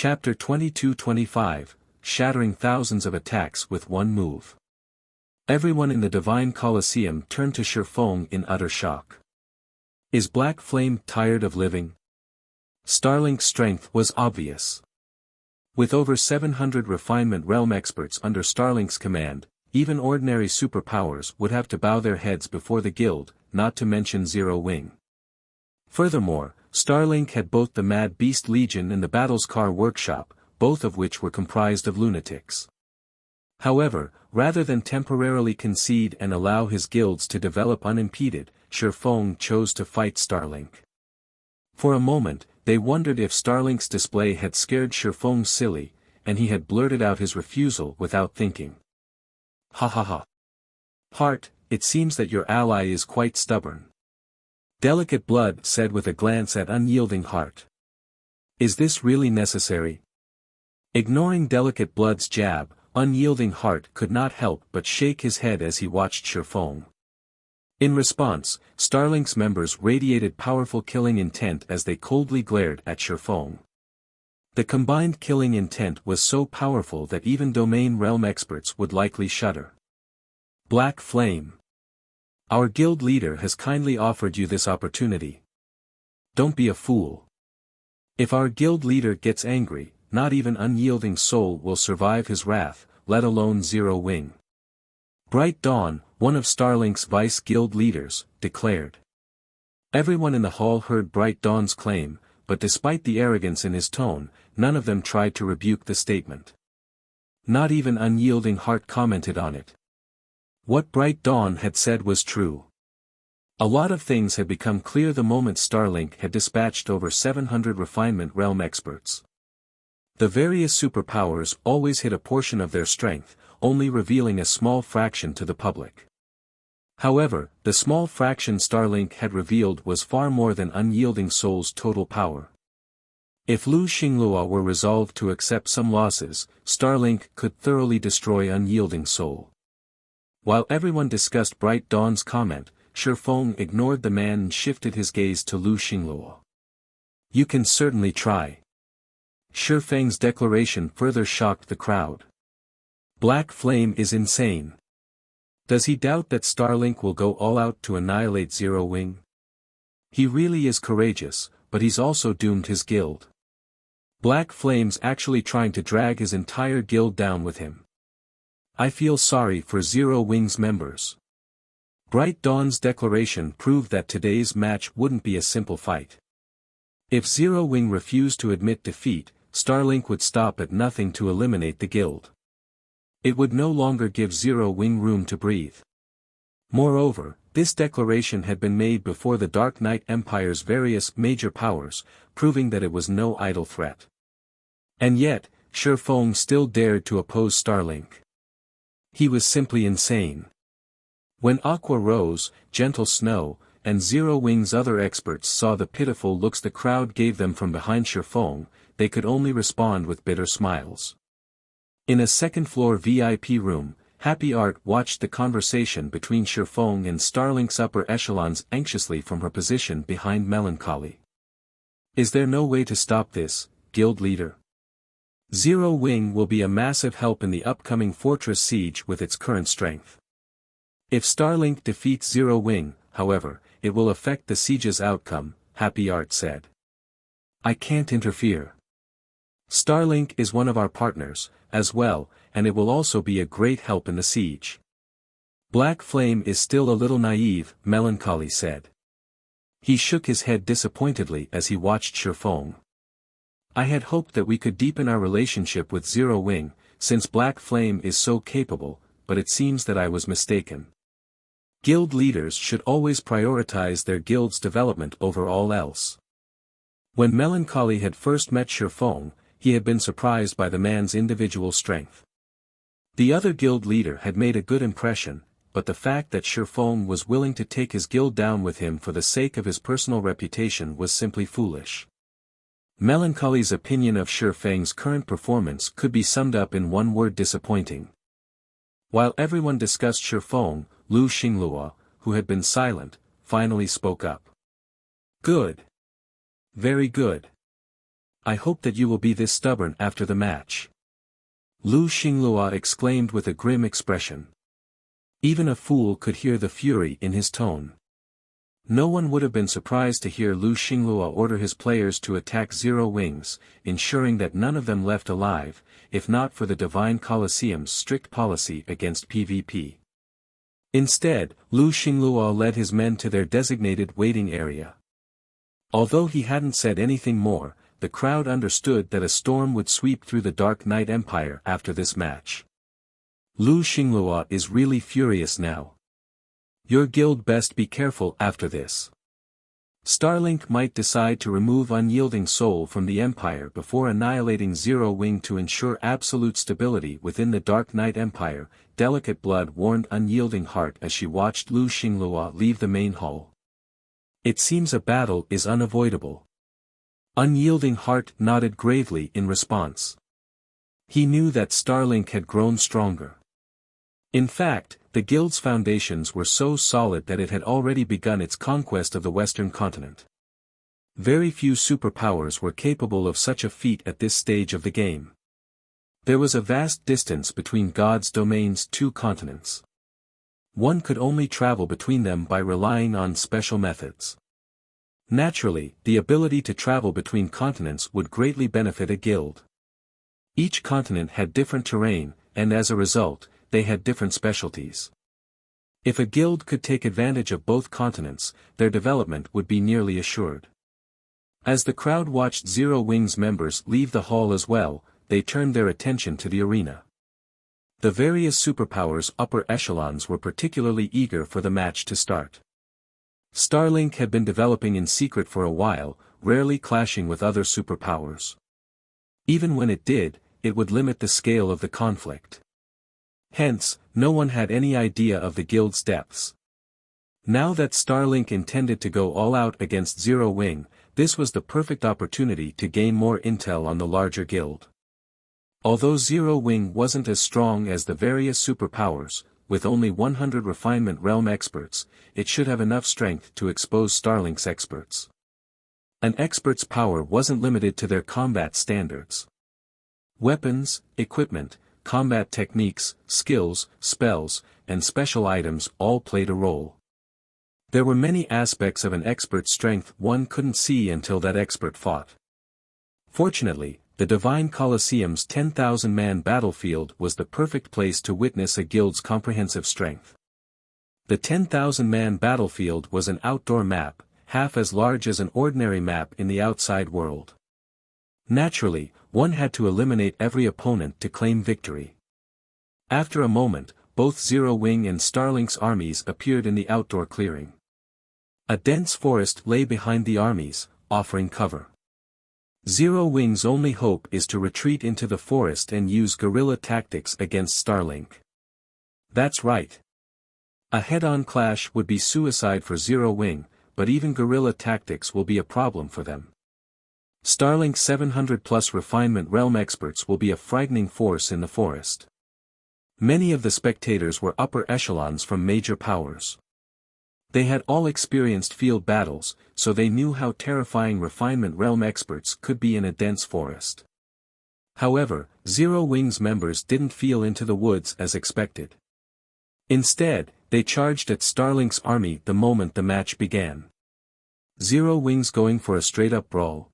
Chapter 22-25, Shattering thousands of attacks with one move. Everyone in the Divine Colosseum turned to Shifeng in utter shock. Is Black Flame tired of living? Starlink's strength was obvious. With over 700 refinement realm experts under Starlink's command, even ordinary superpowers would have to bow their heads before the guild, not to mention Zero Wing. Furthermore, Starlink had both the Mad Beast Legion and the Battlescar Workshop, both of which were comprised of lunatics. However, rather than temporarily concede and allow his guilds to develop unimpeded, Shifeng chose to fight Starlink. For a moment, they wondered if Starlink's display had scared Shifeng silly, and he had blurted out his refusal without thinking. Ha ha ha. Heart, it seems that your ally is quite stubborn. Delicate Blood said with a glance at Unyielding Heart. Is this really necessary? Ignoring Delicate Blood's jab, Unyielding Heart could not help but shake his head as he watched Shifeng. In response, Starlink's members radiated powerful killing intent as they coldly glared at Shifeng. The combined killing intent was so powerful that even domain realm experts would likely shudder. Black Flame. Our guild leader has kindly offered you this opportunity. Don't be a fool. If our guild leader gets angry, not even Unyielding Soul will survive his wrath, let alone Zero Wing. Bright Dawn, one of Starlink's vice guild leaders, declared. Everyone in the hall heard Bright Dawn's claim, but despite the arrogance in his tone, none of them tried to rebuke the statement. Not even Unyielding Heart commented on it. What Bright Dawn had said was true. A lot of things had become clear the moment Starlink had dispatched over 700 refinement realm experts. The various superpowers always hid a portion of their strength, only revealing a small fraction to the public. However, the small fraction Starlink had revealed was far more than Unyielding Soul's total power. If Lu Xinglua were resolved to accept some losses, Starlink could thoroughly destroy Unyielding Soul. While everyone discussed Bright Dawn's comment, Shifeng ignored the man and shifted his gaze to Lu Xinglua. You can certainly try. Shifeng's declaration further shocked the crowd. Black Flame is insane. Does he doubt that Starlink will go all out to annihilate Zero Wing? He really is courageous, but he's also doomed his guild. Black Flame's actually trying to drag his entire guild down with him. I feel sorry for Zero Wing's members. Bright Dawn's declaration proved that today's match wouldn't be a simple fight. If Zero Wing refused to admit defeat, Starlink would stop at nothing to eliminate the guild. It would no longer give Zero Wing room to breathe. Moreover, this declaration had been made before the Dark Knight Empire's various major powers, proving that it was no idle threat. And yet, Shifeng still dared to oppose Starlink. He was simply insane. When Aqua Rose, Gentle Snow, and Zero Wing's other experts saw the pitiful looks the crowd gave them from behind Shifeng, they could only respond with bitter smiles. In a second-floor VIP room, Happy Art watched the conversation between Shifeng and Starlink's upper echelons anxiously from her position behind Melancholy. Is there no way to stop this, guild leader? Zero Wing will be a massive help in the upcoming fortress siege with its current strength. If Starlink defeats Zero Wing, however, it will affect the siege's outcome, Happy Art said. I can't interfere. Starlink is one of our partners, as well, and it will also be a great help in the siege. Black Flame is still a little naive, Melancholy said. He shook his head disappointedly as he watched Shifeng. I had hoped that we could deepen our relationship with Zero Wing, since Black Flame is so capable, but it seems that I was mistaken. Guild leaders should always prioritize their guild's development over all else. When Melancholy had first met Shifeng, he had been surprised by the man's individual strength. The other guild leader had made a good impression, but the fact that Shifeng was willing to take his guild down with him for the sake of his personal reputation was simply foolish. Melancholy's opinion of Shifeng's current performance could be summed up in one word: disappointing. While everyone discussed Shifeng, Lu Xinglua, who had been silent, finally spoke up. Good. Very good. I hope that you will be this stubborn after the match. Lu Xinglua exclaimed with a grim expression. Even a fool could hear the fury in his tone. No one would have been surprised to hear Lu Xinglua order his players to attack Zero Wings, ensuring that none of them left alive, if not for the Divine Colosseum's strict policy against PvP. Instead, Lu Xinglua led his men to their designated waiting area. Although he hadn't said anything more, the crowd understood that a storm would sweep through the Dark Knight Empire after this match. Lu Xinglua is really furious now. Your guild best be careful after this. Starlink might decide to remove Unyielding Soul from the Empire before annihilating Zero Wing to ensure absolute stability within the Dark Knight Empire, Delicate Blood warned Unyielding Heart as she watched Lu Xinglua leave the main hall. It seems a battle is unavoidable. Unyielding Heart nodded gravely in response. He knew that Starlink had grown stronger. In fact, the guild's foundations were so solid that it had already begun its conquest of the Western continent. Very few superpowers were capable of such a feat at this stage of the game. There was a vast distance between God's domain's two continents. One could only travel between them by relying on special methods. Naturally, the ability to travel between continents would greatly benefit a guild. Each continent had different terrain, and as a result, they had different specialties. If a guild could take advantage of both continents, their development would be nearly assured. As the crowd watched Zero Wing's members leave the hall as well, they turned their attention to the arena. The various superpowers' upper echelons were particularly eager for the match to start. Starlink had been developing in secret for a while, rarely clashing with other superpowers. Even when it did, it would limit the scale of the conflict. Hence, no one had any idea of the guild's depths. Now that Starlink intended to go all out against Zero Wing, this was the perfect opportunity to gain more intel on the larger guild. Although Zero Wing wasn't as strong as the various superpowers, with only 100 Refinement Realm experts, it should have enough strength to expose Starlink's experts. An expert's power wasn't limited to their combat standards. Weapons, equipment, combat techniques, skills, spells, and special items all played a role. There were many aspects of an expert's strength one couldn't see until that expert fought. Fortunately, the Divine Colosseum's 10,000-man battlefield was the perfect place to witness a guild's comprehensive strength. The 10,000-man battlefield was an outdoor map, half as large as an ordinary map in the outside world. Naturally, one had to eliminate every opponent to claim victory. After a moment, both Zero Wing and Starlink's armies appeared in the outdoor clearing. A dense forest lay behind the armies, offering cover. Zero Wing's only hope is to retreat into the forest and use guerrilla tactics against Starlink. That's right. A head-on clash would be suicide for Zero Wing, but even guerrilla tactics will be a problem for them. Starlink's 700+ Refinement Realm experts will be a frightening force in the forest. Many of the spectators were upper echelons from major powers. They had all experienced field battles, so they knew how terrifying Refinement Realm experts could be in a dense forest. However, Zero Wing's members didn't feel into the woods as expected. Instead, they charged at Starlink's army the moment the match began. Zero Wing's going for a straight-up brawl.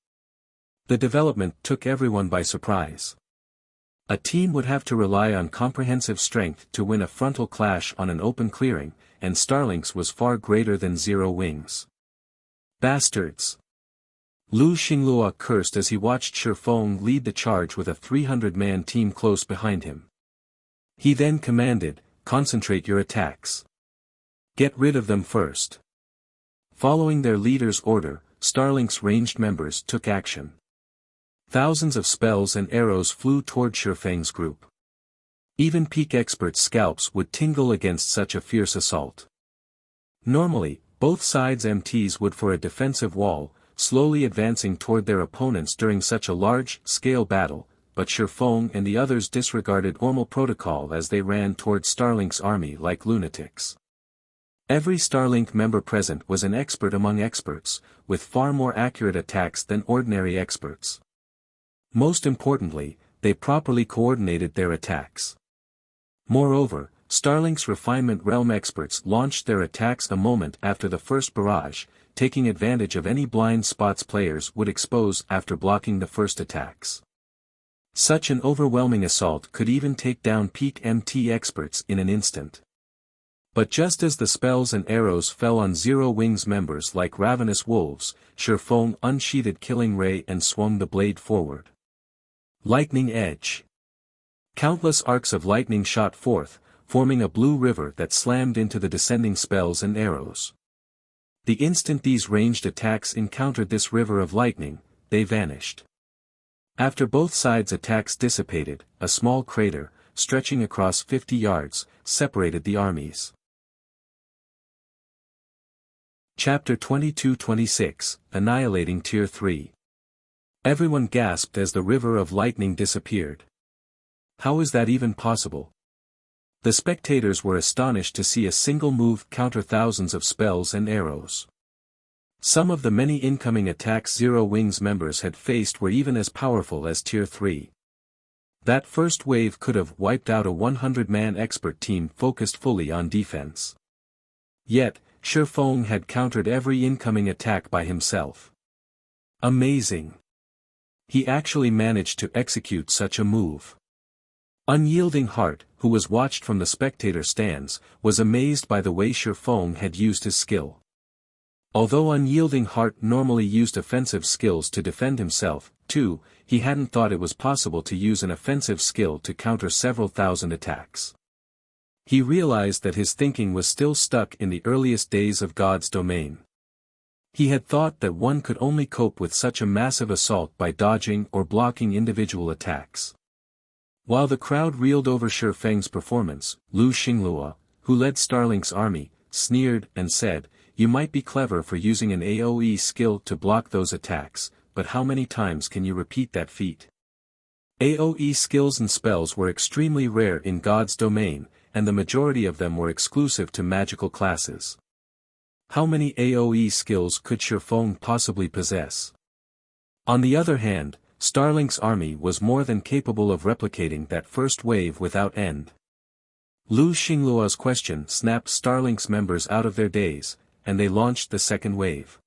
The development took everyone by surprise. A team would have to rely on comprehensive strength to win a frontal clash on an open clearing, and Starlink's was far greater than Zero Wing's. Bastards! Lu Xinglua cursed as he watched Shifeng lead the charge with a 300-man team close behind him. He then commanded, "Concentrate your attacks. Get rid of them first." Following their leader's order, Starlink's ranged members took action. Thousands of spells and arrows flew toward Shifeng's group. Even peak experts' scalps would tingle against such a fierce assault. Normally, both sides' MTs would for a defensive wall, slowly advancing toward their opponents during such a large-scale battle, but Shifeng and the others disregarded normal protocol as they ran toward Starlink's army like lunatics. Every Starlink member present was an expert among experts, with far more accurate attacks than ordinary experts. Most importantly, they properly coordinated their attacks. Moreover, Starlink's Refinement Realm experts launched their attacks a moment after the first barrage, taking advantage of any blind spots players would expose after blocking the first attacks. Such an overwhelming assault could even take down peak MT experts in an instant. But just as the spells and arrows fell on Zero Wings members like ravenous wolves, Shifeng unsheathed Killing Ray and swung the blade forward. Lightning Edge. Countless arcs of lightning shot forth, forming a blue river that slammed into the descending spells and arrows. The instant these ranged attacks encountered this river of lightning, they vanished. After both sides' attacks dissipated, a small crater, stretching across 50 yards, separated the armies. Chapter 22-26, Annihilating Tier 3. Everyone gasped as the river of lightning disappeared. How is that even possible? The spectators were astonished to see a single move counter thousands of spells and arrows. Some of the many incoming attacks Zero Wings members had faced were even as powerful as Tier 3. That first wave could have wiped out a 100-man expert team focused fully on defense. Yet, Shifeng had countered every incoming attack by himself. Amazing! He actually managed to execute such a move. Unyielding Heart, who was watched from the spectator stands, was amazed by the way Shifeng had used his skill. Although Unyielding Heart normally used offensive skills to defend himself, too, he hadn't thought it was possible to use an offensive skill to counter several thousand attacks. He realized that his thinking was still stuck in the earliest days of God's domain. He had thought that one could only cope with such a massive assault by dodging or blocking individual attacks. While the crowd reeled over Shifeng's performance, Lu Xinglua, who led Starlink's army, sneered and said, "You might be clever for using an AoE skill to block those attacks, but how many times can you repeat that feat?" AoE skills and spells were extremely rare in God's domain, and the majority of them were exclusive to magical classes. How many AoE skills could Shifeng possibly possess? On the other hand, Starlink's army was more than capable of replicating that first wave without end. Lu Xinglua's question snapped Starlink's members out of their daze, and they launched the second wave.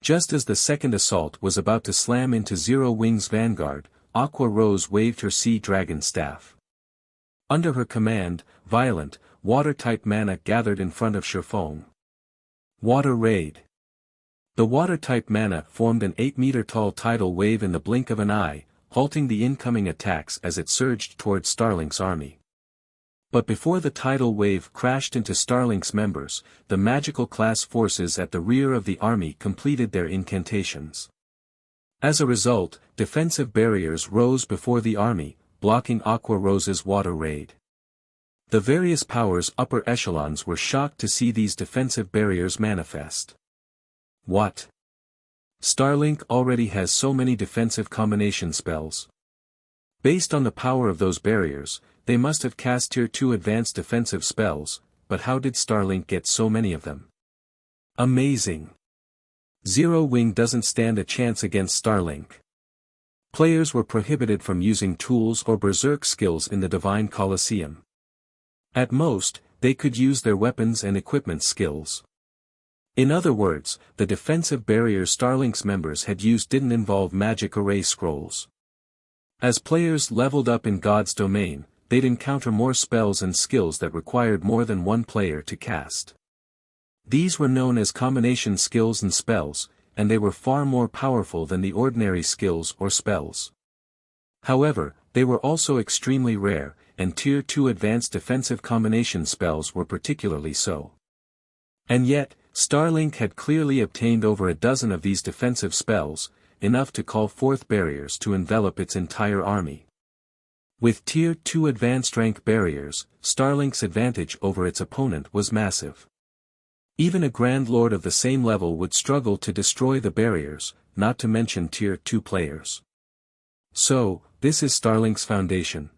Just as the second assault was about to slam into Zero Wings' vanguard, Aqua Rose waved her Sea Dragon staff. Under her command, violent, water-type mana gathered in front of Shifeng. Water Raid. The water-type mana formed an 8-meter-tall tidal wave in the blink of an eye, halting the incoming attacks as it surged towards Starlink's army. But before the tidal wave crashed into Starlink's members, the magical class forces at the rear of the army completed their incantations. As a result, defensive barriers rose before the army, blocking Aqua Rose's water raid. The various powers' upper echelons were shocked to see these defensive barriers manifest. What? Starlink already has so many defensive combination spells. Based on the power of those barriers, they must have cast Tier 2 advanced defensive spells, but how did Starlink get so many of them? Amazing! Zero Wing doesn't stand a chance against Starlink. Players were prohibited from using tools or berserk skills in the Divine Colosseum. At most, they could use their weapons and equipment skills. In other words, the defensive barriers Starlink's members had used didn't involve magic array scrolls. As players leveled up in God's domain, they'd encounter more spells and skills that required more than one player to cast. These were known as combination skills and spells, and they were far more powerful than the ordinary skills or spells. However, they were also extremely rare, and Tier 2 advanced defensive combination spells were particularly so. And yet, Starlink had clearly obtained over a dozen of these defensive spells, enough to call forth barriers to envelop its entire army. With Tier 2 advanced rank barriers, Starlink's advantage over its opponent was massive. Even a Grand Lord of the same level would struggle to destroy the barriers, not to mention Tier 2 players. So, this is Starlink's foundation.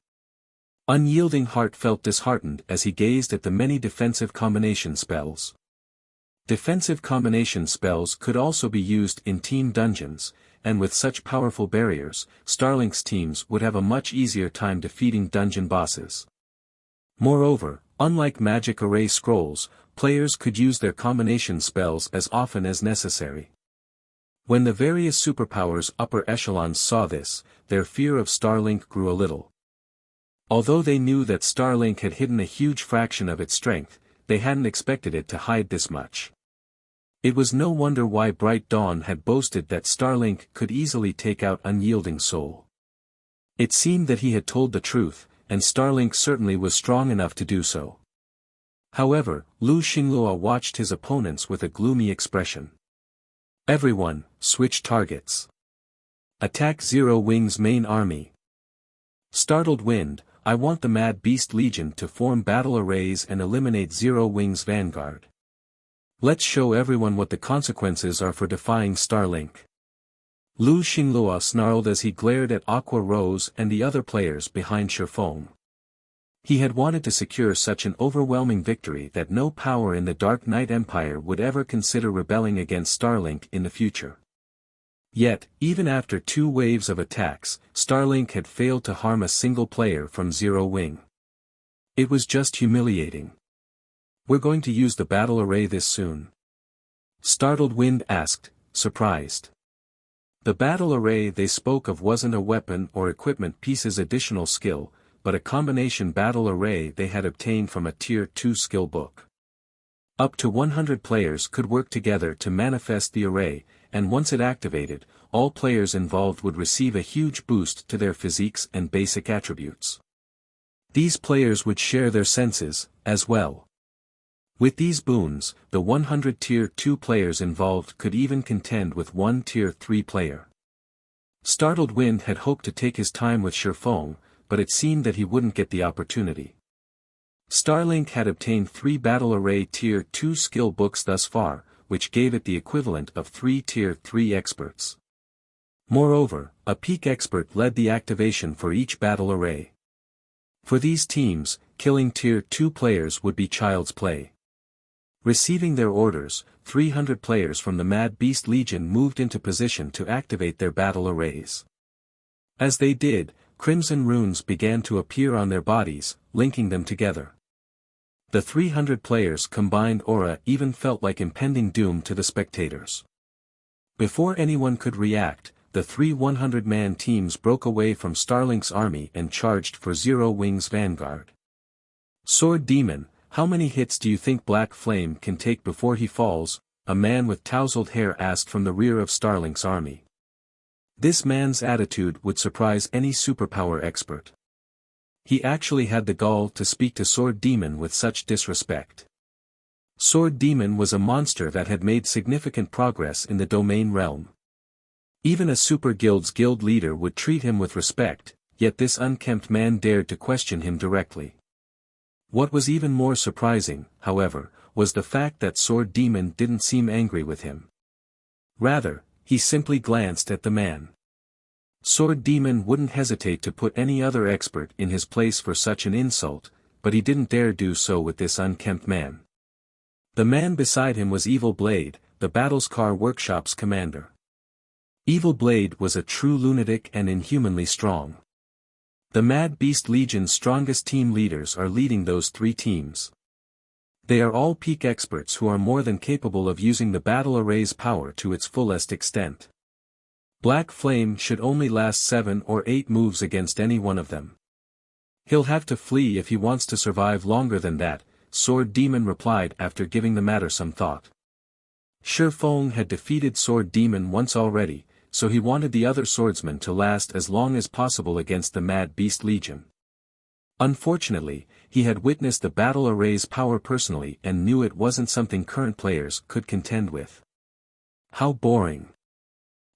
Unyielding Heart felt disheartened as he gazed at the many defensive combination spells. Defensive combination spells could also be used in team dungeons, and with such powerful barriers, Starlink's teams would have a much easier time defeating dungeon bosses. Moreover, unlike magic array scrolls, players could use their combination spells as often as necessary. When the various superpowers upper echelons saw this, their fear of Starlink grew a little. Although they knew that Starlink had hidden a huge fraction of its strength, they hadn't expected it to hide this much. It was no wonder why Bright Dawn had boasted that Starlink could easily take out Unyielding Soul. It seemed that he had told the truth, and Starlink certainly was strong enough to do so. However, Lu Xinglua watched his opponents with a gloomy expression. Everyone, switch targets. Attack Zero Wing's main army. Startled Wind, I want the Mad Beast Legion to form battle arrays and eliminate Zero Wing's vanguard. Let's show everyone what the consequences are for defying Starlink. Lu Xinglua snarled as he glared at Aqua Rose and the other players behind Shifeng. He had wanted to secure such an overwhelming victory that no power in the Dark Knight Empire would ever consider rebelling against Starlink in the future. Yet, even after 2 waves of attacks, Starlink had failed to harm a single player from Zero Wing. It was just humiliating. We're going to use the battle array this soon? Startled Wind asked, surprised. The battle array they spoke of wasn't a weapon or equipment piece's additional skill, but a combination battle array they had obtained from a Tier 2 skill book. Up to 100 players could work together to manifest the array, and once it activated, all players involved would receive a huge boost to their physiques and basic attributes. These players would share their senses, as well. With these boons, the 100 Tier 2 players involved could even contend with one Tier 3 player. Startled Wind had hoped to take his time with Shifeng, but it seemed that he wouldn't get the opportunity. Starlink had obtained 3 battle array Tier 2 skill books thus far, which gave it the equivalent of 3 Tier 3 experts. Moreover, a peak expert led the activation for each battle array. For these teams, killing Tier 2 players would be child's play. Receiving their orders, 300 players from the Mad Beast Legion moved into position to activate their battle arrays. As they did, crimson runes began to appear on their bodies, linking them together. The 300 players' combined aura even felt like impending doom to the spectators. Before anyone could react, the 3 100-man teams broke away from Starlink's army and charged for Zero Wing's vanguard. Sword Demon, how many hits do you think Black Flame can take before he falls? A man with tousled hair asked from the rear of Starlink's army. This man's attitude would surprise any superpower expert. He actually had the gall to speak to Sword Demon with such disrespect. Sword Demon was a monster that had made significant progress in the domain realm. Even a super guild's guild leader would treat him with respect, yet this unkempt man dared to question him directly. What was even more surprising, however, was the fact that Sword Demon didn't seem angry with him. Rather, he simply glanced at the man. Sword Demon wouldn't hesitate to put any other expert in his place for such an insult, but he didn't dare do so with this unkempt man. The man beside him was Evil Blade, the Battlescar Workshop's commander. Evil Blade was a true lunatic and inhumanly strong. The Mad Beast Legion's strongest team leaders are leading those 3 teams. They are all peak experts who are more than capable of using the battle array's power to its fullest extent. Black Flame should only last 7 or 8 moves against any one of them. He'll have to flee if he wants to survive longer than that, Sword Demon replied after giving the matter some thought. Shifeng had defeated Sword Demon once already, so he wanted the other swordsmen to last as long as possible against the Mad Beast Legion. Unfortunately, he had witnessed the battle array's power personally and knew it wasn't something current players could contend with. How boring.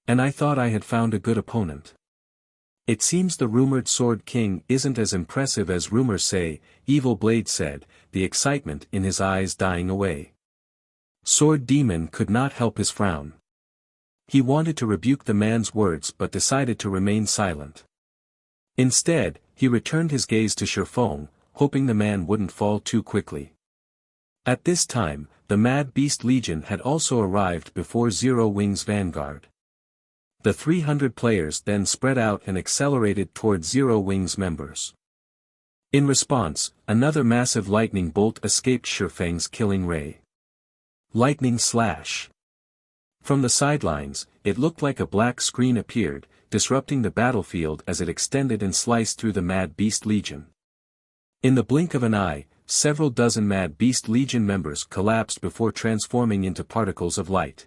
And I thought I had found a good opponent. It seems the rumored Sword King isn't as impressive as rumors say, Evil Blade said, the excitement in his eyes dying away. Sword Demon could not help his frown. He wanted to rebuke the man's words but decided to remain silent. Instead, he returned his gaze to Shifeng, hoping the man wouldn't fall too quickly. At this time, the Mad Beast Legion had also arrived before Zero Wing's vanguard. The 300 players then spread out and accelerated toward Zero Wings members. In response, another massive lightning bolt escaped Shifeng's killing ray. Lightning slash. From the sidelines, it looked like a black screen appeared, disrupting the battlefield as it extended and sliced through the Mad Beast Legion. In the blink of an eye, several dozen Mad Beast Legion members collapsed before transforming into particles of light.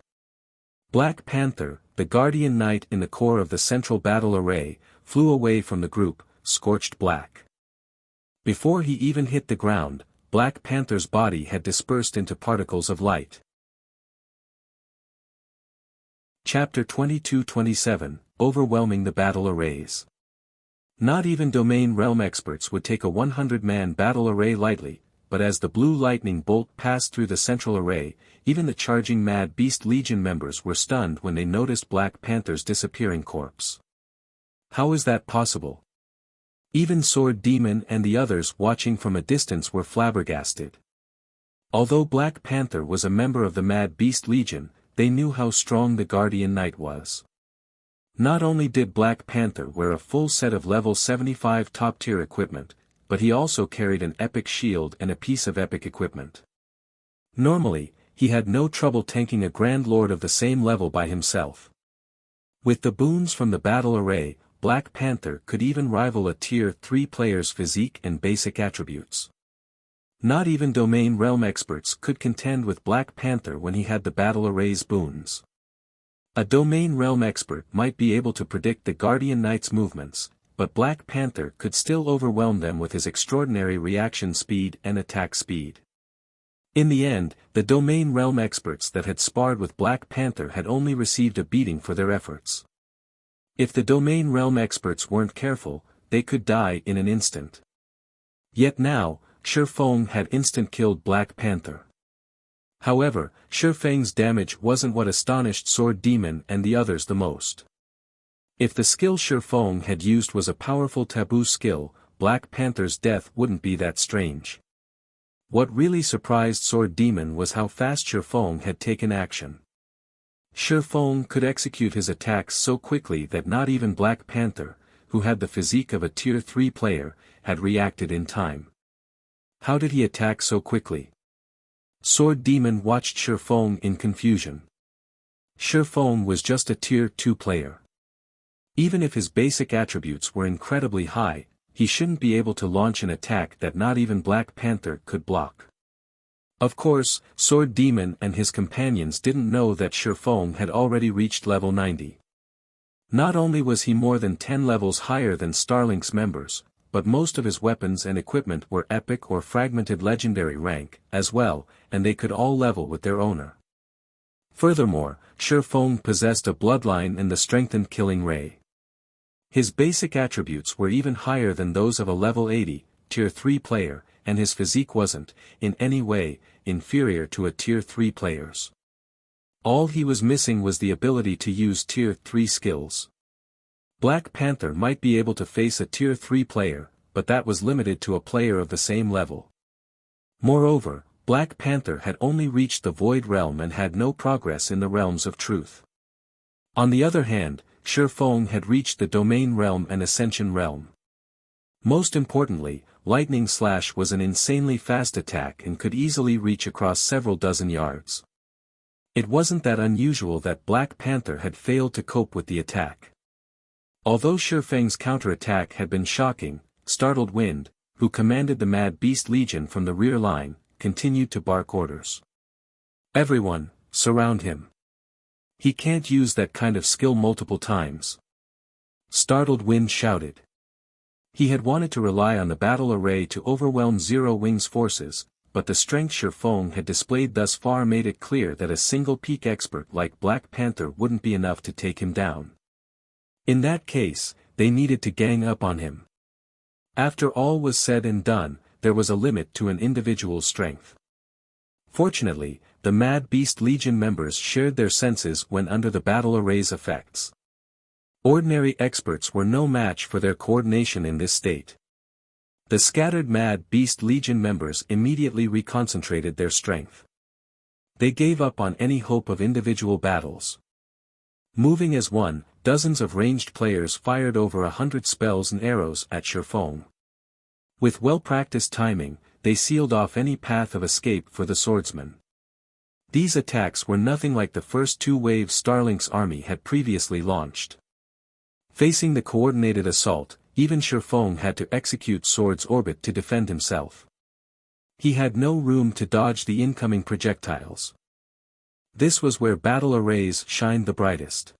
Black Panther, the guardian knight in the core of the central battle array, flew away from the group, scorched black. Before he even hit the ground, Black Panther's body had dispersed into particles of light. Chapter 22-27, Overwhelming the Battle Arrays. Not even Domain Realm experts would take a 100-man battle array lightly, but as the blue lightning bolt passed through the central array, even the charging Mad Beast Legion members were stunned when they noticed Black Panther's disappearing corpse. How is that possible? Even Sword Demon and the others watching from a distance were flabbergasted. Although Black Panther was a member of the Mad Beast Legion, they knew how strong the Guardian Knight was. Not only did Black Panther wear a full set of level 75 top-tier equipment, but he also carried an epic shield and a piece of epic equipment. Normally, he had no trouble tanking a Grand Lord of the same level by himself. With the boons from the battle array, Black Panther could even rival a Tier 3 player's physique and basic attributes. Not even Domain Realm experts could contend with Black Panther when he had the battle array's boons. A Domain Realm expert might be able to predict the Guardian Knight's movements, but Black Panther could still overwhelm them with his extraordinary reaction speed and attack speed. In the end, the Domain Realm experts that had sparred with Black Panther had only received a beating for their efforts. If the Domain Realm experts weren't careful, they could die in an instant. Yet now, Shifeng had instant-killed Black Panther. However, Shifeng's damage wasn't what astonished Sword Demon and the others the most. If the skill Shifeng had used was a powerful taboo skill, Black Panther's death wouldn't be that strange. What really surprised Sword Demon was how fast Shifeng had taken action. Shifeng could execute his attacks so quickly that not even Black Panther, who had the physique of a Tier 3 player, had reacted in time. How did he attack so quickly? Sword Demon watched Shifeng in confusion. Shifeng was just a Tier 2 player. Even if his basic attributes were incredibly high, he shouldn't be able to launch an attack that not even Black Panther could block. Of course, Sword Demon and his companions didn't know that Shifeng had already reached level 90. Not only was he more than 10 levels higher than Starlink's members, but most of his weapons and equipment were epic or fragmented legendary rank, as well, and they could all level with their owner. Furthermore, Shifeng possessed a bloodline and the strengthened killing ray. His basic attributes were even higher than those of a level 80, Tier 3 player, and his physique wasn't, in any way, inferior to a Tier 3 player's. All he was missing was the ability to use Tier 3 skills. Black Panther might be able to face a Tier 3 player, but that was limited to a player of the same level. Moreover, Black Panther had only reached the Void Realm and had no progress in the Realms of Truth. On the other hand, Shifeng had reached the Domain Realm and Ascension Realm. Most importantly, Lightning Slash was an insanely fast attack and could easily reach across several dozen yards. It wasn't that unusual that Black Panther had failed to cope with the attack. Although Shifeng's counterattack had been shocking, Startled Wind, who commanded the Mad Beast Legion from the rear line, continued to bark orders. Everyone, surround him. He can't use that kind of skill multiple times. Startled Wind shouted. He had wanted to rely on the battle array to overwhelm Zero Wing's forces, but the strength Shifeng had displayed thus far made it clear that a single peak expert like Black Panther wouldn't be enough to take him down. In that case, they needed to gang up on him. After all was said and done, there was a limit to an individual's strength. Fortunately, the Mad Beast Legion members shared their senses when under the battle array's effects. Ordinary experts were no match for their coordination in this state. The scattered Mad Beast Legion members immediately reconcentrated their strength. They gave up on any hope of individual battles. Moving as one, dozens of ranged players fired over 100 spells and arrows at Shattering. With well-practiced timing, they sealed off any path of escape for the swordsman. These attacks were nothing like the first two waves Starlink's army had previously launched. Facing the coordinated assault, even Shattering had to execute Sword's Orbit to defend himself. He had no room to dodge the incoming projectiles. This was where battle arrays shined the brightest.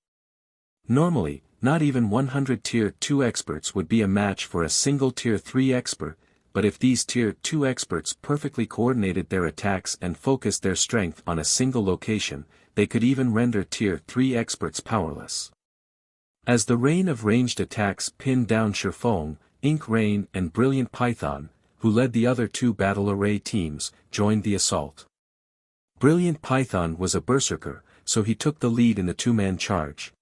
Normally, not even 100 Tier 2 experts would be a match for a single Tier 3 expert, but if these Tier 2 experts perfectly coordinated their attacks and focused their strength on a single location, they could even render Tier 3 experts powerless. As the rain of ranged attacks pinned down Shattering, Ink Rain and Brilliant Python, who led the other two battle array teams, joined the assault. Brilliant Python was a berserker, so he took the lead in the two-man charge.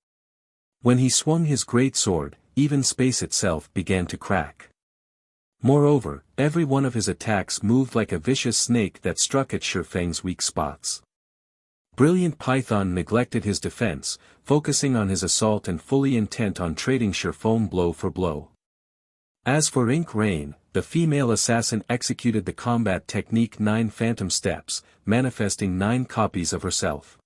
When he swung his great sword, even space itself began to crack. Moreover, every one of his attacks moved like a vicious snake that struck at Shattering's weak spots. Brilliant Python neglected his defense, focusing on his assault and fully intent on trading Shattering blow for blow. As for Ink Rain, the female assassin executed the combat technique 9 phantom steps, manifesting 9 copies of herself.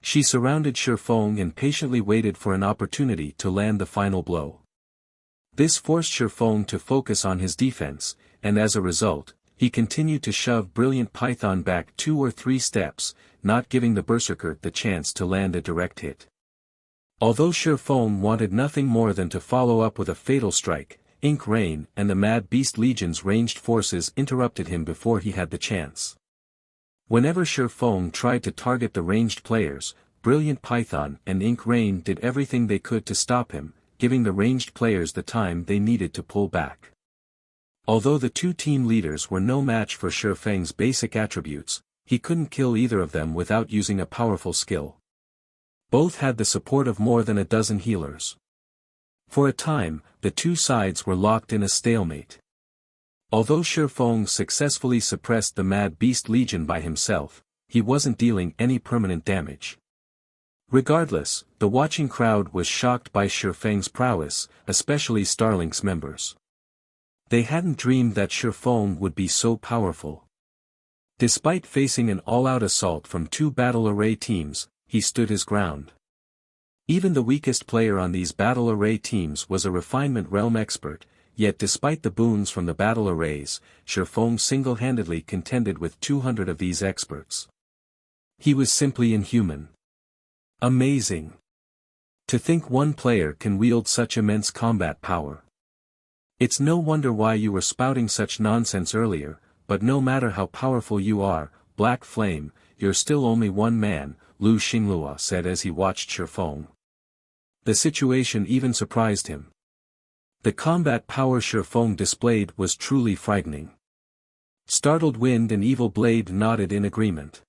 She surrounded Shattering and patiently waited for an opportunity to land the final blow. This forced Shattering to focus on his defense, and as a result, he continued to shove Brilliant Python back 2 or 3 steps, not giving the berserker the chance to land a direct hit. Although Shattering wanted nothing more than to follow up with a fatal strike, Ink Rain and the Mad Beast Legion's ranged forces interrupted him before he had the chance. Whenever Shattering tried to target the ranged players, Brilliant Python and Ink Rain did everything they could to stop him, giving the ranged players the time they needed to pull back. Although the two team leaders were no match for Shattering's basic attributes, he couldn't kill either of them without using a powerful skill. Both had the support of more than a dozen healers. For a time, the two sides were locked in a stalemate. Although Shattering successfully suppressed the Mad Beast Legion by himself, he wasn't dealing any permanent damage. Regardless, the watching crowd was shocked by Shattering's prowess, especially Starlink's members. They hadn't dreamed that Shattering would be so powerful. Despite facing an all-out assault from two battle array teams, he stood his ground. Even the weakest player on these battle array teams was a refinement realm expert, yet despite the boons from the battle arrays, Shattering single-handedly contended with 200 of these experts. He was simply inhuman. Amazing. To think one player can wield such immense combat power. It's no wonder why you were spouting such nonsense earlier, but no matter how powerful you are, Black Flame, you're still only one man, Lu Xinglua said as he watched Shattering. The situation even surprised him. The combat power Shattering displayed was truly frightening. Startled Wind and Evil Blade nodded in agreement.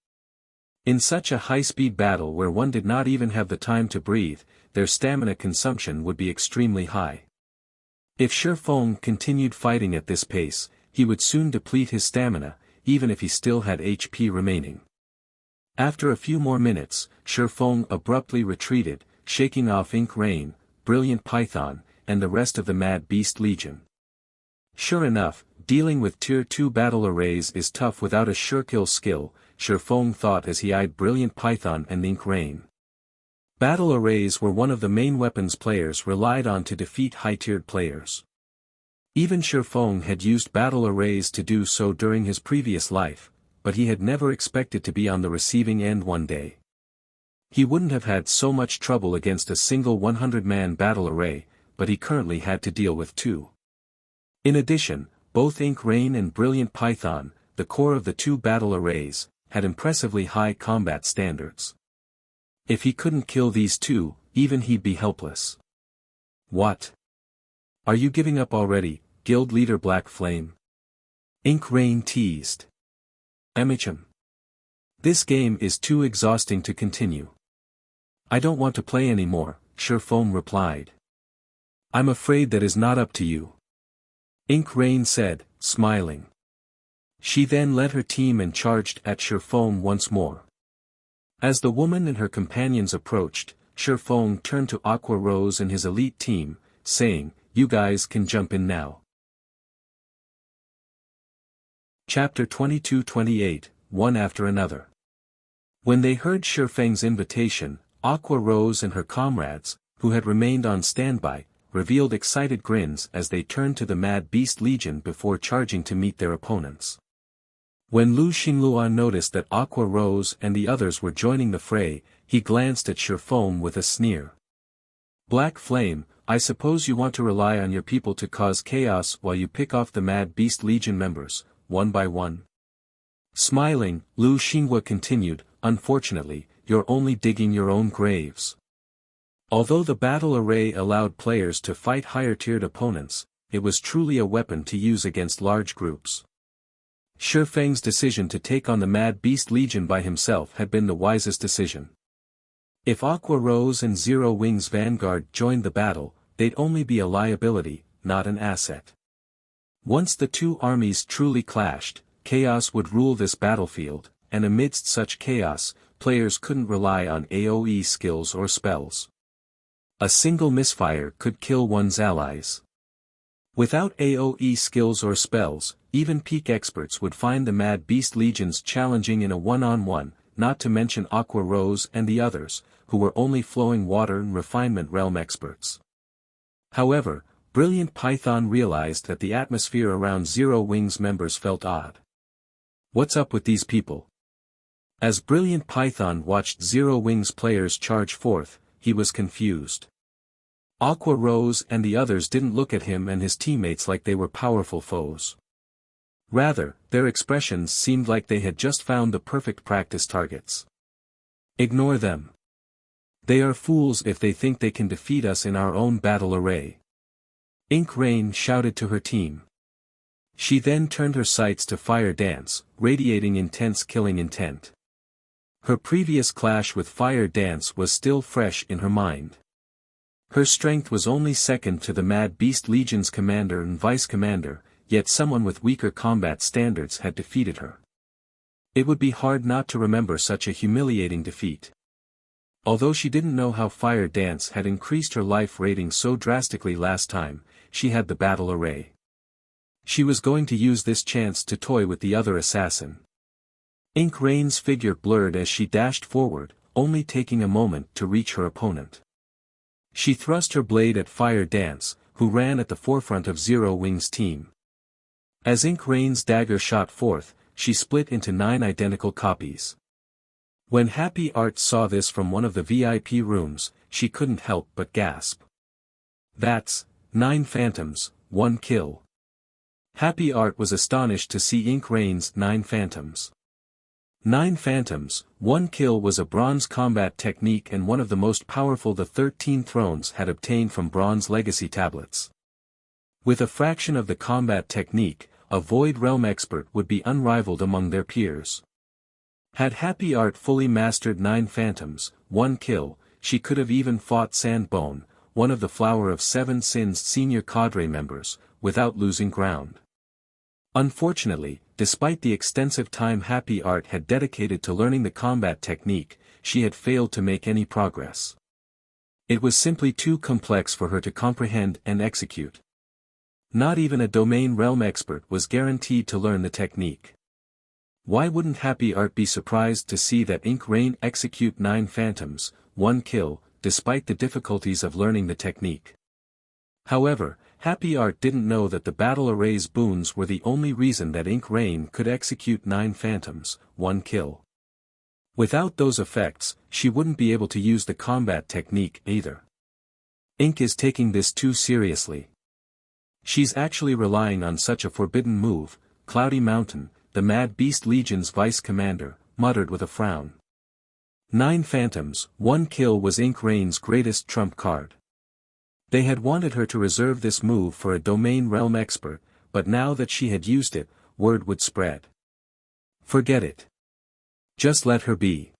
In such a high-speed battle where one did not even have the time to breathe, their stamina consumption would be extremely high. If Shattering continued fighting at this pace, he would soon deplete his stamina, even if he still had HP remaining. After a few more minutes, Shattering abruptly retreated, shaking off Ink Rain, Brilliant Python, and the rest of the Mad Beast Legion. Sure enough, dealing with Tier 2 battle arrays is tough without a sure-kill skill, Shattering thought as he eyed Brilliant Python and Ink Rain. Battle arrays were one of the main weapons players relied on to defeat high-tiered players. Even Shattering had used battle arrays to do so during his previous life, but he had never expected to be on the receiving end one day. He wouldn't have had so much trouble against a single 100-man battle array, but he currently had to deal with two. In addition, both Ink Rain and Brilliant Python, the core of the two battle arrays, had impressively high combat standards. If he couldn't kill these two, even he'd be helpless. What? Are you giving up already, Guild Leader Black Flame? Ink Rain teased. Emicham. This game is too exhausting to continue. I don't want to play anymore, Shattering replied. I'm afraid that is not up to you. Ink Rain said, smiling. She then led her team and charged at Shattering once more. As the woman and her companions approached, Feng turned to Aqua Rose and his elite team, saying, "You guys can jump in now." Chapter 22-28, One After Another. When they heard Feng's invitation, Aqua Rose and her comrades, who had remained on standby, revealed excited grins as they turned to the Mad Beast Legion before charging to meet their opponents. When Lu Xinglua noticed that Aqua Rose and the others were joining the fray, he glanced at Feng with a sneer. "Black Flame, I suppose you want to rely on your people to cause chaos while you pick off the Mad Beast Legion members, one by one?" Smiling, Lu Xinglua continued, "Unfortunately, you're only digging your own graves." Although the battle array allowed players to fight higher-tiered opponents, it was truly a weapon to use against large groups. Feng's decision to take on the Mad Beast Legion by himself had been the wisest decision. If Aqua Rose and Zero Wings Vanguard joined the battle, they'd only be a liability, not an asset. Once the two armies truly clashed, chaos would rule this battlefield, and amidst such chaos, players couldn't rely on AoE skills or spells. A single misfire could kill one's allies. Without AoE skills or spells, even peak experts would find the Mad Beast Legions challenging in a one-on-one, not to mention Aqua Rose and the others, who were only flowing water and refinement realm experts. However, Brilliant Python realized that the atmosphere around Zero Wings members felt odd. What's up with these people? As Brilliant Python watched Zero Wings players charge forth, he was confused. Aqua Rose and the others didn't look at him and his teammates like they were powerful foes. Rather, their expressions seemed like they had just found the perfect practice targets. Ignore them. They are fools if they think they can defeat us in our own battle array. Ink Rain shouted to her team. She then turned her sights to Fire Dance, radiating intense killing intent. Her previous clash with Fire Dance was still fresh in her mind. Her strength was only second to the Mad Beast Legion's commander and vice-commander, yet someone with weaker combat standards had defeated her. It would be hard not to remember such a humiliating defeat. Although she didn't know how Fire Dance had increased her life rating so drastically last time, she had the battle array. She was going to use this chance to toy with the other assassin. Ink Rain's figure blurred as she dashed forward, only taking a moment to reach her opponent. She thrust her blade at Fire Dance, who ran at the forefront of Zero Wings' team. As Ink Rain's dagger shot forth, she split into 9 identical copies. When Happy Art saw this from one of the VIP rooms, she couldn't help but gasp. "That's 9 phantoms, 1 kill." Happy Art was astonished to see Ink Rain's 9 phantoms. 9 phantoms, 1 kill was a bronze combat technique and one of the most powerful the 13 Thrones had obtained from bronze legacy tablets. With a fraction of the combat technique, a Void Realm expert would be unrivaled among their peers. Had Happy Art fully mastered 9 phantoms, 1 kill, she could have even fought Sandbone, one of the Flower of Seven Sins senior cadre members, without losing ground. Unfortunately, despite the extensive time Happy Art had dedicated to learning the combat technique, she had failed to make any progress. It was simply too complex for her to comprehend and execute. Not even a domain realm expert was guaranteed to learn the technique. Why wouldn't Happy Art be surprised to see that Ink Rain execute 9 phantoms, 1 kill, despite the difficulties of learning the technique? However, Happy Art didn't know that the battle array's boons were the only reason that Ink Rain could execute 9 phantoms, 1 kill. Without those effects, she wouldn't be able to use the combat technique either. Ink is taking this too seriously. She's actually relying on such a forbidden move. Cloudy Mountain, the Mad Beast Legion's vice-commander, muttered with a frown. 9 phantoms, 1 kill was Ink Rain's greatest trump card. They had wanted her to reserve this move for a domain realm expert, but now that she had used it, word would spread. Forget it. Just let her be.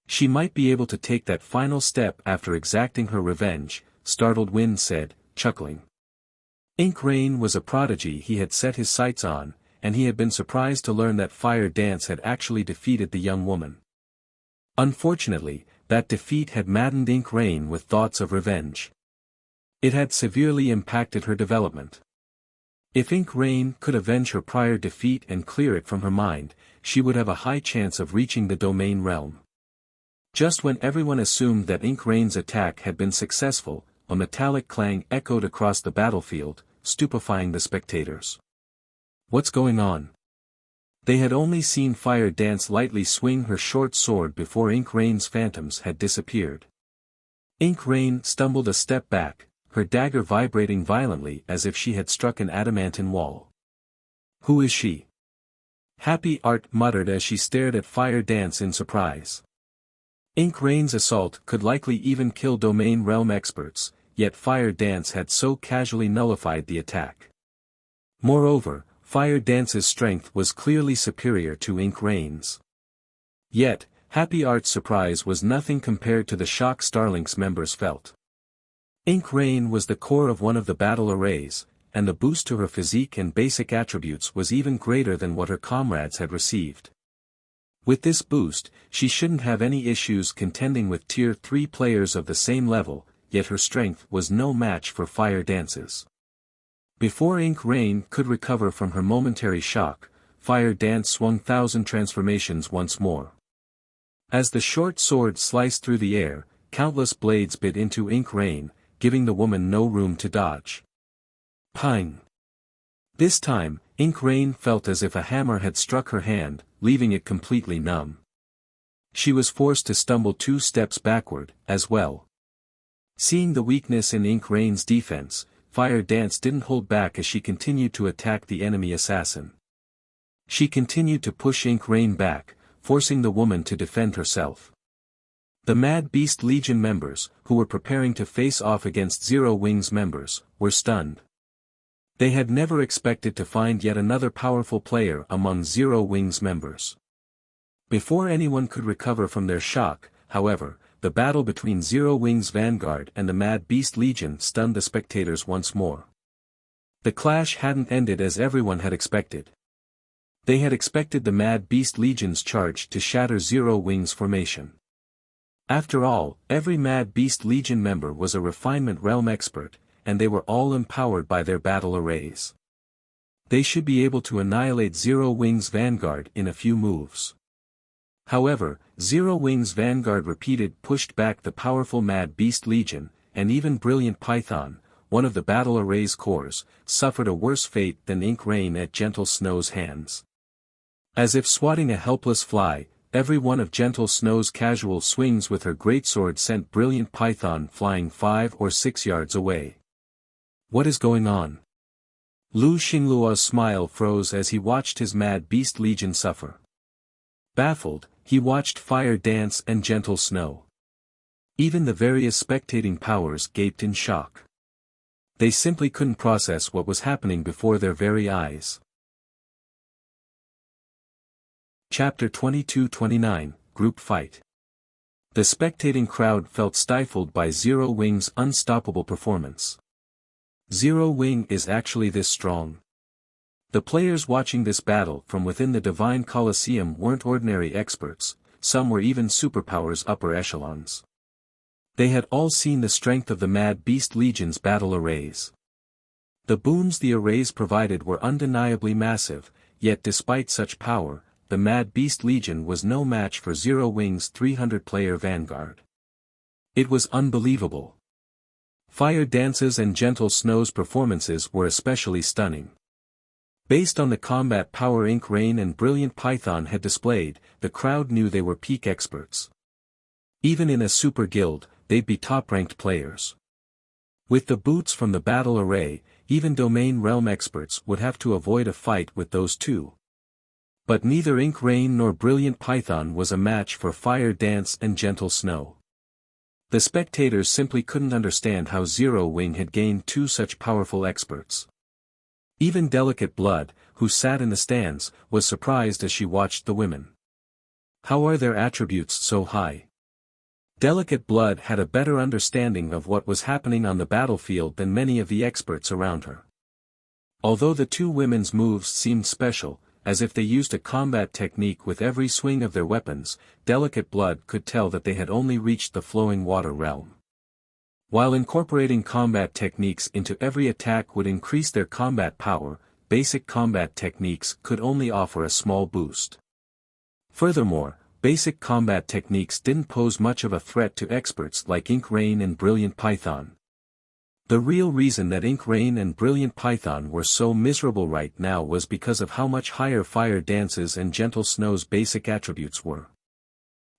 She might be able to take that final step after exacting her revenge, Startled Wind said, chuckling. Ink Rain was a prodigy he had set his sights on, and he had been surprised to learn that Fire Dance had actually defeated the young woman. Unfortunately, that defeat had maddened Ink Rain with thoughts of revenge. It had severely impacted her development. If Ink Rain could avenge her prior defeat and clear it from her mind, she would have a high chance of reaching the domain realm. Just when everyone assumed that Ink Rain's attack had been successful, a metallic clang echoed across the battlefield, stupefying the spectators. What's going on? They had only seen Fire Dance lightly swing her short sword before Ink Rain's phantoms had disappeared. Ink Rain stumbled a step back, her dagger vibrating violently as if she had struck an adamantine wall. Who is she? Happy Art muttered as she stared at Fire Dance in surprise. Ink Rain's assault could likely even kill domain realm experts, yet Fire Dance had so casually nullified the attack. Moreover, Fire Dance's strength was clearly superior to Ink Rain's. Yet, Happy Art's surprise was nothing compared to the shock Starlink's members felt. Ink Rain was the core of one of the battle arrays, and the boost to her physique and basic attributes was even greater than what her comrades had received. With this boost, she shouldn't have any issues contending with Tier 3 players of the same level, yet her strength was no match for Fire Dance's. Before Ink Rain could recover from her momentary shock, Fire Dance swung 1,000 transformations once more. As the short sword sliced through the air, countless blades bit into Ink Rain, giving the woman no room to dodge. Pang! This time, Ink Rain felt as if a hammer had struck her hand, leaving it completely numb. She was forced to stumble 2 steps backward, as well. Seeing the weakness in Ink Rain's defense, Fire Dance didn't hold back as she continued to attack the enemy assassin. She continued to push Ink Rain back, forcing the woman to defend herself. The Mad Beast Legion members, who were preparing to face off against Zero Wings members, were stunned. They had never expected to find yet another powerful player among Zero Wings members. Before anyone could recover from their shock, however, the battle between Zero Wings Vanguard and the Mad Beast Legion stunned the spectators once more. The clash hadn't ended as everyone had expected. They had expected the Mad Beast Legion's charge to shatter Zero Wings formation. After all, every Mad Beast Legion member was a refinement realm expert, and they were all empowered by their battle arrays. They should be able to annihilate Zero Wings Vanguard in a few moves. However, Zero Wings Vanguard pushed back the powerful Mad Beast Legion, and even Brilliant Python, one of the battle array's cores, suffered a worse fate than Ink Rain at Gentle Snow's hands. As if swatting a helpless fly, every one of Gentle Snow's casual swings with her greatsword sent Brilliant Python flying 5 or 6 yards away. What is going on? Lu Xingluo's smile froze as he watched his Mad Beast Legion suffer. Baffled, he watched Fire Dance and Gentle Snow. Even the various spectating powers gaped in shock. They simply couldn't process what was happening before their very eyes. Chapter 22-29, Group Fight. The spectating crowd felt stifled by Zero Wing's unstoppable performance. Zero Wing is actually this strong. The players watching this battle from within the Divine Colosseum weren't ordinary experts, some were even superpowers upper echelons. They had all seen the strength of the Mad Beast Legion's battle arrays. The boons the arrays provided were undeniably massive, yet despite such power, the Mad Beast Legion was no match for Zero Wing's 300-player vanguard. It was unbelievable. Fire Dance's and Gentle Snow's performances were especially stunning. Based on the combat power Ink Rain and Brilliant Python had displayed, the crowd knew they were peak experts. Even in a super guild, they'd be top-ranked players. With the boots from the battle array, even domain realm experts would have to avoid a fight with those two. But neither Ink Rain nor Brilliant Python was a match for Fire Dance and Gentle Snow. The spectators simply couldn't understand how Zero Wing had gained 2 such powerful experts. Even Delicate Blood, who sat in the stands, was surprised as she watched the women. How are their attributes so high? Delicate Blood had a better understanding of what was happening on the battlefield than many of the experts around her. Although the 2 women's moves seemed special, as if they used a combat technique with every swing of their weapons. Delicate Blood could tell that they had only reached the flowing water realm. While incorporating combat techniques into every attack would increase their combat power, basic combat techniques could only offer a small boost. Furthermore, basic combat techniques didn't pose much of a threat to experts like Ink Rain and Brilliant Python. The real reason that Ink Rain and Brilliant Python were so miserable right now was because of how much higher Fire Dance's and Gentle Snow's basic attributes were.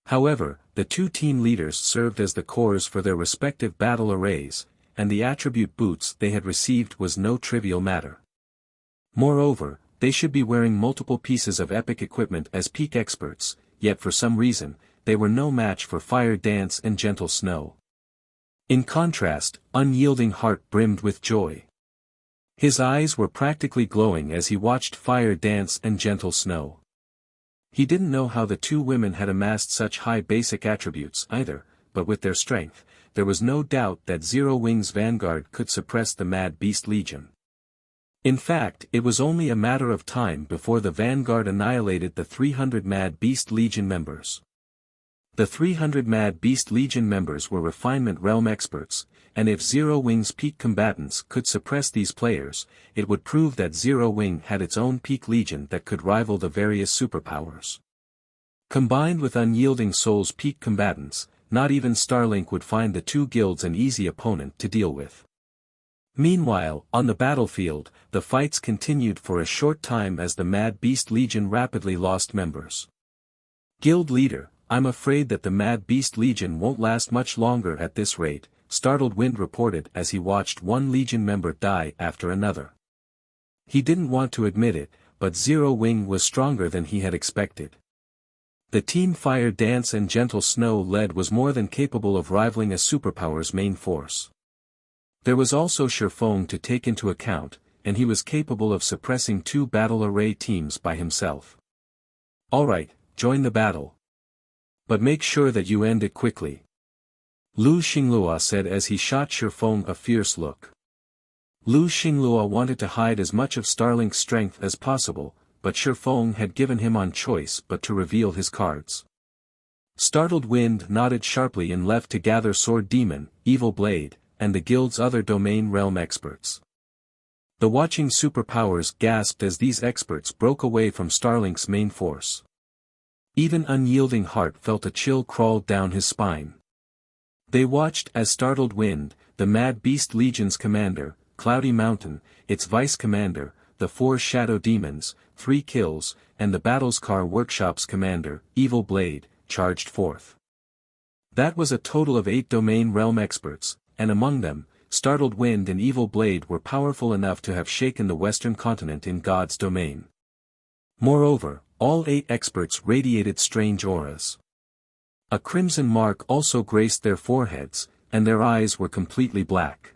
However, the two team leaders served as the cores for their respective battle arrays, and the attribute boots they had received was no trivial matter. Moreover, they should be wearing multiple pieces of epic equipment as peak experts, yet for some reason, they were no match for Fire Dance and Gentle Snow. In contrast, Unyielding Heart brimmed with joy. His eyes were practically glowing as he watched Fire Dance and Gentle Snow. He didn't know how the two women had amassed such high basic attributes either, but with their strength, there was no doubt that Zero Wing's vanguard could suppress the Mad Beast Legion. In fact, it was only a matter of time before the vanguard annihilated the 300 Mad Beast Legion members. The 300 Mad Beast Legion members were Refinement Realm experts, and if Zero Wing's peak combatants could suppress these players, it would prove that Zero Wing had its own peak legion that could rival the various superpowers. Combined with Unyielding Soul's peak combatants, not even Starlink would find the two guilds an easy opponent to deal with. Meanwhile, on the battlefield, the fights continued for a short time as the Mad Beast Legion rapidly lost members. Guild Leader, I'm afraid that the Mad Beast Legion won't last much longer at this rate, Startled Wind reported as he watched one Legion member die after another. He didn't want to admit it, but Zero Wing was stronger than he had expected. The team Fire Dance and Gentle Snow led was more than capable of rivaling a superpower's main force. There was also Sherfong to take into account, and he was capable of suppressing two battle array teams by himself. Alright, join the battle. But make sure that you end it quickly. Lu Xinglua said as he shot Sherfong a fierce look. Lu Xinglua wanted to hide as much of Starlink's strength as possible, but Sherfong had given him on choice but to reveal his cards. Startled Wind nodded sharply and left to gather Sword Demon, Evil Blade, and the guild's other domain realm experts. The watching superpowers gasped as these experts broke away from Starlink's main force. Even Unyielding Heart felt a chill crawl down his spine. They watched as Startled Wind, the Mad Beast Legion's commander, Cloudy Mountain, its vice-commander, the 4 Shadow Demons, 3 Kills, and the Battlescar Workshop's commander, Evil Blade, charged forth. That was a total of 8 domain realm experts, and among them, Startled Wind and Evil Blade were powerful enough to have shaken the Western continent in God's domain. Moreover, all 8 experts radiated strange auras. A crimson mark also graced their foreheads, and their eyes were completely black.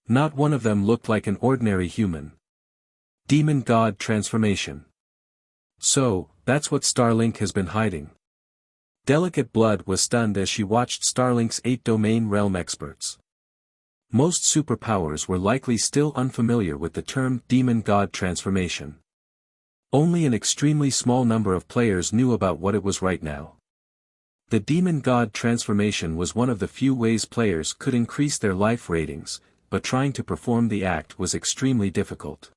Not one of them looked like an ordinary human. Demon God transformation. So, that's what Starlink has been hiding. Delicate Blood was stunned as she watched Starlink's 8 domain realm experts. Most superpowers were likely still unfamiliar with the term Demon God transformation. Only an extremely small number of players knew about what it was right now. The Demon God transformation was one of the few ways players could increase their life ratings, but trying to perform the act was extremely difficult.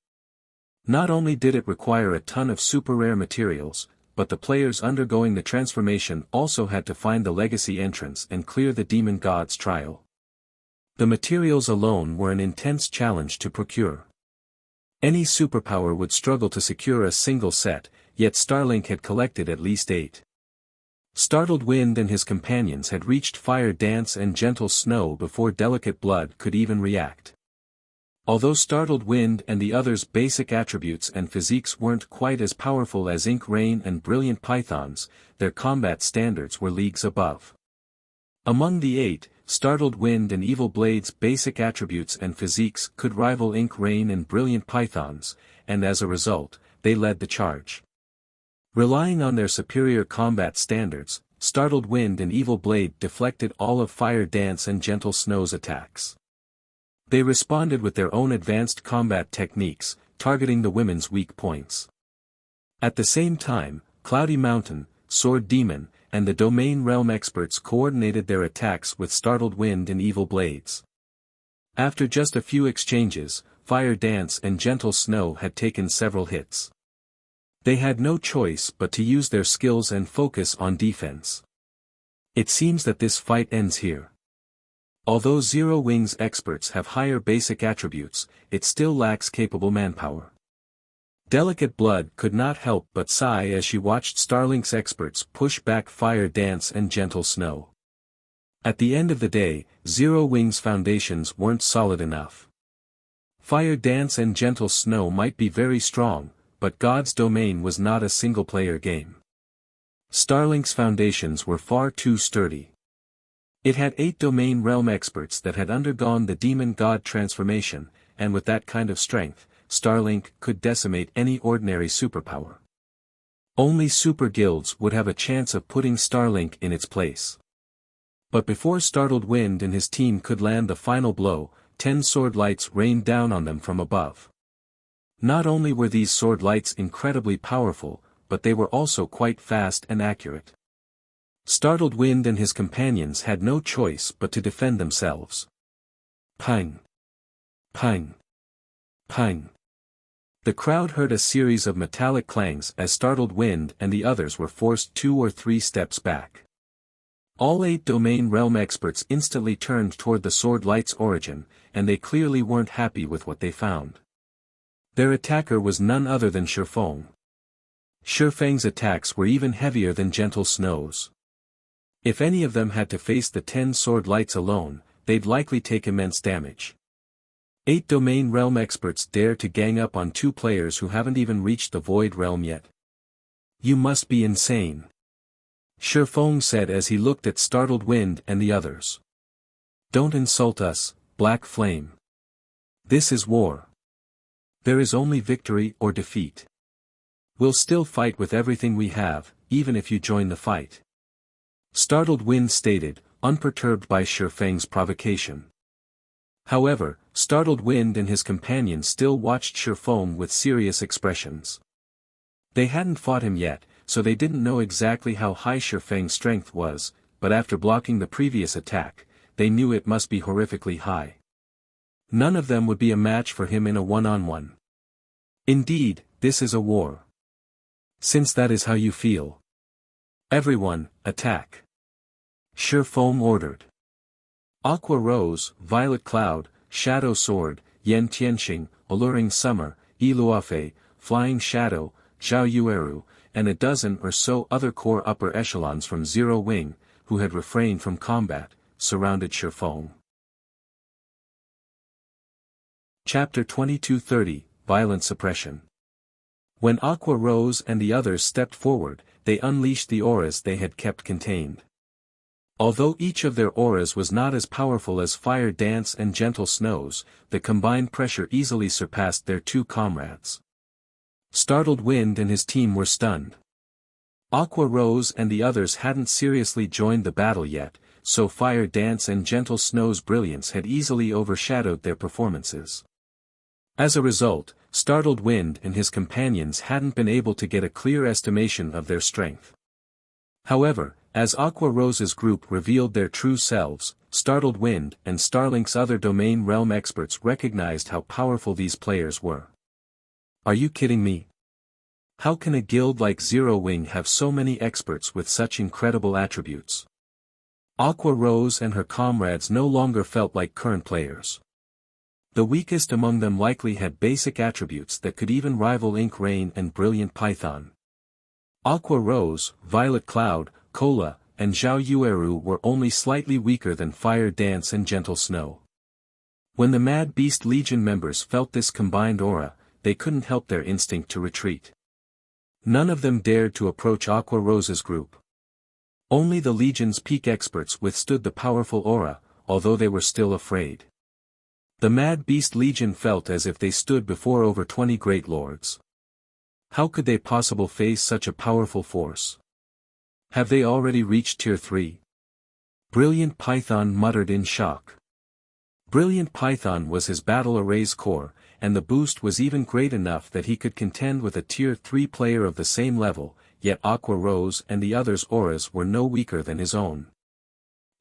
Not only did it require a ton of super rare materials, but the players undergoing the transformation also had to find the legacy entrance and clear the Demon God's trial. The materials alone were an intense challenge to procure. Any superpower would struggle to secure a single set, yet Starlink had collected at least 8. Startled Wind and his companions had reached Fire Dance and Gentle Snow before Delicate Blood could even react. Although Startled Wind and the others' basic attributes and physiques weren't quite as powerful as Ink Rain and Brilliant Python's, their combat standards were leagues above. Among the 8, Startled Wind and Evil Blade's basic attributes and physiques could rival Ink Rain and Brilliant Python's, and as a result, they led the charge. Relying on their superior combat standards, Startled Wind and Evil Blade deflected all of Fire Dance and Gentle Snow's attacks. They responded with their own advanced combat techniques, targeting the women's weak points. At the same time, Cloudy Mountain, Sword Demon, and the Domain Realm experts coordinated their attacks with Startled Wind and Evil Blades. After just a few exchanges, Fire Dance and Gentle Snow had taken several hits. They had no choice but to use their skills and focus on defense. It seems that this fight ends here. Although Zero Wings experts have higher basic attributes, it still lacks capable manpower. Delicate Blood could not help but sigh as she watched Starlink's experts push back Fire Dance and Gentle Snow. At the end of the day, Zero Wings' foundations weren't solid enough. Fire Dance and Gentle Snow might be very strong, but God's Domain was not a single-player game. Starlink's foundations were far too sturdy. It had 8 Domain Realm experts that had undergone the Demon God transformation, and with that kind of strength, Starlink could decimate any ordinary superpower. Only super guilds would have a chance of putting Starlink in its place. But before Startled Wind and his team could land the final blow, 10 sword lights rained down on them from above. Not only were these sword lights incredibly powerful, but they were also quite fast and accurate. Startled Wind and his companions had no choice but to defend themselves. Pang! Pang! Pang! The crowd heard a series of metallic clangs as Startled Wind and the others were forced 2 or 3 steps back. All 8 Domain Realm experts instantly turned toward the sword light's origin, and they clearly weren't happy with what they found. Their attacker was none other than Shifeng. Shifeng's attacks were even heavier than Gentle Snow's. If any of them had to face the 10 sword lights alone, they'd likely take immense damage. 8 Domain Realm experts dare to gang up on 2 players who haven't even reached the Void Realm yet. You must be insane. Shifeng said as he looked at Startled Wind and the others. Don't insult us, Black Flame. This is war. There is only victory or defeat. We'll still fight with everything we have, even if you join the fight. Startled Wind stated, unperturbed by Shifeng's provocation. However, Startled Wind and his companions still watched Shifeng with serious expressions. They hadn't fought him yet, so they didn't know exactly how high Shifeng's strength was, but after blocking the previous attack, they knew it must be horrifically high. None of them would be a match for him in a one-on-one. Indeed, this is a war. Since that is how you feel. Everyone, attack. Shifeng ordered. Aqua Rose, Violet Cloud, Shadow Sword, Yen Tianxing, Alluring Summer, Iluafe, Flying Shadow, Zhao Yueru, and a dozen or so other core upper echelons from Zero Wing, who had refrained from combat, surrounded Shifeng. Chapter 2230, Violent Suppression. When Aqua Rose and the others stepped forward, they unleashed the auras they had kept contained. Although each of their auras was not as powerful as Fire Dance and Gentle Snow's, the combined pressure easily surpassed their 2 comrades. Startled Wind and his team were stunned. Aqua Rose and the others hadn't seriously joined the battle yet, so Fire Dance and Gentle Snow's brilliance had easily overshadowed their performances. As a result, Startled Wind and his companions hadn't been able to get a clear estimation of their strength. However, as Aqua Rose's group revealed their true selves, Startled Wind and Starlink's other Domain Realm experts recognized how powerful these players were. Are you kidding me? How can a guild like Zero Wing have so many experts with such incredible attributes? Aqua Rose and her comrades no longer felt like current players. The weakest among them likely had basic attributes that could even rival Ink Rain and Brilliant Python. Aqua Rose, Violet Cloud, Cola, and Zhao Yueru were only slightly weaker than Fire Dance and Gentle Snow. When the Mad Beast Legion members felt this combined aura, they couldn't help their instinct to retreat. None of them dared to approach Aqua Rose's group. Only the Legion's peak experts withstood the powerful aura, although they were still afraid. The Mad Beast Legion felt as if they stood before over 20 great lords. How could they possibly face such a powerful force? Have they already reached Tier 3? Brilliant Python muttered in shock. Brilliant Python was his battle array's core, and the boost was even great enough that he could contend with a tier 3 player of the same level, yet Aqua Rose and the others' auras were no weaker than his own.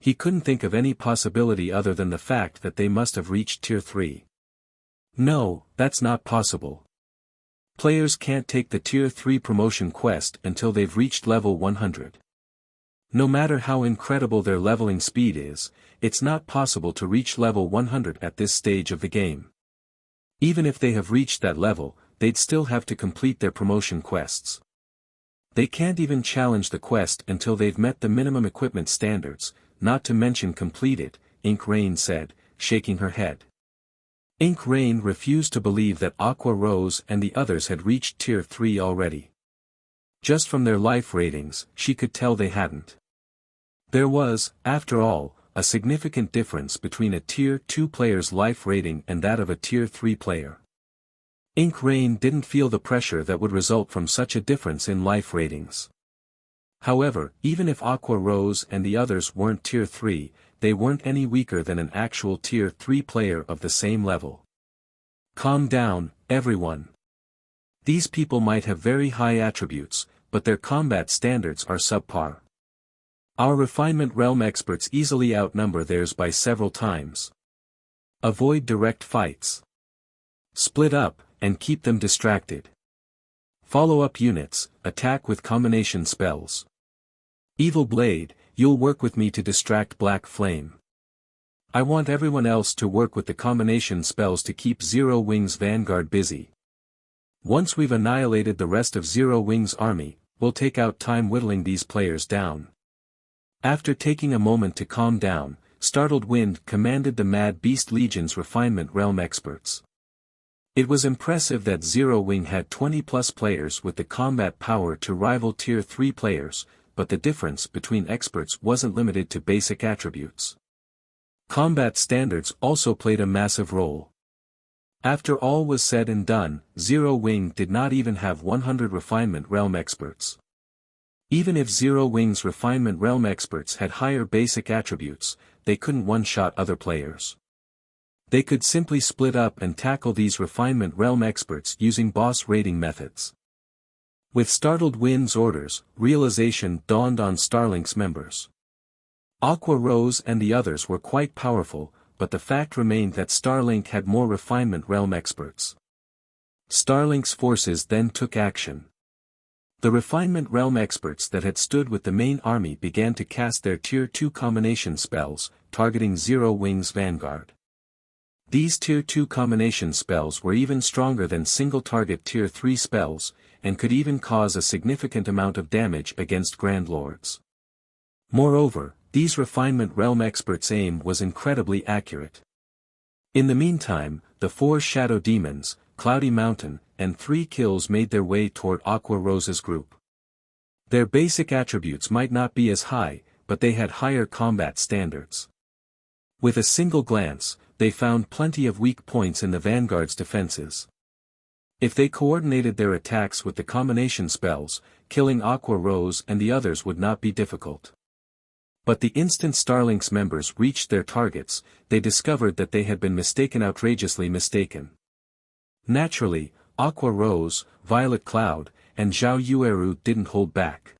He couldn't think of any possibility other than the fact that they must have reached tier 3. No, that's not possible. Players can't take the tier 3 promotion quest until they've reached level 100. No matter how incredible their leveling speed is, it's not possible to reach level 100 at this stage of the game. Even if they have reached that level, they'd still have to complete their promotion quests. They can't even challenge the quest until they've met the minimum equipment standards, not to mention complete it, Ink Rain said, shaking her head. Ink Rain refused to believe that Aqua Rose and the others had reached tier 3 already. Just from their life ratings, she could tell they hadn't. There was, after all, a significant difference between a tier 2 player's life rating and that of a tier 3 player. Ink Rain didn't feel the pressure that would result from such a difference in life ratings. However, even if Aqua Rose and the others weren't tier 3, they weren't any weaker than an actual tier 3 player of the same level. Calm down, everyone. These people might have very high attributes, but their combat standards are subpar. Our refinement realm experts easily outnumber theirs by several times. Avoid direct fights. Split up, and keep them distracted. Follow-up units, attack with combination spells. Evil Blade, you'll work with me to distract Black Flame. I want everyone else to work with the combination spells to keep Zero Wing's Vanguard busy. Once we've annihilated the rest of Zero Wing's army, we'll take out time whittling these players down. After taking a moment to calm down, Startled Wind commanded the Mad Beast Legion's refinement realm experts. It was impressive that Zero Wing had 20+ players with the combat power to rival tier 3 players, but the difference between experts wasn't limited to basic attributes. Combat standards also played a massive role. After all was said and done, Zero Wing did not even have 100 refinement realm experts. Even if Zero Wing's refinement realm experts had higher basic attributes, they couldn't one-shot other players. They could simply split up and tackle these refinement realm experts using boss raiding methods. With Startled Wind's orders, realization dawned on Starlink's members. Aqua Rose and the others were quite powerful, but the fact remained that Starlink had more refinement realm experts. Starlink's forces then took action. The refinement realm experts that had stood with the main army began to cast their tier 2 combination spells, targeting Zero Wing's Vanguard. These tier 2 combination spells were even stronger than single-target tier 3 spells, and could even cause a significant amount of damage against Grand Lords. Moreover, these refinement realm experts' aim was incredibly accurate. In the meantime, the 4 shadow demons, Cloudy Mountain, and 3 kills made their way toward Aqua Rose's group. Their basic attributes might not be as high, but they had higher combat standards. With a single glance, they found plenty of weak points in the Vanguard's defenses. If they coordinated their attacks with the combination spells, killing Aqua Rose and the others would not be difficult. But the instant Starlink's members reached their targets, they discovered that they had been outrageously mistaken. Naturally, Aqua Rose, Violet Cloud, and Zhao Yueru didn't hold back.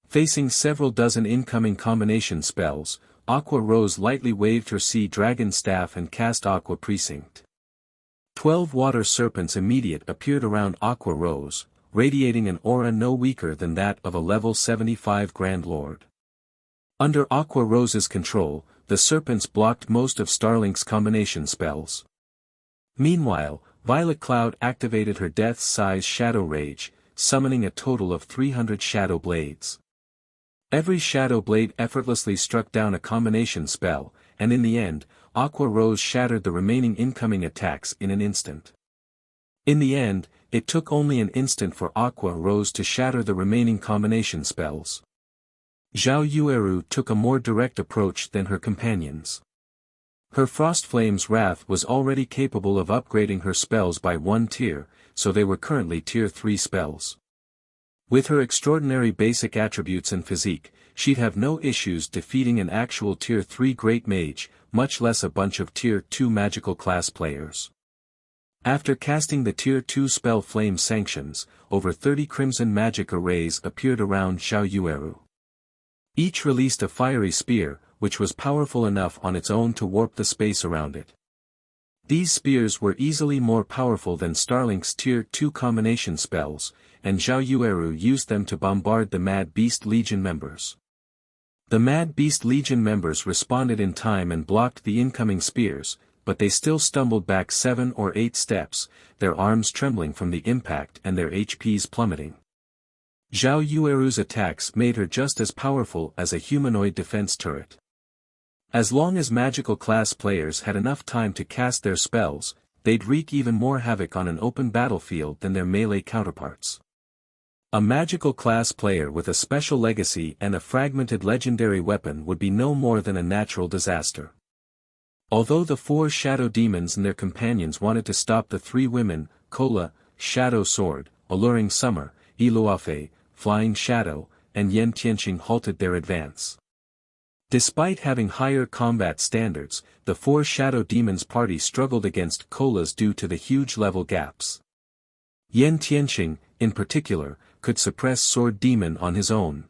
Facing several dozen incoming combination spells, Aqua Rose lightly waved her Sea Dragon Staff and cast Aqua Precinct. 12 water serpents immediate appeared around Aqua Rose, radiating an aura no weaker than that of a level 75 Grand Lord. Under Aqua Rose's control, the serpents blocked most of Starlink's combination spells. Meanwhile, Violet Cloud activated her Death-size Shadow Rage, summoning a total of 300 Shadow Blades. Every Shadow Blade effortlessly struck down a combination spell, and in the end, Aqua Rose shattered the remaining incoming attacks in an instant. In the end, it took only an instant for Aqua Rose to shatter the remaining combination spells. Zhao Yueru took a more direct approach than her companions. Her Frost Flame's Wrath was already capable of upgrading her spells by 1 tier, so they were currently tier 3 spells. With her extraordinary basic attributes and physique, she'd have no issues defeating an actual tier 3 Great Mage, much less a bunch of tier 2 magical class players. After casting the Tier 2 spell Flame Sanctions, over 30 crimson magic arrays appeared around Xiao Yueru. Each released a fiery spear, which was powerful enough on its own to warp the space around it. These spears were easily more powerful than Starlink's Tier 2 combination spells, and Xiao Yueru used them to bombard the Mad Beast Legion members. The Mad Beast Legion members responded in time and blocked the incoming spears, but they still stumbled back 7 or 8 steps, their arms trembling from the impact and their HPs plummeting. Xiao Yueru's attacks made her just as powerful as a humanoid defense turret. As long as magical class players had enough time to cast their spells, they'd wreak even more havoc on an open battlefield than their melee counterparts. A magical class player with a special legacy and a fragmented legendary weapon would be no more than a natural disaster. Although the 4 shadow demons and their companions wanted to stop the 3 women, Kola, Shadow Sword, Alluring Summer, Iluafe, Flying Shadow, and Yen Tianqing halted their advance. Despite having higher combat standards, the 4 shadow demons party struggled against Kola's due to the huge level gaps. Yen Tianqing, in particular, could suppress Sword Demon on his own.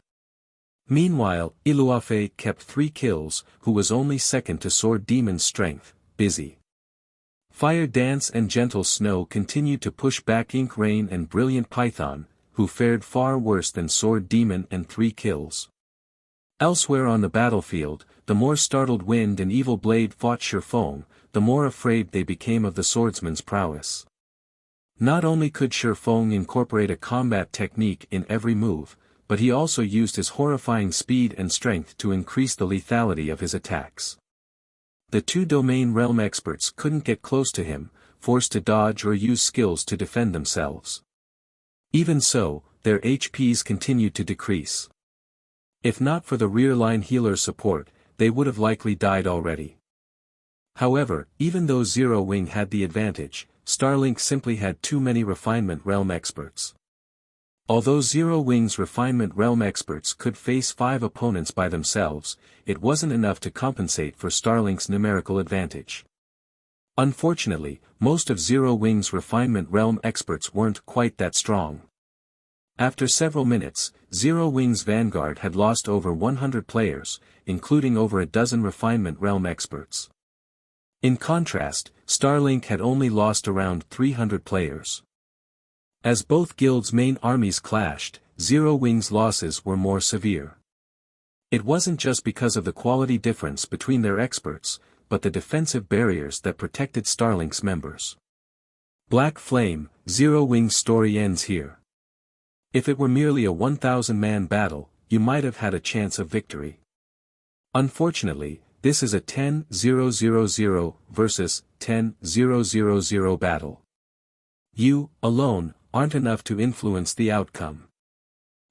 Meanwhile, Iluafe kept 3 kills, who was only second to Sword Demon's strength, busy. Fire Dance and Gentle Snow continued to push back Ink Rain and Brilliant Python, who fared far worse than Sword Demon and 3 kills. Elsewhere on the battlefield, the more startled Wind and Evil Blade fought Shifeng, the more afraid they became of the swordsman's prowess. Not only could Shifeng incorporate a combat technique in every move, but he also used his horrifying speed and strength to increase the lethality of his attacks. The 2 domain realm experts couldn't get close to him, forced to dodge or use skills to defend themselves. Even so, their HPs continued to decrease. If not for the rear-line healer support, they would have likely died already. However, even though Zero Wing had the advantage, Starlink simply had too many Refinement Realm experts. Although Zero Wing's Refinement Realm experts could face 5 opponents by themselves, it wasn't enough to compensate for Starlink's numerical advantage. Unfortunately, most of Zero Wing's Refinement Realm experts weren't quite that strong. After several minutes, Zero Wing's Vanguard had lost over 100 players, including over a dozen Refinement Realm experts. In contrast, Starlink had only lost around 300 players. As both guilds' main armies clashed, Zero Wing's losses were more severe. It wasn't just because of the quality difference between their experts, but the defensive barriers that protected Starlink's members. Black Flame, Zero Wing's story ends here. If it were merely a 1,000-man battle, you might have had a chance of victory. Unfortunately, this is a 10-0-0-0 versus 10-0-0-0 battle. You, alone, aren't enough to influence the outcome.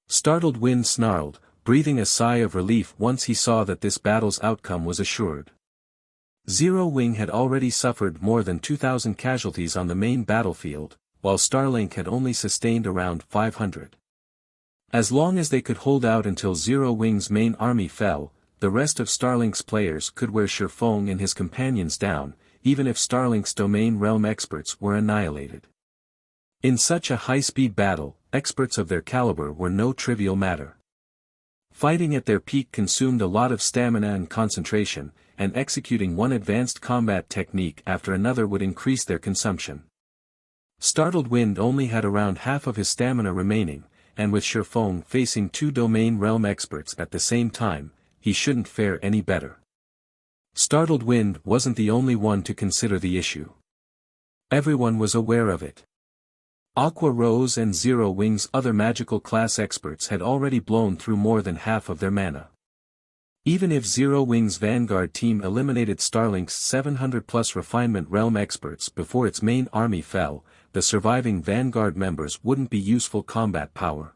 Startled Wind snarled, breathing a sigh of relief once he saw that this battle's outcome was assured. Zero Wing had already suffered more than 2,000 casualties on the main battlefield, while Starlink had only sustained around 500. As long as they could hold out until Zero Wing's main army fell, the rest of Starlink's players could wear Shifeng and his companions down, even if Starlink's domain realm experts were annihilated. In such a high-speed battle, experts of their caliber were no trivial matter. Fighting at their peak consumed a lot of stamina and concentration, and executing one advanced combat technique after another would increase their consumption. Startled Wind only had around half of his stamina remaining, and with Shifeng facing 2 domain realm experts at the same time, he shouldn't fare any better. Startled Wind wasn't the only one to consider the issue. Everyone was aware of it. Aqua Rose and Zero Wing's other magical class experts had already blown through more than half of their mana. Even if Zero Wing's Vanguard team eliminated Starlink's 700+ Refinement Realm experts before its main army fell, the surviving Vanguard members wouldn't be useful combat power.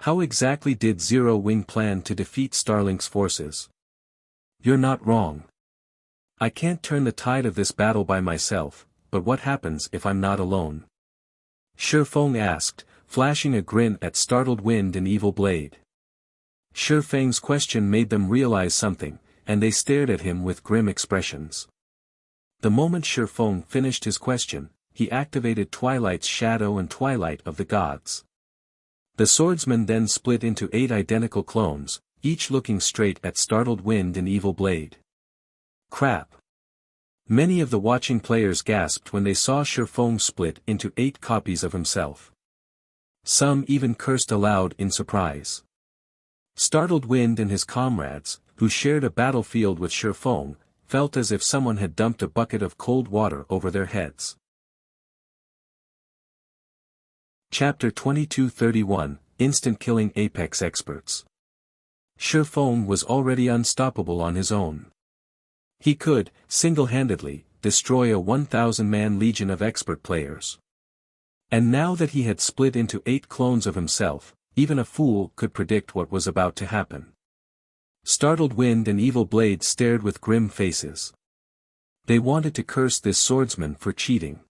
How exactly did Zero Wing plan to defeat Starlink's forces? You're not wrong. I can't turn the tide of this battle by myself, but what happens if I'm not alone? Shifeng asked, flashing a grin at Startled Wind and Evil Blade. Shifeng's question made them realize something, and they stared at him with grim expressions. The moment Shifeng finished his question, he activated Twilight's Shadow and Twilight of the Gods. The swordsman then split into 8 identical clones, each looking straight at startled Wind and Evil Blade. Crap! Many of the watching players gasped when they saw Shifeng split into 8 copies of himself. Some even cursed aloud in surprise. Startled Wind and his comrades, who shared a battlefield with Shifeng, felt as if someone had dumped a bucket of cold water over their heads. Chapter 2231, Instant Killing Apex Experts. Shifeng was already unstoppable on his own. He could, single-handedly, destroy a 1,000-man legion of expert players. And now that he had split into 8 clones of himself, even a fool could predict what was about to happen. Startled Wind and Evil Blade stared with grim faces. They wanted to curse this swordsman for cheating.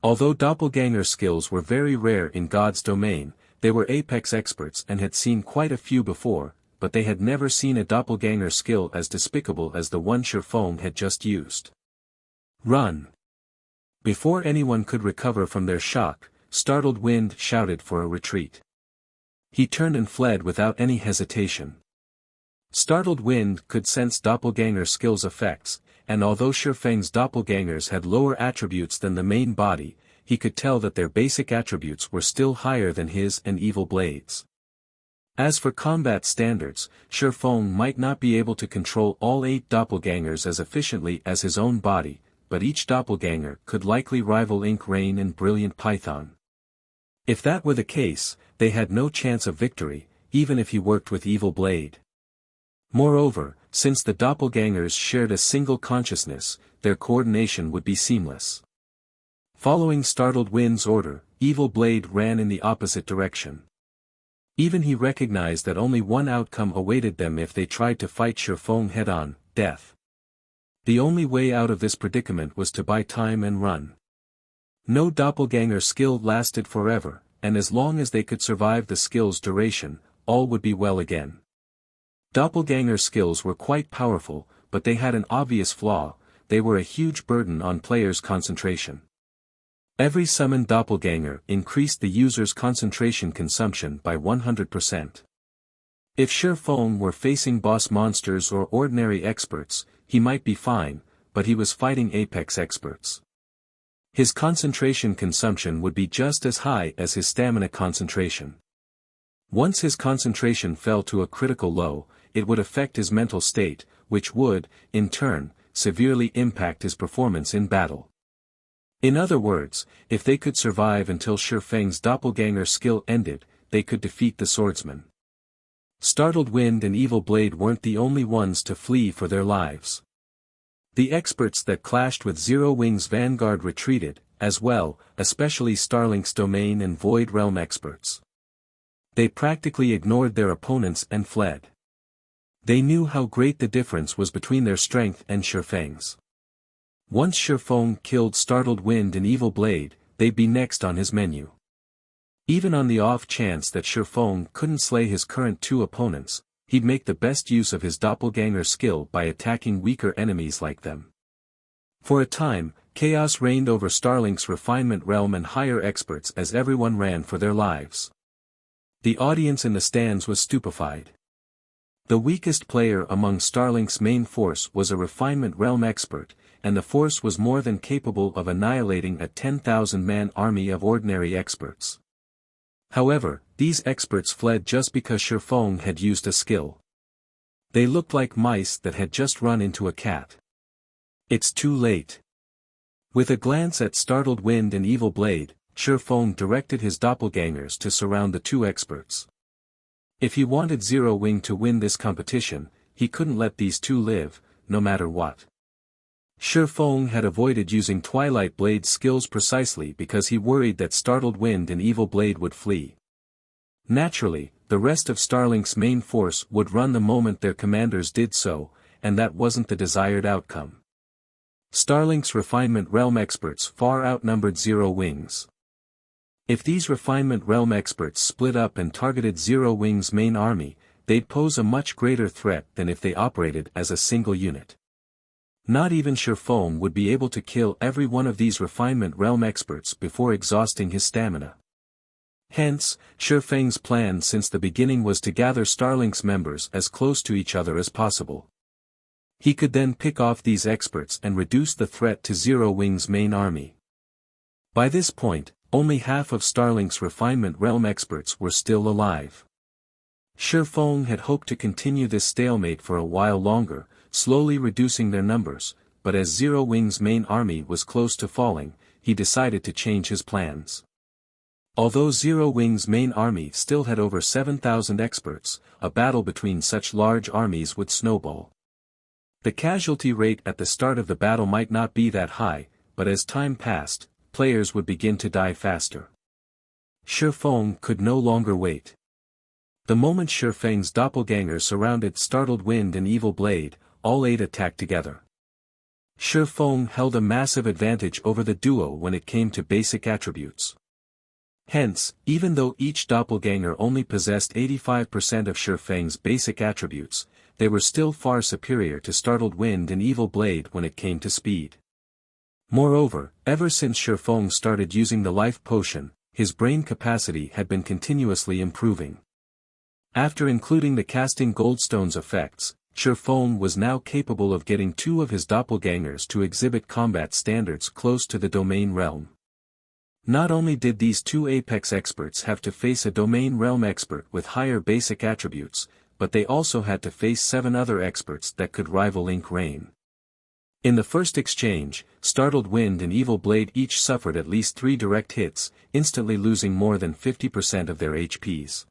Although doppelganger skills were very rare in God's domain, they were apex experts and had seen quite a few before, but they had never seen a doppelganger skill as despicable as the one Shifeng had just used. Run! Before anyone could recover from their shock, Startled Wind shouted for a retreat. He turned and fled without any hesitation. Startled Wind could sense doppelganger skills' effects, and although Shifeng's doppelgangers had lower attributes than the main body, he could tell that their basic attributes were still higher than his and Evil Blade's. As for combat standards, Shifeng might not be able to control all 8 doppelgangers as efficiently as his own body, but each doppelganger could likely rival Ink Rain and Brilliant Python. If that were the case, they had no chance of victory, even if he worked with Evil Blade. Moreover, since the doppelgangers shared a single consciousness, their coordination would be seamless. Following Startled Wind's order, Evil Blade ran in the opposite direction. Even he recognized that only one outcome awaited them if they tried to fight Shifeng head-on: death. The only way out of this predicament was to buy time and run. No doppelganger skill lasted forever, and as long as they could survive the skill's duration, all would be well again. Doppelganger skills were quite powerful, but they had an obvious flaw: they were a huge burden on players' concentration. Every summoned doppelganger increased the user's concentration consumption by 100%. If Shifeng were facing boss monsters or ordinary experts, he might be fine, but he was fighting apex experts. His concentration consumption would be just as high as his stamina concentration. Once his concentration fell to a critical low, it would affect his mental state, which would, in turn, severely impact his performance in battle. In other words, if they could survive until Shifeng's doppelganger skill ended, they could defeat the swordsman. Startled Wind and Evil Blade weren't the only ones to flee for their lives. The experts that clashed with Zero Wing's vanguard retreated, as well, especially Starlink's Domain and Void Realm experts. They practically ignored their opponents and fled. They knew how great the difference was between their strength and Shifeng's. Once Shifeng killed Startled Wind and Evil Blade, they'd be next on his menu. Even on the off chance that Shifeng couldn't slay his current 2 opponents, he'd make the best use of his doppelganger skill by attacking weaker enemies like them. For a time, chaos reigned over Starlink's Refinement Realm and higher experts as everyone ran for their lives. The audience in the stands was stupefied. The weakest player among Starlink's main force was a Refinement Realm expert, and the force was more than capable of annihilating a 10,000-man army of ordinary experts. However, these experts fled just because Shifeng had used a skill. They looked like mice that had just run into a cat. It's too late. With a glance at Startled Wind and Evil Blade, Shifeng directed his doppelgangers to surround the 2 experts. If he wanted Zero Wing to win this competition, he couldn't let these 2 live, no matter what. Shifeng had avoided using Twilight Blade's skills precisely because he worried that Startled Wind and Evil Blade would flee. Naturally, the rest of Starlink's main force would run the moment their commanders did so, and that wasn't the desired outcome. Starlink's Refinement Realm experts far outnumbered Zero Wing's. If these Refinement Realm experts split up and targeted Zero Wing's main army, they'd pose a much greater threat than if they operated as a single unit. Not even Shifeng would be able to kill every one of these refinement realm experts before exhausting his stamina. Hence, Shifeng's plan since the beginning was to gather Starlink's members as close to each other as possible. He could then pick off these experts and reduce the threat to Zero Wing's main army. By this point, only half of Starlink's refinement realm experts were still alive. Shifeng had hoped to continue this stalemate for a while longer, slowly reducing their numbers, but as Zero Wing's main army was close to falling, he decided to change his plans. Although Zero Wing's main army still had over 7,000 experts, a battle between such large armies would snowball. The casualty rate at the start of the battle might not be that high, but as time passed, players would begin to die faster. Shifeng could no longer wait. The moment Shifeng's doppelganger surrounded Startled Wind and Evil Blade, all 8 attacked together. Shifeng held a massive advantage over the duo when it came to basic attributes. Hence, even though each doppelganger only possessed 85% of Shifeng's basic attributes, they were still far superior to Startled Wind and Evil Blade when it came to speed. Moreover, ever since Shifeng started using the life potion, his brain capacity had been continuously improving. After including the casting goldstones effects, Shifeng was now capable of getting 2 of his doppelgangers to exhibit combat standards close to the domain realm. Not only did these 2 Apex experts have to face a domain realm expert with higher basic attributes, but they also had to face 7 other experts that could rival Ink Rain. In the first exchange, Startled Wind and Evil Blade each suffered at least 3 direct hits, instantly losing more than 50% of their HPs.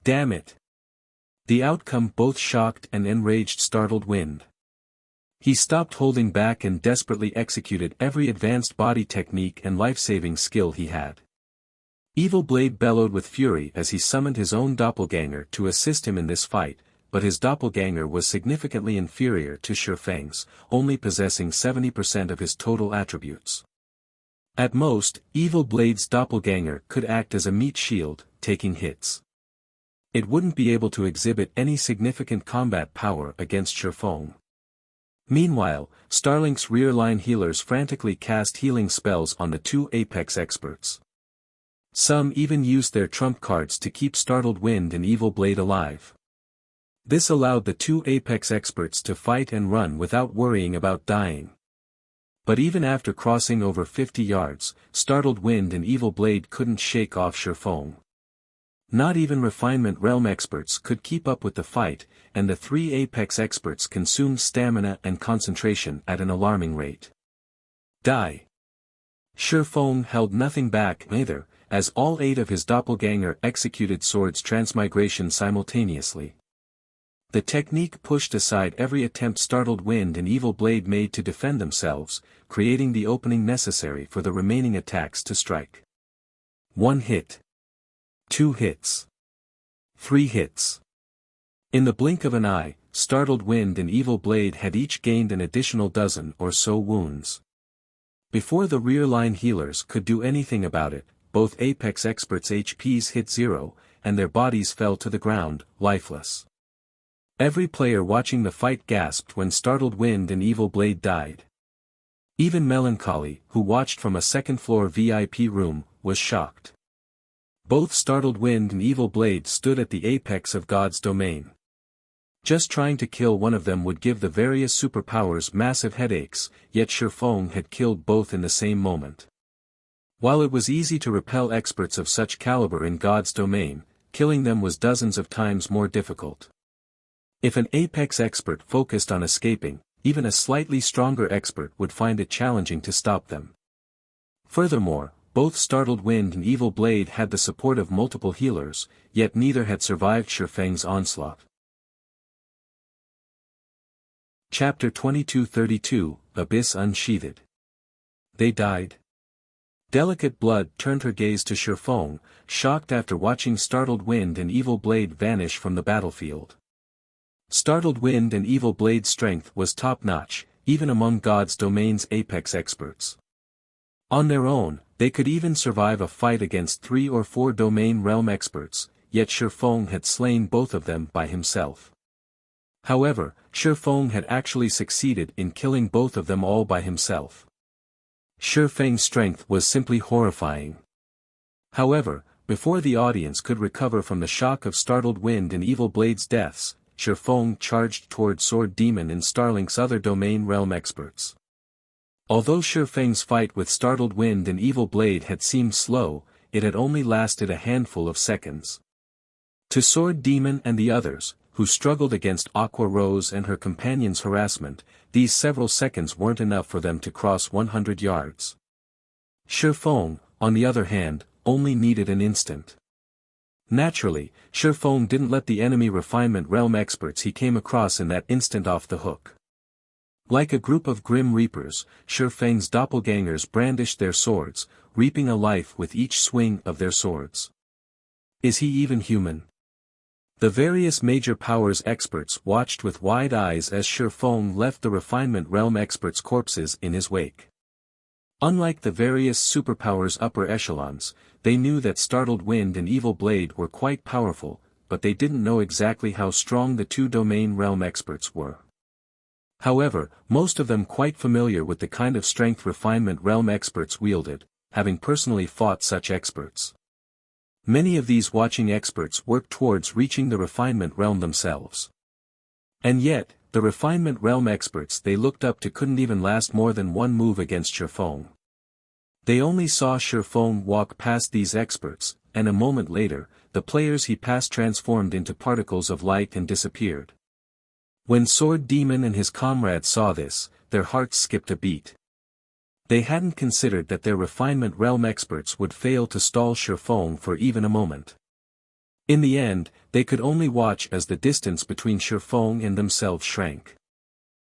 Damn it! The outcome both shocked and enraged Startled Wind. He stopped holding back and desperately executed every advanced body technique and life-saving skill he had. Evil Blade bellowed with fury as he summoned his own doppelganger to assist him in this fight, but his doppelganger was significantly inferior to Shifeng's, only possessing 70% of his total attributes. At most, Evil Blade's doppelganger could act as a meat shield, taking hits. It wouldn't be able to exhibit any significant combat power against Shifeng. Meanwhile, Starlink's rear-line healers frantically cast healing spells on the 2 Apex experts. Some even used their trump cards to keep Startled Wind and Evil Blade alive. This allowed the 2 Apex experts to fight and run without worrying about dying. But even after crossing over 50 yards, Startled Wind and Evil Blade couldn't shake off Shifeng. Not even Refinement Realm experts could keep up with the fight, and the 3 Apex experts consumed stamina and concentration at an alarming rate. Die! Shifeng held nothing back either, as all 8 of his doppelganger executed swords transmigration simultaneously. The technique pushed aside every attempt Startled Wind and Evil Blade made to defend themselves, creating the opening necessary for the remaining attacks to strike. 1 hit. 2 hits. 3 hits. In the blink of an eye, Startled Wind and Evil Blade had each gained an additional dozen or so wounds. Before the rear-line healers could do anything about it, both Apex experts' HPs hit 0, and their bodies fell to the ground, lifeless. Every player watching the fight gasped when Startled Wind and Evil Blade died. Even Melancholy, who watched from a second-floor VIP room, was shocked. Both Startled Wind and Evil Blade stood at the apex of God's domain. Just trying to kill one of them would give the various superpowers massive headaches, yet Shifeng had killed both in the same moment. While it was easy to repel experts of such caliber in God's domain, killing them was dozens of times more difficult. If an apex expert focused on escaping, even a slightly stronger expert would find it challenging to stop them. Furthermore, both Startled Wind and Evil Blade had the support of multiple healers, yet neither had survived Shifeng's onslaught. Chapter 2232, Abyss Unsheathed. They died. Delicate Blood turned her gaze to Shifeng, shocked after watching Startled Wind and Evil Blade vanish from the battlefield. Startled Wind and Evil Blade's strength was top-notch, even among God's domain's apex experts. On their own, they could even survive a fight against 3 or 4 domain realm experts, yet Shifeng had slain both of them by himself. However, Shifeng had actually succeeded in killing both of them all by himself. Shifeng's strength was simply horrifying. However, before the audience could recover from the shock of Startled Wind and Evil Blade's deaths, Shifeng charged toward Sword Demon and Starlink's other domain realm experts. Although Shifeng's fight with Startled Wind and Evil Blade had seemed slow, it had only lasted a handful of seconds. To Sword Demon and the others, who struggled against Aqua Rose and her companion's harassment, these several seconds weren't enough for them to cross 100 yards. Shifeng, on the other hand, only needed an instant. Naturally, Shifeng didn't let the enemy refinement realm experts he came across in that instant off the hook. Like a group of grim reapers, Shifeng's doppelgangers brandished their swords, reaping a life with each swing of their swords. Is he even human? The various major powers experts watched with wide eyes as Shifeng left the refinement realm experts' corpses in his wake. Unlike the various superpowers upper echelons, they knew that Startled Wind and Evil Blade were quite powerful, but they didn't know exactly how strong the two domain realm experts were. However, most of them quite familiar with the kind of strength refinement realm experts wielded, having personally fought such experts. Many of these watching experts worked towards reaching the refinement realm themselves. And yet, the refinement realm experts they looked up to couldn't even last more than one move against Shifeng. They only saw Shifeng walk past these experts, and a moment later, the players he passed transformed into particles of light and disappeared. When Sword Demon and his comrades saw this, their hearts skipped a beat. They hadn't considered that their refinement realm experts would fail to stall Shifeng for even a moment. In the end, they could only watch as the distance between Shifeng and themselves shrank.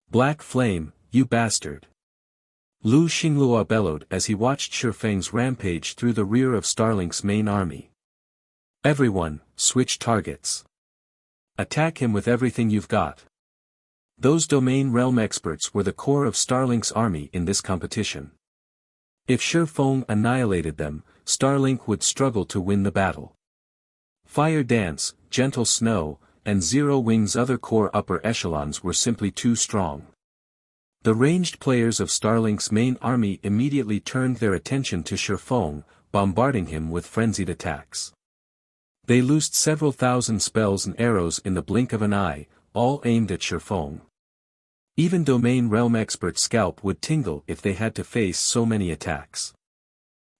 "Black Flame, you bastard!" Lu Xinglua bellowed as he watched Shifeng's rampage through the rear of Starlink's main army. "Everyone, switch targets. Attack him with everything you've got." Those domain realm experts were the core of Starlink's army in this competition. If Shifeng annihilated them, Starlink would struggle to win the battle. Fire Dance, Gentle Snow, and Zero Wing's other core upper echelons were simply too strong. The ranged players of Starlink's main army immediately turned their attention to Shifeng, bombarding him with frenzied attacks. They loosed several thousand spells and arrows in the blink of an eye, all aimed at Shifeng. Even domain realm expert scalp would tingle if they had to face so many attacks.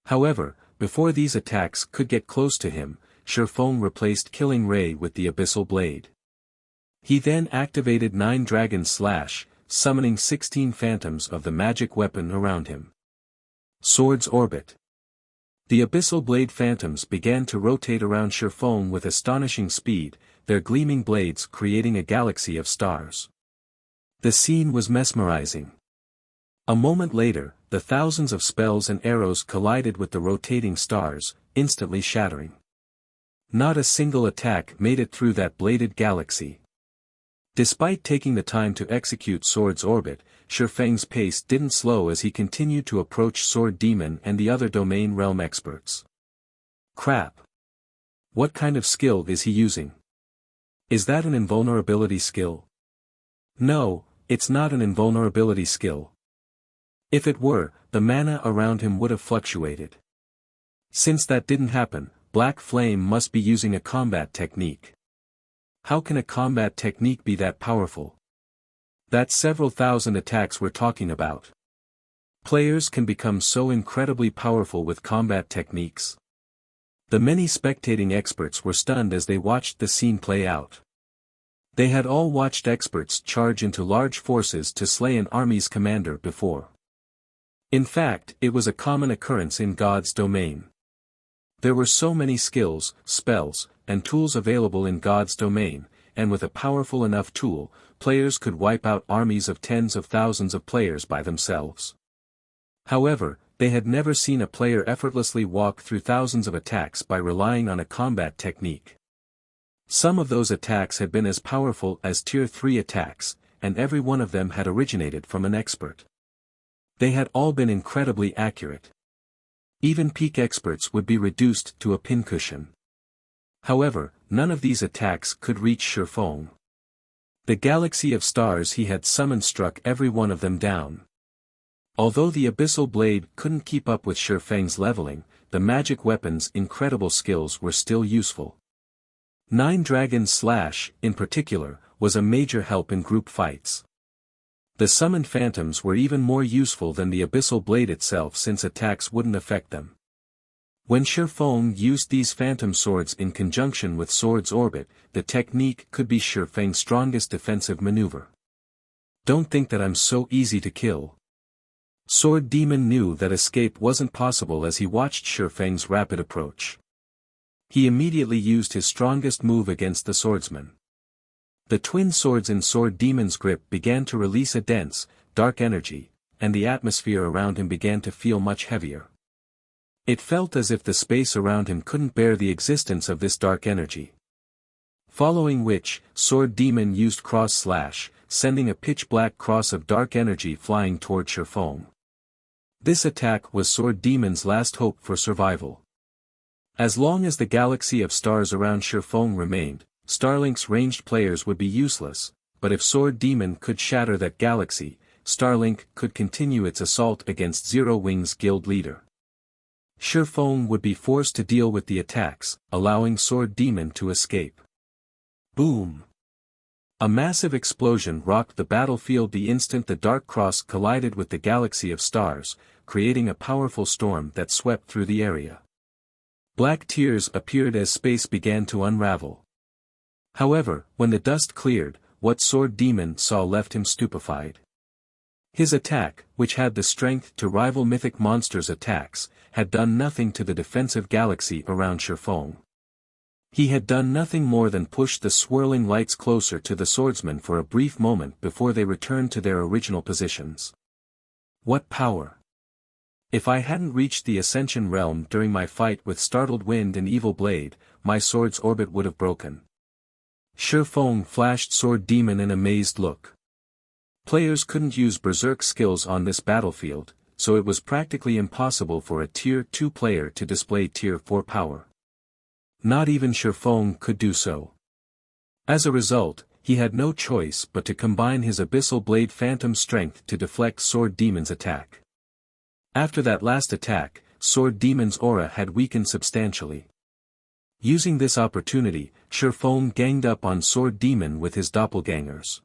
However, before these attacks could get close to him, Shifeng replaced Killing Ray with the Abyssal Blade. He then activated 9 Dragon Slash, summoning 16 phantoms of the magic weapon around him. Sword's Orbit. The Abyssal Blade phantoms began to rotate around Shifeng with astonishing speed, their gleaming blades creating a galaxy of stars. The scene was mesmerizing. A moment later, the thousands of spells and arrows collided with the rotating stars, instantly shattering. Not a single attack made it through that bladed galaxy. Despite taking the time to execute Sword's Orbit, Shifeng's pace didn't slow as he continued to approach Sword Demon and the other domain realm experts. Crap! What kind of skill is he using? Is that an invulnerability skill? No, it's not an invulnerability skill. If it were, the mana around him would have fluctuated. Since that didn't happen, Black Flame must be using a combat technique. How can a combat technique be that powerful? That's several thousand attacks we're talking about. Players can become so incredibly powerful with combat techniques. The many spectating experts were stunned as they watched the scene play out. They had all watched experts charge into large forces to slay an army's commander before. In fact, it was a common occurrence in God's domain. There were so many skills, spells, and tools available in God's domain, and with a powerful enough tool, players could wipe out armies of tens of thousands of players by themselves. However, they had never seen a player effortlessly walk through thousands of attacks by relying on a combat technique. Some of those attacks had been as powerful as Tier 3 attacks, and every one of them had originated from an expert. They had all been incredibly accurate. Even peak experts would be reduced to a pincushion. However, none of these attacks could reach Shifeng. The galaxy of stars he had summoned struck every one of them down. Although the abyssal blade couldn't keep up with Shifeng's leveling, the magic weapon's incredible skills were still useful. Nine Dragon's Slash, in particular, was a major help in group fights. The summoned phantoms were even more useful than the abyssal blade itself since attacks wouldn't affect them. When Shifeng used these phantom swords in conjunction with Sword's Orbit, the technique could be Shifeng's strongest defensive maneuver. Don't think that I'm so easy to kill. Sword Demon knew that escape wasn't possible as he watched Shifeng's rapid approach. He immediately used his strongest move against the swordsman. The twin swords in Sword Demon's grip began to release a dense, dark energy, and the atmosphere around him began to feel much heavier. It felt as if the space around him couldn't bear the existence of this dark energy. Following which, Sword Demon used Cross Slash, sending a pitch-black cross of dark energy flying toward Shifeng. This attack was Sword Demon's last hope for survival. As long as the galaxy of stars around Shifeng remained, Starlink's ranged players would be useless, but if Sword Demon could shatter that galaxy, Starlink could continue its assault against Zero Wing's guild leader. Shifeng would be forced to deal with the attacks, allowing Sword Demon to escape. Boom! A massive explosion rocked the battlefield the instant the Dark Cross collided with the galaxy of stars, creating a powerful storm that swept through the area. Black tears appeared as space began to unravel. However, when the dust cleared, what Sword Demon saw left him stupefied. His attack, which had the strength to rival mythic monsters' attacks, had done nothing to the defensive galaxy around Shifeng. He had done nothing more than push the swirling lights closer to the swordsman for a brief moment before they returned to their original positions. What power! If I hadn't reached the Ascension realm during my fight with Startled Wind and Evil Blade, my sword's orbit would have broken. Shifeng flashed Sword Demon an amazed look. Players couldn't use berserk skills on this battlefield, so it was practically impossible for a Tier 2 player to display Tier 4 power. Not even Shifeng could do so. As a result, he had no choice but to combine his Abyssal Blade Phantom strength to deflect Sword Demon's attack. After that last attack, Sword Demon's aura had weakened substantially. Using this opportunity, Shifeng ganged up on Sword Demon with his doppelgangers.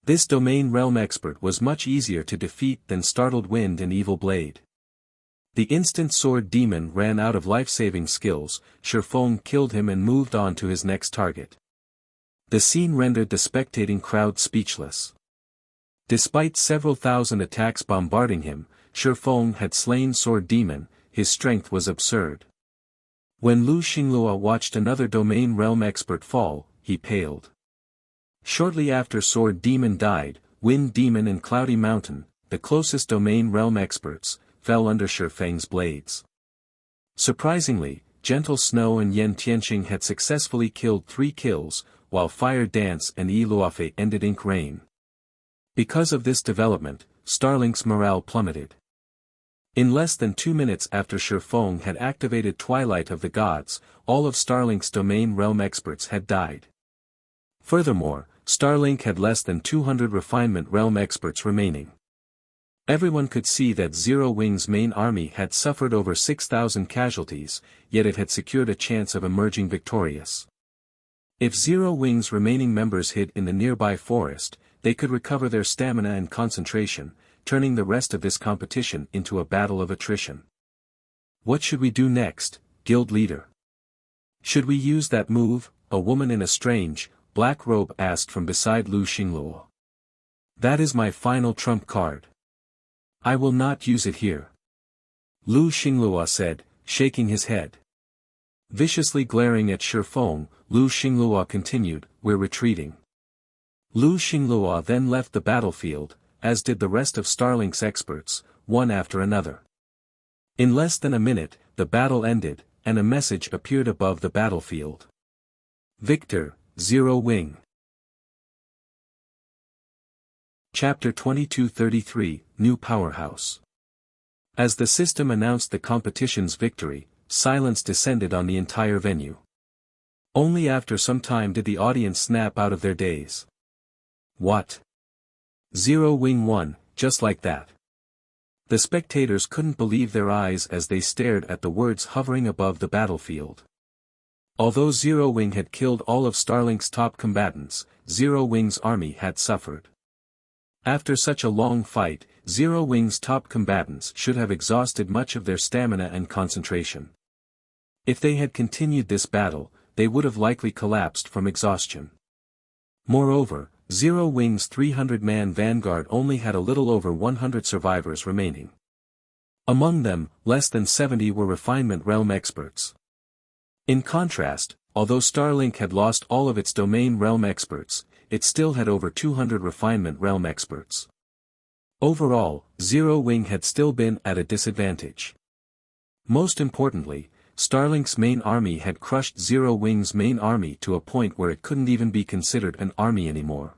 This domain realm expert was much easier to defeat than Startled Wind and Evil Blade. The instant Sword Demon ran out of life-saving skills, Shifeng killed him and moved on to his next target. The scene rendered the spectating crowd speechless. Despite several thousand attacks bombarding him, Shifeng had slain Sword Demon. His strength was absurd. When Lu Xinglua watched another domain realm expert fall, he paled. Shortly after Sword Demon died, Wind Demon and Cloudy Mountain, the closest domain realm experts, fell under Shifeng's blades. Surprisingly, Gentle Snow and Yen Tianqing had successfully killed 3 kills, while Fire Dance and Yi Luofei ended Ink Rain. Because of this development, Starlink's morale plummeted. In less than 2 minutes after Shifeng had activated Twilight of the Gods, all of Starlink's domain realm experts had died. Furthermore, Starlink had less than 200 refinement realm experts remaining. Everyone could see that Zero Wing's main army had suffered over 6,000 casualties, yet it had secured a chance of emerging victorious. If Zero Wing's remaining members hid in the nearby forest, they could recover their stamina and concentration, turning the rest of this competition into a battle of attrition. What should we do next, guild leader? Should we use that move? A woman in a strange, black robe asked from beside Lu Xinglua. That is my final trump card. I will not use it here. Lu Xinglua said, shaking his head. Viciously glaring at Shifeng, Lu Xinglua continued, we're retreating. Lu Xinglua then left the battlefield, as did the rest of Starlink's experts, one after another. In less than a minute, the battle ended, and a message appeared above the battlefield. Victor, Zero Wing. Chapter 2233, New Powerhouse. As the system announced the competition's victory, silence descended on the entire venue. Only after some time did the audience snap out of their daze. What? Zero Wing won, just like that. The spectators couldn't believe their eyes as they stared at the words hovering above the battlefield. Although Zero Wing had killed all of Starlink's top combatants, Zero Wing's army had suffered. After such a long fight, Zero Wing's top combatants should have exhausted much of their stamina and concentration. If they had continued this battle, they would have likely collapsed from exhaustion. Moreover, Zero Wing's 300-man vanguard only had a little over 100 survivors remaining. Among them, less than 70 were refinement realm experts. In contrast, although Starlink had lost all of its domain realm experts, it still had over 200 refinement realm experts. Overall, Zero Wing had still been at a disadvantage. Most importantly, Starlink's main army had crushed Zero Wing's main army to a point where it couldn't even be considered an army anymore.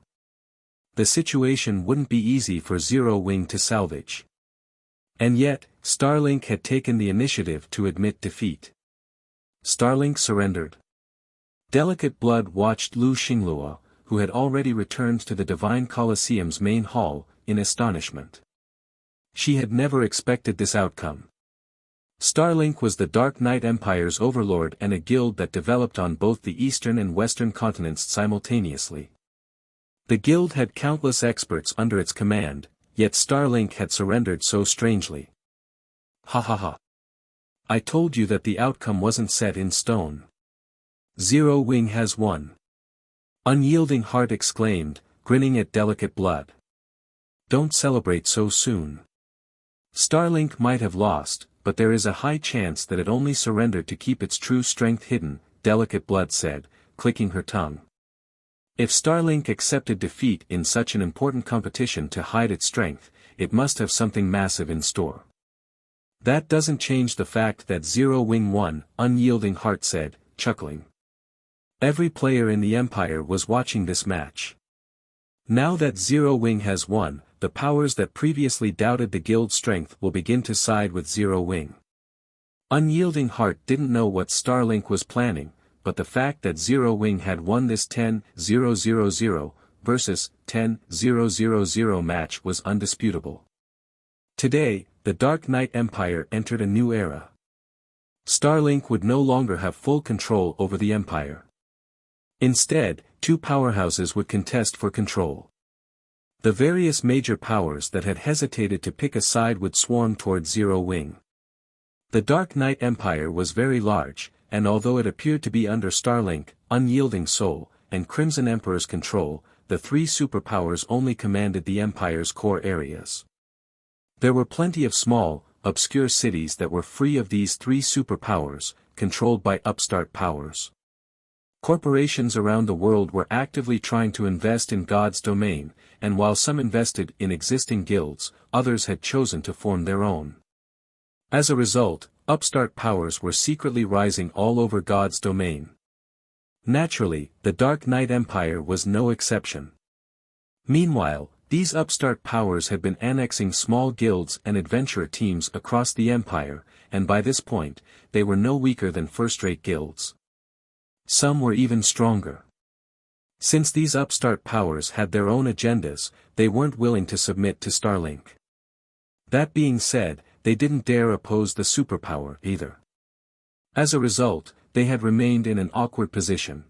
The situation wouldn't be easy for Zero Wing to salvage. And yet, Starlink had taken the initiative to admit defeat. Starlink surrendered. Delicate Blood watched Lu Xinglua, who had already returned to the Divine Colosseum's main hall, in astonishment. She had never expected this outcome. Starlink was the Dark Knight Empire's overlord and a guild that developed on both the eastern and western continents simultaneously. The guild had countless experts under its command, yet Starlink had surrendered so strangely. Ha ha ha. I told you that the outcome wasn't set in stone. Zero Wing has won. Unyielding Heart exclaimed, grinning at Delicate Blood. Don't celebrate so soon. Starlink might have lost, but there is a high chance that it only surrendered to keep its true strength hidden, Delicate Blood said, clicking her tongue. If Starlink accepted defeat in such an important competition to hide its strength, it must have something massive in store. That doesn't change the fact that Zero Wing won, Unyielding Heart said, chuckling. Every player in the Empire was watching this match. Now that Zero Wing has won, the powers that previously doubted the guild's strength will begin to side with Zero Wing. Unyielding Heart didn't know what Starlink was planning, but the fact that Zero Wing had won this 10-0-0-0 versus 10-0-0-0 match was undisputable. Today, the Dark Knight Empire entered a new era. Starlink would no longer have full control over the Empire. Instead, two powerhouses would contest for control. The various major powers that had hesitated to pick a side would swarm towards Zero Wing. The Dark Knight Empire was very large, and although it appeared to be under Starlink, Unyielding Soul, and Crimson Emperor's control, the three superpowers only commanded the Empire's core areas. There were plenty of small, obscure cities that were free of these three superpowers, controlled by upstart powers. Corporations around the world were actively trying to invest in God's domain, and while some invested in existing guilds, others had chosen to form their own. As a result, upstart powers were secretly rising all over God's domain. Naturally, the Dark Knight Empire was no exception. Meanwhile, these upstart powers had been annexing small guilds and adventurer teams across the Empire, and by this point, they were no weaker than first-rate guilds. Some were even stronger. Since these upstart powers had their own agendas, they weren't willing to submit to Starlink. That being said, they didn't dare oppose the superpower either. As a result, they had remained in an awkward position.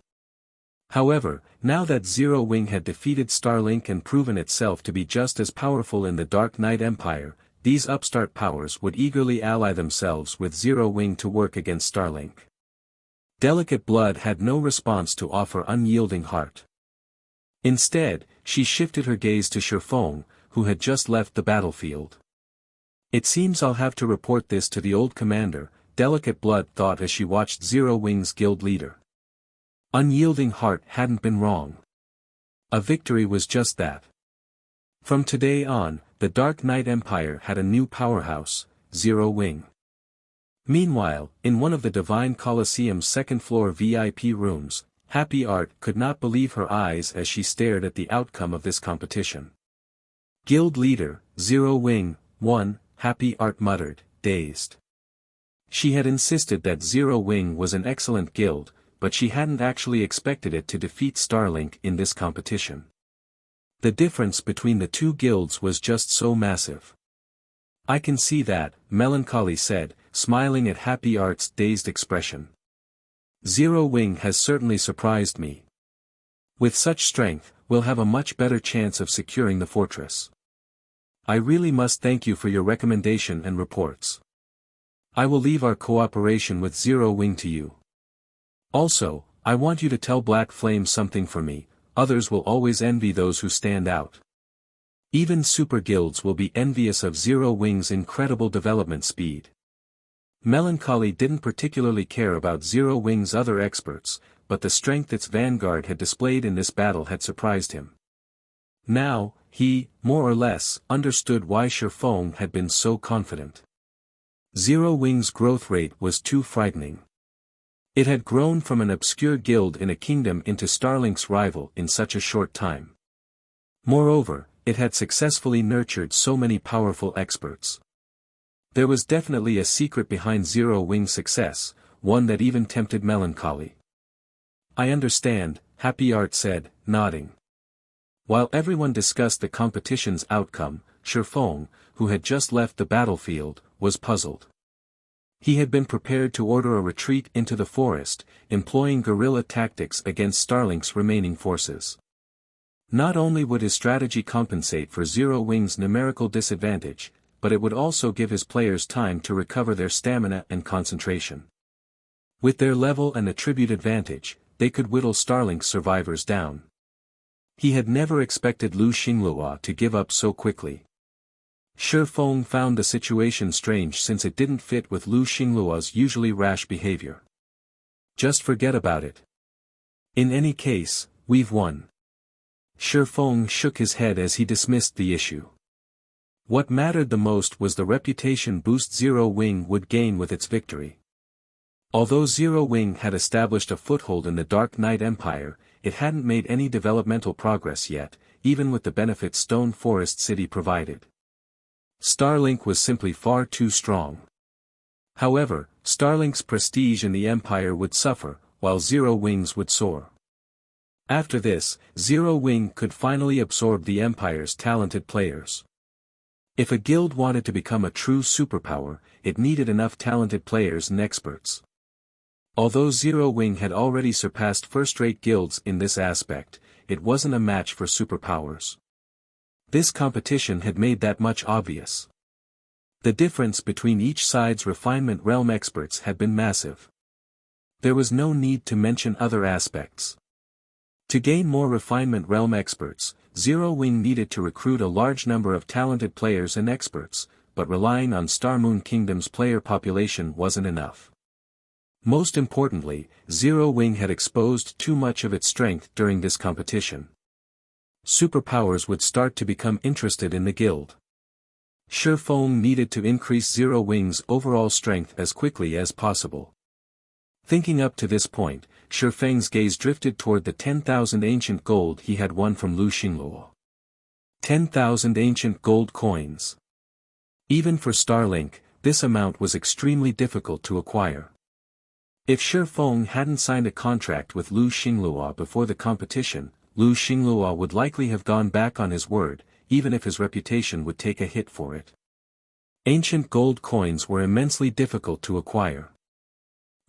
However, now that Zero Wing had defeated Starlink and proven itself to be just as powerful in the Dark Knight Empire, these upstart powers would eagerly ally themselves with Zero Wing to work against Starlink. Delicate Blood had no response to offer Unyielding Heart. Instead, she shifted her gaze to Shifeng, who had just left the battlefield. It seems I'll have to report this to the old commander, Delicate Blood thought as she watched Zero Wing's guild leader. Unyielding Heart hadn't been wrong. A victory was just that. From today on, the Dark Knight Empire had a new powerhouse, Zero Wing. Meanwhile, in one of the Divine Colosseum's second-floor VIP rooms, Happy Art could not believe her eyes as she stared at the outcome of this competition. Guild leader, Zero Wing, won, Happy Art muttered, dazed. She had insisted that Zero Wing was an excellent guild, but she hadn't actually expected it to defeat Starlink in this competition. The difference between the two guilds was just so massive. I can see that, Melancholy said, smiling at Happy Art's dazed expression. Zero Wing has certainly surprised me. With such strength, we'll have a much better chance of securing the fortress. I really must thank you for your recommendation and reports. I will leave our cooperation with Zero Wing to you. Also, I want you to tell Black Flame something for me, others will always envy those who stand out. Even super guilds will be envious of Zero Wing's incredible development speed. Melancholy didn't particularly care about Zero Wing's other experts, but the strength its vanguard had displayed in this battle had surprised him. Now, he, more or less, understood why Shifeng had been so confident. Zero Wing's growth rate was too frightening. It had grown from an obscure guild in a kingdom into Starlink's rival in such a short time. Moreover, it had successfully nurtured so many powerful experts. There was definitely a secret behind Zero Wing's success, one that even tempted Melancholy. I understand, Happy Art said, nodding. While everyone discussed the competition's outcome, Shifeng, who had just left the battlefield, was puzzled. He had been prepared to order a retreat into the forest, employing guerrilla tactics against Starlink's remaining forces. Not only would his strategy compensate for Zero Wing's numerical disadvantage, but it would also give his players time to recover their stamina and concentration. With their level and attribute advantage, they could whittle Starlink's survivors down. He had never expected Lu Xinglua to give up so quickly. Shifeng found the situation strange since it didn't fit with Lu Xinglua's usually rash behavior. Just forget about it. In any case, we've won. Shifeng shook his head as he dismissed the issue. What mattered the most was the reputation boost Zero Wing would gain with its victory. Although Zero Wing had established a foothold in the Dark Knight Empire, it hadn't made any developmental progress yet, even with the benefits Stone Forest City provided. Starlink was simply far too strong. However, Starlink's prestige in the Empire would suffer, while Zero Wing's would soar. After this, Zero Wing could finally absorb the Empire's talented players. If a guild wanted to become a true superpower, it needed enough talented players and experts. Although Zero Wing had already surpassed first-rate guilds in this aspect, it wasn't a match for superpowers. This competition had made that much obvious. The difference between each side's refinement realm experts had been massive. There was no need to mention other aspects. To gain more refinement realm experts, Zero Wing needed to recruit a large number of talented players and experts, but relying on Starmoon Kingdom's player population wasn't enough. Most importantly, Zero Wing had exposed too much of its strength during this competition. Superpowers would start to become interested in the guild. Shifeng needed to increase Zero Wing's overall strength as quickly as possible. Thinking up to this point, Shifeng's gaze drifted toward the 10,000 ancient gold he had won from Lu Xinglua. 10,000 ancient gold coins. Even for Starlink, this amount was extremely difficult to acquire. If Shifeng hadn't signed a contract with Lu Xinglua before the competition, Lu Xinglua would likely have gone back on his word, even if his reputation would take a hit for it. Ancient gold coins were immensely difficult to acquire.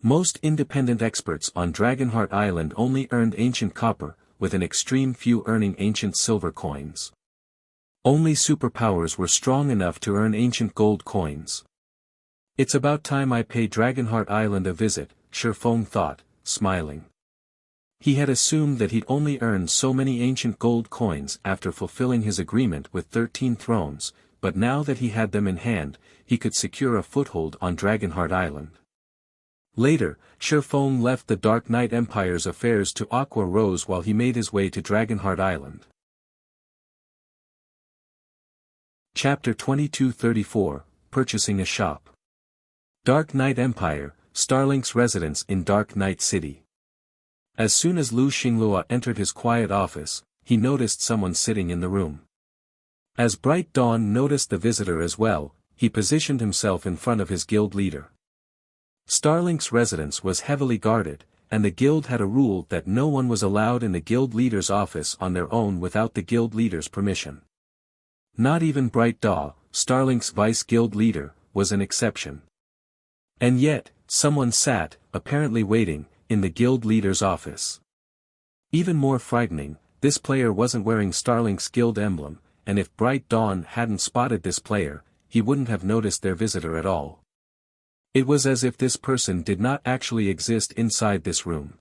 Most independent experts on Dragonheart Island only earned ancient copper, with an extreme few earning ancient silver coins. Only superpowers were strong enough to earn ancient gold coins. It's about time I pay Dragonheart Island a visit, Shifeng thought, smiling. He had assumed that he'd only earn so many ancient gold coins after fulfilling his agreement with 13 thrones, but now that he had them in hand, he could secure a foothold on Dragonheart Island. Later, Shifeng left the Dark Knight Empire's affairs to Aqua Rose while he made his way to Dragonheart Island. Chapter 2234, Purchasing a Shop. Dark Knight Empire, Starlink's residence in Dark Knight City. As soon as Lu Xinglua entered his quiet office, he noticed someone sitting in the room. As Bright Dawn noticed the visitor as well, he positioned himself in front of his guild leader. Starlink's residence was heavily guarded, and the guild had a rule that no one was allowed in the guild leader's office on their own without the guild leader's permission. Not even Bright Daw, Starlink's vice-guild leader, was an exception. And yet, someone sat, apparently waiting, in the guild leader's office. Even more frightening, this player wasn't wearing Starlink's guild emblem, and if Bright Dawn hadn't spotted this player, he wouldn't have noticed their visitor at all. It was as if this person did not actually exist inside this room.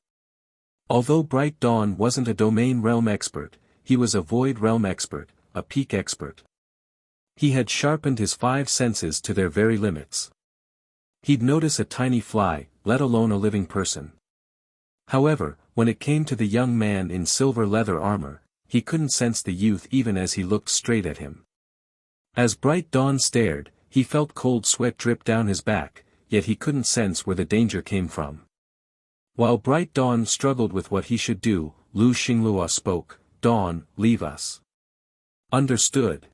Although Bright Dawn wasn't a domain realm expert, he was a void realm expert, a peak expert. He had sharpened his 5 senses to their very limits. He'd notice a tiny fly, let alone a living person. However, when it came to the young man in silver leather armor, he couldn't sense the youth even as he looked straight at him. As Bright Dawn stared, he felt cold sweat drip down his back, yet he couldn't sense where the danger came from. While Bright Dawn struggled with what he should do, Lu Xinglua spoke, "Dawn, leave us." Understood.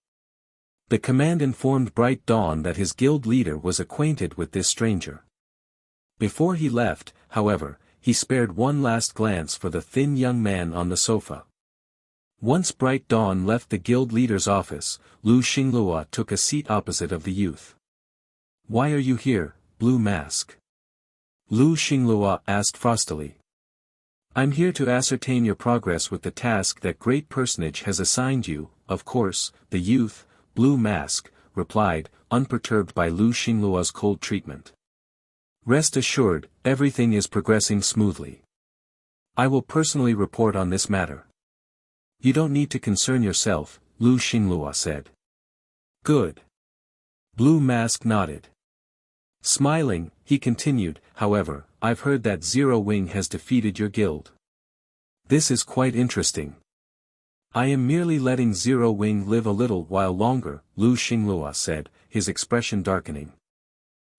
The command informed Bright Dawn that his guild leader was acquainted with this stranger. Before he left, however, he spared one last glance for the thin young man on the sofa. Once Bright Dawn left the guild leader's office, Lu Xinglua took a seat opposite of the youth. "Why are you here, Blue Mask?" Lu Xinglua asked frostily. "I'm here to ascertain your progress with the task that Great Personage has assigned you, of course," the youth, Blue Mask, replied, unperturbed by Lu Xinglua's cold treatment. "Rest assured, everything is progressing smoothly. I will personally report on this matter." "You don't need to concern yourself," Lu Xinglua said. "Good." Blue Mask nodded. Smiling, he continued, "However, I've heard that Zero Wing has defeated your guild. This is quite interesting." "I am merely letting Zero Wing live a little while longer," Lu Xinglua said, his expression darkening.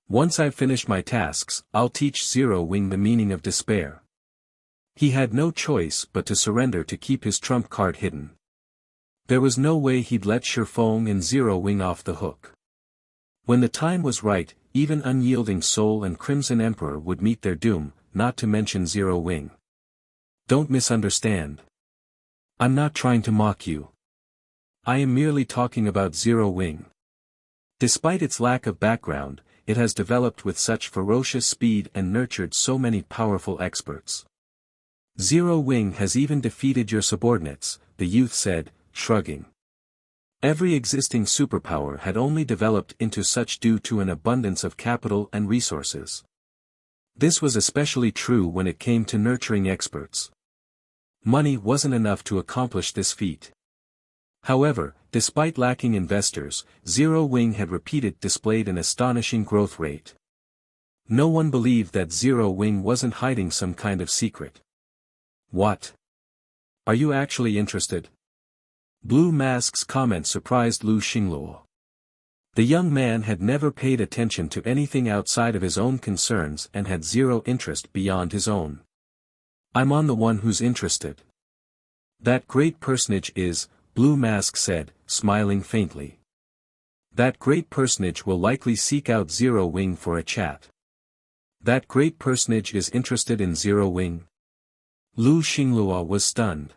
"Once I've finished my tasks, I'll teach Zero Wing the meaning of despair." He had no choice but to surrender to keep his trump card hidden. There was no way he'd let Shifeng and Zero Wing off the hook. When the time was right, even Unyielding Soul and Crimson Emperor would meet their doom, not to mention Zero Wing. Don't misunderstand. I'm not trying to mock you. I am merely talking about Zero Wing. Despite its lack of background, it has developed with such ferocious speed and nurtured so many powerful experts. Zero Wing has even defeated your subordinates, the youth said, shrugging. Every existing superpower had only developed into such due to an abundance of capital and resources. This was especially true when it came to nurturing experts. Money wasn't enough to accomplish this feat. However, despite lacking investors, Zero Wing had displayed an astonishing growth rate. No one believed that Zero Wing wasn't hiding some kind of secret. "What? Are you actually interested?" Blue Mask's comment surprised Lu Xinglua. The young man had never paid attention to anything outside of his own concerns and had zero interest beyond his own. "I'm on the one who's interested." "That Great Personage is," Blue Mask said, smiling faintly. "That Great Personage will likely seek out Zero Wing for a chat." "That Great Personage is interested in Zero Wing?" Lu Xinglua was stunned.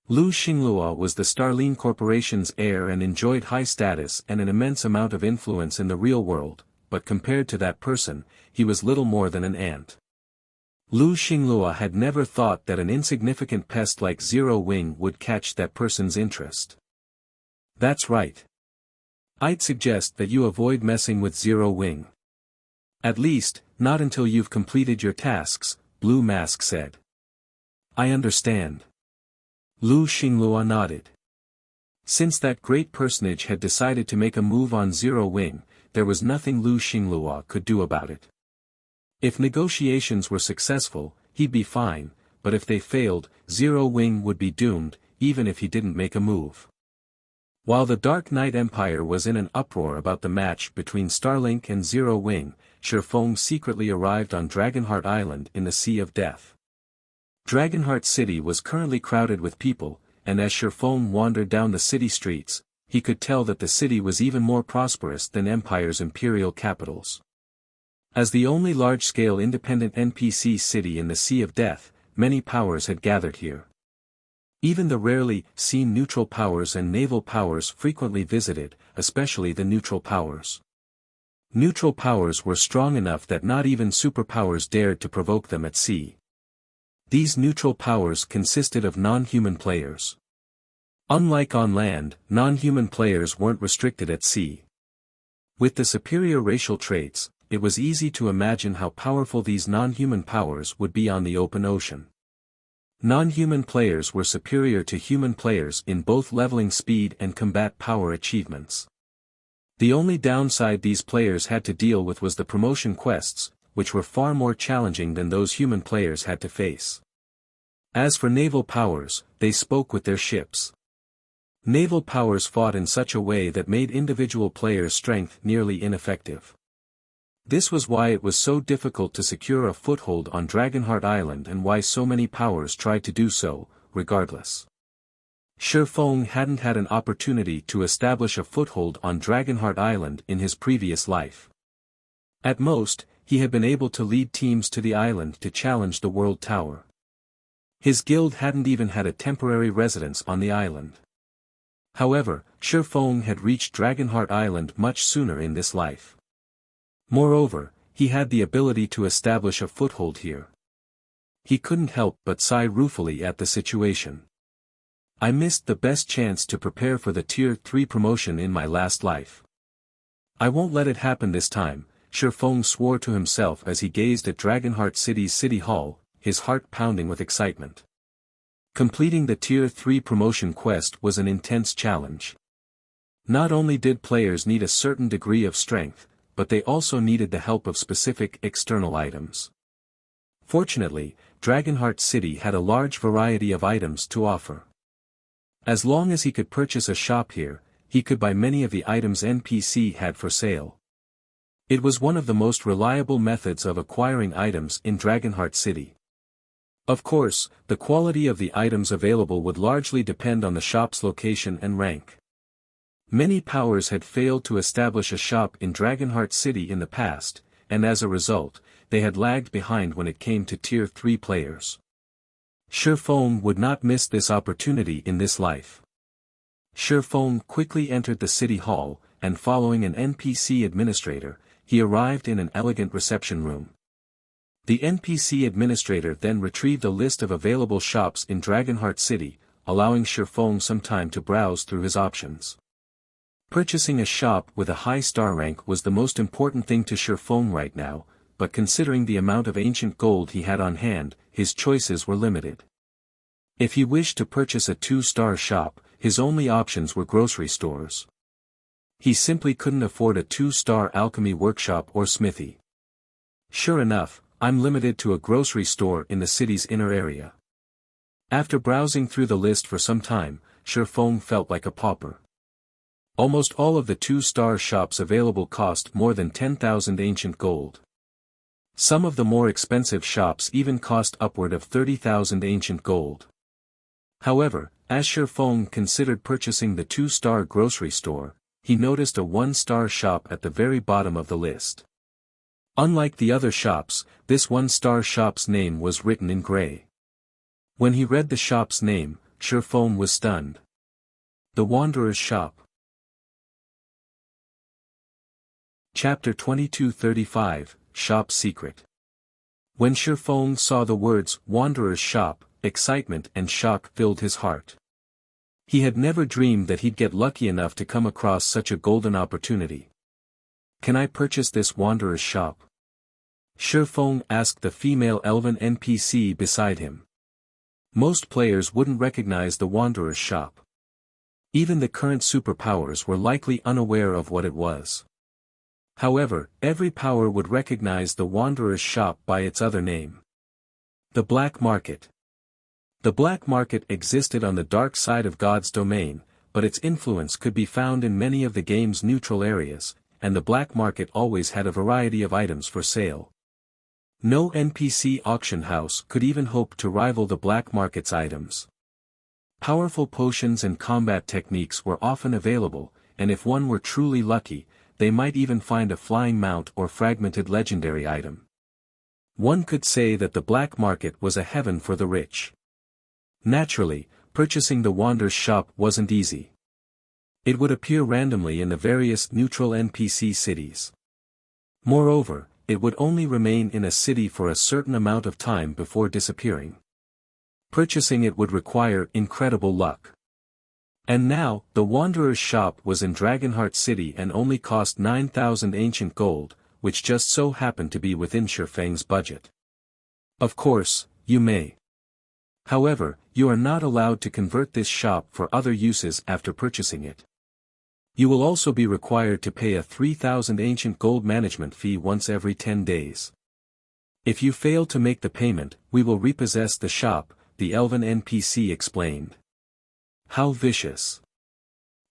Lu Xinglua was the Starline Corporation's heir and enjoyed high status and an immense amount of influence in the real world, but compared to that person, he was little more than an ant. Lu Xinglua had never thought that an insignificant pest like Zero Wing would catch that person's interest. "That's right. I'd suggest that you avoid messing with Zero Wing. At least, not until you've completed your tasks," Blue Mask said. "I understand." Lu Xinglua nodded. Since that Great Personage had decided to make a move on Zero Wing, there was nothing Lu Xinglua could do about it. If negotiations were successful, he'd be fine, but if they failed, Zero Wing would be doomed, even if he didn't make a move. While the Dark Knight Empire was in an uproar about the match between Starlink and Zero Wing, Shifeng secretly arrived on Dragonheart Island in the Sea of Death. Dragonheart City was currently crowded with people, and as Shifeng wandered down the city streets, he could tell that the city was even more prosperous than Empire's imperial capitals. As the only large-scale independent NPC city in the Sea of Death, many powers had gathered here. Even the rarely seen neutral powers and naval powers frequently visited, especially the neutral powers. Neutral powers were strong enough that not even superpowers dared to provoke them at sea. These neutral powers consisted of non-human players. Unlike on land, non-human players weren't restricted at sea. With the superior racial traits, it was easy to imagine how powerful these non-human powers would be on the open ocean. Non-human players were superior to human players in both leveling speed and combat power achievements. The only downside these players had to deal with was the promotion quests, which were far more challenging than those human players had to face. As for naval powers, they spoke with their ships. Naval powers fought in such a way that made individual players' strength nearly ineffective. This was why it was so difficult to secure a foothold on Dragonheart Island and why so many powers tried to do so, regardless. Shifeng hadn't had an opportunity to establish a foothold on Dragonheart Island in his previous life. At most, he had been able to lead teams to the island to challenge the World Tower. His guild hadn't even had a temporary residence on the island. However, Shifeng had reached Dragonheart Island much sooner in this life. Moreover, he had the ability to establish a foothold here. He couldn't help but sigh ruefully at the situation. I missed the best chance to prepare for the Tier 3 promotion in my last life. I won't let it happen this time, Shifeng swore to himself as he gazed at Dragonheart City's City Hall, his heart pounding with excitement. Completing the Tier 3 promotion quest was an intense challenge. Not only did players need a certain degree of strength, but they also needed the help of specific external items. Fortunately, Dragonheart City had a large variety of items to offer. As long as he could purchase a shop here, he could buy many of the items NPC had for sale. It was one of the most reliable methods of acquiring items in Dragonheart City. Of course, the quality of the items available would largely depend on the shop's location and rank. Many powers had failed to establish a shop in Dragonheart City in the past, and as a result, they had lagged behind when it came to Tier 3 players. Shifeng would not miss this opportunity in this life. Shifeng quickly entered the city hall, and following an NPC administrator, he arrived in an elegant reception room. The NPC administrator then retrieved a list of available shops in Dragonheart City, allowing Shifeng some time to browse through his options. Purchasing a shop with a high star rank was the most important thing to Shifeng right now, but considering the amount of ancient gold he had on hand, his choices were limited. If he wished to purchase a 2-star shop, his only options were grocery stores. He simply couldn't afford a 2-star alchemy workshop or smithy. Sure enough, I'm limited to a grocery store in the city's inner area. After browsing through the list for some time, Shifeng felt like a pauper. Almost all of the 2-star shops available cost more than 10,000 ancient gold. Some of the more expensive shops even cost upward of 30,000 ancient gold. However, as Shifeng considered purchasing the 2-star grocery store, he noticed a 1-star shop at the very bottom of the list. Unlike the other shops, this 1-star shop's name was written in gray. When he read the shop's name, Shifeng was stunned. The Wanderer's Shop. Chapter 2235, Shop Secret. When Shifeng saw the words Wanderer's Shop, excitement and shock filled his heart. He had never dreamed that he'd get lucky enough to come across such a golden opportunity. Can I purchase this Wanderer's Shop? Shifeng asked the female elven NPC beside him. Most players wouldn't recognize the Wanderer's Shop. Even the current superpowers were likely unaware of what it was. However, every power would recognize the Wanderer's Shop by its other name. The Black Market. The Black Market existed on the dark side of God's domain, but its influence could be found in many of the game's neutral areas, and the Black Market always had a variety of items for sale. No NPC auction house could even hope to rival the Black Market's items. Powerful potions and combat techniques were often available, and if one were truly lucky, they might even find a flying mount or fragmented legendary item. One could say that the black market was a heaven for the rich. Naturally, purchasing the Wanderer's shop wasn't easy. It would appear randomly in the various neutral NPC cities. Moreover, it would only remain in a city for a certain amount of time before disappearing. Purchasing it would require incredible luck. And now, the Wanderer's shop was in Dragonheart City and only cost 9,000 ancient gold, which just so happened to be within Shifeng's budget. Of course, you may. However, you are not allowed to convert this shop for other uses after purchasing it. You will also be required to pay a 3,000 ancient gold management fee once every 10 days. If you fail to make the payment, we will repossess the shop, the elven NPC explained. How vicious.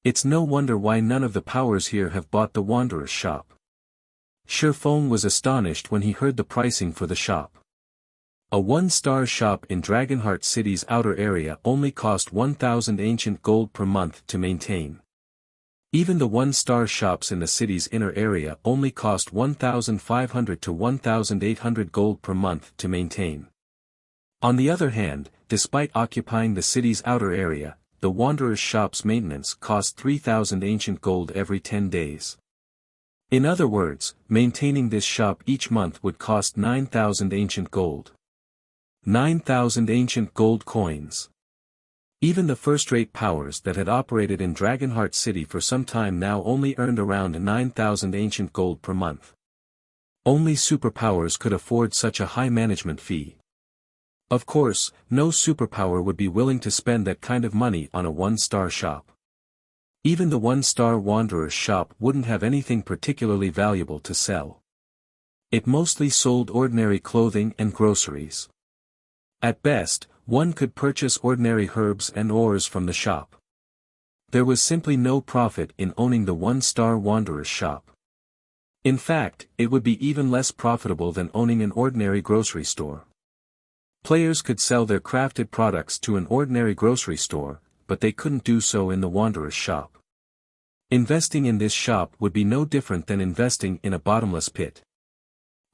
It's no wonder why none of the powers here have bought the Wanderer's shop. Shifeng was astonished when he heard the pricing for the shop. A 1-star shop in Dragonheart City's outer area only cost 1,000 ancient gold per month to maintain. Even the 1-star shops in the city's inner area only cost 1,500 to 1,800 gold per month to maintain. On the other hand, despite occupying the city's outer area, the Wanderer's shop's maintenance cost 3,000 ancient gold every 10 days. In other words, maintaining this shop each month would cost 9,000 ancient gold. 9,000 ancient gold coins. Even the first-rate powers that had operated in Dragonheart City for some time now only earned around 9,000 ancient gold per month. Only superpowers could afford such a high management fee. Of course, no superpower would be willing to spend that kind of money on a 1-star shop. Even the 1-star Wanderer's shop wouldn't have anything particularly valuable to sell. It mostly sold ordinary clothing and groceries. At best, one could purchase ordinary herbs and ores from the shop. There was simply no profit in owning the 1-star Wanderer's shop. In fact, it would be even less profitable than owning an ordinary grocery store. Players could sell their crafted products to an ordinary grocery store, but they couldn't do so in the Wanderer's shop. Investing in this shop would be no different than investing in a bottomless pit.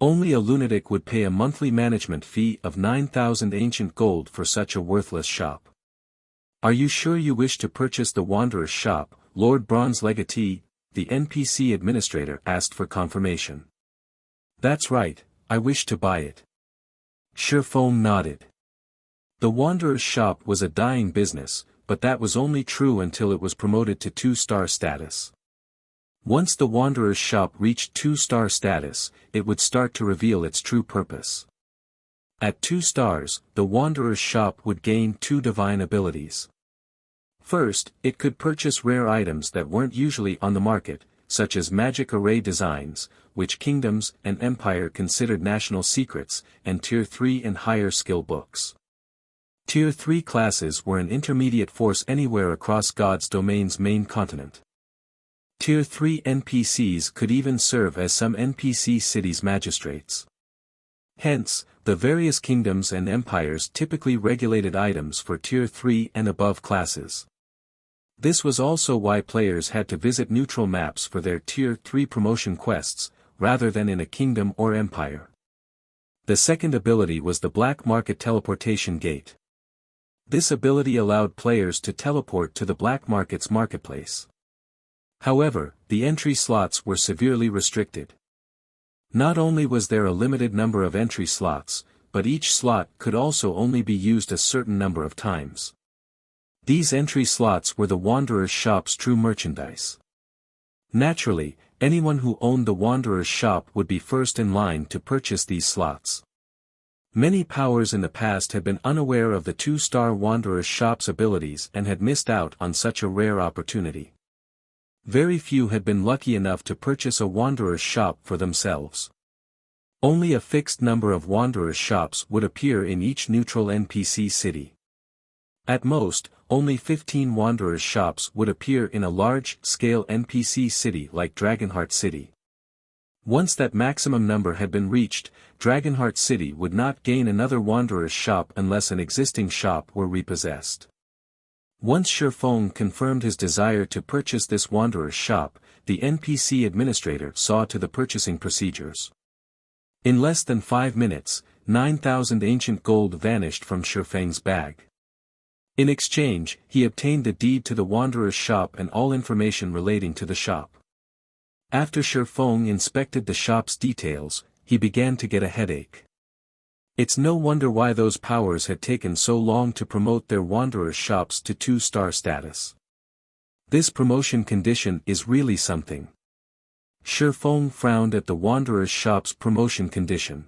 Only a lunatic would pay a monthly management fee of 9,000 ancient gold for such a worthless shop. Are you sure you wish to purchase the Wanderer's shop? Lord Bronze Legatee, the NPC administrator, asked for confirmation. That's right, I wish to buy it. Shifeng nodded. The Wanderer's shop was a dying business, but that was only true until it was promoted to 2-star status. Once the Wanderer's shop reached 2-star status, it would start to reveal its true purpose. At 2 stars, the Wanderer's shop would gain 2 divine abilities. First, it could purchase rare items that weren't usually on the market, such as magic array designs, which kingdoms and empire considered national secrets, and Tier 3 and higher skill books. Tier 3 classes were an intermediate force anywhere across God's domain's main continent. Tier 3 NPCs could even serve as some NPC cities' magistrates. Hence, the various kingdoms and empires typically regulated items for Tier 3 and above classes. This was also why players had to visit neutral maps for their Tier 3 promotion quests, rather than in a kingdom or empire. The second ability was the Black Market Teleportation Gate. This ability allowed players to teleport to the Black Market's marketplace. However, the entry slots were severely restricted. Not only was there a limited number of entry slots, but each slot could also only be used a certain number of times. These entry slots were the Wanderer's shop's true merchandise. Naturally, anyone who owned the Wanderer's shop would be first in line to purchase these slots. Many powers in the past had been unaware of the 2-star Wanderer's shop's abilities and had missed out on such a rare opportunity. Very few had been lucky enough to purchase a Wanderer's shop for themselves. Only a fixed number of Wanderer's shops would appear in each neutral NPC city. At most, only 15 Wanderer's shops would appear in a large-scale NPC city like Dragonheart City. Once that maximum number had been reached, Dragonheart City would not gain another Wanderer's shop unless an existing shop were repossessed. Once Shifeng confirmed his desire to purchase this Wanderer's shop, the NPC administrator saw to the purchasing procedures. In less than 5 minutes, 9,000 ancient gold vanished from Shifeng's bag. In exchange, he obtained the deed to the Wanderer's shop and all information relating to the shop. After Shifeng inspected the shop's details, he began to get a headache. It's no wonder why those powers had taken so long to promote their Wanderer's shops to 2-star status. This promotion condition is really something. Shifeng frowned at the Wanderer's shop's promotion condition.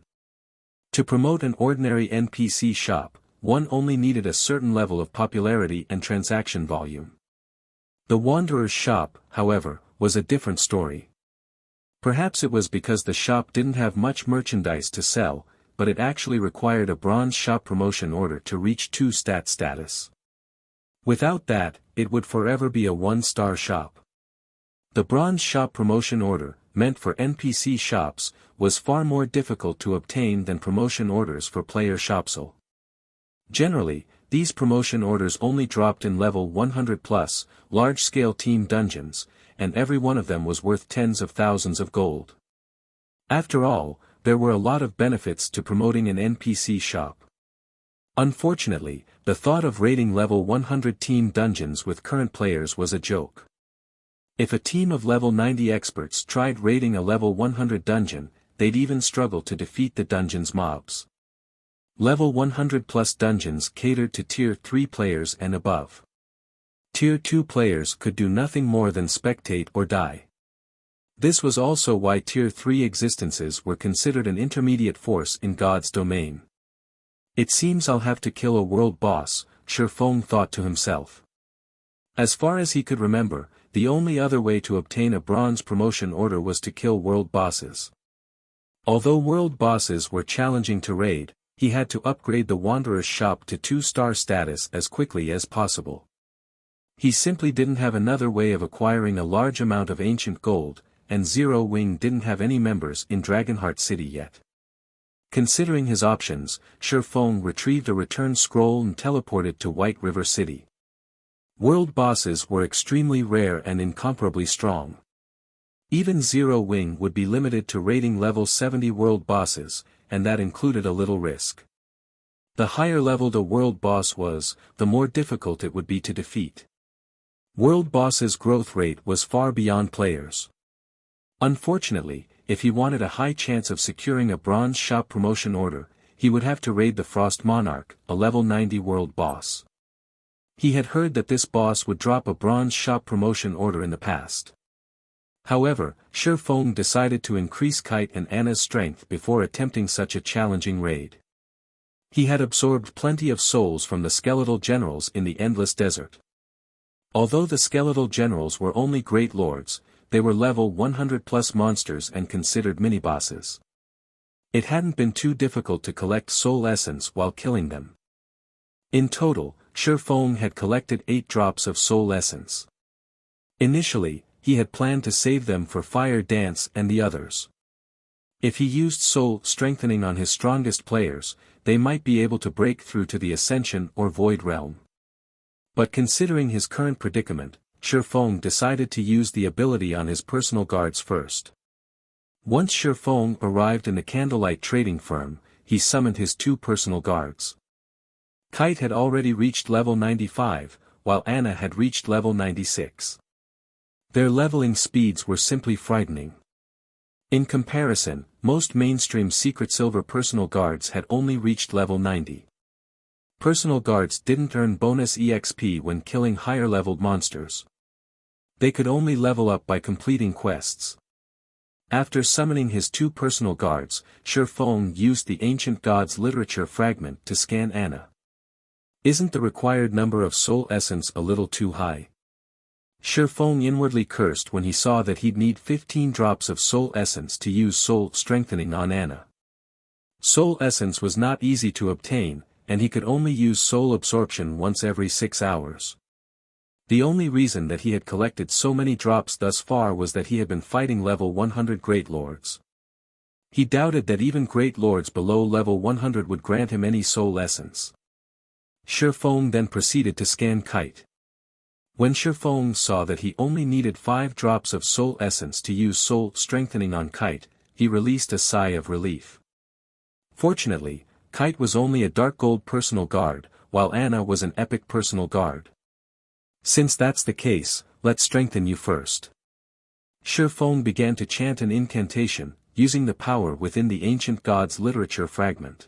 To promote an ordinary NPC shop, one only needed a certain level of popularity and transaction volume. The Wanderer's shop, however, was a different story. Perhaps it was because the shop didn't have much merchandise to sell, but it actually required a bronze shop promotion order to reach 2-stat status. Without that, it would forever be a 1-star shop. The bronze shop promotion order, meant for NPC shops, was far more difficult to obtain than promotion orders for player shopsel. Generally, these promotion orders only dropped in level 100+, large-scale team dungeons, and every one of them was worth tens of thousands of gold. After all, there were a lot of benefits to promoting an NPC shop. Unfortunately, the thought of raiding level 100 team dungeons with current players was a joke. If a team of level 90 experts tried raiding a level 100 dungeon, they'd even struggle to defeat the dungeon's mobs. Level 100+ dungeons catered to Tier 3 players and above. Tier 2 players could do nothing more than spectate or die. This was also why Tier 3 existences were considered an intermediate force in God's domain. It seems I'll have to kill a world boss, Shifeng thought to himself. As far as he could remember, the only other way to obtain a bronze promotion order was to kill world bosses. Although world bosses were challenging to raid, he had to upgrade the Wanderer's shop to 2-star status as quickly as possible. He simply didn't have another way of acquiring a large amount of ancient gold, and Zero Wing didn't have any members in Dragonheart City yet. Considering his options, Shifeng retrieved a return scroll and teleported to White River City. World bosses were extremely rare and incomparably strong. Even Zero Wing would be limited to raiding level 70 world bosses, and that included a little risk. The higher leveled a world boss was, the more difficult it would be to defeat. World bosses' growth rate was far beyond players. Unfortunately, if he wanted a high chance of securing a bronze shop promotion order, he would have to raid the Frost Monarch, a level 90 world boss. He had heard that this boss would drop a bronze shop promotion order in the past. However, Shifeng decided to increase Kite and Anna's strength before attempting such a challenging raid. He had absorbed plenty of souls from the skeletal generals in the Endless Desert. Although the skeletal generals were only great lords, they were level 100+ monsters and considered mini-bosses. It hadn't been too difficult to collect soul essence while killing them. In total, Shifeng had collected 8 drops of soul essence. Initially, he had planned to save them for Fire Dance and the others. If he used soul strengthening on his strongest players, they might be able to break through to the Ascension or Void Realm. But considering his current predicament, Shifeng decided to use the ability on his personal guards first. Once Shifeng arrived in the Candlelight trading firm, he summoned his 2 personal guards. Kite had already reached level 95, while Anna had reached level 96. Their leveling speeds were simply frightening. In comparison, most mainstream Secret Silver personal guards had only reached level 90. Personal guards didn't earn bonus EXP when killing higher-leveled monsters. They could only level up by completing quests. After summoning his 2 personal guards, Shifeng used the Ancient Gods literature fragment to scan Anna. Isn't the required number of soul essence a little too high? Shifeng inwardly cursed when he saw that he'd need 15 drops of soul essence to use soul strengthening on Anna. Soul essence was not easy to obtain, and he could only use soul absorption once every 6 hours. The only reason that he had collected so many drops thus far was that he had been fighting level 100 Great Lords. He doubted that even Great Lords below level 100 would grant him any soul essence. Shifeng then proceeded to scan Kite. When Shifeng saw that he only needed 5 drops of soul essence to use soul strengthening on Kite, he released a sigh of relief. Fortunately, Kite was only a dark gold personal guard, while Anna was an epic personal guard. Since that's the case, let's strengthen you first. Shifeng began to chant an incantation, using the power within the ancient gods' literature fragment.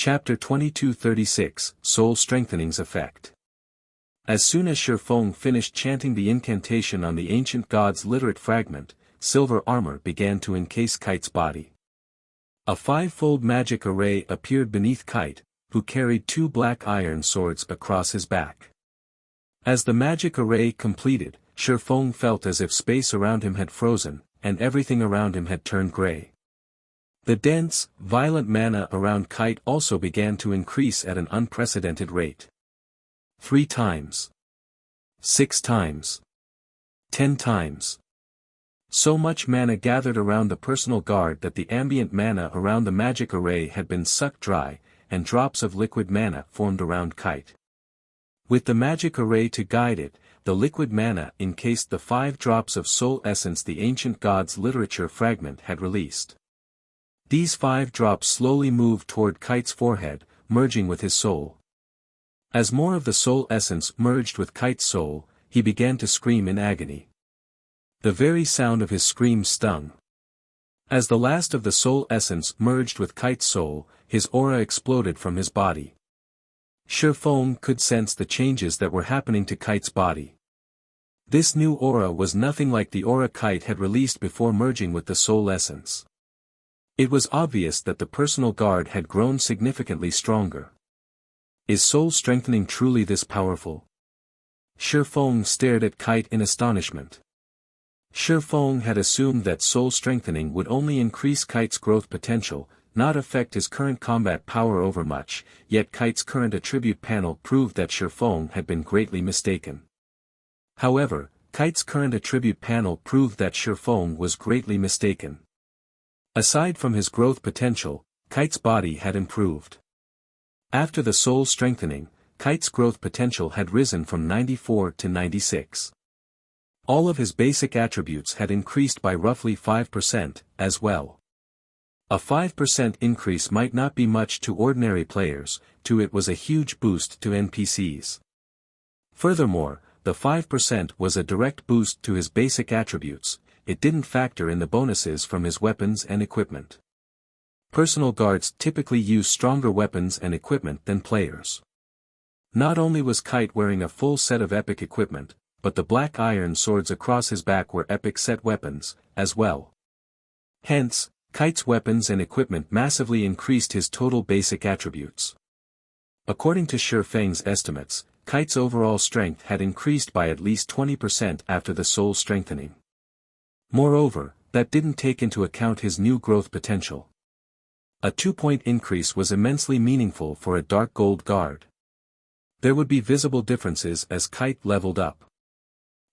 Chapter 2236, Soul Strengthening's Effect. As soon as Shifeng finished chanting the incantation on the ancient gods' literate fragment, silver armor began to encase Kite's body. A 5-fold magic array appeared beneath Kite, who carried 2 black iron swords across his back. As the magic array completed, Shifeng felt as if space around him had frozen, and everything around him had turned gray. The dense, violent mana around Kite also began to increase at an unprecedented rate. 3 times. 6 times. 10 times. So much mana gathered around the personal guard that the ambient mana around the magic array had been sucked dry, and drops of liquid mana formed around Kite. With the magic array to guide it, the liquid mana encased the 5 drops of soul essence the ancient gods' literature fragment had released. These 5 drops slowly moved toward Kite's forehead, merging with his soul. As more of the soul essence merged with Kite's soul, he began to scream in agony. The very sound of his scream stung. As the last of the soul essence merged with Kite's soul, his aura exploded from his body. Shifeng could sense the changes that were happening to Kite's body. This new aura was nothing like the aura Kite had released before merging with the soul essence. It was obvious that the personal guard had grown significantly stronger. Is soul strengthening truly this powerful? Shifeng stared at Kite in astonishment. Shifeng had assumed that soul strengthening would only increase Kite's growth potential, not affect his current combat power overmuch, yet Kite's current attribute panel proved that Shifeng had been greatly mistaken. However, Kite's current attribute panel proved that Shifeng was greatly mistaken. Aside from his growth potential, Kite's body had improved. After the soul strengthening, Kite's growth potential had risen from 94 to 96. All of his basic attributes had increased by roughly 5%, as well. A 5% increase might not be much to ordinary players, to it was a huge boost to NPCs. Furthermore, the 5% was a direct boost to his basic attributes, it didn't factor in the bonuses from his weapons and equipment. Personal guards typically use stronger weapons and equipment than players. Not only was Kite wearing a full set of epic equipment, but the black iron swords across his back were epic set weapons, as well. Hence, Kite's weapons and equipment massively increased his total basic attributes. According to Shifeng's estimates, Kite's overall strength had increased by at least 20% after the soul strengthening. Moreover, that didn't take into account his new growth potential. A 2-point increase was immensely meaningful for a dark gold guard. There would be visible differences as Kite leveled up.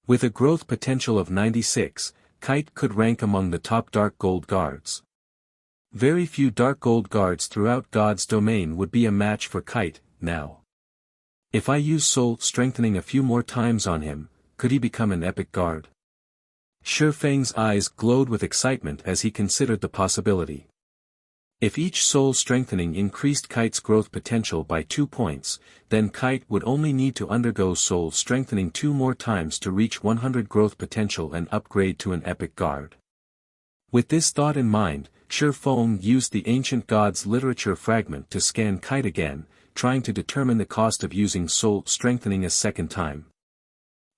With a growth potential of 96, Kite could rank among the top dark gold guards. Very few dark gold guards throughout God's domain would be a match for Kite, now. If I use soul strengthening a few more times on him, could he become an epic guard? Shifeng's eyes glowed with excitement as he considered the possibility. If each soul strengthening increased Kite's growth potential by 2 points, then Kite would only need to undergo soul strengthening 2 more times to reach 100 growth potential and upgrade to an epic guard. With this thought in mind, Shifeng used the ancient gods' literature fragment to scan Kite again, trying to determine the cost of using soul strengthening a second time.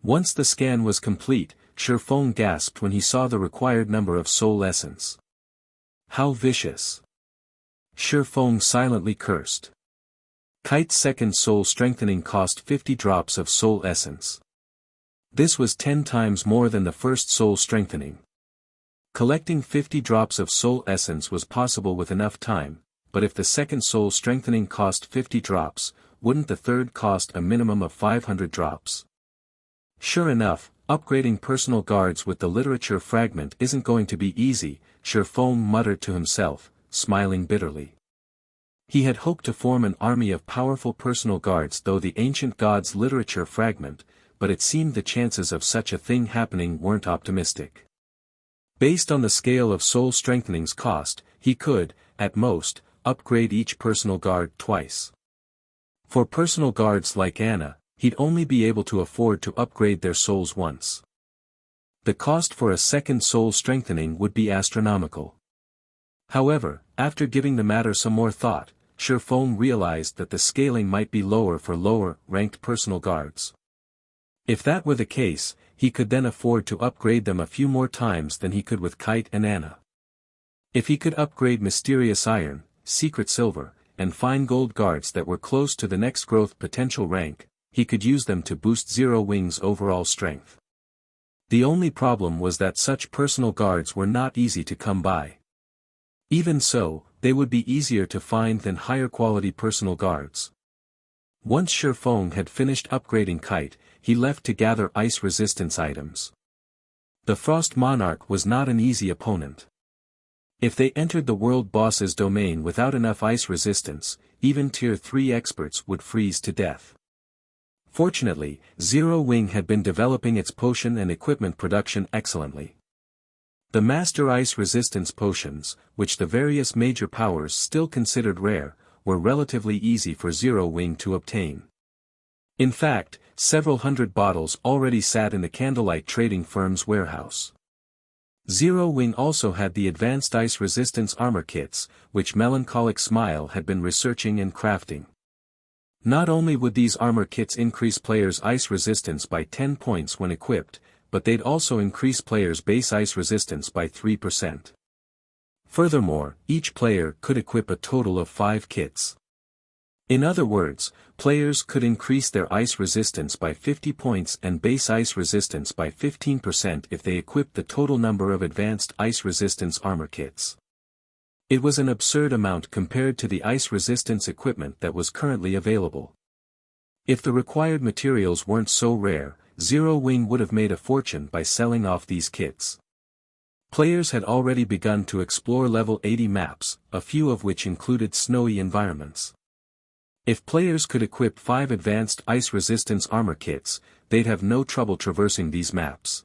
Once the scan was complete, Shifeng gasped when he saw the required number of soul essence. How vicious! Shifeng silently cursed. Kite's second soul strengthening cost 50 drops of soul essence. This was 10 times more than the first soul strengthening. Collecting 50 drops of soul essence was possible with enough time, but if the second soul strengthening cost 50 drops, wouldn't the third cost a minimum of 500 drops? Sure enough, upgrading personal guards with the literature fragment isn't going to be easy, Shifeng muttered to himself, smiling bitterly. He had hoped to form an army of powerful personal guards through the ancient gods literature fragment, but it seemed the chances of such a thing happening weren't optimistic. Based on the scale of soul strengthening's cost, he could, at most, upgrade each personal guard twice. For personal guards like Anna, he'd only be able to afford to upgrade their souls once. The cost for a second soul strengthening would be astronomical. However, after giving the matter some more thought, Shifeng realized that the scaling might be lower for lower-ranked personal guards. If that were the case, he could then afford to upgrade them a few more times than he could with Kite and Anna. If he could upgrade Mysterious Iron, Secret Silver, and Fine Gold guards that were close to the next growth potential rank, he could use them to boost Zero Wing's overall strength. The only problem was that such personal guards were not easy to come by. Even so, they would be easier to find than higher quality personal guards. Once Shifeng had finished upgrading Kite, he left to gather ice resistance items. The Frost Monarch was not an easy opponent. If they entered the world boss's domain without enough ice resistance, even tier 3 experts would freeze to death. Fortunately, Zero Wing had been developing its potion and equipment production excellently. The Master Ice Resistance potions, which the various major powers still considered rare, were relatively easy for Zero Wing to obtain. In fact, several hundred bottles already sat in the Candlelight trading firm's warehouse. Zero Wing also had the advanced ice resistance armor kits, which Melancholic Smile had been researching and crafting. Not only would these armor kits increase players' ice resistance by 10 points when equipped, but they'd also increase players' base ice resistance by 3%. Furthermore, each player could equip a total of 5 kits. In other words, players could increase their ice resistance by 50 points and base ice resistance by 15% if they equipped the total number of advanced ice resistance armor kits. It was an absurd amount compared to the ice resistance equipment that was currently available. If the required materials weren't so rare, Zero Wing would have made a fortune by selling off these kits. Players had already begun to explore level 80 maps, a few of which included snowy environments. If players could equip 5 advanced ice resistance armor kits, they'd have no trouble traversing these maps.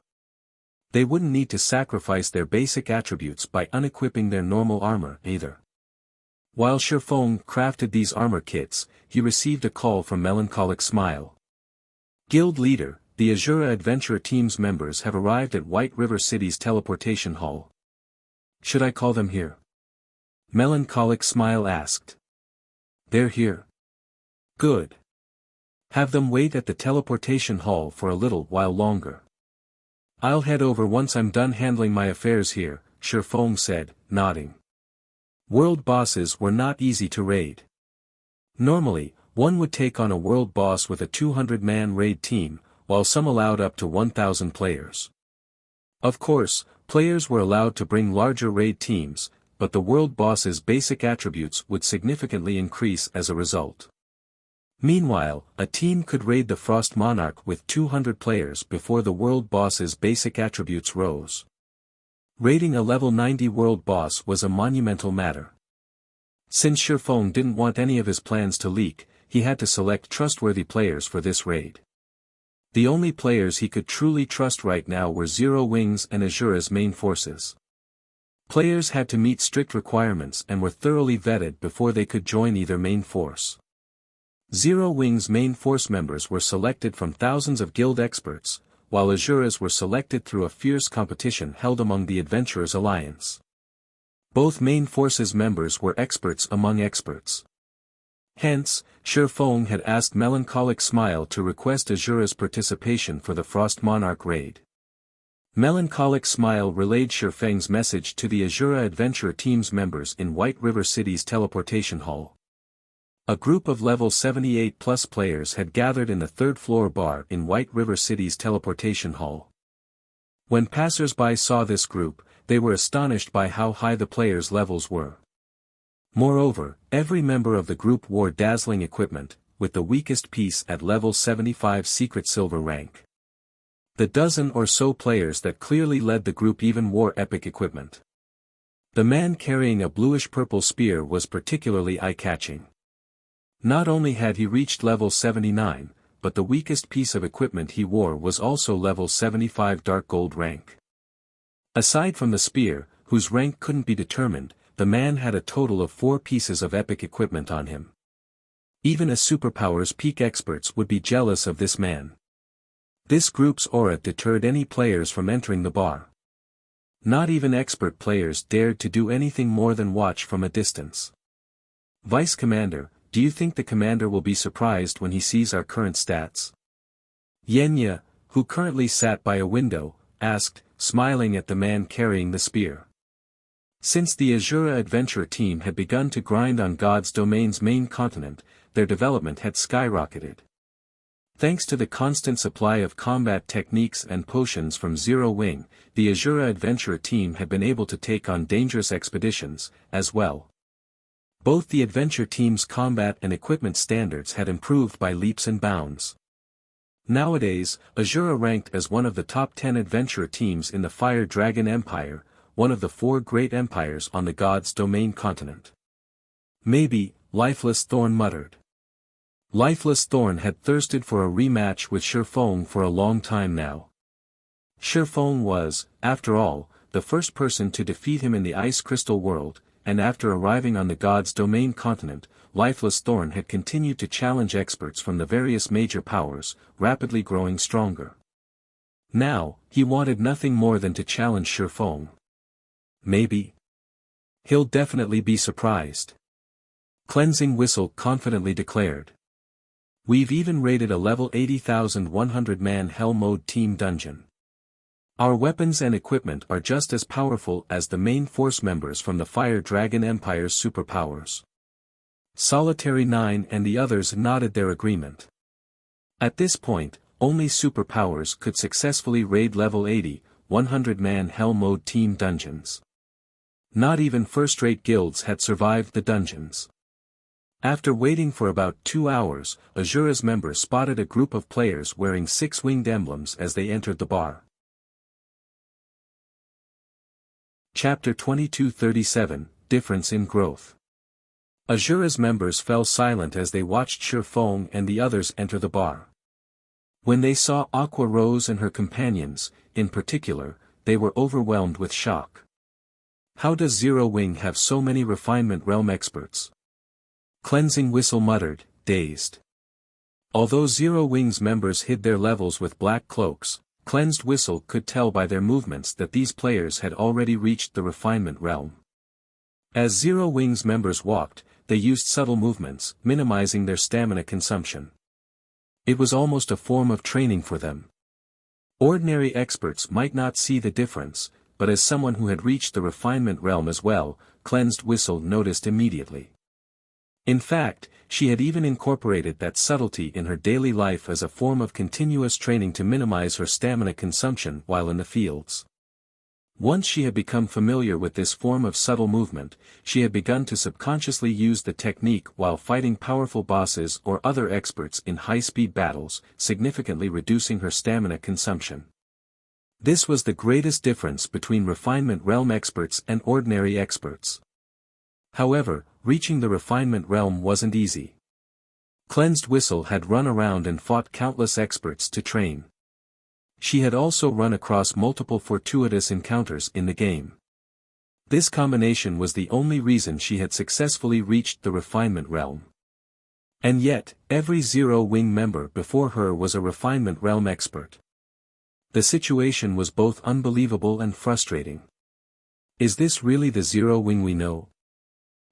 They wouldn't need to sacrifice their basic attributes by unequipping their normal armor either. While Shifeng crafted these armor kits, he received a call from Melancholic Smile. Guild leader, the Azura Adventure Team's members have arrived at White River City's teleportation hall. Should I call them here? Melancholic Smile asked. They're here. Good. Have them wait at the teleportation hall for a little while longer. I'll head over once I'm done handling my affairs here, Shifeng said, nodding. World bosses were not easy to raid. Normally, one would take on a world boss with a 200-man raid team, while some allowed up to 1,000 players. Of course, players were allowed to bring larger raid teams, but the world boss's basic attributes would significantly increase as a result. Meanwhile, a team could raid the Frost Monarch with 200 players before the world boss's basic attributes rose. Raiding a level 90 world boss was a monumental matter. Since Shifeng didn't want any of his plans to leak, he had to select trustworthy players for this raid. The only players he could truly trust right now were Zero Wing's and Azura's main forces. Players had to meet strict requirements and were thoroughly vetted before they could join either main force. Zero Wing's main force members were selected from thousands of guild experts, while Azura's were selected through a fierce competition held among the Adventurers Alliance. Both main forces members were experts among experts. Hence, Shifeng had asked Melancholic Smile to request Azura's participation for the Frost Monarch raid. Melancholic Smile relayed Shifeng's message to the Azura Adventure Team's members in White River City's teleportation hall. A group of level 78+ players had gathered in the third-floor bar in White River City's teleportation hall. When passers-by saw this group, they were astonished by how high the players' levels were. Moreover, every member of the group wore dazzling equipment, with the weakest piece at level 75 Secret Silver rank. The dozen or so players that clearly led the group even wore epic equipment. The man carrying a bluish-purple spear was particularly eye-catching. Not only had he reached level 79, but the weakest piece of equipment he wore was also level 75 dark gold rank. Aside from the spear, whose rank couldn't be determined, the man had a total of 4 pieces of epic equipment on him. Even a superpower's peak experts would be jealous of this man. This group's aura deterred any players from entering the bar. Not even expert players dared to do anything more than watch from a distance. Vice Commander, do you think the commander will be surprised when he sees our current stats? Yenya, who currently sat by a window, asked, smiling at the man carrying the spear. Since the Azura Adventure team had begun to grind on God's Domain's main continent, their development had skyrocketed. Thanks to the constant supply of combat techniques and potions from Zero Wing, the Azura Adventure team had been able to take on dangerous expeditions, as well. Both the adventure team's combat and equipment standards had improved by leaps and bounds. Nowadays, Azura ranked as one of the top 10 adventure teams in the Fire Dragon Empire, one of the 4 great empires on the God's Domain continent. Maybe, Lifeless Thorn muttered. Lifeless Thorn had thirsted for a rematch with Shifeng for a long time now. Shifeng was, after all, the first person to defeat him in the Ice Crystal world, and after arriving on the God's Domain continent, Lifeless Thorn had continued to challenge experts from the various major powers, rapidly growing stronger. Now, he wanted nothing more than to challenge Shifeng. Maybe. He'll definitely be surprised. Cleansing Whistle confidently declared. We've even raided a level 80,100-man Hell Mode team dungeon. Our weapons and equipment are just as powerful as the main force members from the Fire Dragon Empire's superpowers. Solitary 9 and the others nodded their agreement. At this point, only superpowers could successfully raid level 80, 100-man Hell Mode team dungeons. Not even first-rate guilds had survived the dungeons. After waiting for about 2 hours, Azura's members spotted a group of players wearing 6 winged emblems as they entered the bar. Chapter 2237, Difference in Growth. Azura's members fell silent as they watched Shifeng and the others enter the bar. When they saw Aqua Rose and her companions, in particular, they were overwhelmed with shock. How does Zero Wing have so many Refinement Realm experts? Cleansing Whistle muttered, dazed. Although Zero Wing's members hid their levels with black cloaks, Cleansed Whistle could tell by their movements that these players had already reached the Refinement Realm. As Zero Wing's members walked, they used subtle movements, minimizing their stamina consumption. It was almost a form of training for them. Ordinary experts might not see the difference, but as someone who had reached the Refinement Realm as well, Cleansed Whistle noticed immediately. In fact, she had even incorporated that subtlety in her daily life as a form of continuous training to minimize her stamina consumption while in the fields. Once she had become familiar with this form of subtle movement, she had begun to subconsciously use the technique while fighting powerful bosses or other experts in high-speed battles, significantly reducing her stamina consumption. This was the greatest difference between Refinement Realm experts and ordinary experts. However, reaching the Refinement Realm wasn't easy. Cleansed Whistle had run around and fought countless experts to train. She had also run across multiple fortuitous encounters in the game. This combination was the only reason she had successfully reached the Refinement Realm. And yet, every Zero Wing member before her was a Refinement Realm expert. The situation was both unbelievable and frustrating. Is this really the Zero Wing we know?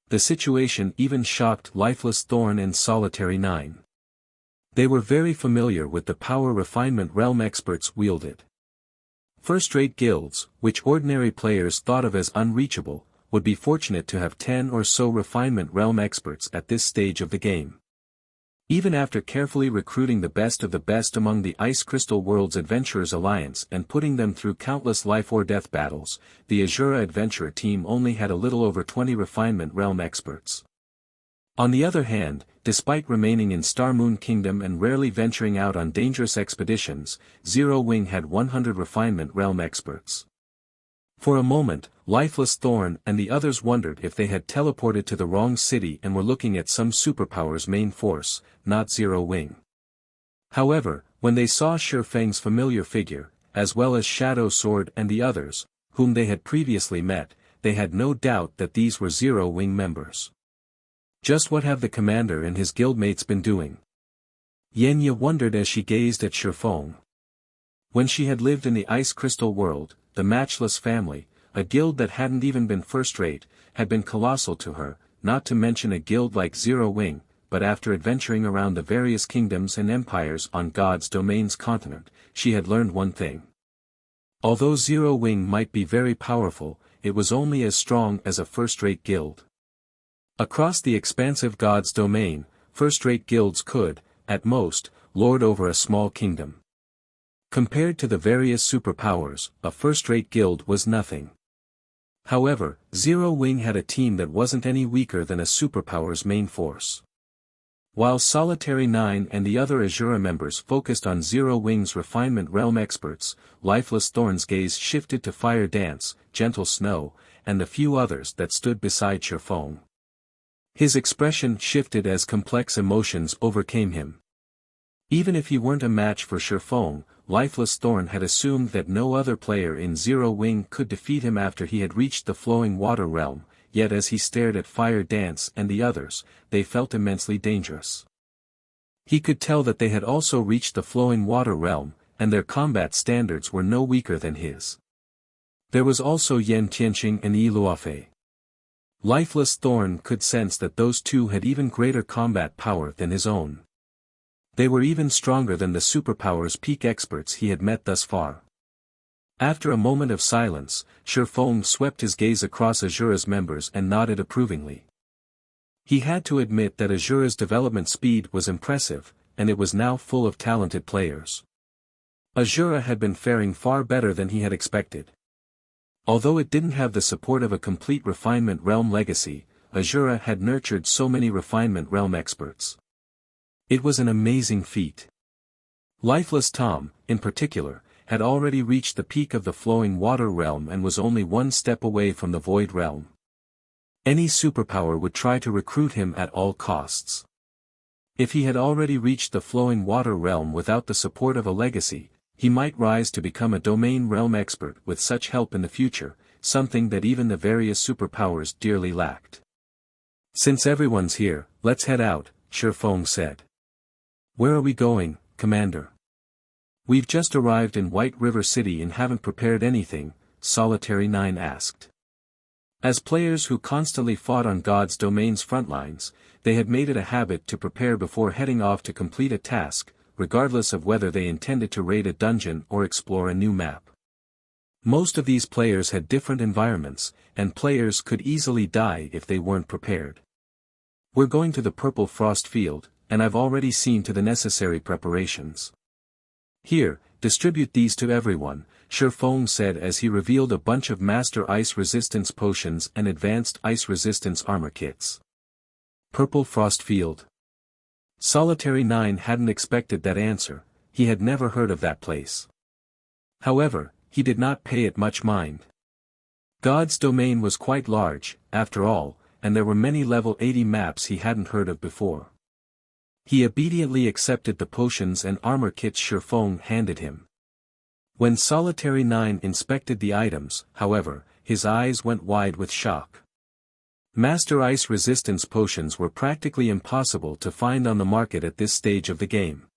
The situation even shocked Lifeless Thorn and Solitary 9. They were very familiar with the power Refinement Realm experts wielded. First-rate guilds, which ordinary players thought of as unreachable, would be fortunate to have 10 or so Refinement Realm experts at this stage of the game. Even after carefully recruiting the best of the best among the Ice Crystal World's Adventurers Alliance and putting them through countless life-or-death battles, the Azura Adventurer team only had a little over 20 Refinement Realm experts. On the other hand, despite remaining in Starmoon Kingdom and rarely venturing out on dangerous expeditions, Zero Wing had 100 Refinement Realm experts. For a moment, Lifeless Thorn and the others wondered if they had teleported to the wrong city and were looking at some superpower's main force, not Zero Wing. However, when they saw Shifeng's familiar figure, as well as Shadow Sword and the others, whom they had previously met, they had no doubt that these were Zero Wing members. Just what have the commander and his guildmates been doing? Yenya wondered as she gazed at Shifeng. When she had lived in the Ice Crystal world, the Matchless family, a guild that hadn't even been first-rate, had been colossal to her, not to mention a guild like Zero Wing, but after adventuring around the various kingdoms and empires on God's Domain's continent, she had learned one thing. Although Zero Wing might be very powerful, it was only as strong as a first-rate guild. Across the expansive God's Domain, first-rate guilds could, at most, lord over a small kingdom. Compared to the various superpowers, a first-rate guild was nothing. However, Zero Wing had a team that wasn't any weaker than a superpower's main force. While Solitary 9 and the other Azura members focused on Zero Wing's refinement realm experts, Lifeless Thorn's gaze shifted to Fire Dance, Gentle Snow, and the few others that stood beside Shifeng. His expression shifted as complex emotions overcame him. Even if he weren't a match for Shifeng, Lifeless Thorn had assumed that no other player in Zero Wing could defeat him after he had reached the Flowing Water realm, yet as he stared at Fire Dance and the others, they felt immensely dangerous. He could tell that they had also reached the Flowing Water realm, and their combat standards were no weaker than his. There was also Yen Tianqing and Yi Luofei. Lifeless Thorn could sense that those two had even greater combat power than his own. They were even stronger than the superpower's peak experts he had met thus far. After a moment of silence, Shifeng swept his gaze across Azura's members and nodded approvingly. He had to admit that Azura's development speed was impressive, and it was now full of talented players. Azura had been faring far better than he had expected. Although it didn't have the support of a complete refinement realm legacy, Azura had nurtured so many refinement realm experts. It was an amazing feat. Lifeless Tom, in particular, had already reached the peak of the Flowing Water realm and was only one step away from the Void realm. Any superpower would try to recruit him at all costs. If he had already reached the Flowing Water realm without the support of a legacy, he might rise to become a domain realm expert with such help in the future, something that even the various superpowers dearly lacked. Since everyone's here, let's head out, Shifeng said. Where are we going, Commander? We've just arrived in White River City and haven't prepared anything, Solitary 9 asked. As players who constantly fought on God's Domain's front lines, they had made it a habit to prepare before heading off to complete a task, regardless of whether they intended to raid a dungeon or explore a new map. Most of these players had different environments, and players could easily die if they weren't prepared. We're going to the Purple Frost Field, and I've already seen to the necessary preparations. Here, distribute these to everyone, Shifeng said as he revealed a bunch of Master Ice Resistance potions and Advanced Ice Resistance armor kits. Purple Frost Field. Solitary 9 hadn't expected that answer, he had never heard of that place. However, he did not pay it much mind. God's Domain was quite large, after all, and there were many level 80 maps he hadn't heard of before. He obediently accepted the potions and armor kits Shifeng handed him. When Solitary 9 inspected the items, however, his eyes went wide with shock. Master Ice Resistance potions were practically impossible to find on the market at this stage of the game.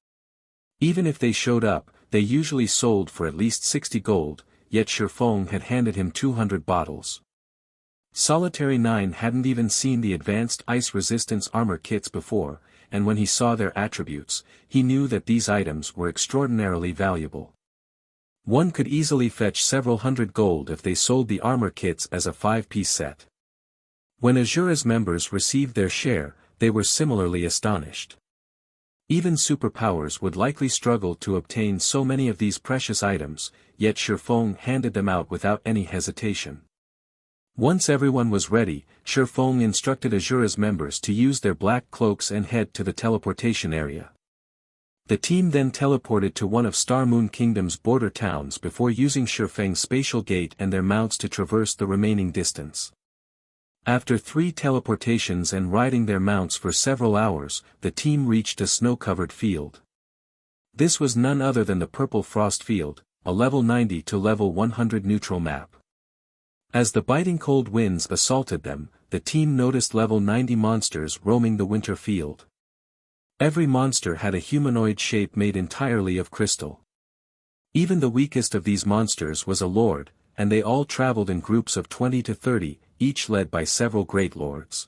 Even if they showed up, they usually sold for at least 60 gold, yet Shifeng had handed him 200 bottles. Solitary 9 hadn't even seen the Advanced Ice Resistance armor kits before, and when he saw their attributes, he knew that these items were extraordinarily valuable. One could easily fetch several hundred gold if they sold the armor kits as a 5-piece set. When Azura's members received their share, they were similarly astonished. Even superpowers would likely struggle to obtain so many of these precious items, yet Shifeng handed them out without any hesitation. Once everyone was ready, Shifeng instructed Azura's members to use their black cloaks and head to the teleportation area. The team then teleported to one of Starmoon Kingdom's border towns before using Shifeng's spatial gate and their mounts to traverse the remaining distance. After 3 teleportations and riding their mounts for several hours, the team reached a snow-covered field. This was none other than the Purple Frost Field, a level 90 to level 100 neutral map. As the biting cold winds assaulted them, the team noticed level 90 monsters roaming the winter field. Every monster had a humanoid shape made entirely of crystal. Even the weakest of these monsters was a lord, and they all traveled in groups of 20 to 30, each led by several great lords.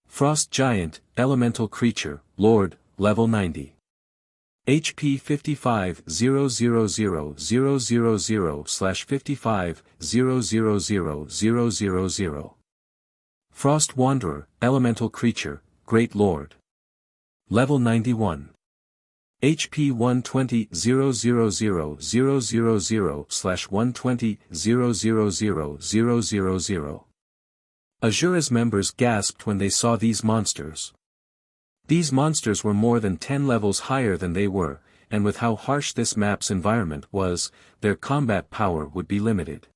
Frost Giant, Elemental Creature, Lord, level 90. HP 55-000/55-000-000. Frost Wanderer, Elemental Creature, Great Lord. Level 91. HP 120-000/120-000-000. Azura's members gasped when they saw these monsters. These monsters were more than 10 levels higher than they were, and with how harsh this map's environment was, their combat power would be limited.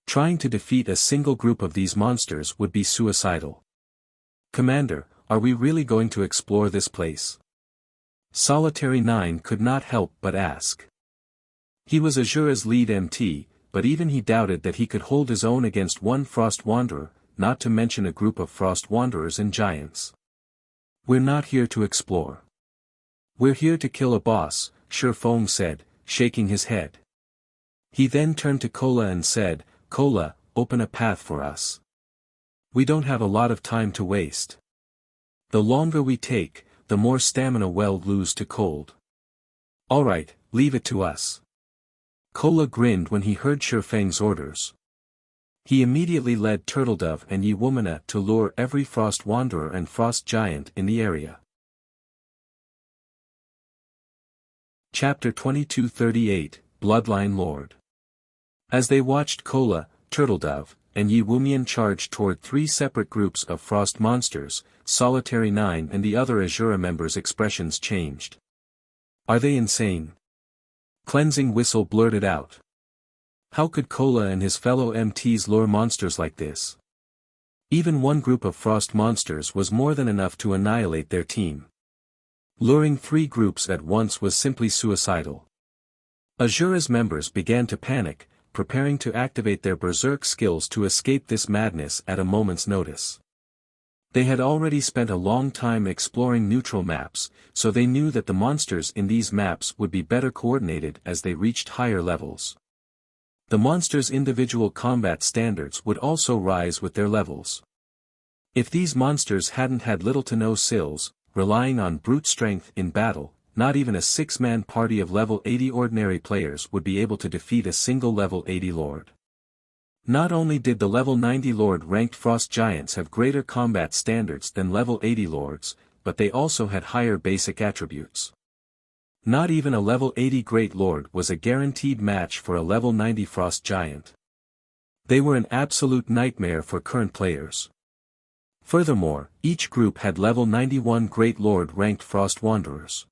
Trying to defeat a single group of these monsters would be suicidal. Commander, are we really going to explore this place? Solitary 9 could not help but ask. He was Azura's lead MT, but even he doubted that he could hold his own against one Frost Wanderer, not to mention a group of Frost Wanderers and Giants. We're not here to explore. We're here to kill a boss, Shifeng said, shaking his head. He then turned to Kola and said, Kola, open a path for us. We don't have a lot of time to waste. The longer we take, the more stamina we'll lose to cold. Alright, leave it to us. Kola grinned when he heard Shifeng's orders. He immediately led Turtledove and Yewomina to lure every Frost Wanderer and Frost Giant in the area. Chapter 2238, Bloodline Lord. As they watched Kola, Turtledove, and Yewomina charge toward 3 separate groups of frost monsters, Solitary 9 and the other Azura members' expressions changed. Are they insane? Cleansing Whistle blurted out. How could Kola and his fellow MTs lure monsters like this? Even one group of frost monsters was more than enough to annihilate their team. Luring 3 groups at once was simply suicidal. Azura's members began to panic, preparing to activate their berserk skills to escape this madness at a moment's notice. They had already spent a long time exploring neutral maps, so they knew that the monsters in these maps would be better coordinated as they reached higher levels. The monsters' individual combat standards would also rise with their levels. If these monsters hadn't had little to no skills, relying on brute strength in battle, not even a 6-man party of level 80 ordinary players would be able to defeat a single level 80 lord. Not only did the level 90 lord ranked frost giants have greater combat standards than level 80 lords, but they also had higher basic attributes. Not even a level 80 Great Lord was a guaranteed match for a level 90 Frost Giant. They were an absolute nightmare for current players. Furthermore, each group had level 91 Great Lord ranked Frost Wanderers.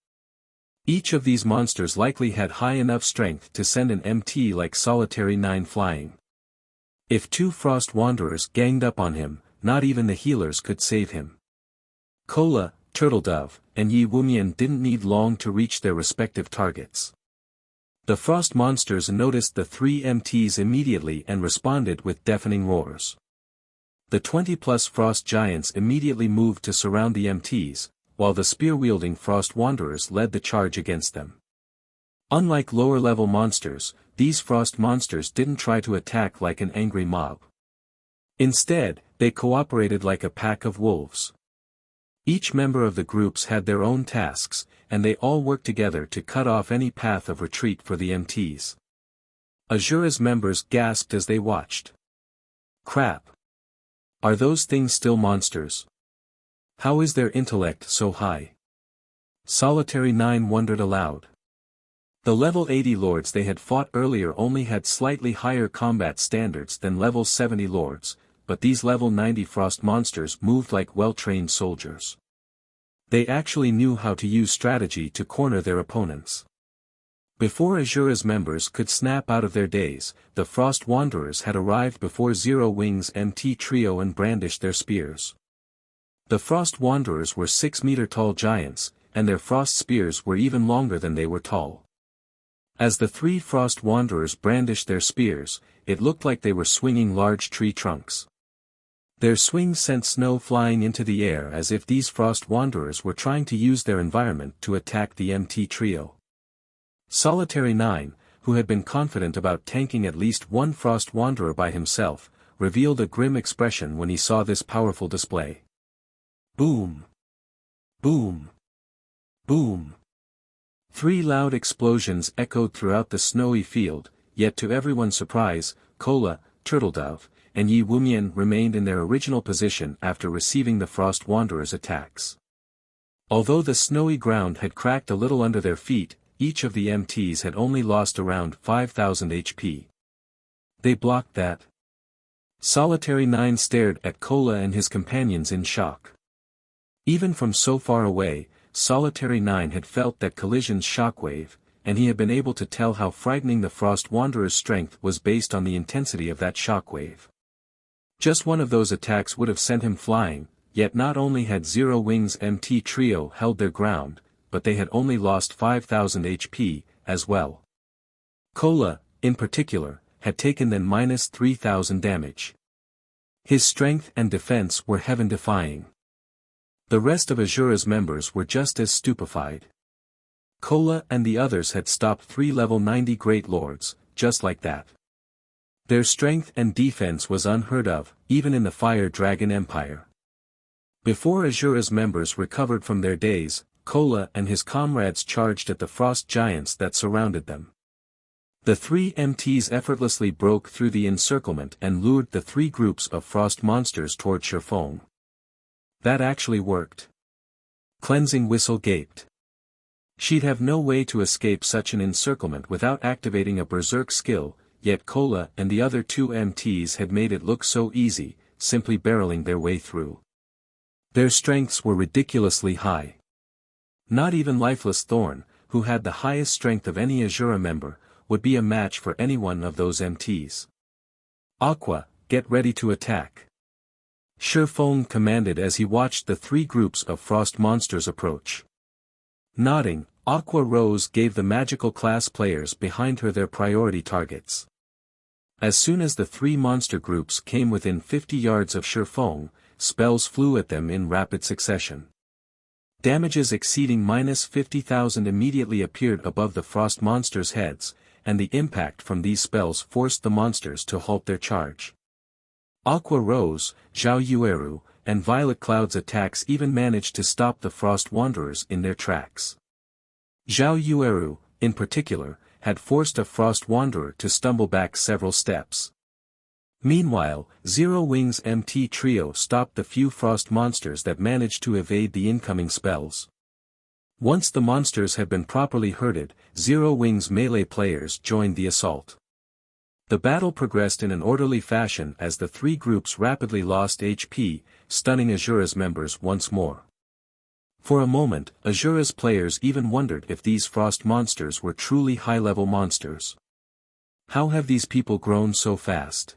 Each of these monsters likely had high enough strength to send an MT like Solitary 9 flying. If 2 Frost Wanderers ganged up on him, not even the healers could save him. Kola, Turtledove, and Yewomina didn't need long to reach their respective targets. The frost monsters noticed the 3 MTs immediately and responded with deafening roars. The 20+ frost giants immediately moved to surround the MTs, while the spear-wielding frost wanderers led the charge against them. Unlike lower-level monsters, these frost monsters didn't try to attack like an angry mob. Instead, they cooperated like a pack of wolves. Each member of the groups had their own tasks, and they all worked together to cut off any path of retreat for the MTs. Azura's members gasped as they watched. Crap! Are those things still monsters? How is their intellect so high? Solitary 9 wondered aloud. The level 80 lords they had fought earlier only had slightly higher combat standards than level 70 lords, but these level 90 frost monsters moved like well-trained soldiers. They actually knew how to use strategy to corner their opponents. Before Azura's members could snap out of their daze, the Frost Wanderers had arrived before Zero Wings MT Trio and brandished their spears. The Frost Wanderers were 6-meter-tall giants, and their frost spears were even longer than they were tall. As the three Frost Wanderers brandished their spears, it looked like they were swinging large tree trunks. Their swings sent snow flying into the air as if these Frost Wanderers were trying to use their environment to attack the MT Trio. Solitary 9, who had been confident about tanking at least one Frost Wanderer by himself, revealed a grim expression when he saw this powerful display. Boom! Boom! Boom! 3 loud explosions echoed throughout the snowy field, yet to everyone's surprise, Kola, Turtledove, and Yi Wumian remained in their original position after receiving the Frost Wanderers' attacks. Although the snowy ground had cracked a little under their feet, each of the MTs had only lost around 5,000 HP. They blocked that. Solitary 9 stared at Kola and his companions in shock. Even from so far away, Solitary 9 had felt that collision's shockwave, and he had been able to tell how frightening the Frost Wanderer's strength was based on the intensity of that shockwave. Just one of those attacks would have sent him flying, yet not only had Zero Wings MT Trio held their ground, but they had only lost 5,000 HP, as well. Kola, in particular, had taken then minus 3,000 damage. His strength and defense were heaven-defying. The rest of Azura's members were just as stupefied. Kola and the others had stopped 3 level 90 Great Lords, just like that. Their strength and defense was unheard of, even in the Fire Dragon Empire. Before Azura's members recovered from their daze, Kola and his comrades charged at the frost giants that surrounded them. The 3 MTs effortlessly broke through the encirclement and lured the 3 groups of frost monsters toward Shifeng. That actually worked. Cleansing Whistle gaped. She'd have no way to escape such an encirclement without activating a berserk skill, yet Kola and the other 2 MTs had made it look so easy, simply barreling their way through. Their strengths were ridiculously high. Not even Lifeless Thorn, who had the highest strength of any Azura member, would be a match for any one of those MTs. Aqua, get ready to attack. Shifeng commanded as he watched the 3 groups of frost monsters approach. Nodding, Aqua Rose gave the magical class players behind her their priority targets. As soon as the 3 monster groups came within 50 yards of Shifeng, spells flew at them in rapid succession. Damages exceeding minus 50,000 immediately appeared above the frost monsters' heads, and the impact from these spells forced the monsters to halt their charge. Aqua Rose, Zhao Yueru, and Violet Cloud's attacks even managed to stop the Frost Wanderers in their tracks. Zhao Yueru, in particular, had forced a Frost Wanderer to stumble back several steps. Meanwhile, Zero Wings MT Trio stopped the few frost monsters that managed to evade the incoming spells. Once the monsters had been properly herded, Zero Wings melee players joined the assault. The battle progressed in an orderly fashion as the 3 groups rapidly lost HP, stunning Azura's members once more. For a moment, Azura's players even wondered if these frost monsters were truly high-level monsters. How have these people grown so fast?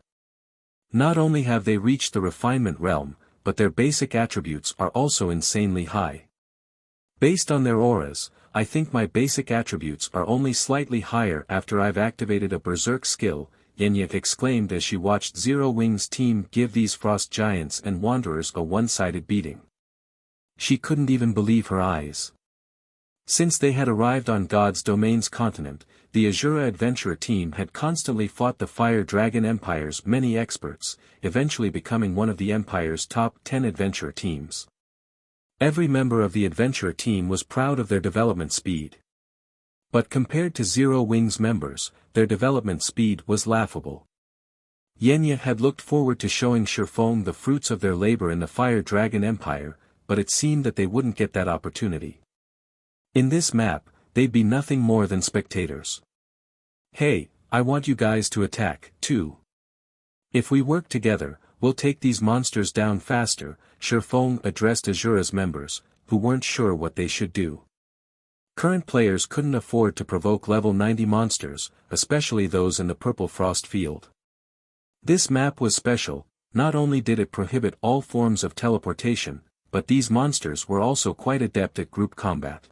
Not only have they reached the refinement realm, but their basic attributes are also insanely high. Based on their auras, I think my basic attributes are only slightly higher after I've activated a berserk skill, Yenya exclaimed as she watched Zero Wings' team give these frost giants and wanderers a one-sided beating. She couldn't even believe her eyes. Since they had arrived on God's Domain's continent, the Azura Adventurer team had constantly fought the Fire Dragon Empire's many experts, eventually becoming one of the Empire's top 10 adventurer teams. Every member of the adventurer team was proud of their development speed. But compared to Zero Wings members, their development speed was laughable. Yenya had looked forward to showing Shifeng the fruits of their labor in the Fire Dragon Empire, but it seemed that they wouldn't get that opportunity. In this map, they'd be nothing more than spectators. Hey, I want you guys to attack, too. If we work together, we'll take these monsters down faster, Shifeng addressed Azura's members, who weren't sure what they should do. Current players couldn't afford to provoke level 90 monsters, especially those in the Purple Frost field. This map was special. Not only did it prohibit all forms of teleportation, but these monsters were also quite adept at group combat.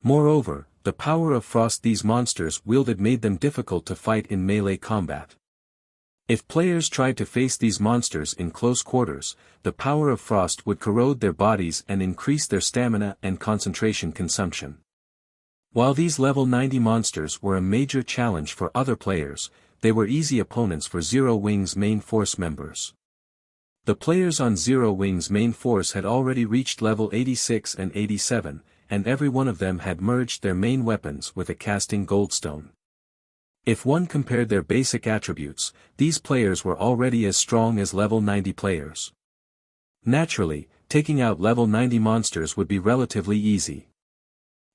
Moreover, the power of frost these monsters wielded made them difficult to fight in melee combat. If players tried to face these monsters in close quarters, the power of frost would corrode their bodies and increase their stamina and concentration consumption. While these level 90 monsters were a major challenge for other players, they were easy opponents for Zero Wing's main force members. The players on Zero Wing's main force had already reached level 86 and 87, and every one of them had merged their main weapons with a casting goldstone. If one compared their basic attributes, these players were already as strong as level 90 players. Naturally, taking out level 90 monsters would be relatively easy.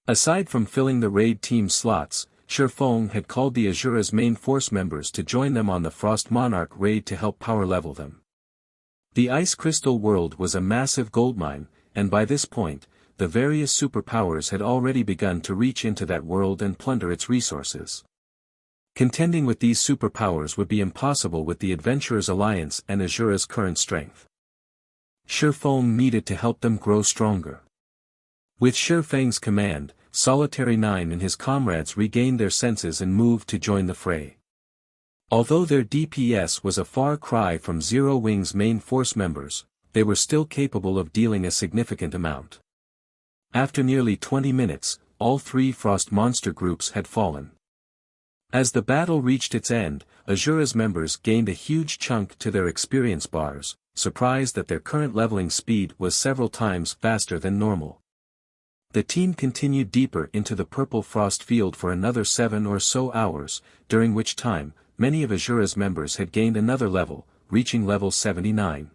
Aside from filling the raid team slots, Shattering had called the Azura's main force members to join them on the Frost Monarch raid to help power level them. The Ice Crystal world was a massive goldmine, and by this point, the various superpowers had already begun to reach into that world and plunder its resources. Contending with these superpowers would be impossible with the Adventurers Alliance and Azura's current strength. Shattering needed to help them grow stronger. With Shattering's command, Solitary 9 and his comrades regained their senses and moved to join the fray. Although their DPS was a far cry from Zero Wing's main force members, they were still capable of dealing a significant amount. After nearly 20 minutes, all three frost monster groups had fallen. As the battle reached its end, Azura's members gained a huge chunk to their experience bars, surprised that their current leveling speed was several times faster than normal. The team continued deeper into the Purple Frost field for another 7 or so hours, during which time, many of Azura's members had gained another level, reaching level 79.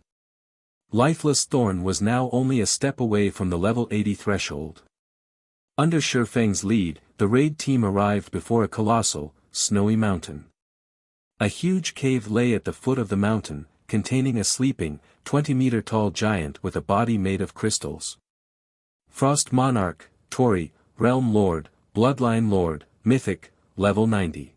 Lifeless Thorn was now only a step away from the level 80 threshold. Under Shattering's lead, the raid team arrived before a colossal, snowy mountain. A huge cave lay at the foot of the mountain, containing a sleeping, 20-meter-tall giant with a body made of crystals. Frost Monarch, Tori, Realm Lord, Bloodline Lord, Mythic, level 90.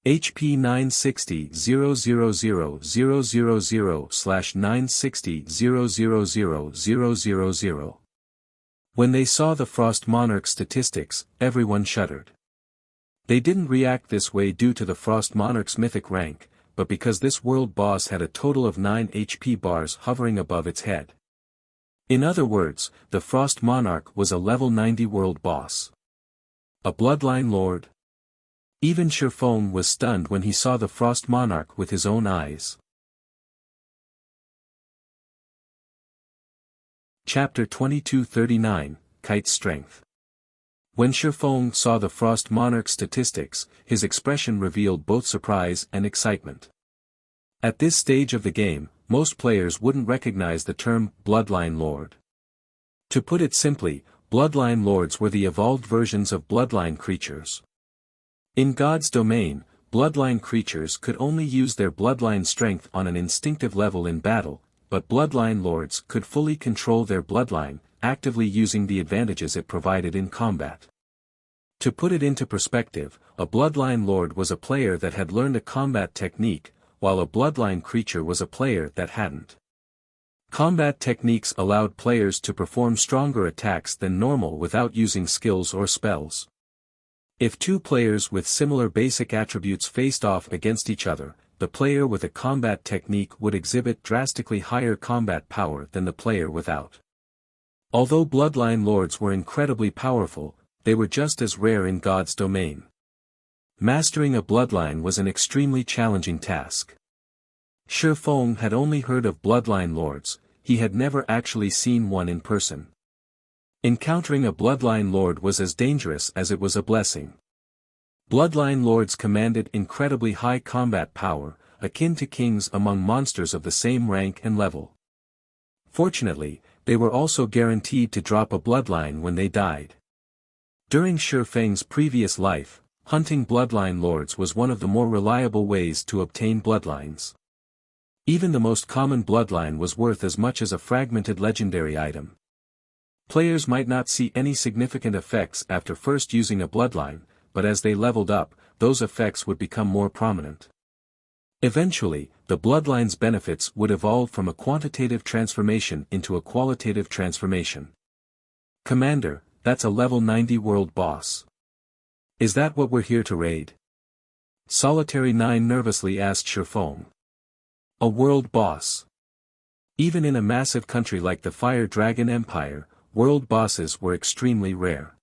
HP 960,000/960,000,000. When they saw the Frost Monarch statistics, everyone shuddered. They didn't react this way due to the Frost Monarch's mythic rank, but because this world boss had a total of 9 HP bars hovering above its head. In other words, the Frost Monarch was a level 90 world boss. A Bloodline Lord? Even Shattering was stunned when he saw the Frost Monarch with his own eyes. Chapter 2239, Kite's Strength. When Shattering saw the Frost Monarch statistics, his expression revealed both surprise and excitement. At this stage of the game, most players wouldn't recognize the term Bloodline Lord. To put it simply, Bloodline Lords were the evolved versions of Bloodline creatures. In God's domain, Bloodline creatures could only use their Bloodline strength on an instinctive level in battle, but Bloodline Lords could fully control their Bloodline, actively using the advantages it provided in combat. To put it into perspective, a Bloodline Lord was a player that had learned a combat technique, while a Bloodline creature was a player that hadn't. Combat techniques allowed players to perform stronger attacks than normal without using skills or spells. If two players with similar basic attributes faced off against each other, the player with a combat technique would exhibit drastically higher combat power than the player without. Although Bloodline Lords were incredibly powerful, they were just as rare in God's domain. Mastering a bloodline was an extremely challenging task. Shattering had only heard of Bloodline Lords, he had never actually seen one in person. Encountering a Bloodline Lord was as dangerous as it was a blessing. Bloodline Lords commanded incredibly high combat power, akin to kings among monsters of the same rank and level. Fortunately, they were also guaranteed to drop a bloodline when they died. During Shattering's previous life, hunting Bloodline Lords was one of the more reliable ways to obtain bloodlines. Even the most common bloodline was worth as much as a fragmented legendary item. Players might not see any significant effects after first using a bloodline, but as they leveled up, those effects would become more prominent. Eventually, the bloodline's benefits would evolve from a quantitative transformation into a qualitative transformation. Commander, that's a level 90 world boss. Is that what we're here to raid? Solitary 9 nervously asked Shifeng. A world boss. Even in a massive country like the Fire Dragon Empire, world bosses were extremely rare.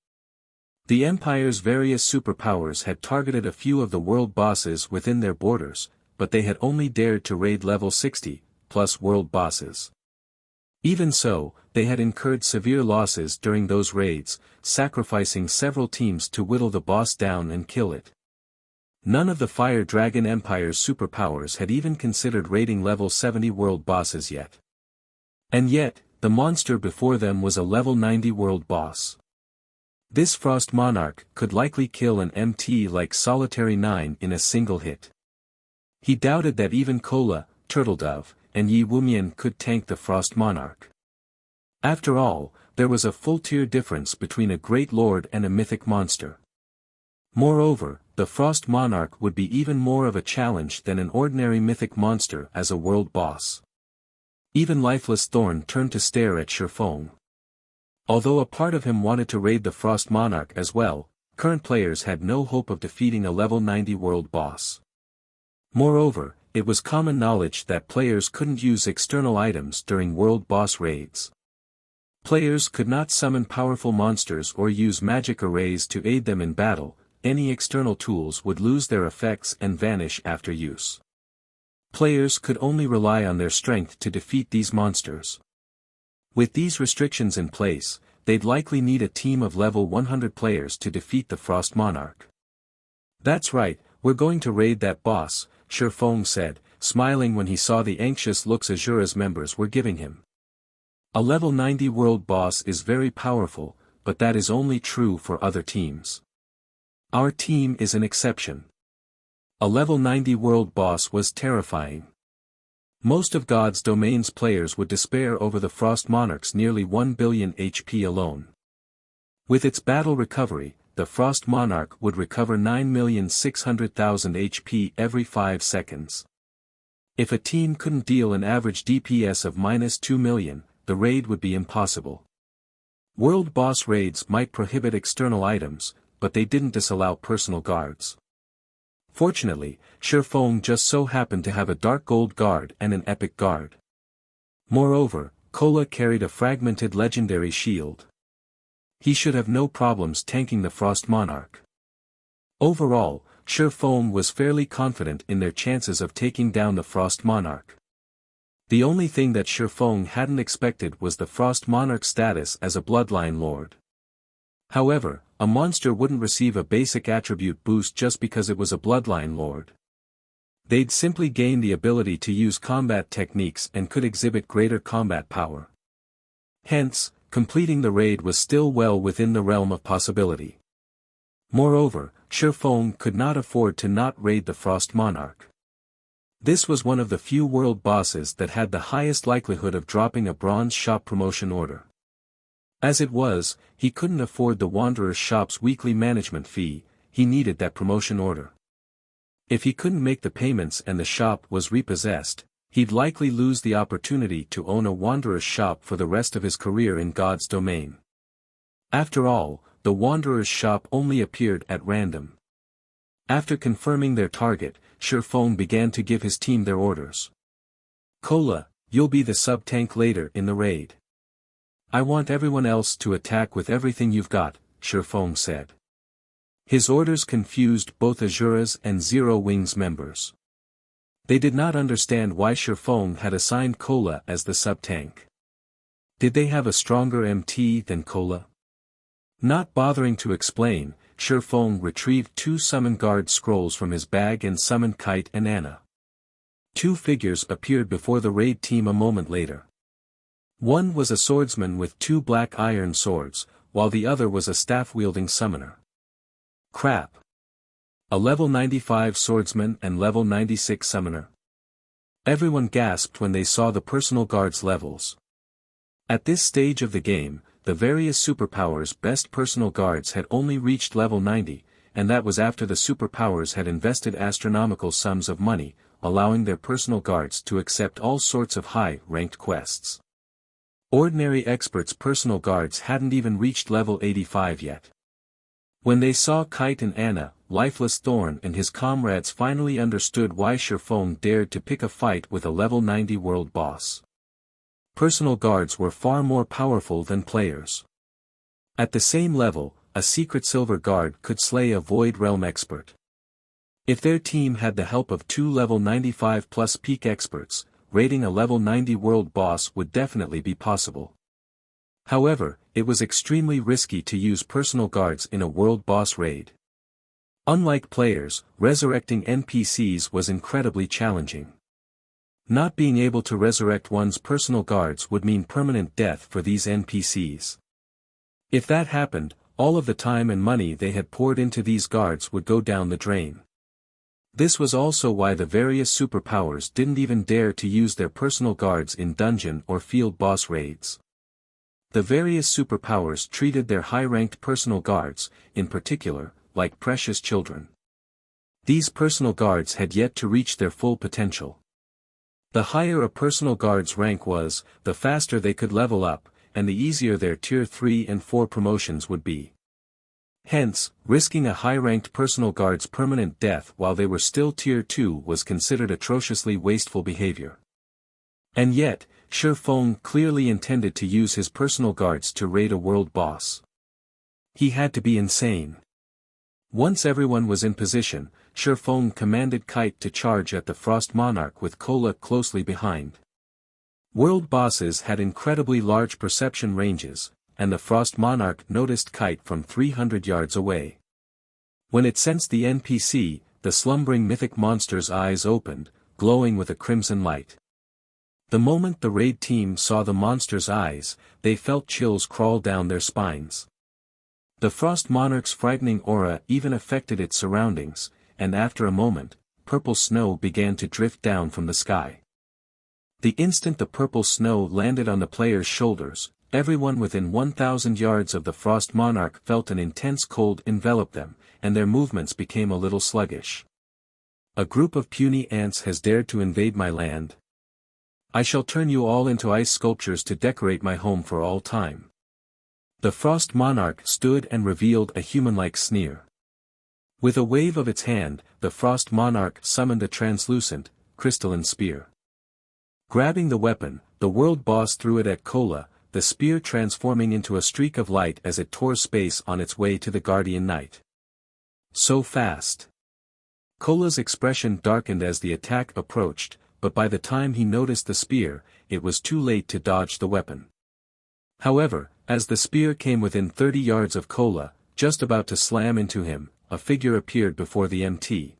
The Empire's various superpowers had targeted a few of the world bosses within their borders, but they had only dared to raid level 60, plus world bosses. Even so, they had incurred severe losses during those raids, sacrificing several teams to whittle the boss down and kill it. None of the Fire Dragon Empire's superpowers had even considered raiding level 70 world bosses yet. And yet, the monster before them was a level 90 world boss. This Frost Monarch could likely kill an MT like Solitary 9 in a single hit. He doubted that even Kola, Turtledove, and Yi Wumian could tank the Frost Monarch. After all, there was a full-tier difference between a great lord and a mythic monster. Moreover, the Frost Monarch would be even more of a challenge than an ordinary mythic monster as a world boss. Even Lifeless Thorn turned to stare at Shifeng. Although a part of him wanted to raid the Frost Monarch as well, current players had no hope of defeating a level 90 world boss. Moreover, it was common knowledge that players couldn't use external items during world boss raids. Players could not summon powerful monsters or use magic arrays to aid them in battle. Any external tools would lose their effects and vanish after use. Players could only rely on their strength to defeat these monsters. With these restrictions in place, they'd likely need a team of level 100 players to defeat the Frost Monarch. That's right, we're going to raid that boss, Shifeng said, smiling when he saw the anxious looks Azura's members were giving him. A level 90 world boss is very powerful, but that is only true for other teams. Our team is an exception. A level 90 world boss was terrifying. Most of God's Domain's players would despair over the Frost Monarch's nearly 1 billion HP alone. With its battle recovery, the Frost Monarch would recover 9,600,000 HP every 5 seconds. If a team couldn't deal an average DPS of -2 million, the raid would be impossible. World boss raids might prohibit external items, but they didn't disallow personal guards. Fortunately, Shifeng just so happened to have a dark gold guard and an epic guard. Moreover, Kola carried a fragmented legendary shield. He should have no problems tanking the Frost Monarch. Overall, Shifeng was fairly confident in their chances of taking down the Frost Monarch. The only thing that Shifeng hadn't expected was the Frost Monarch's status as a bloodline lord. However, a monster wouldn't receive a basic attribute boost just because it was a bloodline lord. They'd simply gain the ability to use combat techniques and could exhibit greater combat power. Hence, completing the raid was still well within the realm of possibility. Moreover, Shifeng could not afford to not raid the Frost Monarch. This was one of the few world bosses that had the highest likelihood of dropping a bronze shop promotion order. As it was, he couldn't afford the Wanderer's shop's weekly management fee, he needed that promotion order. If he couldn't make the payments and the shop was repossessed, he'd likely lose the opportunity to own a Wanderer's shop for the rest of his career in God's Domain. After all, the Wanderer's shop only appeared at random. After confirming their target, Shifeng began to give his team their orders. Kola, you'll be the sub-tank later in the raid. I want everyone else to attack with everything you've got, Shifeng said. His orders confused both Azura's and Zero Wings members. They did not understand why Shifeng had assigned Kola as the sub-tank. Did they have a stronger MT than Kola? Not bothering to explain, Shifeng retrieved 2 summon guard scrolls from his bag and summoned Kite and Anna. 2 figures appeared before the raid team a moment later. One was a swordsman with 2 black iron swords, while the other was a staff-wielding summoner. Crap! A level 95 swordsman and level 96 summoner. Everyone gasped when they saw the personal guard's levels. At this stage of the game, the various superpowers' best personal guards had only reached level 90, and that was after the superpowers had invested astronomical sums of money, allowing their personal guards to accept all sorts of high-ranked quests. Ordinary experts' personal guards hadn't even reached level 85 yet. When they saw Kite and Anna, Lifeless Thorn and his comrades finally understood why Shattering dared to pick a fight with a level 90 world boss. Personal guards were far more powerful than players. At the same level, a secret silver guard could slay a Void Realm expert. If their team had the help of 2 level 95 plus peak experts, raiding a level 90 world boss would definitely be possible. However, it was extremely risky to use personal guards in a world boss raid. Unlike players, resurrecting NPCs was incredibly challenging. Not being able to resurrect one's personal guards would mean permanent death for these NPCs. If that happened, all of the time and money they had poured into these guards would go down the drain. This was also why the various superpowers didn't even dare to use their personal guards in dungeon or field boss raids. The various superpowers treated their high-ranked personal guards, in particular, like precious children. These personal guards had yet to reach their full potential. The higher a personal guard's rank was, the faster they could level up, and the easier their Tier 3 and 4 promotions would be. Hence, risking a high-ranked personal guard's permanent death while they were still Tier 2 was considered atrociously wasteful behavior. And yet, Shattering clearly intended to use his personal guards to raid a world boss. He had to be insane. Once everyone was in position, Shattering commanded Kite to charge at the Frost Monarch with Kola closely behind. World bosses had incredibly large perception ranges, and the Frost Monarch noticed Kite from 300 yards away. When it sensed the NPC, the slumbering mythic monster's eyes opened, glowing with a crimson light. The moment the raid team saw the monster's eyes, they felt chills crawl down their spines. The Frost Monarch's frightening aura even affected its surroundings, and after a moment, purple snow began to drift down from the sky. The instant the purple snow landed on the player's shoulders, everyone within 1,000 yards of the Frost Monarch felt an intense cold envelop them, and their movements became a little sluggish. A group of puny ants has dared to invade my land. I shall turn you all into ice sculptures to decorate my home for all time. The Frost Monarch stood and revealed a human-like sneer. With a wave of its hand, the Frost Monarch summoned a translucent, crystalline spear. Grabbing the weapon, the world boss threw it at Kola, the spear transforming into a streak of light as it tore space on its way to the Guardian Knight. So fast. Kola's expression darkened as the attack approached, but by the time he noticed the spear, it was too late to dodge the weapon. However, as the spear came within 30 yards of Kola, just about to slam into him, a figure appeared before the MT.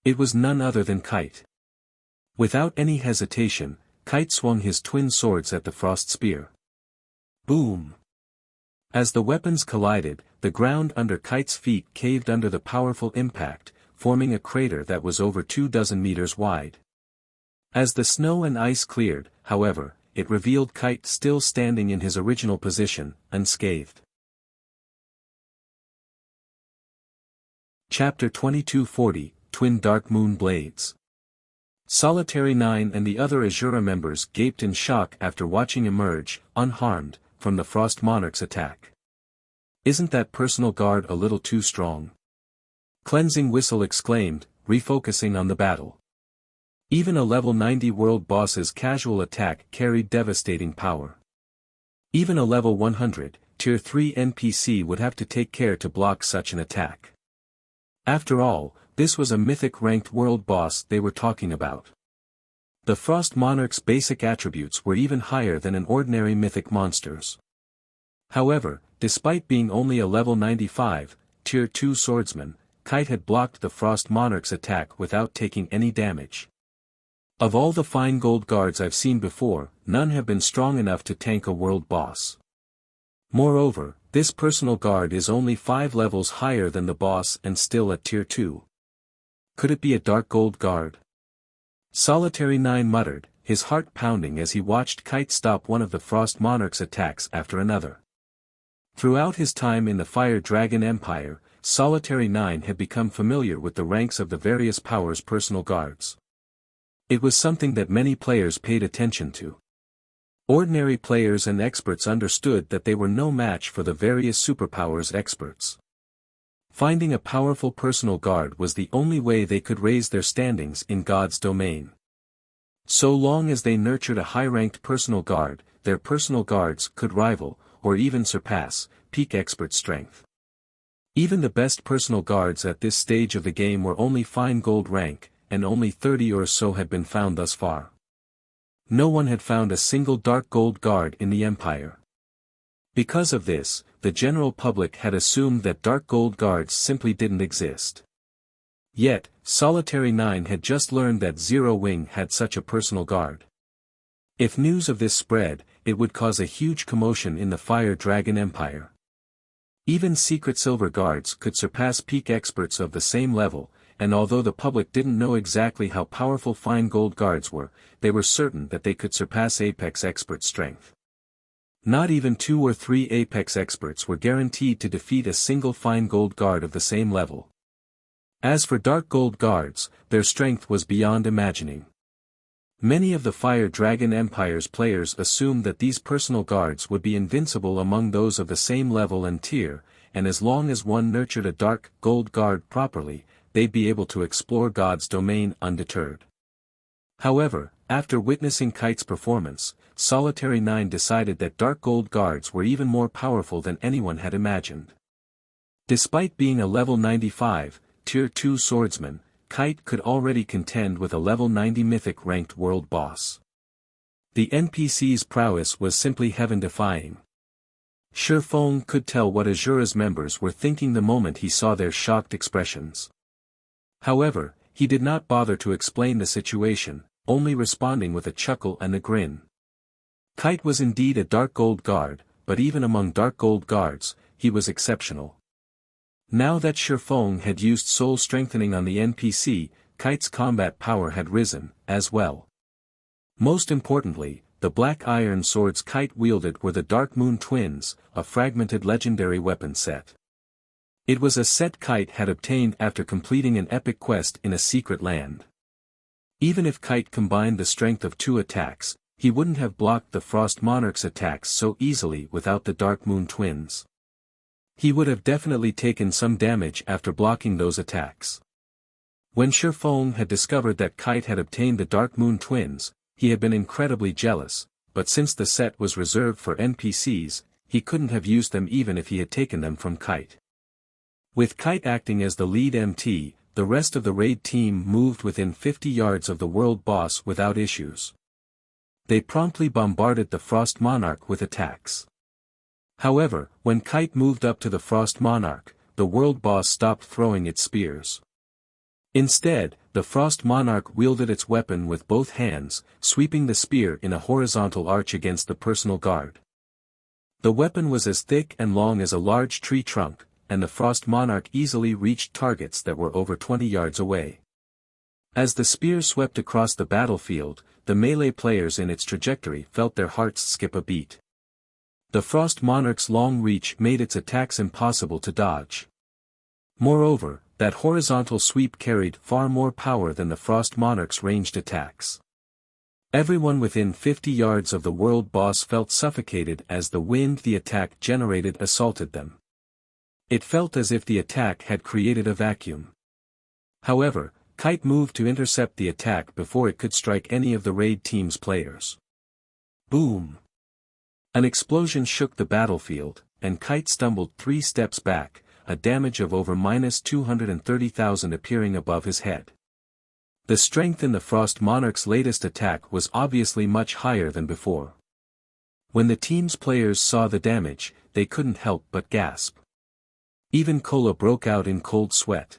It was none other than Kite. Without any hesitation, Kite swung his twin swords at the frost spear. Boom! As the weapons collided, the ground under Kite's feet caved under the powerful impact, forming a crater that was over 24 meters wide. As the snow and ice cleared, however, it revealed Kite still standing in his original position, unscathed. Chapter 2240, Twin Darkmoon Blades. Solitary 9 and the other Azura members gaped in shock after watching emerge, unharmed, from the Frost Monarch's attack. Isn't that personal guard a little too strong? Cleansing Whistle exclaimed, refocusing on the battle. Even a level 90 world boss's casual attack carried devastating power. Even a level 100, Tier 3 NPC would have to take care to block such an attack. After all, this was a mythic-ranked world boss they were talking about. The Frost Monarch's basic attributes were even higher than an ordinary mythic monster's. However, despite being only a level 95, Tier 2 swordsman, Kite had blocked the Frost Monarch's attack without taking any damage. Of all the fine gold guards I've seen before, none have been strong enough to tank a world boss. Moreover, this personal guard is only 5 levels higher than the boss and still at Tier 2. Could it be a dark gold guard? Solitary 9 muttered, his heart pounding as he watched Kite stop one of the Frost Monarch's attacks after another. Throughout his time in the Fire Dragon Empire, Solitary 9 had become familiar with the ranks of the various powers' personal guards. It was something that many players paid attention to. Ordinary players and experts understood that they were no match for the various superpowers experts. Finding a powerful personal guard was the only way they could raise their standings in God's domain. So long as they nurtured a high-ranked personal guard, their personal guards could rival, or even surpass, peak expert strength. Even the best personal guards at this stage of the game were only fine gold rank, and only 30 or so had been found thus far. No one had found a single dark gold guard in the Empire. Because of this, the general public had assumed that dark gold guards simply didn't exist. Yet, Solitary 9 had just learned that Zero Wing had such a personal guard. If news of this spread, it would cause a huge commotion in the Fire Dragon Empire. Even secret silver guards could surpass peak experts of the same level, and although the public didn't know exactly how powerful fine gold guards were, they were certain that they could surpass apex expert strength. Not even 2 or 3 apex experts were guaranteed to defeat a single fine gold guard of the same level. As for dark gold guards, their strength was beyond imagining. Many of the Fire Dragon Empire's players assumed that these personal guards would be invincible among those of the same level and tier, and as long as one nurtured a dark gold guard properly, they'd be able to explore God's domain undeterred. However, after witnessing Kite's performance, Solitary 9 decided that dark gold guards were even more powerful than anyone had imagined. Despite being a level 95, Tier 2 swordsman, Kite could already contend with a level 90 mythic ranked world boss. The NPC's prowess was simply heaven-defying. Shifeng could tell what Azura's members were thinking the moment he saw their shocked expressions. However, he did not bother to explain the situation, only responding with a chuckle and a grin. Kite was indeed a dark gold guard, but even among dark gold guards, he was exceptional. Now that Shifeng had used soul strengthening on the NPC, Kite's combat power had risen, as well. Most importantly, the black iron swords Kite wielded were the Darkmoon twins, a fragmented legendary weapon set. It was a set Kite had obtained after completing an epic quest in a secret land. Even if Kite combined the strength of 2 attacks, he wouldn't have blocked the Frost Monarch's attacks so easily without the Darkmoon twins. He would have definitely taken some damage after blocking those attacks. When Shifeng had discovered that Kite had obtained the Darkmoon twins, he had been incredibly jealous, but since the set was reserved for NPCs, he couldn't have used them even if he had taken them from Kite. With Kite acting as the lead MT, the rest of the raid team moved within 50 yards of the world boss without issues. They promptly bombarded the Frost Monarch with attacks. However, when Kite moved up to the Frost Monarch, the world boss stopped throwing its spears. Instead, the Frost Monarch wielded its weapon with both hands, sweeping the spear in a horizontal arch against the personal guard. The weapon was as thick and long as a large tree trunk, and the Frost Monarch easily reached targets that were over 20 yards away. As the spear swept across the battlefield, the melee players in its trajectory felt their hearts skip a beat. The Frost Monarch's long reach made its attacks impossible to dodge. Moreover, that horizontal sweep carried far more power than the Frost Monarch's ranged attacks. Everyone within 50 yards of the world boss felt suffocated as the wind the attack generated assaulted them. It felt as if the attack had created a vacuum. However, Kite moved to intercept the attack before it could strike any of the raid team's players. Boom! An explosion shook the battlefield, and Kite stumbled 3 steps back, a damage of over -230,000 appearing above his head. The strength in the Frost Monarch's latest attack was obviously much higher than before. When the team's players saw the damage, they couldn't help but gasp. Even Kola broke out in cold sweat.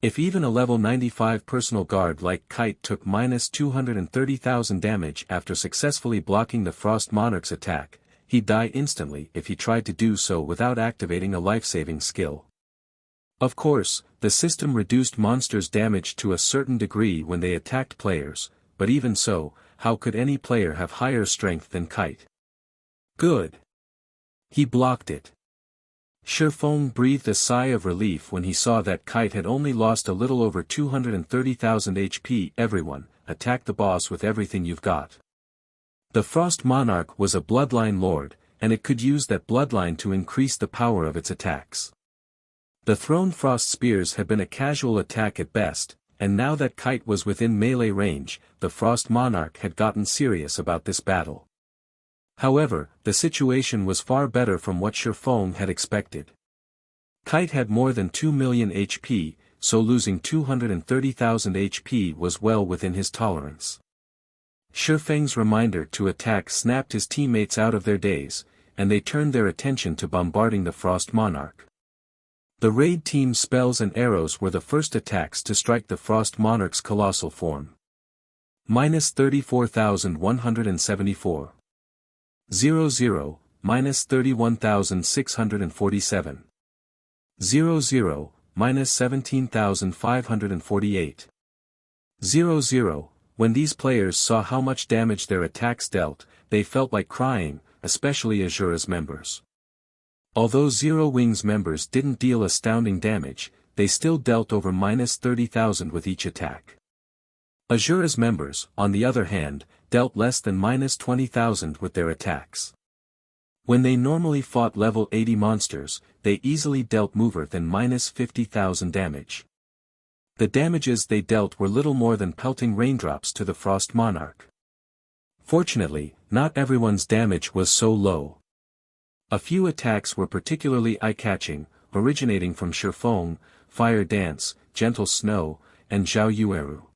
If even a level 95 personal guard like Kite took -230,000 damage after successfully blocking the Frost Monarch's attack, he'd die instantly if he tried to do so without activating a life-saving skill. Of course, the system reduced monsters' damage to a certain degree when they attacked players, but even so, how could any player have higher strength than Kite? Good. He blocked it. Shifeng breathed a sigh of relief when he saw that Kite had only lost a little over 230,000 HP. Everyone, attack the boss with everything you've got. The Frost Monarch was a Bloodline Lord, and it could use that Bloodline to increase the power of its attacks. The thrown Frost Spears had been a casual attack at best, and now that Kite was within melee range, the Frost Monarch had gotten serious about this battle. However, the situation was far better from what Shifeng had expected. Kite had more than 2 million HP, so losing 230,000 HP was well within his tolerance. Shifeng's reminder to attack snapped his teammates out of their daze, and they turned their attention to bombarding the Frost Monarch. The raid team's spells and arrows were the first attacks to strike the Frost Monarch's colossal form. -34,174. 00, -31,647. 00, -17,548. 00, when these players saw how much damage their attacks dealt, they felt like crying, especially Azura's members. Although Zero Wings members didn't deal astounding damage, they still dealt over -30,000 with each attack. Azura's members, on the other hand, dealt less than -20,000 with their attacks. When they normally fought level 80 monsters, they easily dealt more than -50,000 damage. The damages they dealt were little more than pelting raindrops to the Frost Monarch. Fortunately, not everyone's damage was so low. A few attacks were particularly eye-catching, originating from Shifeng, Fire Dance, Gentle Snow, and Zhao Yueru.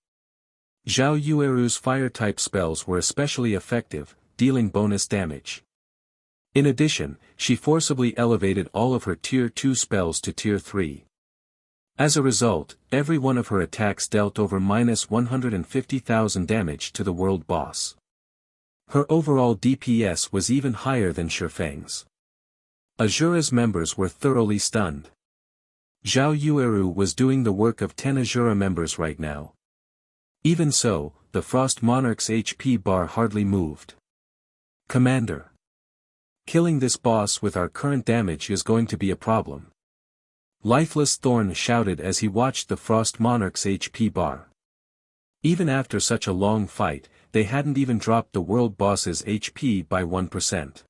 Zhao Yueru's fire-type spells were especially effective, dealing bonus damage. In addition, she forcibly elevated all of her Tier 2 spells to Tier 3. As a result, every one of her attacks dealt over -150,000 damage to the world boss. Her overall DPS was even higher than Shifeng's. Azura's members were thoroughly stunned. Zhao Yueru was doing the work of 10 Azura members right now. Even so, the Frost Monarch's HP bar hardly moved. Commander. Killing this boss with our current damage is going to be a problem. Lifeless Thorn shouted as he watched the Frost Monarch's HP bar. Even after such a long fight, they hadn't even dropped the world boss's HP by 1%.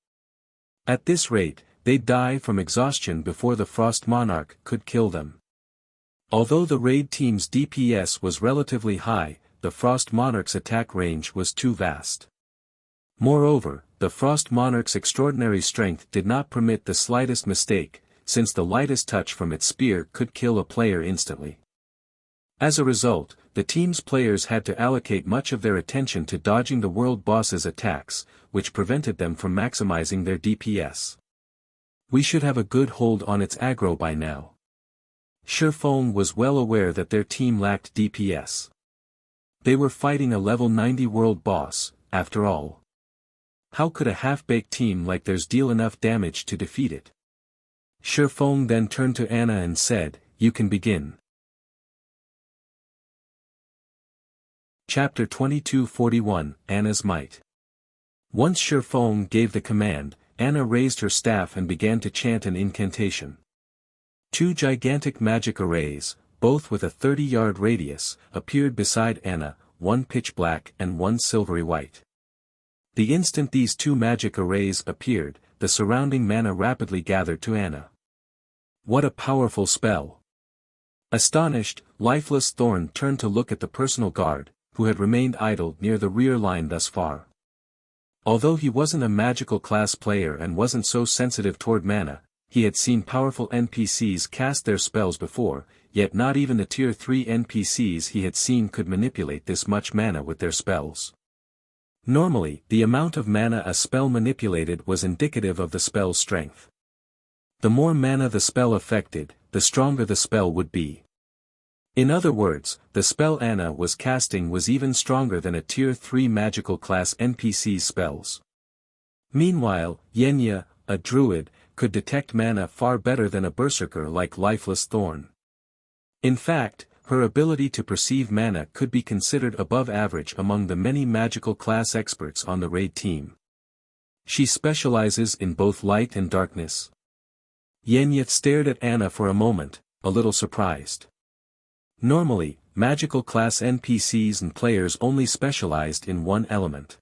At this rate, they'd die from exhaustion before the Frost Monarch could kill them. Although the raid team's DPS was relatively high, the Frost Monarch's attack range was too vast. Moreover, the Frost Monarch's extraordinary strength did not permit the slightest mistake, since the lightest touch from its spear could kill a player instantly. As a result, the team's players had to allocate much of their attention to dodging the world boss's attacks, which prevented them from maximizing their DPS. We should have a good hold on its aggro by now. Shifeng was well aware that their team lacked DPS. They were fighting a level 90 world boss, after all. How could a half-baked team like theirs deal enough damage to defeat it? Shifeng then turned to Anna and said, "You can begin." Chapter 2241, Anna's Might. Once Shifeng gave the command, Anna raised her staff and began to chant an incantation. Two gigantic magic arrays, both with a 30-yard radius, appeared beside Anna, one pitch black and one silvery white. The instant these two magic arrays appeared, the surrounding mana rapidly gathered to Anna. What a powerful spell! Astonished, Lifeless Thorn turned to look at the personal guard, who had remained idle near the rear line thus far. Although he wasn't a magical class player and wasn't so sensitive toward mana, he had seen powerful NPCs cast their spells before, yet not even the Tier 3 NPCs he had seen could manipulate this much mana with their spells. Normally, the amount of mana a spell manipulated was indicative of the spell's strength. The more mana the spell affected, the stronger the spell would be. In other words, the spell Anna was casting was even stronger than a Tier 3 magical class NPC's spells. Meanwhile, Yenya, a druid, could detect mana far better than a berserker like Lifeless Thorn. In fact, her ability to perceive mana could be considered above average among the many magical class experts on the raid team. She specializes in both light and darkness. Yenyith stared at Anna for a moment, a little surprised. Normally, magical class NPCs and players only specialized in one element.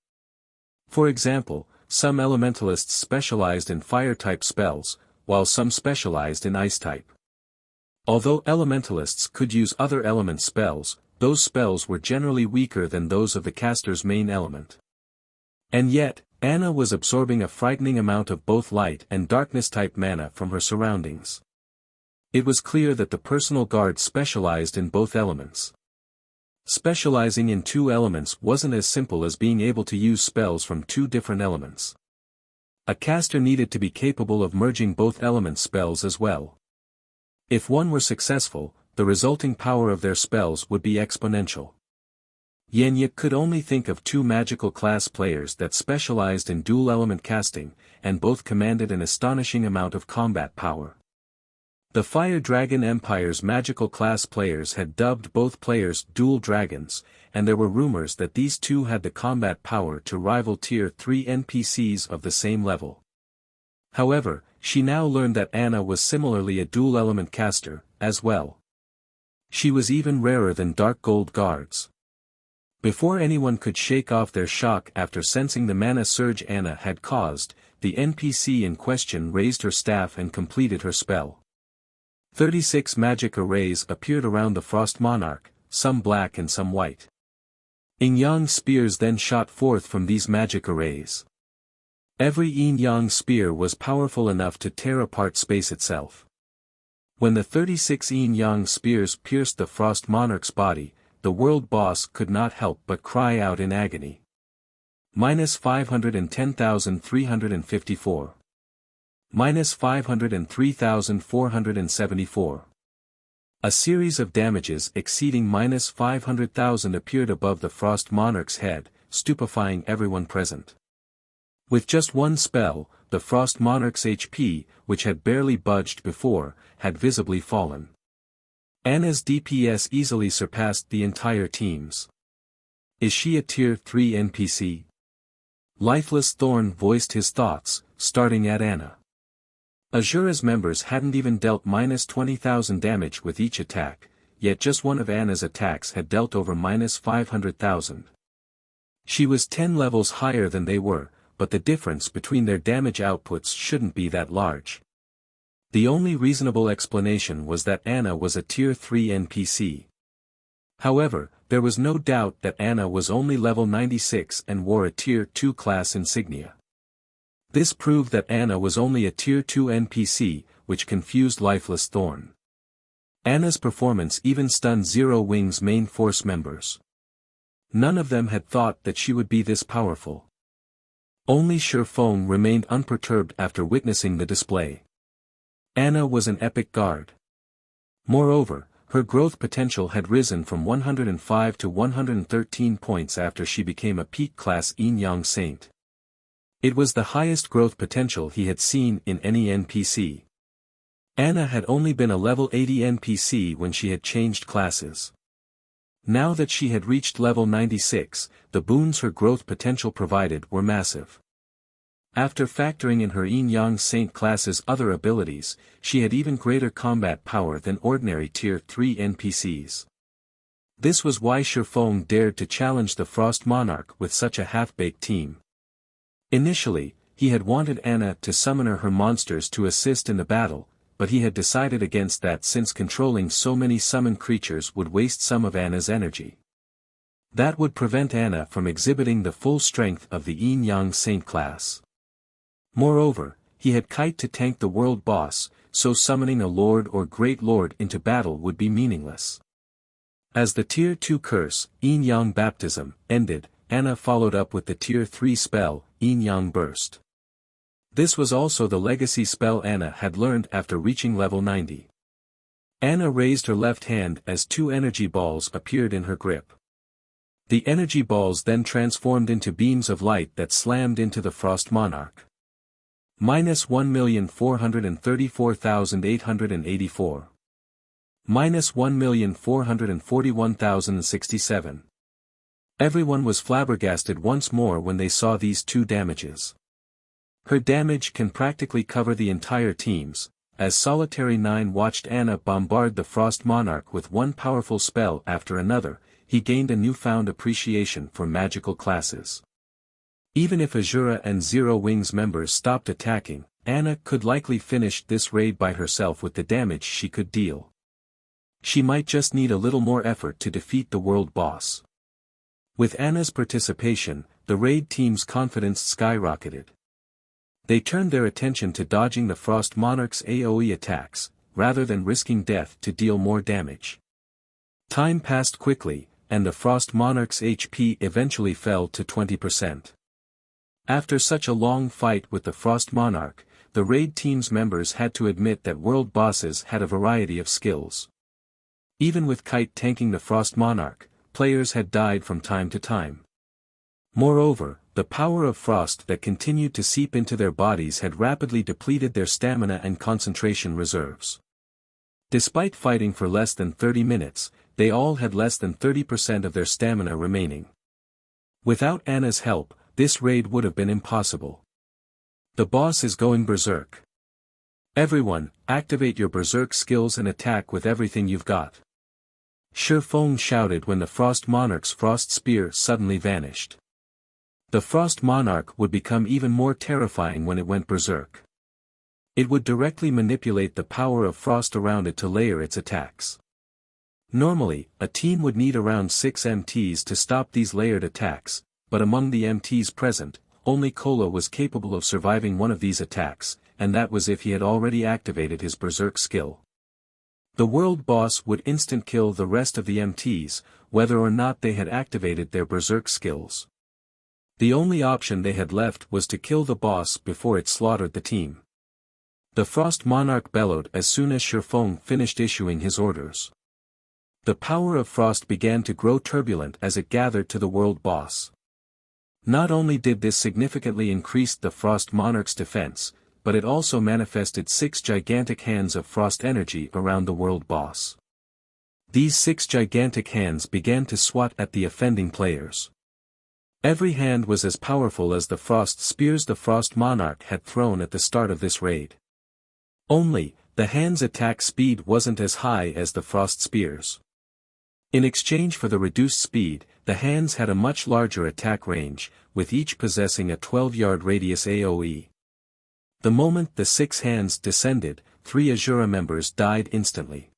For example, some elementalists specialized in fire-type spells, while some specialized in ice-type. Although elementalists could use other element spells, those spells were generally weaker than those of the caster's main element. And yet, Anna was absorbing a frightening amount of both light and darkness-type mana from her surroundings. It was clear that the personal guard specialized in both elements. Specializing in two elements wasn't as simple as being able to use spells from two different elements. A caster needed to be capable of merging both element spells as well. If one were successful, the resulting power of their spells would be exponential. Yenyith could only think of two magical class players that specialized in dual element casting, and both commanded an astonishing amount of combat power. The Fire Dragon Empire's magical class players had dubbed both players dual dragons, and there were rumors that these two had the combat power to rival Tier 3 NPCs of the same level. However, she now learned that Anna was similarly a dual element caster, as well. She was even rarer than Dark Gold Guards. Before anyone could shake off their shock after sensing the mana surge Anna had caused, the NPC in question raised her staff and completed her spell. 36 magic arrays appeared around the Frost Monarch, some black and some white. Yin-Yang spears then shot forth from these magic arrays. Every Yin-Yang spear was powerful enough to tear apart space itself. When the 36 Yin-Yang spears pierced the Frost Monarch's body, the world boss could not help but cry out in agony. -510,354. -503,474. A series of damages exceeding -500,000 appeared above the Frost Monarch's head, stupefying everyone present. With just one spell, the Frost Monarch's HP, which had barely budged before, had visibly fallen. Anna's DPS easily surpassed the entire team's. Is she a Tier 3 NPC? Lifeless Thorn voiced his thoughts, starting at Anna. Azura's members hadn't even dealt -20,000 damage with each attack, yet just one of Anna's attacks had dealt over -500,000. She was 10 levels higher than they were, but the difference between their damage outputs shouldn't be that large. The only reasonable explanation was that Anna was a Tier 3 NPC. However, there was no doubt that Anna was only level 96 and wore a Tier 2 class insignia. This proved that Anna was only a Tier 2 NPC, which confused Lifeless Thorn. Anna's performance even stunned Zero Wing's main force members. None of them had thought that she would be this powerful. Only Shifeng remained unperturbed after witnessing the display. Anna was an epic guard. Moreover, her growth potential had risen from 105 to 113 points after she became a peak-class Yin-Yang Saint. It was the highest growth potential he had seen in any NPC. Anna had only been a level 80 NPC when she had changed classes. Now that she had reached level 96, the boons her growth potential provided were massive. After factoring in her Yin-Yang Saint class's other abilities, she had even greater combat power than ordinary Tier 3 NPCs. This was why Shifeng dared to challenge the Frost Monarch with such a half-baked team. Initially, he had wanted Anna to summon her monsters to assist in the battle, but he had decided against that since controlling so many summoned creatures would waste some of Anna's energy. That would prevent Anna from exhibiting the full strength of the Yin-Yang Saint class. Moreover, he had Kite to tank the world boss, so summoning a Lord or Great Lord into battle would be meaningless. As the Tier 2 curse, Yin-Yang Baptism, ended, Anna followed up with the Tier 3 spell, Yin-Yang Burst. This was also the legacy spell Anna had learned after reaching level 90. Anna raised her left hand as two energy balls appeared in her grip. The energy balls then transformed into beams of light that slammed into the Frost Monarch. -1,434,884. -1,441,067. Everyone was flabbergasted once more when they saw these two damages. Her damage can practically cover the entire team's, as Solitary 9 watched Anna bombard the Frost Monarch with one powerful spell after another, he gained a newfound appreciation for magical classes. Even if Azura and Zero Wings members stopped attacking, Anna could likely finish this raid by herself with the damage she could deal. She might just need a little more effort to defeat the world boss. With Anna's participation, the raid team's confidence skyrocketed. They turned their attention to dodging the Frost Monarch's AoE attacks, rather than risking death to deal more damage. Time passed quickly, and the Frost Monarch's HP eventually fell to 20%. After such a long fight with the Frost Monarch, the raid team's members had to admit that world bosses had a variety of skills. Even with Kite tanking the Frost Monarch, players had died from time to time. Moreover, the power of frost that continued to seep into their bodies had rapidly depleted their stamina and concentration reserves. Despite fighting for less than 30 minutes, they all had less than 30% of their stamina remaining. Without Anna's help, this raid would have been impossible. The boss is going berserk. Everyone, activate your berserk skills and attack with everything you've got. Shifeng shouted when the Frost Monarch's frost spear suddenly vanished. The Frost Monarch would become even more terrifying when it went berserk. It would directly manipulate the power of frost around it to layer its attacks. Normally, a team would need around 6 MTs to stop these layered attacks, but among the MTs present, only Kola was capable of surviving one of these attacks, and that was if he had already activated his berserk skill. The world boss would instant kill the rest of the MTs, whether or not they had activated their berserk skills. The only option they had left was to kill the boss before it slaughtered the team. The Frost Monarch bellowed as soon as Shifeng finished issuing his orders. The power of frost began to grow turbulent as it gathered to the world boss. Not only did this significantly increase the Frost Monarch's defense, but it also manifested 6 gigantic hands of frost energy around the world boss. These 6 gigantic hands began to swat at the offending players. Every hand was as powerful as the frost spears the Frost Monarch had thrown at the start of this raid. Only, the hand's attack speed wasn't as high as the frost spears. In exchange for the reduced speed, the hands had a much larger attack range, with each possessing a 12-yard radius AoE. The moment the 6 hands descended, 3 Azura members died instantly.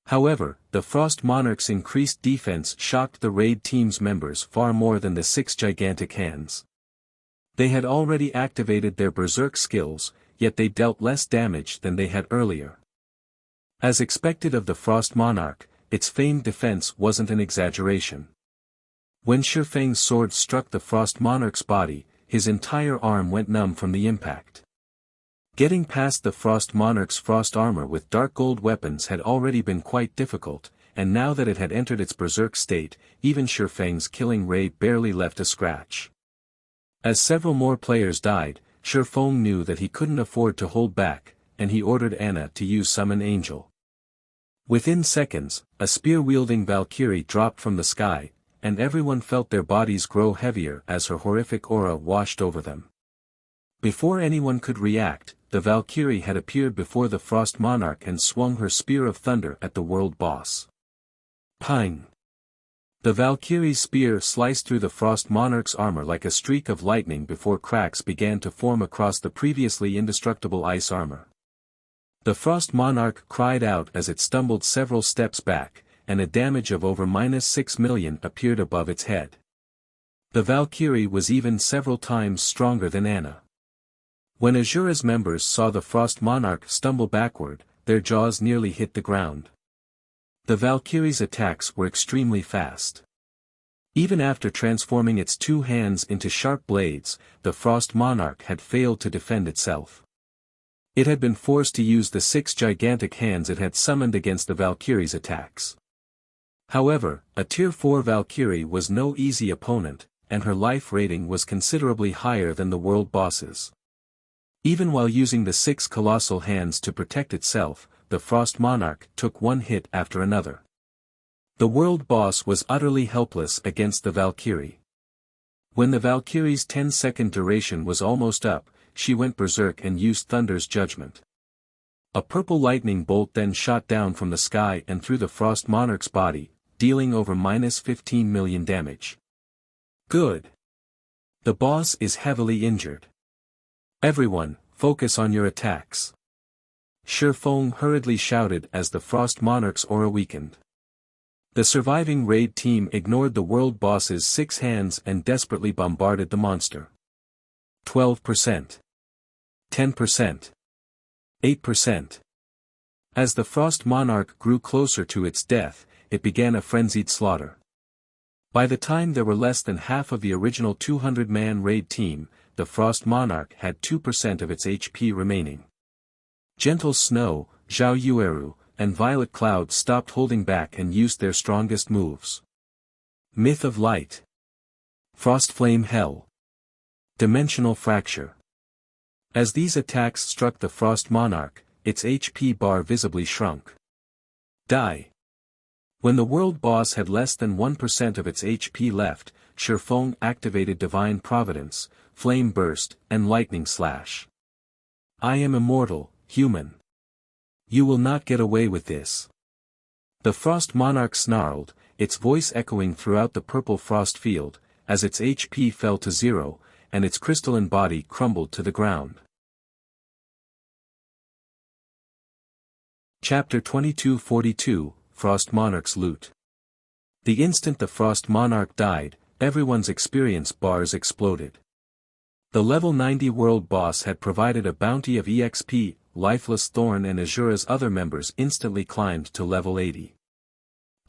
However, the Frost Monarch's increased defense shocked the raid team's members far more than the 6 gigantic hands. They had already activated their berserk skills, yet they dealt less damage than they had earlier. As expected of the Frost Monarch, its famed defense wasn't an exaggeration. When Shifeng's sword struck the Frost Monarch's body, his entire arm went numb from the impact. Getting past the Frost Monarch's frost armor with dark gold weapons had already been quite difficult, and now that it had entered its berserk state, even Shifeng's killing ray barely left a scratch. As several more players died, Shifeng knew that he couldn't afford to hold back, and he ordered Anna to use Summon Angel. Within seconds, a spear-wielding Valkyrie dropped from the sky, and everyone felt their bodies grow heavier as her horrific aura washed over them. Before anyone could react, the Valkyrie had appeared before the Frost Monarch and swung her spear of thunder at the world boss. Ping! The Valkyrie's spear sliced through the Frost Monarch's armor like a streak of lightning before cracks began to form across the previously indestructible ice armor. The Frost Monarch cried out as it stumbled several steps back, and a damage of over -6 million appeared above its head. The Valkyrie was even several times stronger than Anna. When Azura's members saw the Frost Monarch stumble backward, their jaws nearly hit the ground. The Valkyrie's attacks were extremely fast. Even after transforming its 2 hands into sharp blades, the Frost Monarch had failed to defend itself. It had been forced to use the 6 gigantic hands it had summoned against the Valkyrie's attacks. However, a Tier 4 Valkyrie was no easy opponent, and her life rating was considerably higher than the world boss's. Even while using the 6 colossal hands to protect itself, the Frost Monarch took one hit after another. The world boss was utterly helpless against the Valkyrie. When the Valkyrie's 10-second duration was almost up, she went berserk and used Thunder's Judgment. A purple lightning bolt then shot down from the sky and through the Frost Monarch's body, dealing over -15 million damage. Good. The boss is heavily injured. Everyone, focus on your attacks. Shifeng hurriedly shouted as the Frost Monarch's aura weakened. The surviving raid team ignored the world boss's 6 hands and desperately bombarded the monster. 12%. 10%. 8%. As the Frost Monarch grew closer to its death, it began a frenzied slaughter. By the time there were less than half of the original 200-man raid team, the Frost Monarch had 2% of its HP remaining. Gentle Snow, Zhao Yueru, and Violet Cloud stopped holding back and used their strongest moves. Myth of Light. Frost Flame Hell. Dimensional Fracture. As these attacks struck the Frost Monarch, its HP bar visibly shrunk. Die. When the world boss had less than 1% of its HP left, Shifeng activated Divine Providence, Flame Burst, and Lightning Slash. I am immortal, human. You will not get away with this. The Frost Monarch snarled, its voice echoing throughout the purple frost field, as its HP fell to 0, and its crystalline body crumbled to the ground. Chapter 2242, Frost Monarch's Loot. The instant the Frost Monarch died, everyone's experience bars exploded. The level 90 world boss had provided a bounty of EXP, Lifeless Thorn and Azura's other members instantly climbed to level 80.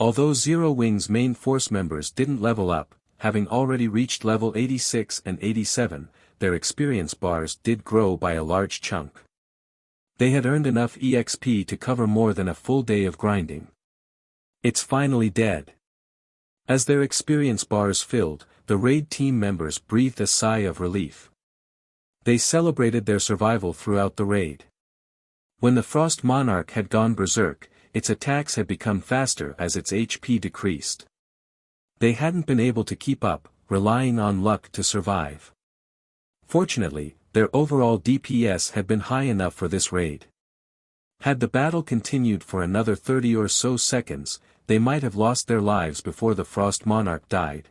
Although Zero Wing's main force members didn't level up, having already reached level 86 and 87, their experience bars did grow by a large chunk. They had earned enough EXP to cover more than a full day of grinding. It's finally dead. As their experience bars filled, the raid team members breathed a sigh of relief. They celebrated their survival throughout the raid. When the Frost Monarch had gone berserk, its attacks had become faster as its HP decreased. They hadn't been able to keep up, relying on luck to survive. Fortunately, their overall DPS had been high enough for this raid. Had the battle continued for another 30 or so seconds, they might have lost their lives before the Frost Monarch died.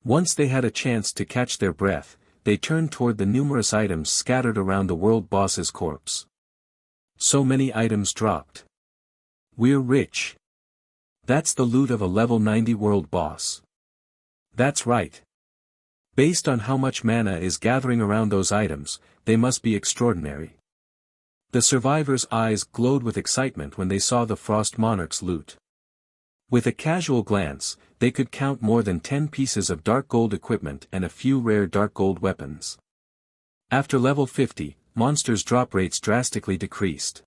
Once they had a chance to catch their breath, they turned toward the numerous items scattered around the world boss's corpse. So many items dropped. We're rich. That's the loot of a level 90 world boss. That's right. Based on how much mana is gathering around those items, they must be extraordinary. The survivors' eyes glowed with excitement when they saw the Frost Monarch's loot. With a casual glance, they could count more than 10 pieces of dark gold equipment and a few rare dark gold weapons. After level 50, monsters' drop rates drastically decreased.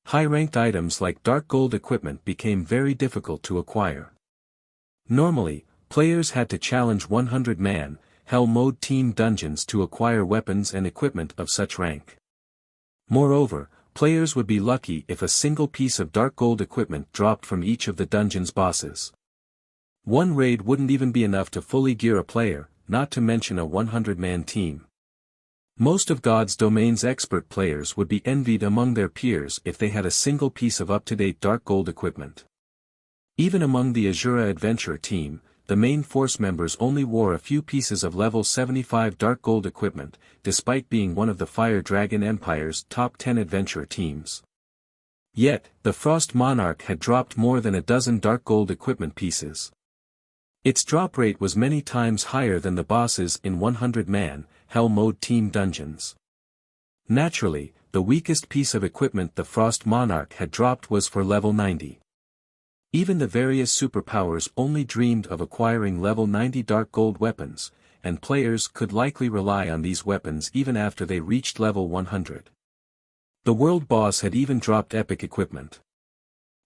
High-ranked items like dark gold equipment became very difficult to acquire. Normally, players had to challenge 100-man, Hell Mode team dungeons to acquire weapons and equipment of such rank. Moreover, players would be lucky if a single piece of dark gold equipment dropped from each of the dungeon's bosses. One raid wouldn't even be enough to fully gear a player, not to mention a 100-man team. Most of God's Domain's expert players would be envied among their peers if they had a single piece of up-to-date dark gold equipment. Even among the Azura Adventure team, the main force members only wore a few pieces of level 75 dark gold equipment, despite being one of the Fire Dragon Empire's top 10 adventure teams. Yet, the Frost Monarch had dropped more than a dozen dark gold equipment pieces. Its drop rate was many times higher than the bosses in 100-man, Hell Mode team dungeons. Naturally, the weakest piece of equipment the Frost Monarch had dropped was for level 90. Even the various superpowers only dreamed of acquiring level 90 dark gold weapons, and players could likely rely on these weapons even after they reached level 100. The world boss had even dropped epic equipment.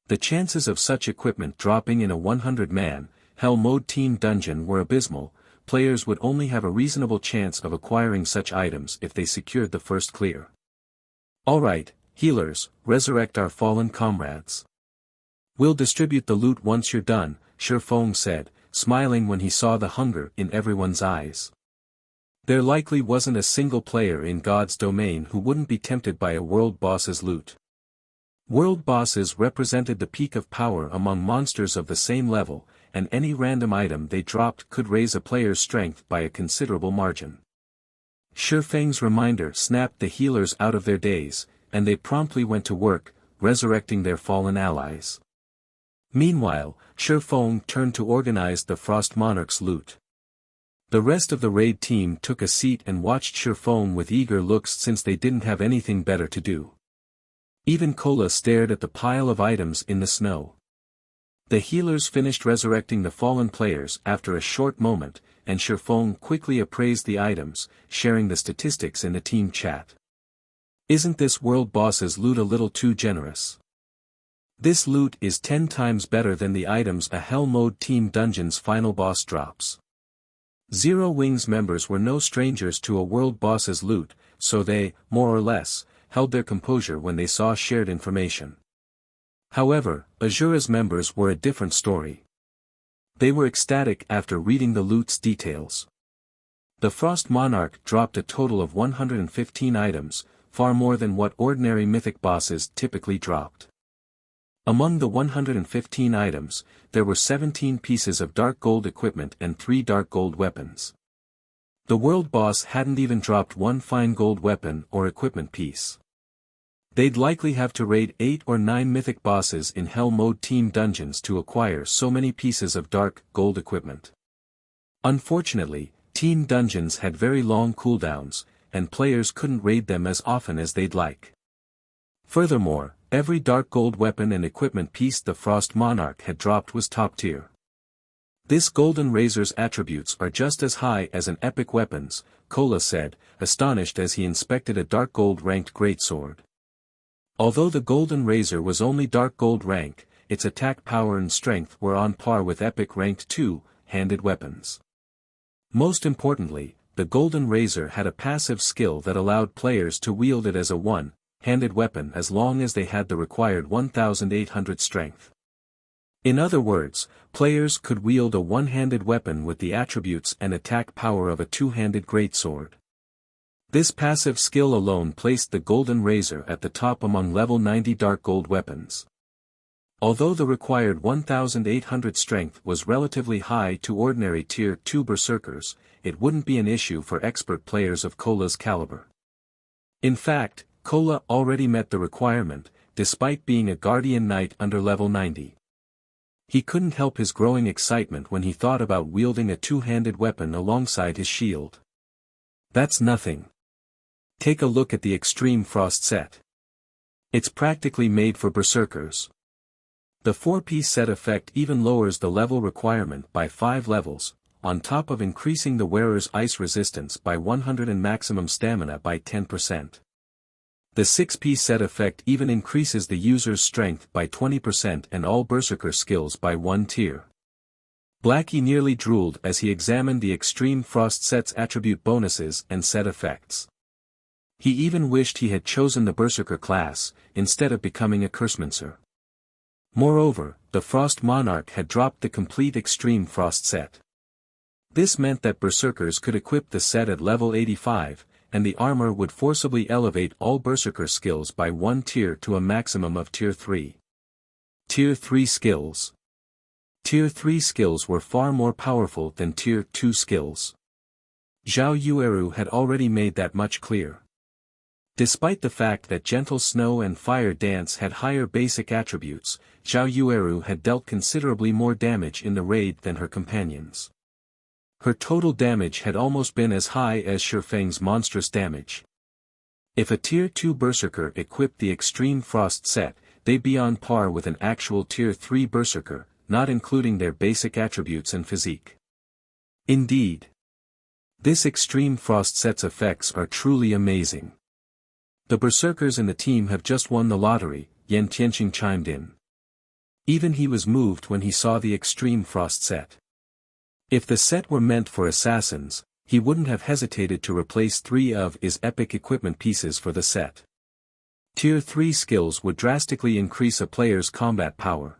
The chances of such equipment dropping in a 100-man, Hell Mode team dungeon were abysmal. Players would only have a reasonable chance of acquiring such items if they secured the first clear. Alright, healers, resurrect our fallen comrades. We'll distribute the loot once you're done, Shifeng said, smiling when he saw the hunger in everyone's eyes. There likely wasn't a single player in God's Domain who wouldn't be tempted by a world boss's loot. World bosses represented the peak of power among monsters of the same level, and any random item they dropped could raise a player's strength by a considerable margin. Shifeng's reminder snapped the healers out of their daze, and they promptly went to work, resurrecting their fallen allies. Meanwhile, Shifeng turned to organize the Frost Monarch's loot. The rest of the raid team took a seat and watched Shifeng with eager looks since they didn't have anything better to do. Even Kola stared at the pile of items in the snow. The healers finished resurrecting the fallen players after a short moment, and Shifeng quickly appraised the items, sharing the statistics in the team chat. Isn't this world boss's loot a little too generous? This loot is 10 times better than the items a Hell Mode Team Dungeon's final boss drops. Zero Wings members were no strangers to a world boss's loot, so they, more or less, held their composure when they saw shared information. However, Azura's members were a different story. They were ecstatic after reading the loot's details. The Frost Monarch dropped a total of 115 items, far more than what ordinary mythic bosses typically dropped. Among the 115 items, there were 17 pieces of dark gold equipment and 3 dark gold weapons. The world boss hadn't even dropped one fine gold weapon or equipment piece. They'd likely have to raid 8 or 9 mythic bosses in Hell Mode Team Dungeons to acquire so many pieces of dark gold equipment. Unfortunately, Team Dungeons had very long cooldowns, and players couldn't raid them as often as they'd like. Furthermore, every dark gold weapon and equipment piece the Frost Monarch had dropped was top tier. This Golden Razor's attributes are just as high as an epic weapon's, Kola said, astonished as he inspected a dark gold ranked greatsword. Although the Golden Razor was only dark gold rank, its attack power and strength were on par with epic ranked 2-handed weapons. Most importantly, the Golden Razor had a passive skill that allowed players to wield it as a one-handed weapon as long as they had the required 1,800 strength. In other words, players could wield a one-handed weapon with the attributes and attack power of a two-handed greatsword. This passive skill alone placed the Golden Razor at the top among level 90 dark gold weapons. Although the required 1,800 strength was relatively high to ordinary tier 2 berserkers, it wouldn't be an issue for expert players of Kola's caliber. In fact, Kola already met the requirement, despite being a Guardian Knight under level 90. He couldn't help his growing excitement when he thought about wielding a two-handed weapon alongside his shield. That's nothing. Take a look at the Extreme Frost set. It's practically made for berserkers. The 4-piece set effect even lowers the level requirement by 5 levels, on top of increasing the wearer's ice resistance by 100 and maximum stamina by 10%. The 6-piece set effect even increases the user's strength by 20% and all berserker skills by 1 tier. Blackie nearly drooled as he examined the Extreme Frost set's attribute bonuses and set effects. He even wished he had chosen the berserker class, instead of becoming a cursemancer. Moreover, the Frost Monarch had dropped the complete Extreme Frost set. This meant that berserkers could equip the set at level 85, and the armor would forcibly elevate all berserker skills by 1 tier to a maximum of tier 3. Tier 3 skills. Tier 3 skills were far more powerful than tier 2 skills. Zhao Yueru had already made that much clear. Despite the fact that Gentle Snow and Fire Dance had higher basic attributes, Zhao Yueru had dealt considerably more damage in the raid than her companions. Her total damage had almost been as high as Shifeng's monstrous damage. If a tier 2 berserker equipped the Extreme Frost set, they'd be on par with an actual tier 3 berserker, not including their basic attributes and physique. Indeed. This Extreme Frost set's effects are truly amazing. The berserkers in the team have just won the lottery, Yan Tianqing chimed in. Even he was moved when he saw the Extreme Frost set. If the set were meant for assassins, he wouldn't have hesitated to replace 3 of his epic equipment pieces for the set. Tier 3 skills would drastically increase a player's combat power.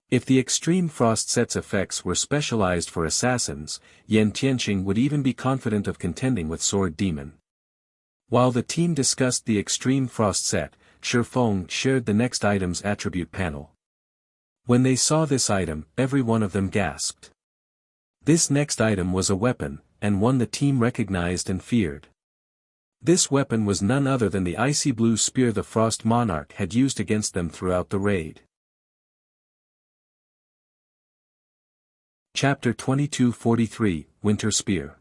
If the Extreme Frost set's effects were specialized for assassins, Yan Tianqing would even be confident of contending with Sword Demon. While the team discussed the Extreme Frost set, Shifeng shared the next item's attribute panel. When they saw this item, every one of them gasped. This next item was a weapon, and one the team recognized and feared. This weapon was none other than the icy blue spear the Frost Monarch had used against them throughout the raid. Chapter 2243, Winter Spear.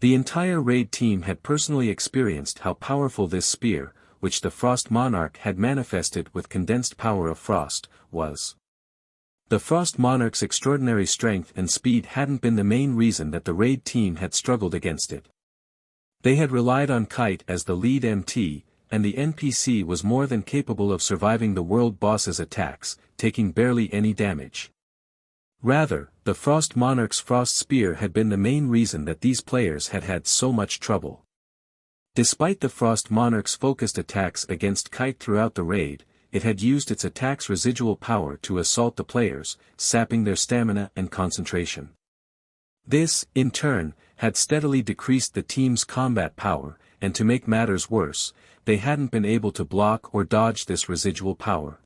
The entire raid team had personally experienced how powerful this spear, which the Frost Monarch had manifested with condensed power of frost, was. The Frost Monarch's extraordinary strength and speed hadn't been the main reason that the raid team had struggled against it. They had relied on Kite as the lead MT, and the NPC was more than capable of surviving the world boss's attacks, taking barely any damage. Rather, the Frost Monarch's Frost Spear had been the main reason that these players had had so much trouble. Despite the Frost Monarch's focused attacks against Kite throughout the raid, it had used its attack's residual power to assault the players, sapping their stamina and concentration. This, in turn, had steadily decreased the team's combat power, and to make matters worse, they hadn't been able to block or dodge this residual power.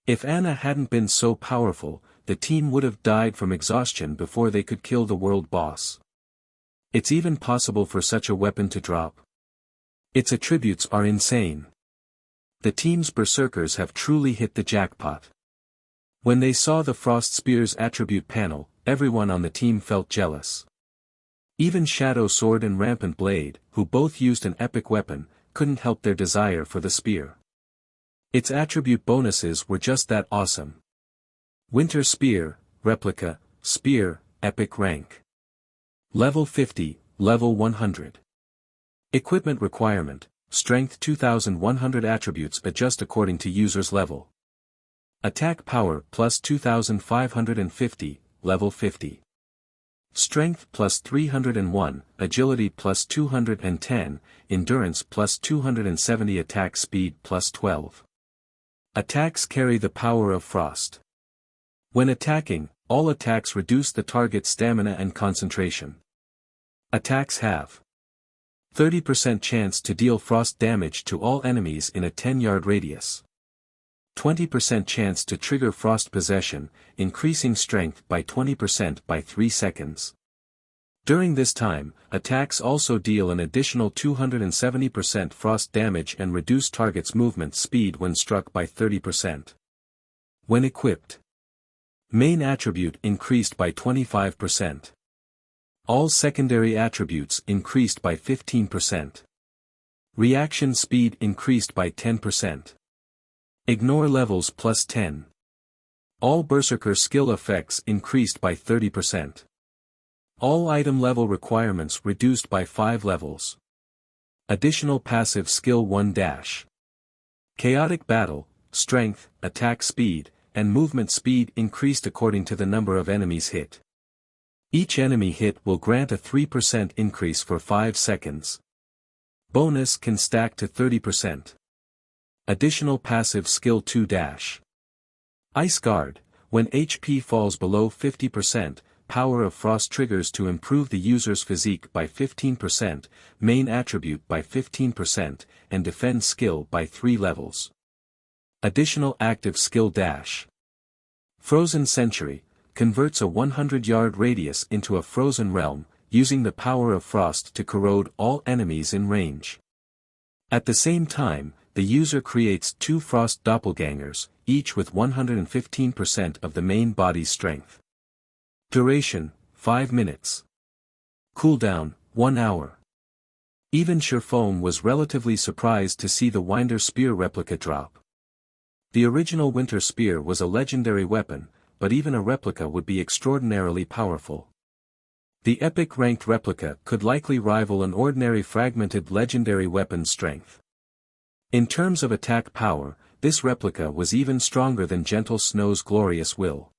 If Anna hadn't been so powerful, the team would have died from exhaustion before they could kill the world boss. It's even possible for such a weapon to drop. Its attributes are insane. The team's berserkers have truly hit the jackpot. When they saw the Frost Spear's attribute panel, everyone on the team felt jealous. Even Shadow Sword and Rampant Blade, who both used an epic weapon, couldn't help their desire for the spear. Its attribute bonuses were just that awesome. Winter Spear, Replica, Spear, Epic Rank. Level 50, Level 100. Equipment requirement, Strength 2100 attributes adjust according to user's level. Attack power plus 2550, Level 50. Strength plus 301, Agility plus 210, Endurance plus 270 attack speed plus 12. Attacks carry the power of frost. When attacking, all attacks reduce the target's stamina and concentration. Attacks have 30% chance to deal frost damage to all enemies in a 10-yard radius. 20% chance to trigger frost possession, increasing strength by 20% by 3 seconds. During this time, attacks also deal an additional 270% frost damage and reduce target's movement speed when struck by 30%. When equipped. Main attribute increased by 25%. All secondary attributes increased by 15%. Reaction speed increased by 10%. Ignore levels plus 10. All berserker skill effects increased by 30%. All item level requirements reduced by 5 levels. Additional passive skill 1 dash. Chaotic battle, strength, attack speed, and movement speed increased according to the number of enemies hit. Each enemy hit will grant a 3% increase for 5 seconds. Bonus can stack to 30%. Additional passive skill 2 dash. Ice Guard, when HP falls below 50%, Power of Frost triggers to improve the user's physique by 15%, main attribute by 15%, and defend skill by 3 levels. Additional active skill dash. Frozen Century, converts a 100-yard radius into a frozen realm, using the power of frost to corrode all enemies in range. At the same time, the user creates 2 frost doppelgangers, each with 115% of the main body's strength. Duration, 5 minutes. Cooldown, 1 hour. Even Shifeng was relatively surprised to see the Winder Spear replica drop. The original Winter Spear was a legendary weapon, but even a replica would be extraordinarily powerful. The epic ranked replica could likely rival an ordinary fragmented legendary weapon's strength. In terms of attack power, this replica was even stronger than Gentle Snow's Glorious Will.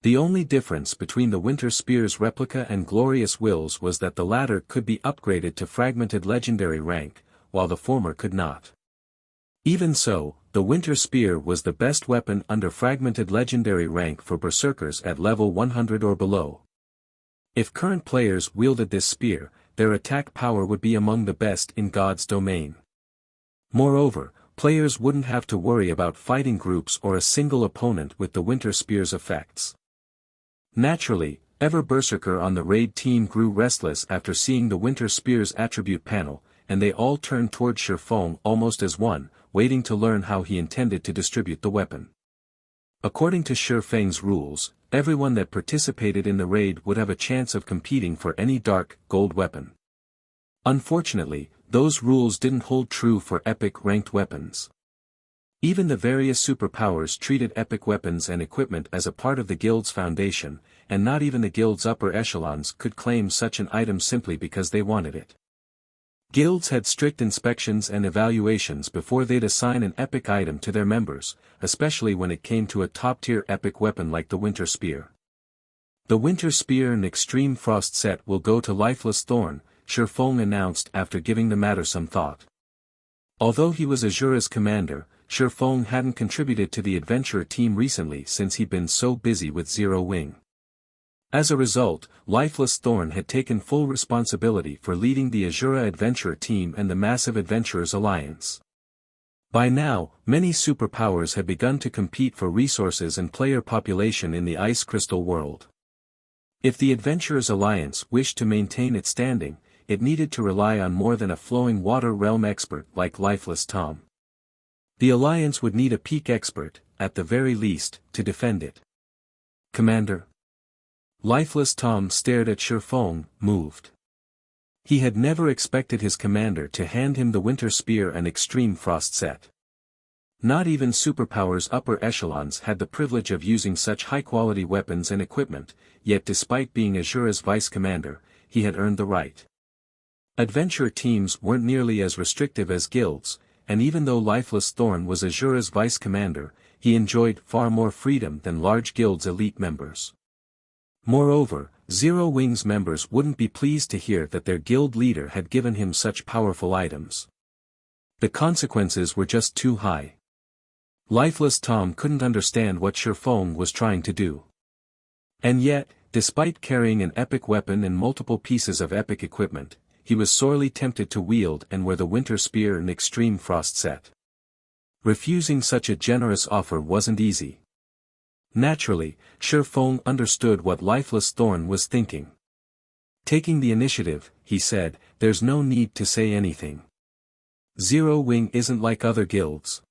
The only difference between the Winter Spear's replica and Glorious Will's was that the latter could be upgraded to fragmented legendary rank, while the former could not. Even so, the Winter Spear was the best weapon under fragmented legendary rank for berserkers at level 100 or below. If current players wielded this spear, their attack power would be among the best in God's domain. Moreover, players wouldn't have to worry about fighting groups or a single opponent with the Winter Spear's effects. Naturally, Ever Berserker on the raid team grew restless after seeing the Winter Spear's attribute panel, and they all turned toward Shifeng almost as one, waiting to learn how he intended to distribute the weapon. According to Shifeng's rules, everyone that participated in the raid would have a chance of competing for any dark, gold weapon. Unfortunately, those rules didn't hold true for epic-ranked weapons. Even the various superpowers treated epic weapons and equipment as a part of the guild's foundation, and not even the guild's upper echelons could claim such an item simply because they wanted it. Guilds had strict inspections and evaluations before they'd assign an epic item to their members, especially when it came to a top-tier epic weapon like the Winter Spear. The Winter Spear and Extreme Frost set will go to Lifeless Thorn, Shifeng announced after giving the matter some thought. Although he was Azura's commander, Shifeng hadn't contributed to the adventurer team recently since he'd been so busy with Zero Wing. As a result, Lifeless Thorn had taken full responsibility for leading the Azura Adventurer team and the Massive Adventurers Alliance. By now, many superpowers had begun to compete for resources and player population in the Ice Crystal world. If the Adventurers Alliance wished to maintain its standing, it needed to rely on more than a flowing water realm expert like Lifeless Tom. The Alliance would need a peak expert, at the very least, to defend it. Commander. Lifeless Tom stared at Shifeng, moved. He had never expected his commander to hand him the Winter Spear and Extreme Frost set. Not even superpowers upper echelons had the privilege of using such high-quality weapons and equipment, yet despite being Azura's vice commander, he had earned the right. Adventure teams weren't nearly as restrictive as guilds, and even though Lifeless Thorn was Azura's vice commander, he enjoyed far more freedom than large guilds' elite members. Moreover, Zero Wing's members wouldn't be pleased to hear that their guild leader had given him such powerful items. The consequences were just too high. Lifeless Tom couldn't understand what Shifeng was trying to do. And yet, despite carrying an epic weapon and multiple pieces of epic equipment, he was sorely tempted to wield and wear the Winter Spear and Extreme Frost set. Refusing such a generous offer wasn't easy. Naturally, Shifeng understood what Lifeless Thorn was thinking. Taking the initiative, he said, "There's no need to say anything. Zero Wing isn't like other guilds.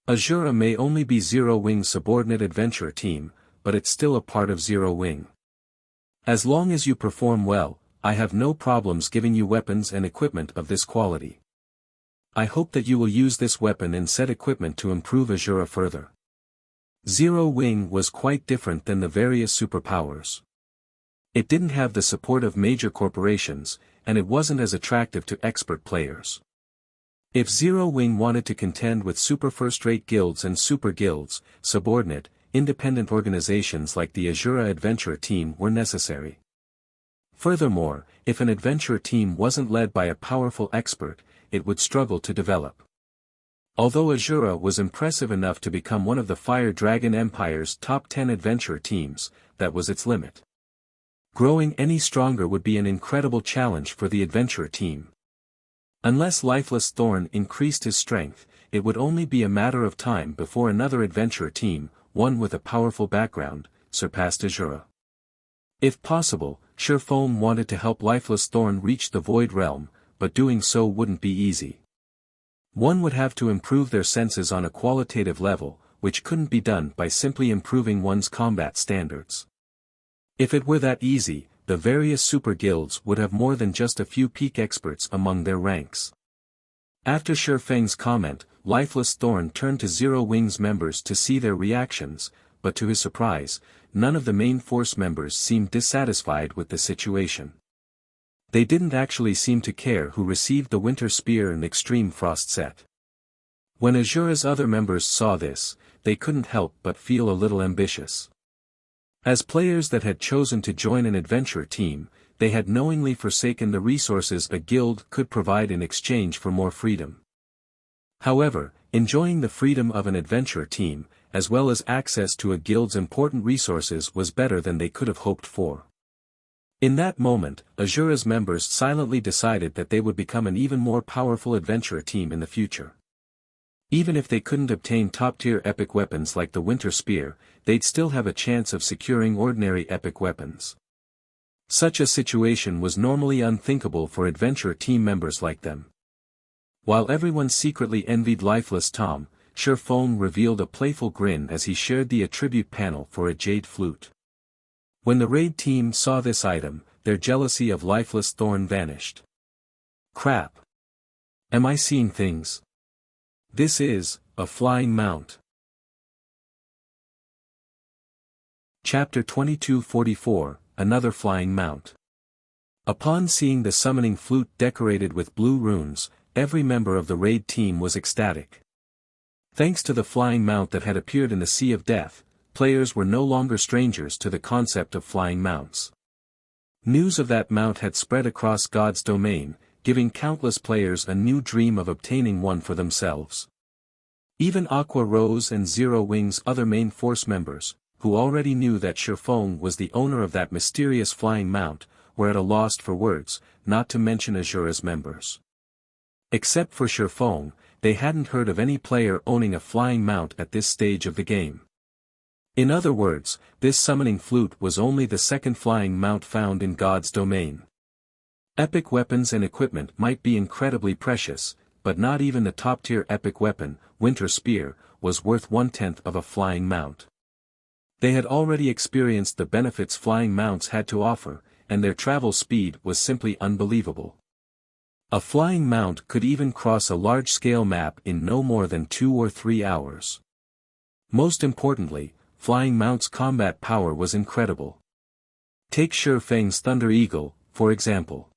Azura may only be Zero Wing's subordinate adventurer team, but it's still a part of Zero Wing. As long as you perform well, I have no problems giving you weapons and equipment of this quality. I hope that you will use this weapon and set equipment to improve Azura further." Zero Wing was quite different than the various superpowers. It didn't have the support of major corporations, and it wasn't as attractive to expert players. If Zero Wing wanted to contend with super first-rate guilds and super guilds, subordinate, independent organizations like the Azura Adventurer team were necessary. Furthermore, if an adventurer team wasn't led by a powerful expert, it would struggle to develop. Although Azura was impressive enough to become one of the Fire Dragon Empire's top 10 adventurer teams, that was its limit. Growing any stronger would be an incredible challenge for the adventurer team. Unless Lifeless Thorn increased his strength, it would only be a matter of time before another adventurer team, one with a powerful background, surpassed Azura. If possible, Shifeng wanted to help Lifeless Thorn reach the Void Realm, but doing so wouldn't be easy. One would have to improve their senses on a qualitative level, which couldn't be done by simply improving one's combat standards. If it were that easy, the various super guilds would have more than just a few peak experts among their ranks. After Shifeng's comment, Lifeless Thorn turned to Zero Wing's members to see their reactions, but to his surprise, none of the main force members seemed dissatisfied with the situation. They didn't actually seem to care who received the Winter Spear and Extreme Frost set. When Azura's other members saw this, they couldn't help but feel a little ambitious. As players that had chosen to join an adventure team, they had knowingly forsaken the resources a guild could provide in exchange for more freedom. However, enjoying the freedom of an adventure team, as well as access to a guild's important resources was better than they could have hoped for. In that moment, Azura's members silently decided that they would become an even more powerful adventurer team in the future. Even if they couldn't obtain top-tier epic weapons like the Winter Spear, they'd still have a chance of securing ordinary epic weapons. Such a situation was normally unthinkable for adventure team members like them. While everyone secretly envied lifeless Tom, Sherfong revealed a playful grin as he shared the attribute panel for a jade flute. When the raid team saw this item, their jealousy of lifeless Thorn vanished. Crap. Am I seeing things? This is a flying mount. Chapter 2244, Another Flying Mount. Upon seeing the summoning flute decorated with blue runes, every member of the raid team was ecstatic. Thanks to the flying mount that had appeared in the Sea of Death, players were no longer strangers to the concept of flying mounts. News of that mount had spread across God's domain, giving countless players a new dream of obtaining one for themselves. Even Aqua Rose and Zero Wing's other main force members, who already knew that Sherfong was the owner of that mysterious flying mount, were at a loss for words, not to mention Azura's members. Except for Sherfong, they hadn't heard of any player owning a flying mount at this stage of the game. In other words, this summoning flute was only the second flying mount found in God's domain. Epic weapons and equipment might be incredibly precious, but not even the top-tier epic weapon, Winter Spear, was worth 1/10 of a flying mount. They had already experienced the benefits flying mounts had to offer, and their travel speed was simply unbelievable. A flying mount could even cross a large-scale map in no more than 2 or 3 hours. Most importantly, flying mount's combat power was incredible. Take Sherfeng's Thunder Eagle, for example.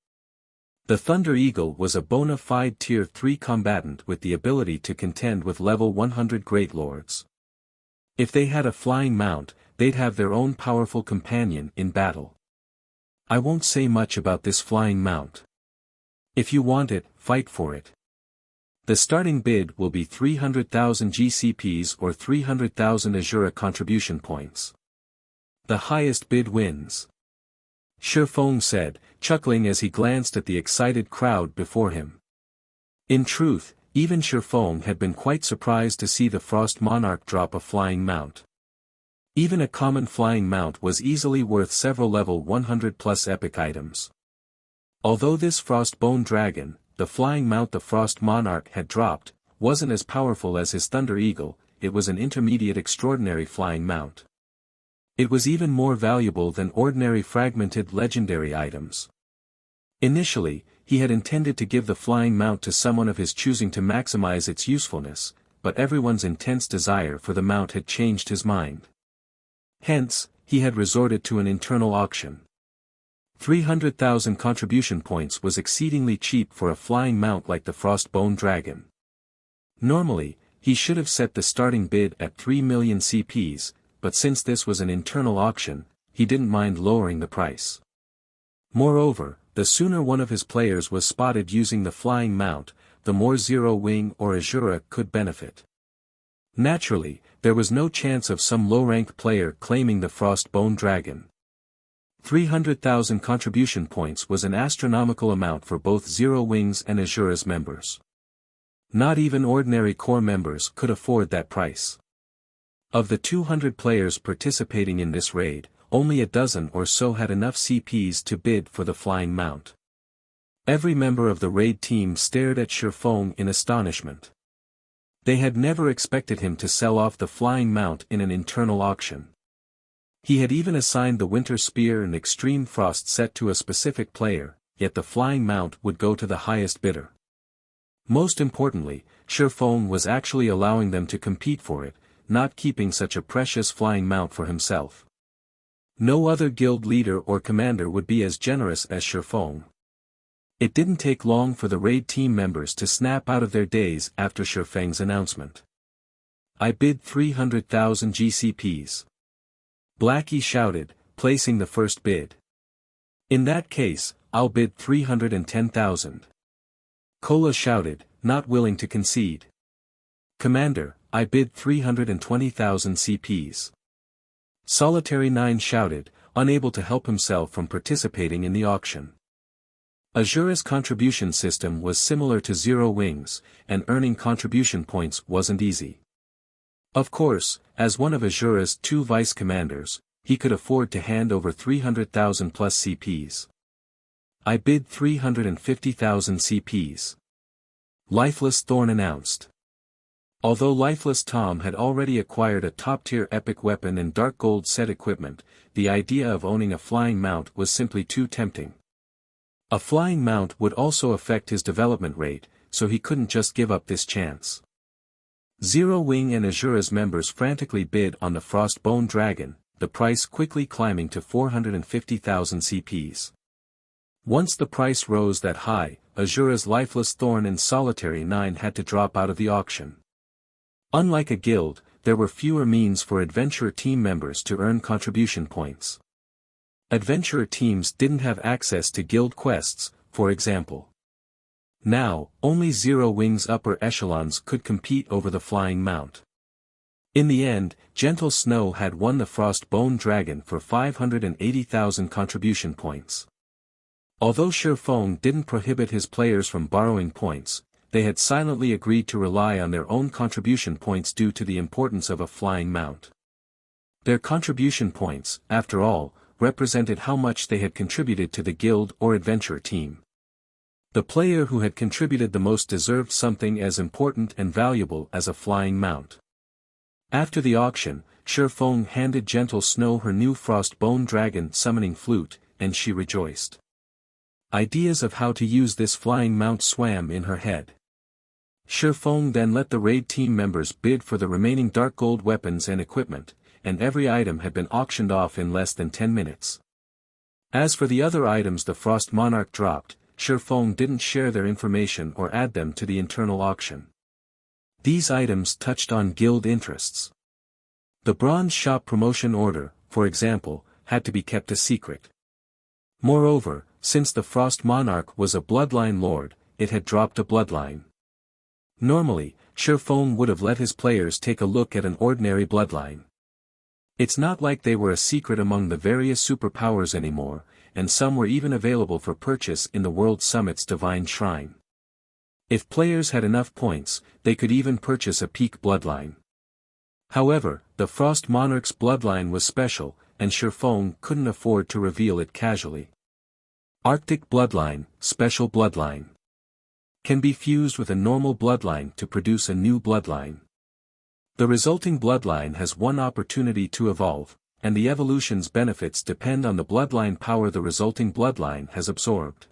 The Thunder Eagle was a bona fide Tier 3 combatant with the ability to contend with level 100 Great Lords. If they had a flying mount, they'd have their own powerful companion in battle. I won't say much about this flying mount. If you want it, fight for it. The starting bid will be 300,000 GCPs or 300,000 Azura contribution points. The highest bid wins. Sherfong said, chuckling as he glanced at the excited crowd before him. In truth, even Sherfong had been quite surprised to see the Frost Monarch drop a flying mount. Even a common flying mount was easily worth several level 100+ epic items. Although this Frostbone Dragon, the flying mount the Frost Monarch had dropped, wasn't as powerful as his Thunder Eagle, it was an intermediate extraordinary flying mount. It was even more valuable than ordinary fragmented legendary items. Initially, he had intended to give the flying mount to someone of his choosing to maximize its usefulness, but everyone's intense desire for the mount had changed his mind. Hence, he had resorted to an internal auction. 300,000 contribution points was exceedingly cheap for a flying mount like the Frostbone Dragon. Normally, he should have set the starting bid at 3 million CPs, but since this was an internal auction, he didn't mind lowering the price. Moreover, the sooner one of his players was spotted using the flying mount, the more Zero Wing or Azura could benefit. Naturally, there was no chance of some low-ranked player claiming the Frostbone Dragon. 300,000 contribution points was an astronomical amount for both Zero Wings and Azura's members. Not even ordinary core members could afford that price. Of the 200 players participating in this raid, only a dozen or so had enough CPs to bid for the flying mount. Every member of the raid team stared at Sherfong in astonishment. They had never expected him to sell off the flying mount in an internal auction. He had even assigned the Winter Spear and Extreme Frost set to a specific player, yet the flying mount would go to the highest bidder. Most importantly, Sherfong was actually allowing them to compete for it, not keeping such a precious flying mount for himself. No other guild leader or commander would be as generous as Sherfong. It didn't take long for the raid team members to snap out of their daze after Sherfeng's announcement. I bid 300,000 GCPs. Blackie shouted, placing the first bid. In that case, I'll bid 310,000. Kola shouted, not willing to concede. Commander, I bid 320,000 CPs. Solitary 9 shouted, unable to help himself from participating in the auction. Azura's contribution system was similar to Zero Wings, and earning contribution points wasn't easy. Of course, as one of Azura's 2 vice commanders, he could afford to hand over 300,000 plus CPs. I bid 350,000 CPs. Lifeless Thorn announced. Although Lifeless Tom had already acquired a top-tier epic weapon and dark gold set equipment, the idea of owning a flying mount was simply too tempting. A flying mount would also affect his development rate, so he couldn't just give up this chance. Zero Wing and Azura's members frantically bid on the Frostbone Dragon, the price quickly climbing to 450,000 CPs. Once the price rose that high, Azura's Lifeless Thorn and Solitary 9 had to drop out of the auction. Unlike a guild, there were fewer means for adventurer team members to earn contribution points. Adventurer teams didn't have access to guild quests, for example. Now, only Zero Wings upper echelons could compete over the flying mount. In the end, Gentle Snow had won the Frostbone Dragon for 580,000 contribution points. Although Shifeng didn't prohibit his players from borrowing points, they had silently agreed to rely on their own contribution points due to the importance of a flying mount. Their contribution points, after all, represented how much they had contributed to the guild or adventurer team. The player who had contributed the most deserved something as important and valuable as a flying mount. After the auction, Shifeng handed Gentle Snow her new Frostbone Dragon summoning flute, and she rejoiced. Ideas of how to use this flying mount swam in her head. Shifeng then let the raid team members bid for the remaining dark gold weapons and equipment, and every item had been auctioned off in less than 10 minutes. As for the other items the Frost Monarch dropped, Shifeng didn't share their information or add them to the internal auction. These items touched on guild interests. The Bronze Shop promotion order, for example, had to be kept a secret. Moreover, since the Frost Monarch was a Bloodline lord, it had dropped a Bloodline. Normally, Shifeng would have let his players take a look at an ordinary Bloodline. It's not like they were a secret among the various superpowers anymore, and some were even available for purchase in the World Summit's Divine Shrine. If players had enough points, they could even purchase a peak Bloodline. However, the Frost Monarch's Bloodline was special, and Shifeng couldn't afford to reveal it casually. Arctic Bloodline, Special Bloodline. Can be fused with a normal bloodline to produce a new bloodline. The resulting bloodline has one opportunity to evolve, and the evolution's benefits depend on the bloodline power the resulting bloodline has absorbed.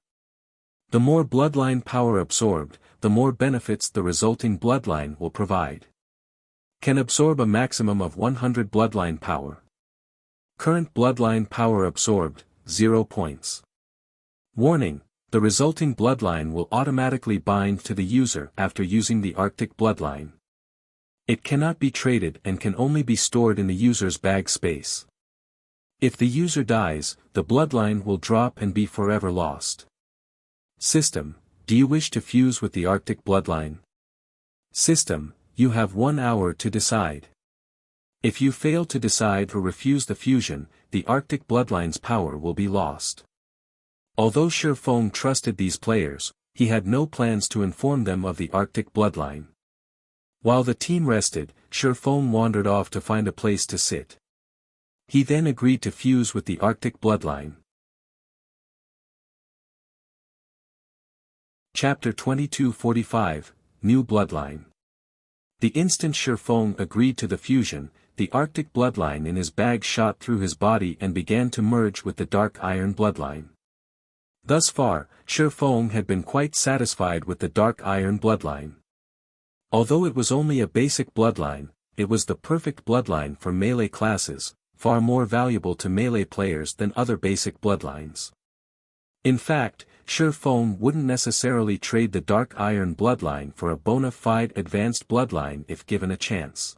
The more bloodline power absorbed, the more benefits the resulting bloodline will provide. Can absorb a maximum of 100 bloodline power. Current bloodline power absorbed, 0 points. Warning. The resulting bloodline will automatically bind to the user after using the Arctic bloodline. It cannot be traded and can only be stored in the user's bag space. If the user dies, the bloodline will drop and be forever lost. System, do you wish to fuse with the Arctic bloodline? System, you have 1 hour to decide. If you fail to decide or refuse the fusion, the Arctic bloodline's power will be lost. Although Shifeng trusted these players, he had no plans to inform them of the Arctic bloodline. While the team rested, Shifeng wandered off to find a place to sit. He then agreed to fuse with the Arctic bloodline. Chapter 2245, New Bloodline. The instant Shifeng agreed to the fusion, the Arctic bloodline in his bag shot through his body and began to merge with the Dark Iron bloodline. Thus far, Shifeng had been quite satisfied with the Dark Iron bloodline. Although it was only a basic bloodline, it was the perfect bloodline for melee classes, far more valuable to melee players than other basic bloodlines. In fact, Shifeng wouldn't necessarily trade the Dark Iron bloodline for a bona fide advanced bloodline if given a chance.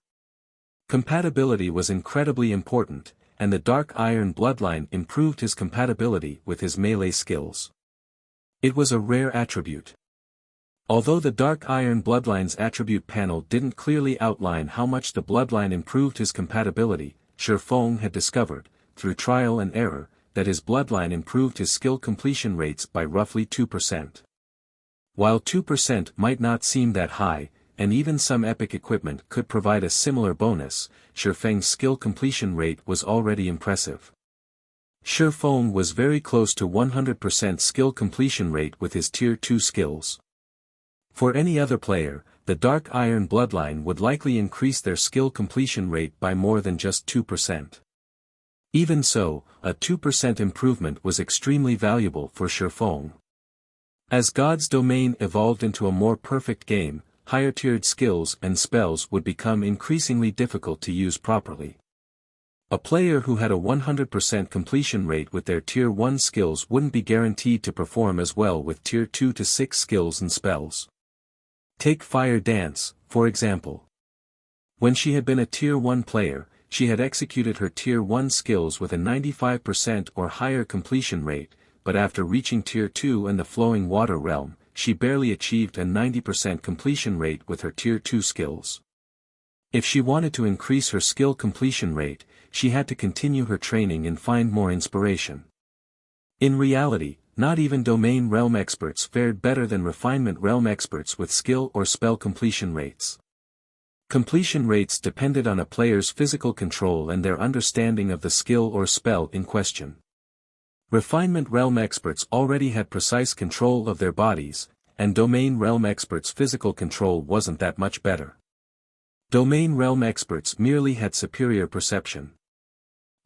Compatibility was incredibly important, and the Dark Iron bloodline improved his compatibility with his melee skills. It was a rare attribute. Although the Dark Iron bloodline's attribute panel didn't clearly outline how much the bloodline improved his compatibility, Shifeng had discovered, through trial and error, that his bloodline improved his skill completion rates by roughly 2%. While 2% might not seem that high, and even some epic equipment could provide a similar bonus, Shifeng's skill completion rate was already impressive. Shifeng was very close to 100% skill completion rate with his Tier 2 skills. For any other player, the Dark Iron Bloodline would likely increase their skill completion rate by more than just 2%. Even so, a 2% improvement was extremely valuable for Shifeng. As God's Domain evolved into a more perfect game, higher-tiered skills and spells would become increasingly difficult to use properly. A player who had a 100% completion rate with their Tier 1 skills wouldn't be guaranteed to perform as well with Tier 2 to 6 skills and spells. Take Fire Dance, for example. When she had been a Tier 1 player, she had executed her Tier 1 skills with a 95% or higher completion rate, but after reaching Tier 2 and the Flowing Water Realm, she barely achieved a 90% completion rate with her Tier 2 skills. If she wanted to increase her skill completion rate, she had to continue her training and find more inspiration. In reality, not even Domain Realm experts fared better than Refinement Realm experts with skill or spell completion rates. Completion rates depended on a player's physical control and their understanding of the skill or spell in question. Refinement Realm experts already had precise control of their bodies, and Domain Realm experts' physical control wasn't that much better. Domain Realm experts merely had superior perception.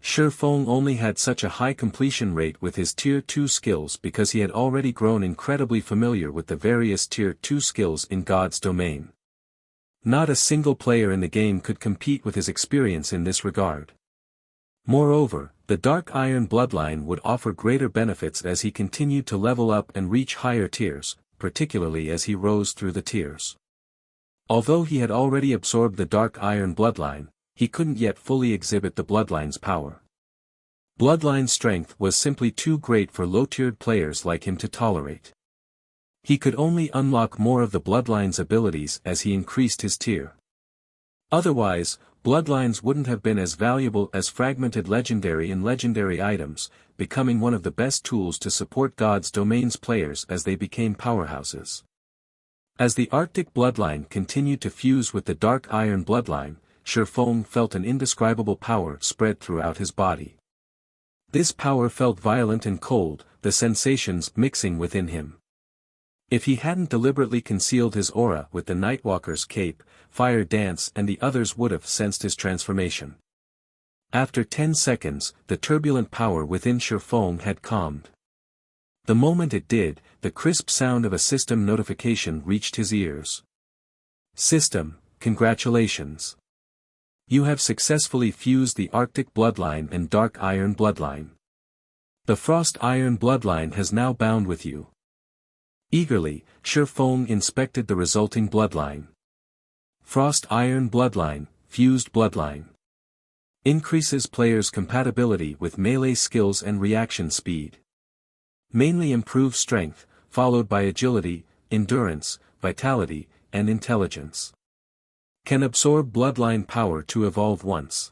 Shifeng only had such a high completion rate with his Tier 2 skills because he had already grown incredibly familiar with the various Tier 2 skills in God's Domain. Not a single player in the game could compete with his experience in this regard. Moreover, the Dark Iron Bloodline would offer greater benefits as he continued to level up and reach higher tiers, particularly as he rose through the tiers. Although he had already absorbed the Dark Iron Bloodline, he couldn't yet fully exhibit the Bloodline's power. Bloodline strength was simply too great for low-tiered players like him to tolerate. He could only unlock more of the Bloodline's abilities as he increased his tier. Otherwise, Bloodlines wouldn't have been as valuable as fragmented legendary and legendary items, becoming one of the best tools to support God's Domain's players as they became powerhouses. As the Arctic Bloodline continued to fuse with the Dark Iron Bloodline, Shifeng felt an indescribable power spread throughout his body. This power felt violent and cold, the sensations mixing within him. If he hadn't deliberately concealed his aura with the Nightwalker's cape, Fire Dance and the others would have sensed his transformation. After 10 seconds, the turbulent power within Shifeng had calmed. The moment it did, the crisp sound of a system notification reached his ears. System, congratulations. You have successfully fused the Arctic Bloodline and Dark Iron Bloodline. The Frost Iron Bloodline has now bound with you. Eagerly, Shifeng inspected the resulting bloodline. Frost Iron Bloodline, Fused Bloodline. Increases players' compatibility with melee skills and reaction speed. Mainly improves strength, followed by agility, endurance, vitality, and intelligence. Can absorb bloodline power to evolve once.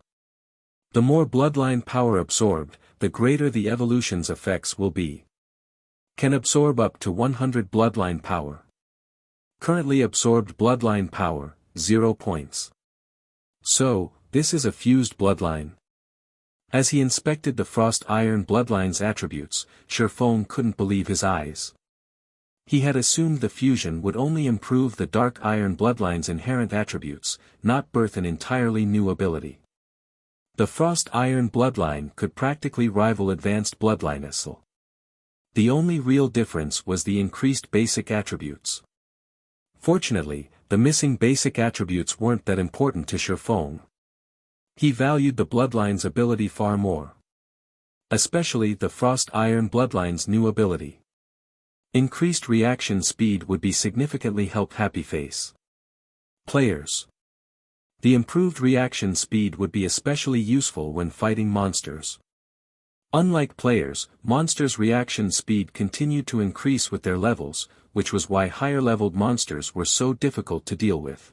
The more bloodline power absorbed, the greater the evolution's effects will be. Can absorb up to 100 bloodline power. Currently absorbed bloodline power, 0 points. So, this is a fused bloodline. As he inspected the Frost Iron Bloodline's attributes, Shifeng couldn't believe his eyes. He had assumed the fusion would only improve the Dark Iron Bloodline's inherent attributes, not birth an entirely new ability. The Frost Iron Bloodline could practically rival Advanced Bloodline SL. The only real difference was the increased basic attributes. Fortunately, the missing basic attributes weren't that important to Shifeng. He valued the Bloodline's ability far more. Especially the Frost Iron Bloodline's new ability. Increased reaction speed would be significantly help Happy Face. Players. The improved reaction speed would be especially useful when fighting monsters. Unlike players, monsters' reaction speed continued to increase with their levels, which was why higher-leveled monsters were so difficult to deal with.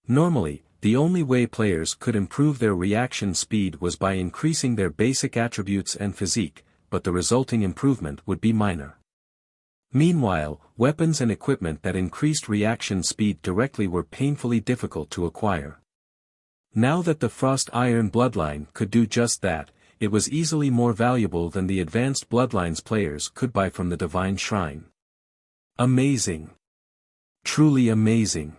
Normally, the only way players could improve their reaction speed was by increasing their basic attributes and physique, but the resulting improvement would be minor. Meanwhile, weapons and equipment that increased reaction speed directly were painfully difficult to acquire. Now that the Frost Iron Bloodline could do just that, it was easily more valuable than the advanced Bloodlines players could buy from the Divine Shrine. Amazing! Truly amazing!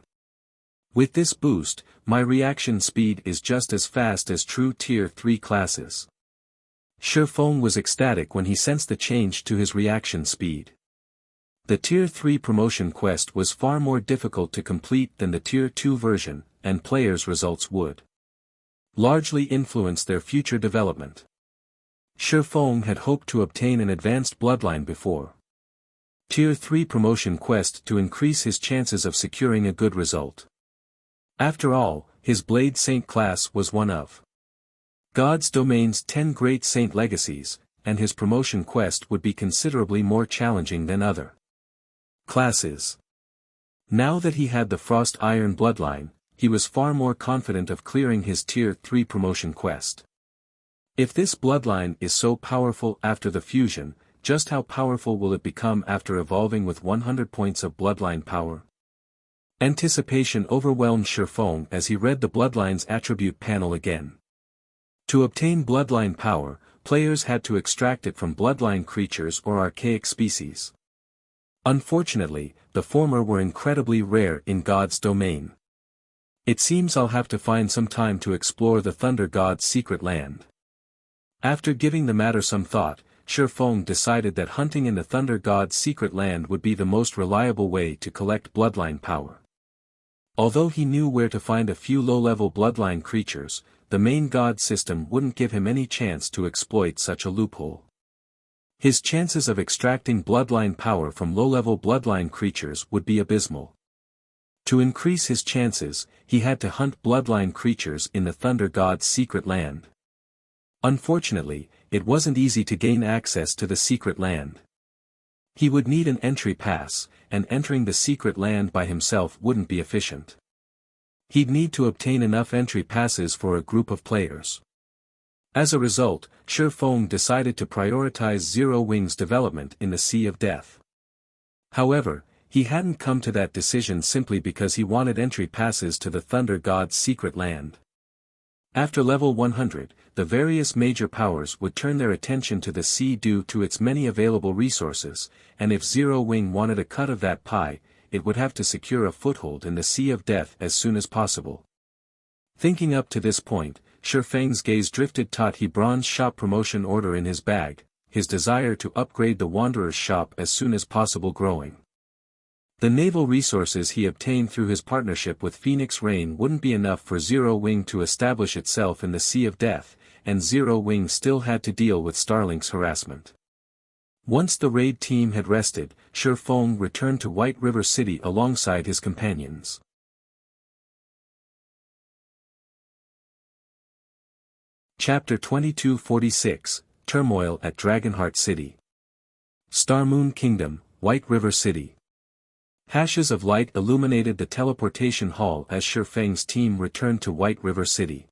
With this boost, my reaction speed is just as fast as true Tier 3 classes. Shifeng was ecstatic when he sensed the change to his reaction speed. The Tier 3 promotion quest was far more difficult to complete than the Tier 2 version, and players' results would largely influence their future development. Shifeng had hoped to obtain an advanced bloodline before Tier 3 promotion quest to increase his chances of securing a good result. After all, his Blade Saint class was one of God's Domain's 10 great saint legacies, and his promotion quest would be considerably more challenging than other classes. Now that he had the Frost Iron Bloodline, he was far more confident of clearing his Tier 3 promotion quest. If this bloodline is so powerful after the fusion, just how powerful will it become after evolving with 100 points of bloodline power? Anticipation overwhelmed Shifeng as he read the bloodline's attribute panel again. To obtain bloodline power, players had to extract it from bloodline creatures or archaic species. Unfortunately, the former were incredibly rare in God's domain. It seems I'll have to find some time to explore the Thunder God's secret land. After giving the matter some thought, Shifeng decided that hunting in the Thunder God's secret land would be the most reliable way to collect bloodline power. Although he knew where to find a few low-level bloodline creatures, the main god system wouldn't give him any chance to exploit such a loophole. His chances of extracting bloodline power from low-level bloodline creatures would be abysmal. To increase his chances, he had to hunt bloodline creatures in the Thunder God's secret land. Unfortunately, it wasn't easy to gain access to the secret land. He would need an entry pass, and entering the secret land by himself wouldn't be efficient. He'd need to obtain enough entry passes for a group of players. As a result, Shifeng decided to prioritize Zero Wing's development in the Sea of Death. However, he hadn't come to that decision simply because he wanted entry passes to the Thunder God's secret land. After level 100, the various major powers would turn their attention to the sea due to its many available resources, and if Zero Wing wanted a cut of that pie, it would have to secure a foothold in the Sea of Death as soon as possible. Thinking up to this point, Shifeng's gaze drifted toward the bronze shop promotion order in his bag, his desire to upgrade the Wanderer's shop as soon as possible growing. The naval resources he obtained through his partnership with Phoenix Rain wouldn't be enough for Zero Wing to establish itself in the Sea of Death, and Zero Wing still had to deal with Starlink's harassment. Once the raid team had rested, Shifeng returned to White River City alongside his companions. Chapter 2246, Turmoil at Dragonheart City. Starmoon Kingdom, White River City. Hashes of light illuminated the teleportation hall as Shifeng's team returned to White River City.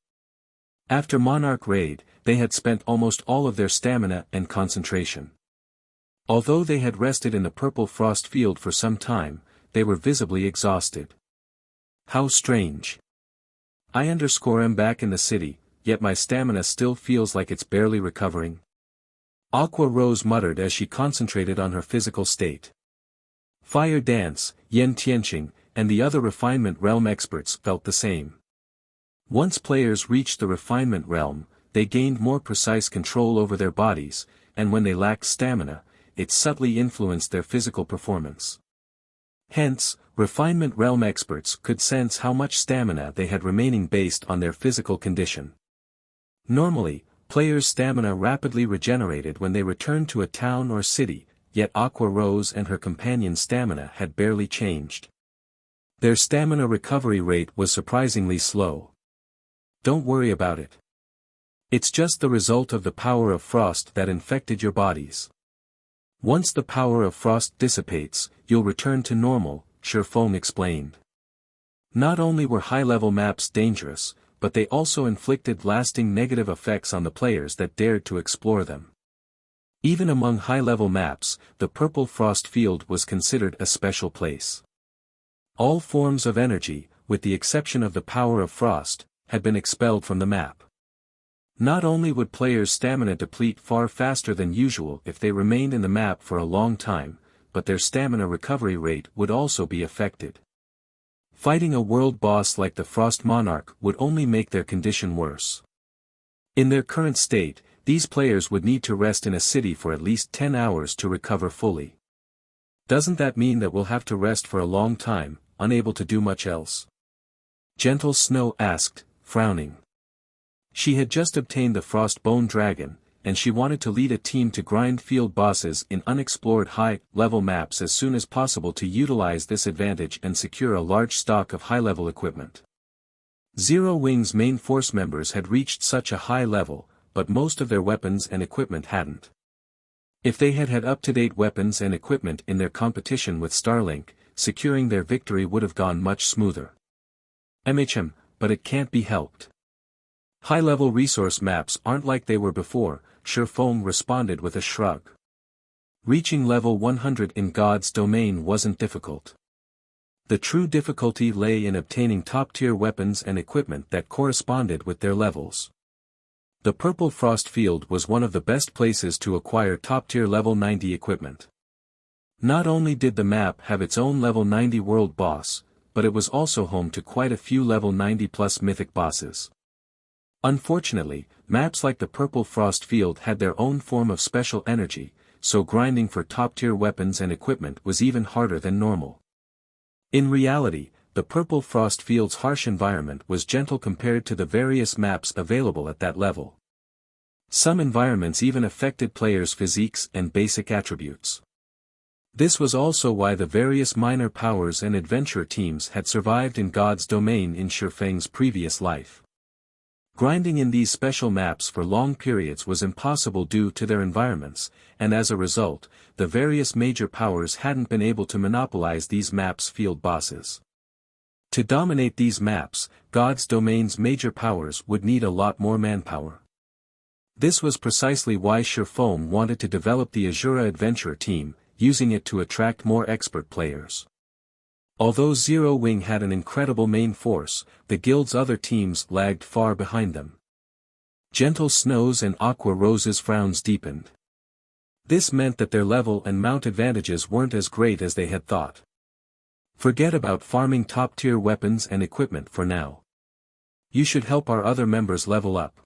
After Monarch raid, they had spent almost all of their stamina and concentration. Although they had rested in the Purple Frost Field for some time, they were visibly exhausted. How strange. I'm back in the city, yet my stamina still feels like it's barely recovering. Aqua Rose muttered as she concentrated on her physical state. Fire Dance, Yen Tianqing, and the other Refinement Realm experts felt the same. Once players reached the Refinement Realm, they gained more precise control over their bodies, and when they lacked stamina, it subtly influenced their physical performance. Hence, Refinement Realm experts could sense how much stamina they had remaining based on their physical condition. Normally, players' stamina rapidly regenerated when they returned to a town or city, yet Aqua Rose and her companion's stamina had barely changed. Their stamina recovery rate was surprisingly slow. Don't worry about it. It's just the result of the power of frost that infected your bodies. Once the power of frost dissipates, you'll return to normal, Shifeng explained. Not only were high-level maps dangerous, but they also inflicted lasting negative effects on the players that dared to explore them. Even among high-level maps, the Purple Frost Field was considered a special place. All forms of energy, with the exception of the power of frost, had been expelled from the map. Not only would players' stamina deplete far faster than usual if they remained in the map for a long time, but their stamina recovery rate would also be affected. Fighting a world boss like the Frost Monarch would only make their condition worse. In their current state, these players would need to rest in a city for at least 10 hours to recover fully. Doesn't that mean that we'll have to rest for a long time, unable to do much else? Gentle Snow asked, frowning. She had just obtained the Frostbone Dragon, and she wanted to lead a team to grind field bosses in unexplored high-level maps as soon as possible to utilize this advantage and secure a large stock of high-level equipment. Zero Wing's main force members had reached such a high level, but most of their weapons and equipment hadn't. If they had had up-to-date weapons and equipment in their competition with Starlink, securing their victory would have gone much smoother. But it can't be helped. High-level resource maps aren't like they were before, Shifeng responded with a shrug. Reaching level 100 in God's domain wasn't difficult. The true difficulty lay in obtaining top-tier weapons and equipment that corresponded with their levels. The Purple Frost Field was one of the best places to acquire top-tier level 90 equipment. Not only did the map have its own level 90 world boss, but it was also home to quite a few level 90+ mythic bosses. Unfortunately, maps like the Purple Frost Field had their own form of special energy, so grinding for top-tier weapons and equipment was even harder than normal. In reality, the Purple Frost Field's harsh environment was gentle compared to the various maps available at that level. Some environments even affected players' physiques and basic attributes. This was also why the various minor powers and adventure teams had survived in God's domain in Shifeng's previous life. Grinding in these special maps for long periods was impossible due to their environments, and as a result, the various major powers hadn't been able to monopolize these maps' field bosses. To dominate these maps, God's domain's major powers would need a lot more manpower. This was precisely why Shifeng wanted to develop the Azura Adventure team, using it to attract more expert players. Although Zero Wing had an incredible main force, the guild's other teams lagged far behind them. Gentle Snow's and Aqua Rose's frowns deepened. This meant that their level and mount advantages weren't as great as they had thought. Forget about farming top-tier weapons and equipment for now. You should help our other members level up.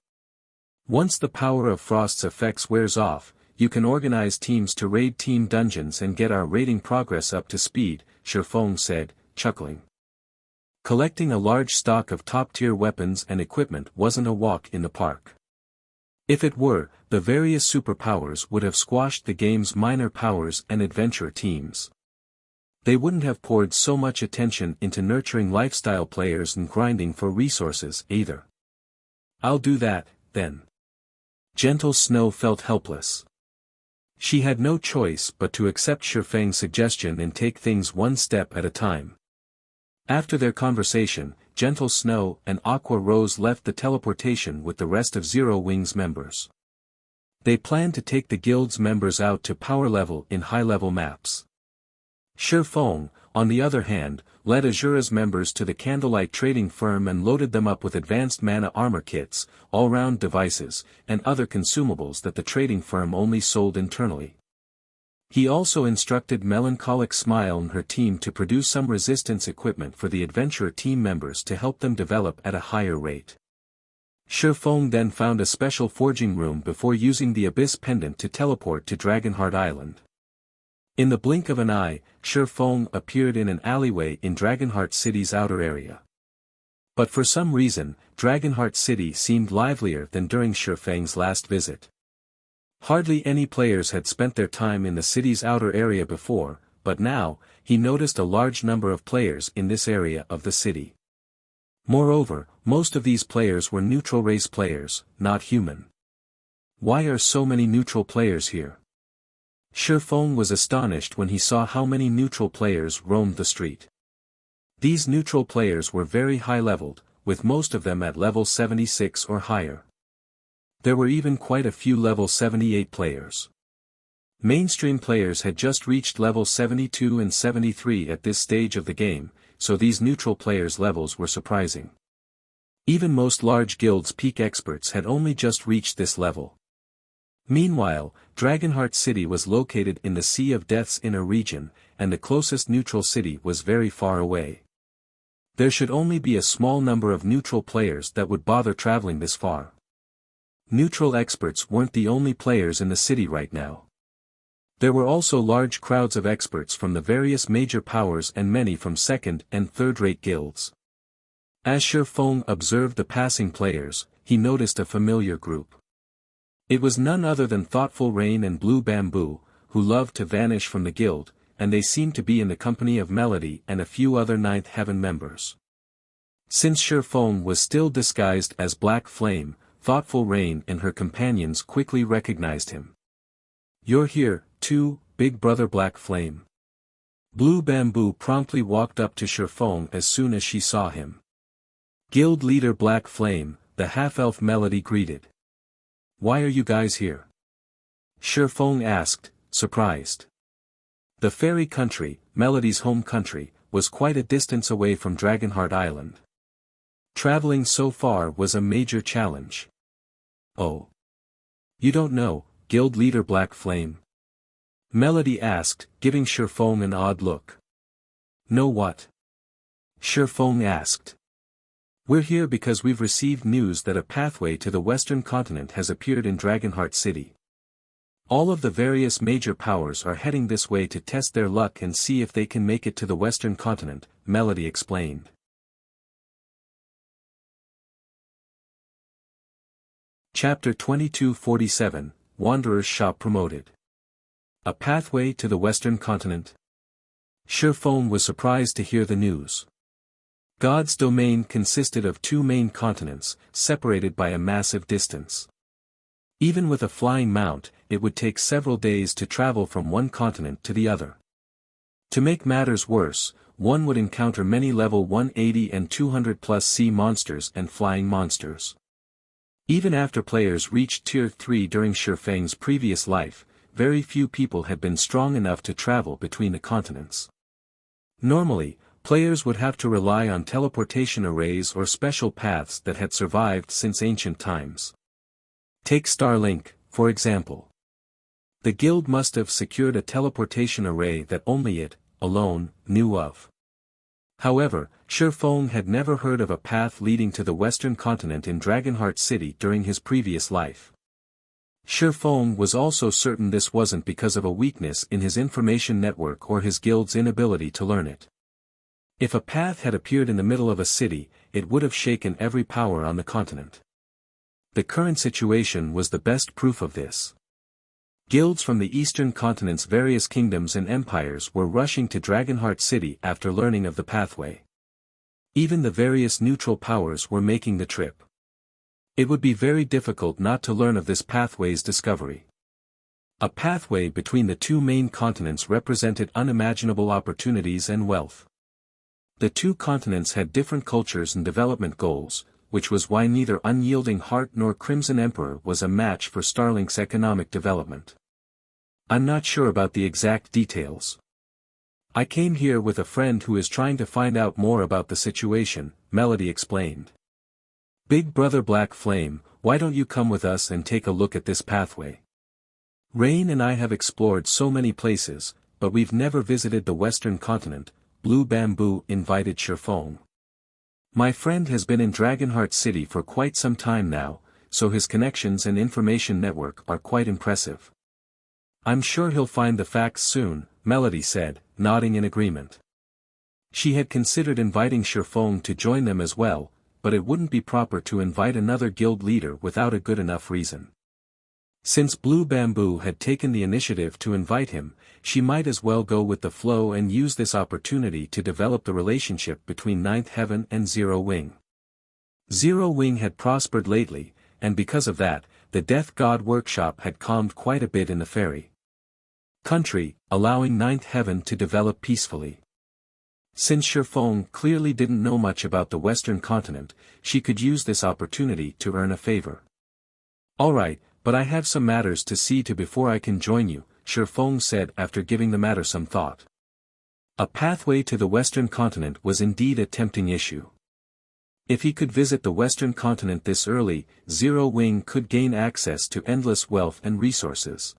Once the power of Frost's effects wears off, you can organize teams to raid team dungeons and get our raiding progress up to speed, Shifeng said, chuckling. Collecting a large stock of top-tier weapons and equipment wasn't a walk in the park. If it were, the various superpowers would have squashed the game's minor powers and adventure teams. They wouldn't have poured so much attention into nurturing lifestyle players and grinding for resources either. I'll do that, then. Gentle Snow felt helpless. She had no choice but to accept Shifeng's suggestion and take things one step at a time. After their conversation, Gentle Snow and Aqua Rose left the teleportation with the rest of Zero Wing's members. They planned to take the guild's members out to power level in high-level maps. Shifeng, on the other hand, led Azura's members to the Candlelight trading firm and loaded them up with advanced mana armor kits, all-round devices, and other consumables that the trading firm only sold internally. He also instructed Melancholic Smile and her team to produce some resistance equipment for the adventurer team members to help them develop at a higher rate. Shifeng then found a special forging room before using the Abyss Pendant to teleport to Dragonheart Island. In the blink of an eye, Shifeng appeared in an alleyway in Dragonheart City's outer area. But for some reason, Dragonheart City seemed livelier than during Shifeng's last visit. Hardly any players had spent their time in the city's outer area before, but now, he noticed a large number of players in this area of the city. Moreover, most of these players were neutral race players, not human. Why are so many neutral players here? Shifeng was astonished when he saw how many neutral players roamed the street. These neutral players were very high-leveled, with most of them at level 76 or higher. There were even quite a few level 78 players. Mainstream players had just reached level 72 and 73 at this stage of the game, so these neutral players' levels were surprising. Even most large guilds' peak experts had only just reached this level. Meanwhile, Dragonheart City was located in the Sea of Death's inner region, and the closest neutral city was very far away. There should only be a small number of neutral players that would bother traveling this far. Neutral experts weren't the only players in the city right now. There were also large crowds of experts from the various major powers and many from second- and third-rate guilds. As Shifeng observed the passing players, he noticed a familiar group. It was none other than Thoughtful Rain and Blue Bamboo, who loved to vanish from the guild, and they seemed to be in the company of Melody and a few other Ninth Heaven members. Since Shifeng was still disguised as Black Flame, Thoughtful Rain and her companions quickly recognized him. "You're here, too, Big Brother Black Flame." Blue Bamboo promptly walked up to Shifeng as soon as she saw him. Guild leader Black Flame, the half-elf Melody greeted. "Why are you guys here?" Shifeng asked, surprised. The fairy country, Melody's home country, was quite a distance away from Dragonheart Island. Traveling so far was a major challenge. "Oh. You don't know, Guild leader Black Flame?" Melody asked, giving Shifeng an odd look. "Know what?" Shifeng asked. "We're here because we've received news that a pathway to the Western Continent has appeared in Dragonheart City. All of the various major powers are heading this way to test their luck and see if they can make it to the Western Continent," Melody explained. Chapter 2247, Wanderer's Shop Promoted. A pathway to the Western Continent? Shifeng was surprised to hear the news. God's domain consisted of two main continents, separated by a massive distance. Even with a flying mount, it would take several days to travel from one continent to the other. To make matters worse, one would encounter many level 180 and 200 plus sea monsters and flying monsters. Even after players reached Tier 3 during Shifeng's previous life, very few people had been strong enough to travel between the continents. Normally, players would have to rely on teleportation arrays or special paths that had survived since ancient times. Take Starlink, for example. The guild must have secured a teleportation array that only it, alone, knew of. However, Shifeng had never heard of a path leading to the Western Continent in Dragonheart City during his previous life. Shifeng was also certain this wasn't because of a weakness in his information network or his guild's inability to learn it. If a path had appeared in the middle of a city, it would have shaken every power on the continent. The current situation was the best proof of this. Guilds from the eastern continent's various kingdoms and empires were rushing to Dragonheart City after learning of the pathway. Even the various neutral powers were making the trip. It would be very difficult not to learn of this pathway's discovery. A pathway between the two main continents represented unimaginable opportunities and wealth. The two continents had different cultures and development goals, which was why neither Unyielding Heart nor Crimson Emperor was a match for Starlink's economic development. "I'm not sure about the exact details. I came here with a friend who is trying to find out more about the situation," Melody explained. "Big Brother Black Flame, why don't you come with us and take a look at this pathway? Rain and I have explored so many places, but we've never visited the Western Continent," Blue Bamboo invited Shifeng. "My friend has been in Dragonheart City for quite some time now, so his connections and information network are quite impressive. I'm sure he'll find the facts soon," Melody said, nodding in agreement. She had considered inviting Shifeng to join them as well, but it wouldn't be proper to invite another guild leader without a good enough reason. Since Blue Bamboo had taken the initiative to invite him, she might as well go with the flow and use this opportunity to develop the relationship between Ninth Heaven and Zero Wing. Zero Wing had prospered lately, and because of that, the Death God workshop had calmed quite a bit in the fairy country, allowing Ninth Heaven to develop peacefully. Since Shifeng clearly didn't know much about the Western continent, she could use this opportunity to earn a favor. Alright, but I have some matters to see to before I can join you, Shifeng said after giving the matter some thought. A pathway to the Western continent was indeed a tempting issue. If he could visit the Western continent this early, Zero Wing could gain access to endless wealth and resources.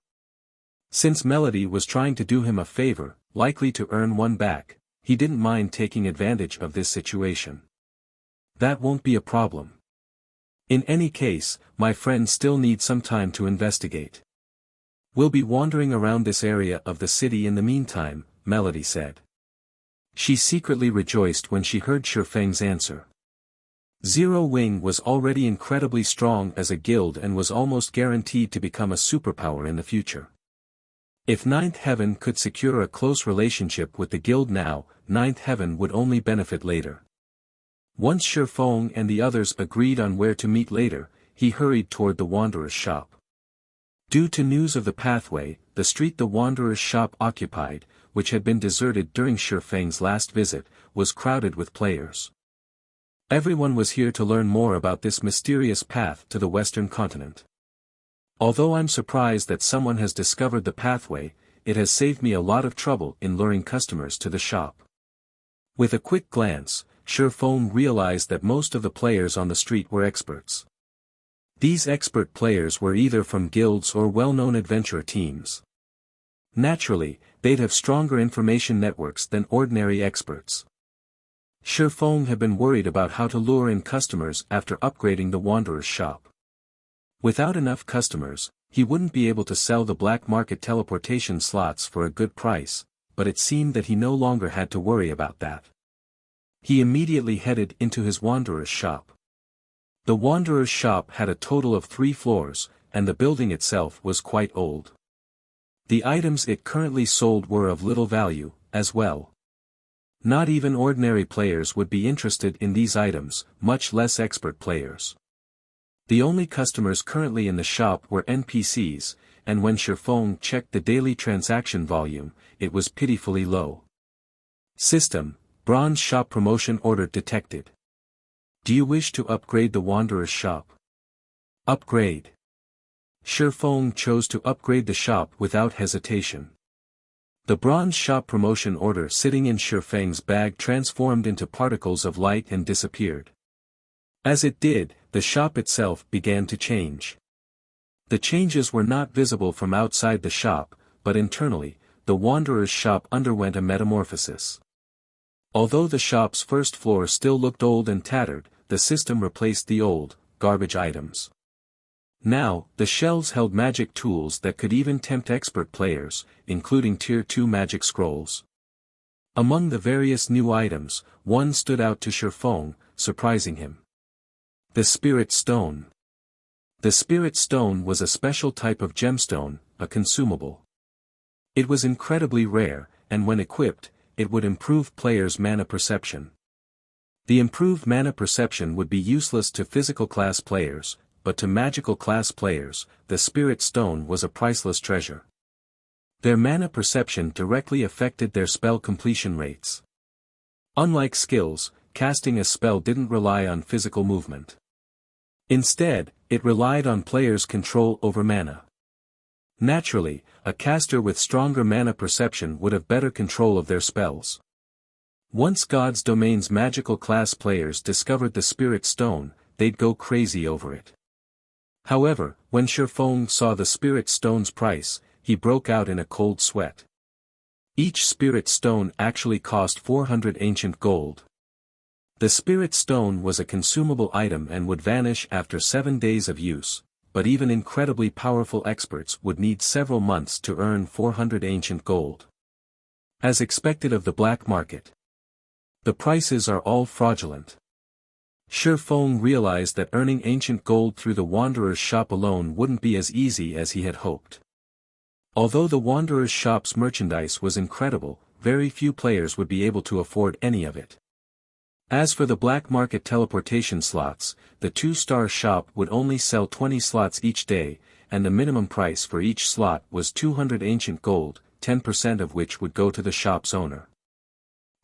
Since Melody was trying to do him a favor, likely to earn one back, he didn't mind taking advantage of this situation. That won't be a problem. In any case, my friend still needs some time to investigate. We'll be wandering around this area of the city in the meantime, Melody said. She secretly rejoiced when she heard Shifeng's answer. Zero Wing was already incredibly strong as a guild and was almost guaranteed to become a superpower in the future. If Ninth Heaven could secure a close relationship with the guild now, Ninth Heaven would only benefit later. Once Shifeng and the others agreed on where to meet later, he hurried toward the Wanderer's shop. Due to news of the pathway, the street the Wanderer's shop occupied, which had been deserted during Shifeng's last visit, was crowded with players. Everyone was here to learn more about this mysterious path to the Western continent. Although I'm surprised that someone has discovered the pathway, it has saved me a lot of trouble in luring customers to the shop. With a quick glance, Shifeng realized that most of the players on the street were experts. These expert players were either from guilds or well-known adventure teams. Naturally, they'd have stronger information networks than ordinary experts. Shifeng had been worried about how to lure in customers after upgrading the Wanderer's shop. Without enough customers, he wouldn't be able to sell the black market teleportation slots for a good price, but it seemed that he no longer had to worry about that. He immediately headed into his Wanderer's shop. The Wanderer's shop had a total of 3 floors, and the building itself was quite old. The items it currently sold were of little value, as well. Not even ordinary players would be interested in these items, much less expert players. The only customers currently in the shop were NPCs, and when Shifeng checked the daily transaction volume, it was pitifully low. System, Bronze Shop Promotion Order detected. Do you wish to upgrade the Wanderer's shop? Upgrade. Shifeng chose to upgrade the shop without hesitation. The Bronze Shop Promotion Order sitting in Shifeng's bag transformed into particles of light and disappeared. As it did, the shop itself began to change. The changes were not visible from outside the shop, but internally, the Wanderer's shop underwent a metamorphosis. Although the shop's first floor still looked old and tattered, the system replaced the old, garbage items. Now, the shelves held magic tools that could even tempt expert players, including Tier 2 magic scrolls. Among the various new items, one stood out to Shifeng, surprising him. The Spirit Stone. The Spirit Stone was a special type of gemstone, a consumable. It was incredibly rare, and when equipped, it would improve players' mana perception. The improved mana perception would be useless to physical class players, but to magical class players, the Spirit Stone was a priceless treasure. Their mana perception directly affected their spell completion rates. Unlike skills, casting a spell didn't rely on physical movement. Instead, it relied on players' control over mana. Naturally, a caster with stronger mana perception would have better control of their spells. Once God's Domain's magical class players discovered the Spirit Stone, they'd go crazy over it. However, when Shifeng saw the Spirit Stone's price, he broke out in a cold sweat. Each Spirit Stone actually cost 400 ancient gold. The Spirit Stone was a consumable item and would vanish after 7 days of use, but even incredibly powerful experts would need several months to earn 400 ancient gold. As expected of the black market, the prices are all fraudulent. Shifeng realized that earning ancient gold through the Wanderer's shop alone wouldn't be as easy as he had hoped. Although the Wanderer's shop's merchandise was incredible, very few players would be able to afford any of it. As for the black market teleportation slots, the 2-star shop would only sell 20 slots each day, and the minimum price for each slot was 200 ancient gold, 10% of which would go to the shop's owner.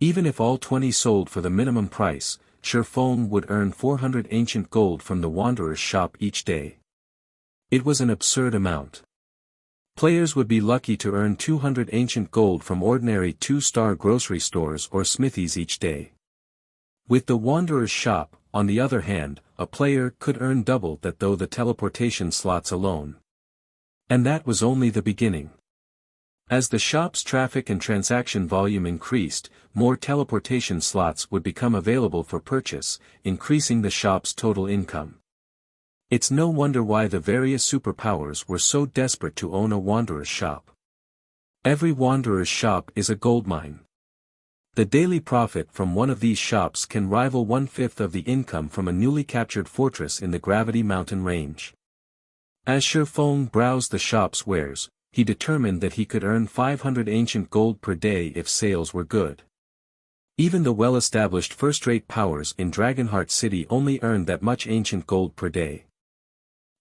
Even if all 20 sold for the minimum price, Sherfong would earn 400 ancient gold from the Wanderer's shop each day. It was an absurd amount. Players would be lucky to earn 200 ancient gold from ordinary 2-star grocery stores or smithies each day. With the Wanderer's shop, on the other hand, a player could earn double that through the teleportation slots alone. And that was only the beginning. As the shop's traffic and transaction volume increased, more teleportation slots would become available for purchase, increasing the shop's total income. It's no wonder why the various superpowers were so desperate to own a Wanderer's shop. Every Wanderer's shop is a goldmine. The daily profit from one of these shops can rival 1/5 of the income from a newly captured fortress in the Gravity Mountain range. As Sherfong browsed the shop's wares, he determined that he could earn 500 ancient gold per day if sales were good. Even the well-established first-rate powers in Dragonheart City only earned that much ancient gold per day.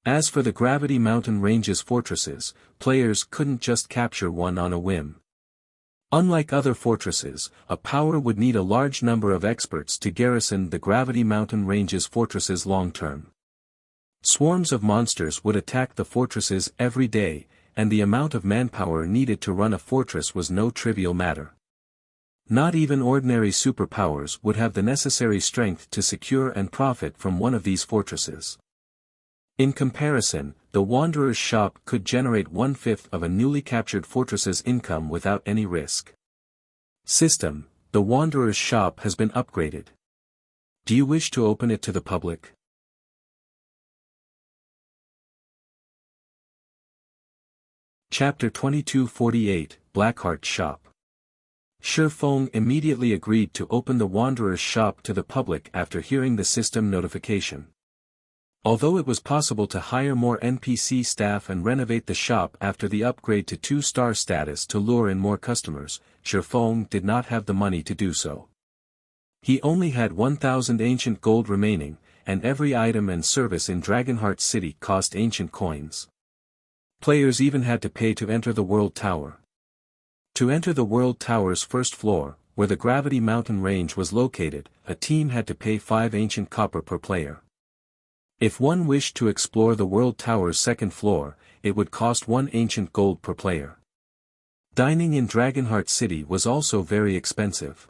As for the Gravity Mountain range's fortresses, players couldn't just capture one on a whim. Unlike other fortresses, a power would need a large number of experts to garrison the Gravity Mountain range's fortresses long-term. Swarms of monsters would attack the fortresses every day, and the amount of manpower needed to run a fortress was no trivial matter. Not even ordinary superpowers would have the necessary strength to secure and profit from one of these fortresses. In comparison, the Wanderer's shop could generate 1/5 of a newly captured fortress's income without any risk. System: the Wanderer's shop has been upgraded. Do you wish to open it to the public? Chapter 2248, Blackheart's Shop. Sherfong immediately agreed to open the Wanderer's shop to the public after hearing the system notification. Although it was possible to hire more NPC staff and renovate the shop after the upgrade to 2-star status to lure in more customers, Sherfong did not have the money to do so. He only had 1,000 ancient gold remaining, and every item and service in Dragonheart City cost ancient coins. Players even had to pay to enter the World Tower. To enter the World Tower's first floor, where the Gravity Mountain range was located, a team had to pay 5 ancient copper per player. If one wished to explore the World Tower's second floor, it would cost 1 ancient gold per player. Dining in Dragonheart City was also very expensive.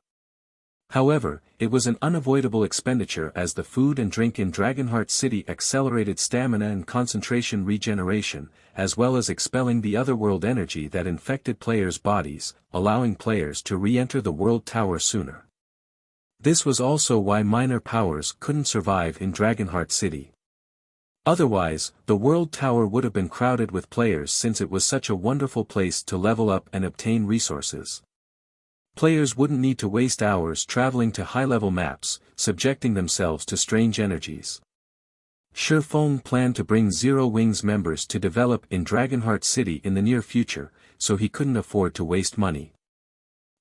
However, it was an unavoidable expenditure as the food and drink in Dragonheart City accelerated stamina and concentration regeneration, as well as expelling the otherworld energy that infected players' bodies, allowing players to re-enter the World Tower sooner. This was also why minor powers couldn't survive in Dragonheart City. Otherwise, the World Tower would have been crowded with players since it was such a wonderful place to level up and obtain resources. Players wouldn't need to waste hours traveling to high-level maps, subjecting themselves to strange energies. Sherfong planned to bring Zero Wings members to develop in Dragonheart City in the near future, so he couldn't afford to waste money.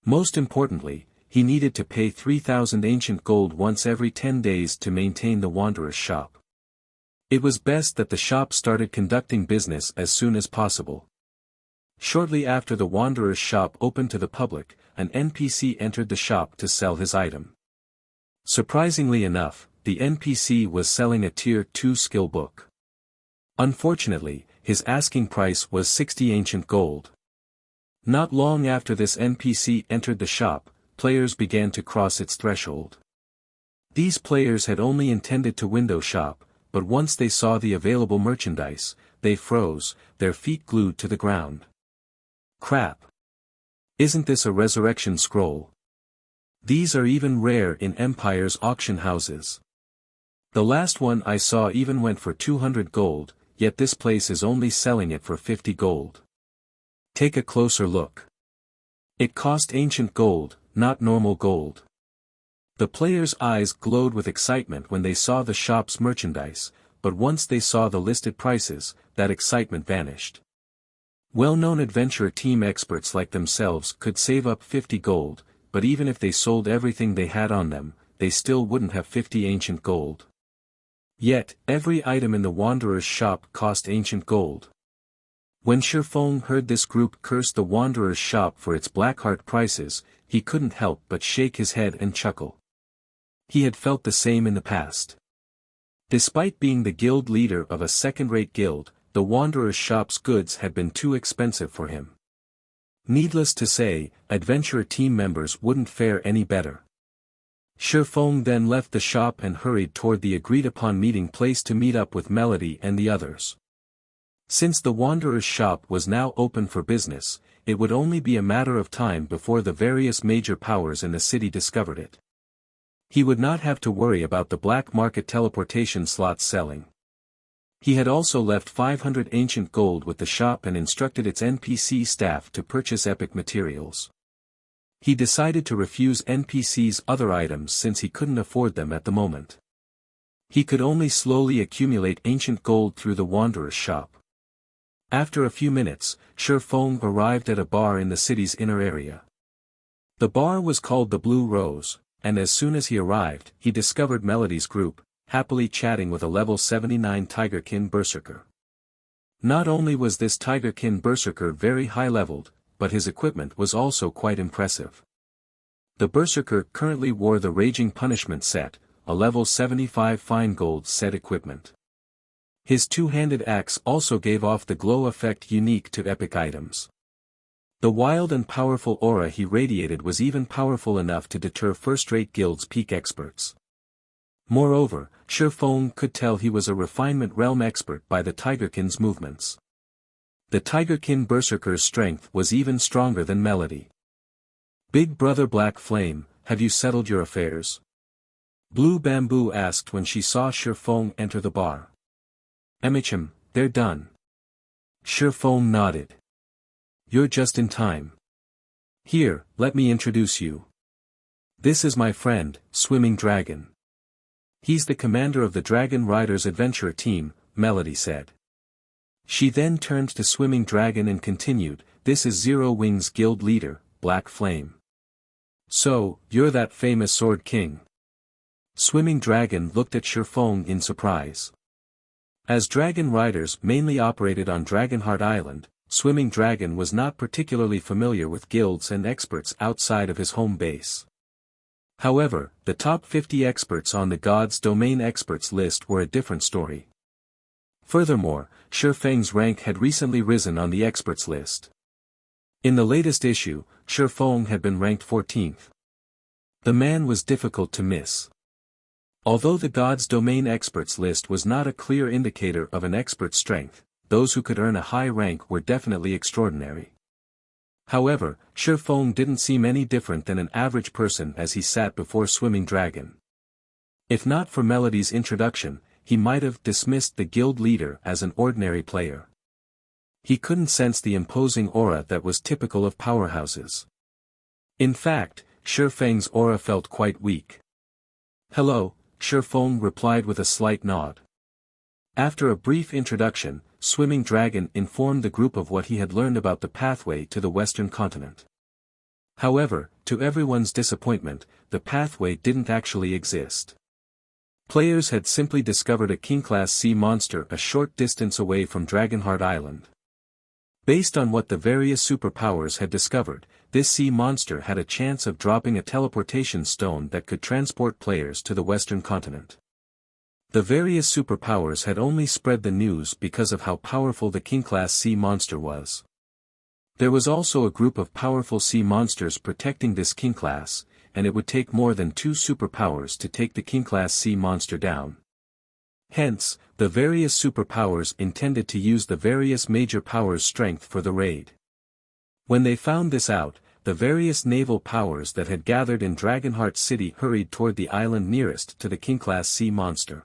Most importantly, he needed to pay 3,000 ancient gold once every 10 days to maintain the Wanderer's shop. It was best that the shop started conducting business as soon as possible. Shortly after the Wanderer's shop opened to the public, an NPC entered the shop to sell his item. Surprisingly enough, the NPC was selling a Tier 2 skill book. Unfortunately, his asking price was 60 ancient gold. Not long after this NPC entered the shop, players began to cross its threshold. These players had only intended to window shop, but once they saw the available merchandise, they froze, their feet glued to the ground. Crap! Isn't this a resurrection scroll? These are even rare in Empire's auction houses. The last one I saw even went for 200 gold, yet this place is only selling it for 50 gold. Take a closer look. It cost ancient gold, not normal gold. The players' eyes glowed with excitement when they saw the shop's merchandise, but once they saw the listed prices, that excitement vanished. Well-known adventure team experts like themselves could save up 50 gold, but even if they sold everything they had on them, they still wouldn't have 50 ancient gold. Yet, every item in the Wanderer's shop cost ancient gold. When Shifeng heard this group curse the Wanderer's shop for its Blackheart prices, he couldn't help but shake his head and chuckle. He had felt the same in the past. Despite being the guild leader of a second-rate guild, the Wanderer's shop's goods had been too expensive for him. Needless to say, adventurer team members wouldn't fare any better. Shifeng then left the shop and hurried toward the agreed-upon meeting place to meet up with Melody and the others. Since the Wanderer's shop was now open for business, it would only be a matter of time before the various major powers in the city discovered it. He would not have to worry about the black market teleportation slots selling. He had also left 500 ancient gold with the shop and instructed its NPC staff to purchase epic materials. He decided to refuse NPC's other items since he couldn't afford them at the moment. He could only slowly accumulate ancient gold through the Wanderer's shop. After a few minutes, Shifeng arrived at a bar in the city's inner area. The bar was called the Blue Rose, and as soon as he arrived, he discovered Melody's group, happily chatting with a level 79 Tigerkin Berserker. Not only was this Tigerkin Berserker very high-leveled, but his equipment was also quite impressive. The Berserker currently wore the Raging Punishment set, a level 75 fine gold set equipment. His two-handed axe also gave off the glow effect unique to epic items. The wild and powerful aura he radiated was even powerful enough to deter first-rate guild's peak experts. Moreover, Shifeng could tell he was a refinement realm expert by the Tigerkin's movements. The Tigerkin Berserker's strength was even stronger than Melody. "Big brother Black Flame, have you settled your affairs?" Blue Bamboo asked when she saw Shifeng enter the bar. "MHM, they're done." Shifeng nodded. "You're just in time. Here, let me introduce you. This is my friend, Swimming Dragon. He's the commander of the Dragon Riders Adventurer team," Melody said. She then turned to Swimming Dragon and continued, "This is Zero Wings guild leader, Black Flame. So, you're that famous Sword King?" Swimming Dragon looked at Shifeng in surprise. As Dragon Riders mainly operated on Dragonheart Island, Swimming Dragon was not particularly familiar with guilds and experts outside of his home base. However, the top 50 experts on the God's Domain experts list were a different story. Furthermore, Shifeng's rank had recently risen on the experts list. In the latest issue, Shifeng had been ranked 14th. The man was difficult to miss. Although the God's Domain experts list was not a clear indicator of an expert's strength, those who could earn a high rank were definitely extraordinary. However, Shifeng didn't seem any different than an average person as he sat before Swimming Dragon. If not for Melody's introduction, he might have dismissed the guild leader as an ordinary player. He couldn't sense the imposing aura that was typical of powerhouses. In fact, Shifeng's aura felt quite weak. "Hello," Shifeng replied with a slight nod. After a brief introduction, Swimming Dragon informed the group of what he had learned about the pathway to the Western continent. However, to everyone's disappointment, the pathway didn't actually exist. Players had simply discovered a King-class sea monster a short distance away from Dragonheart Island. Based on what the various superpowers had discovered, this sea monster had a chance of dropping a teleportation stone that could transport players to the Western continent. The various superpowers had only spread the news because of how powerful the King-class sea monster was. There was also a group of powerful sea monsters protecting this King-class, and it would take more than 2 superpowers to take the King-class sea monster down. Hence, the various superpowers intended to use the various major powers' strength for the raid. When they found this out, the various naval powers that had gathered in Dragonheart City hurried toward the island nearest to the King-class sea monster.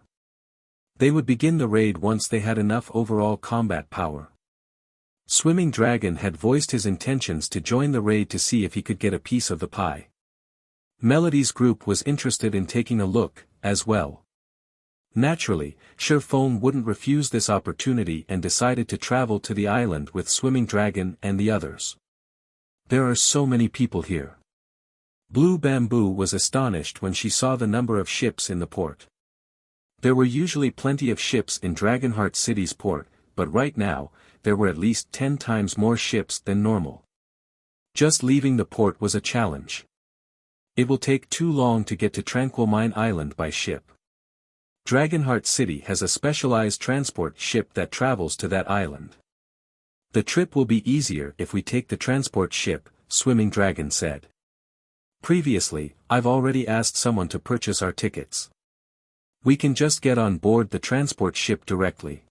They would begin the raid once they had enough overall combat power. Swimming Dragon had voiced his intentions to join the raid to see if he could get a piece of the pie. Melody's group was interested in taking a look, as well. Naturally, Shifeng wouldn't refuse this opportunity and decided to travel to the island with Swimming Dragon and the others. "There are so many people here." Blue Bamboo was astonished when she saw the number of ships in the port. There were usually plenty of ships in Dragonheart City's port, but right now, there were at least 10 times more ships than normal. Just leaving the port was a challenge. It will take too long to get to Tranquil Mine Island by ship. Dragonheart City has a specialized transport ship that travels to that island. The trip will be easier if we take the transport ship, Swimming Dragon said. Previously, I've already asked someone to purchase our tickets. We can just get on board the transport ship directly.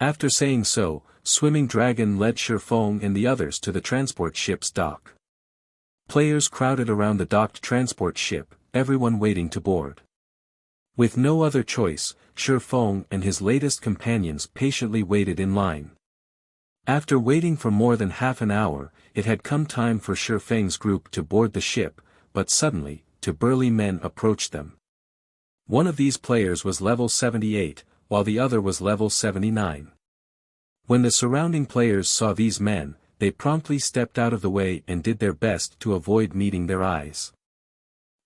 After saying so, Swimming Dragon led Shattering and the others to the transport ship's dock. Players crowded around the docked transport ship, everyone waiting to board. With no other choice, Shattering and his latest companions patiently waited in line. After waiting for more than half an hour, it had come time for Shattaring's group to board the ship, but suddenly, two burly men approached them. One of these players was level 78, while the other was level 79. When the surrounding players saw these men, they promptly stepped out of the way and did their best to avoid meeting their eyes.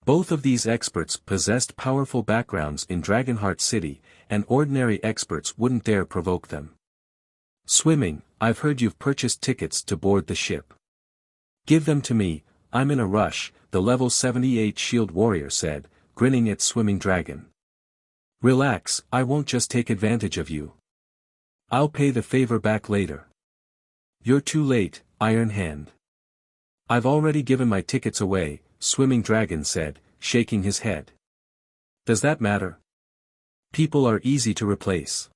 Both of these experts possessed powerful backgrounds in Dragonheart City, and ordinary experts wouldn't dare provoke them. Swimming, I've heard you've purchased tickets to board the ship. Give them to me, I'm in a rush, the level 78 shield warrior said, grinning at Swimming Dragon. Relax, I won't just take advantage of you. I'll pay the favor back later. You're too late, Iron Hand. I've already given my tickets away, Swimming Dragon said, shaking his head. Does that matter? People are easy to replace.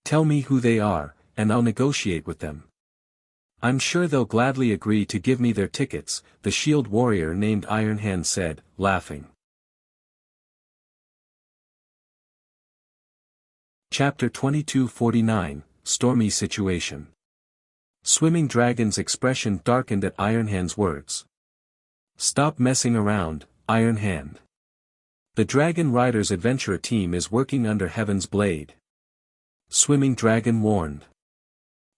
Tell me who they are, and I'll negotiate with them. I'm sure they'll gladly agree to give me their tickets, the shield warrior named Iron Hand said, laughing. Chapter 2249, Stormy Situation. Swimming Dragon's expression darkened at Iron Hand's words. Stop messing around, Iron Hand. The Dragon Riders Adventurer team is working under Heaven's Blade. Swimming Dragon warned.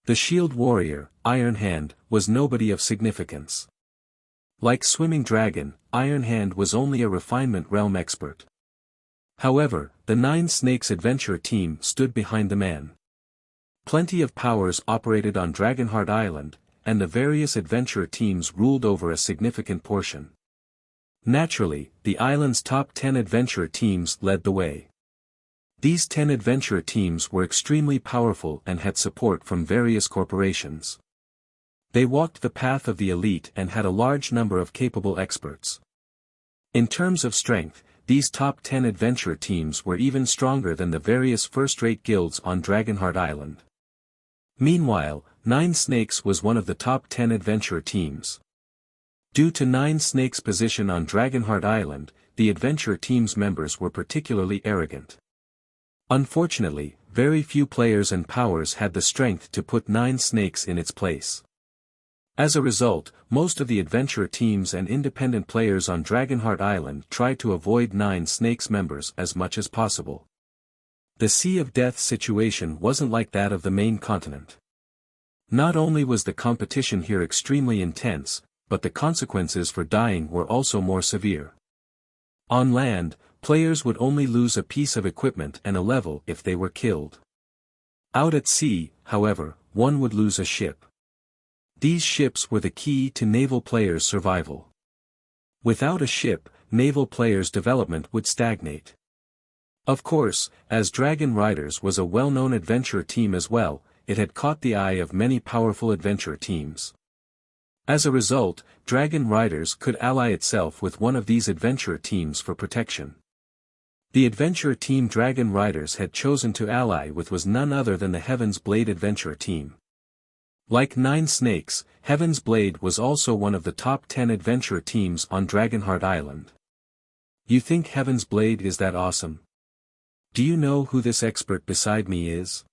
The shield warrior, Iron Hand, was nobody of significance. Like Swimming Dragon, Iron Hand was only a refinement realm expert. However, the Nine Snakes Adventurer team stood behind the man. Plenty of powers operated on Dragonheart Island, and the various adventurer teams ruled over a significant portion. Naturally, the island's top 10 adventurer teams led the way. These 10 adventurer teams were extremely powerful and had support from various corporations. They walked the path of the elite and had a large number of capable experts. In terms of strength, these top 10 adventurer teams were even stronger than the various first-rate guilds on Dragonheart Island. Meanwhile, Nine Snakes was one of the top 10 adventurer teams. Due to Nine Snakes' position on Dragonheart Island, the adventurer team's members were particularly arrogant. Unfortunately, very few players and powers had the strength to put Nine Snakes in its place. As a result, most of the adventurer teams and independent players on Dragonheart Island tried to avoid Nine Snakes members as much as possible. The Sea of Death situation wasn't like that of the main continent. Not only was the competition here extremely intense, but the consequences for dying were also more severe. On land, players would only lose a piece of equipment and a level if they were killed. Out at sea, however, one would lose a ship. These ships were the key to naval players' survival. Without a ship, naval players' development would stagnate. Of course, as Dragon Riders was a well-known adventurer team as well, it had caught the eye of many powerful adventurer teams. As a result, Dragon Riders could ally itself with one of these adventurer teams for protection. The adventurer team Dragon Riders had chosen to ally with was none other than the Heaven's Blade adventurer team. Like Nine Snakes, Heaven's Blade was also one of the top 10 adventurer teams on Dragonheart Island. You think Heaven's Blade is that awesome? Do you know who this expert beside me is?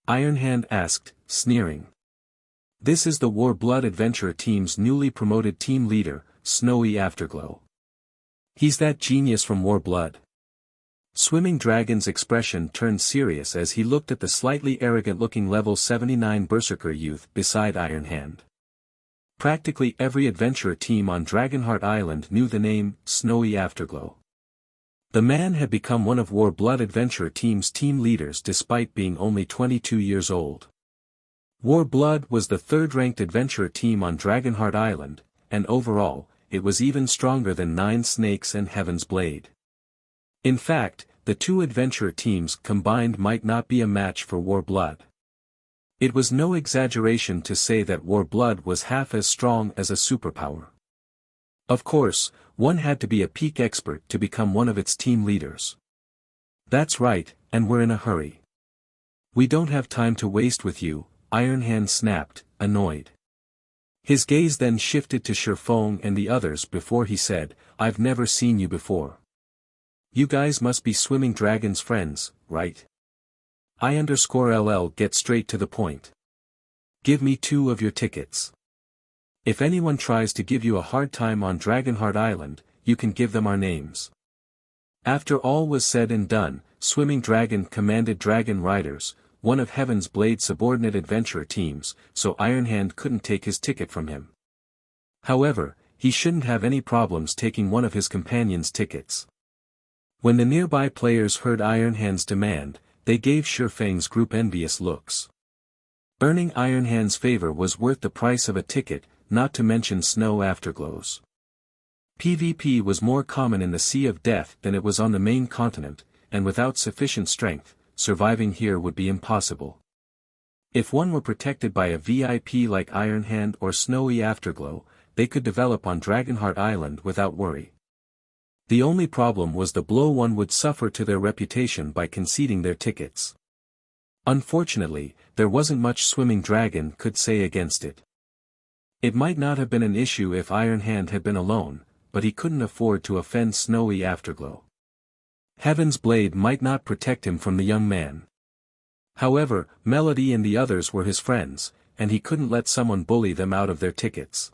Iron Hand asked, sneering. This is the War Blood adventurer team's newly promoted team leader, Snowy Afterglow. He's that genius from War Blood. Swimming Dragon's expression turned serious as he looked at the slightly arrogant-looking level 79 Berserker youth beside Iron Hand. Practically every adventurer team on Dragonheart Island knew the name, Snowy Afterglow. The man had become one of Warblood Adventure Team's team leaders despite being only 22 years old. Warblood was the third-ranked adventurer team on Dragonheart Island, and overall, it was even stronger than Nine Snakes and Heaven's Blade. In fact, the two adventurer teams combined might not be a match for Warblood. It was no exaggeration to say that Warblood was half as strong as a superpower. Of course, one had to be a peak expert to become one of its team leaders. That's right, and we're in a hurry. We don't have time to waste with you, Ironhand snapped, annoyed. His gaze then shifted to Shifeng and the others before he said, I've never seen you before. You guys must be Swimming Dragon's friends, right? I_LL get straight to the point. Give me 2 of your tickets. If anyone tries to give you a hard time on Dragonheart Island, you can give them our names. After all was said and done, Swimming Dragon commanded Dragon Riders, one of Heaven's Blade subordinate adventurer teams, so Ironhand couldn't take his ticket from him. However, he shouldn't have any problems taking one of his companions' tickets. When the nearby players heard Ironhand's demand, they gave Shifeng's group envious looks. Earning Ironhand's favor was worth the price of a ticket, not to mention snow afterglows. PvP was more common in the Sea of Death than it was on the main continent, and without sufficient strength, surviving here would be impossible. If one were protected by a VIP like Ironhand or Snowy Afterglow, they could develop on Dragonheart Island without worry. The only problem was the blow one would suffer to their reputation by conceding their tickets. Unfortunately, there wasn't much Swimming Dragon could say against it. It might not have been an issue if Ironhand had been alone, but he couldn't afford to offend Snowy Afterglow. Heaven's Blade might not protect him from the young man. However, Melody and the others were his friends, and he couldn't let someone bully them out of their tickets.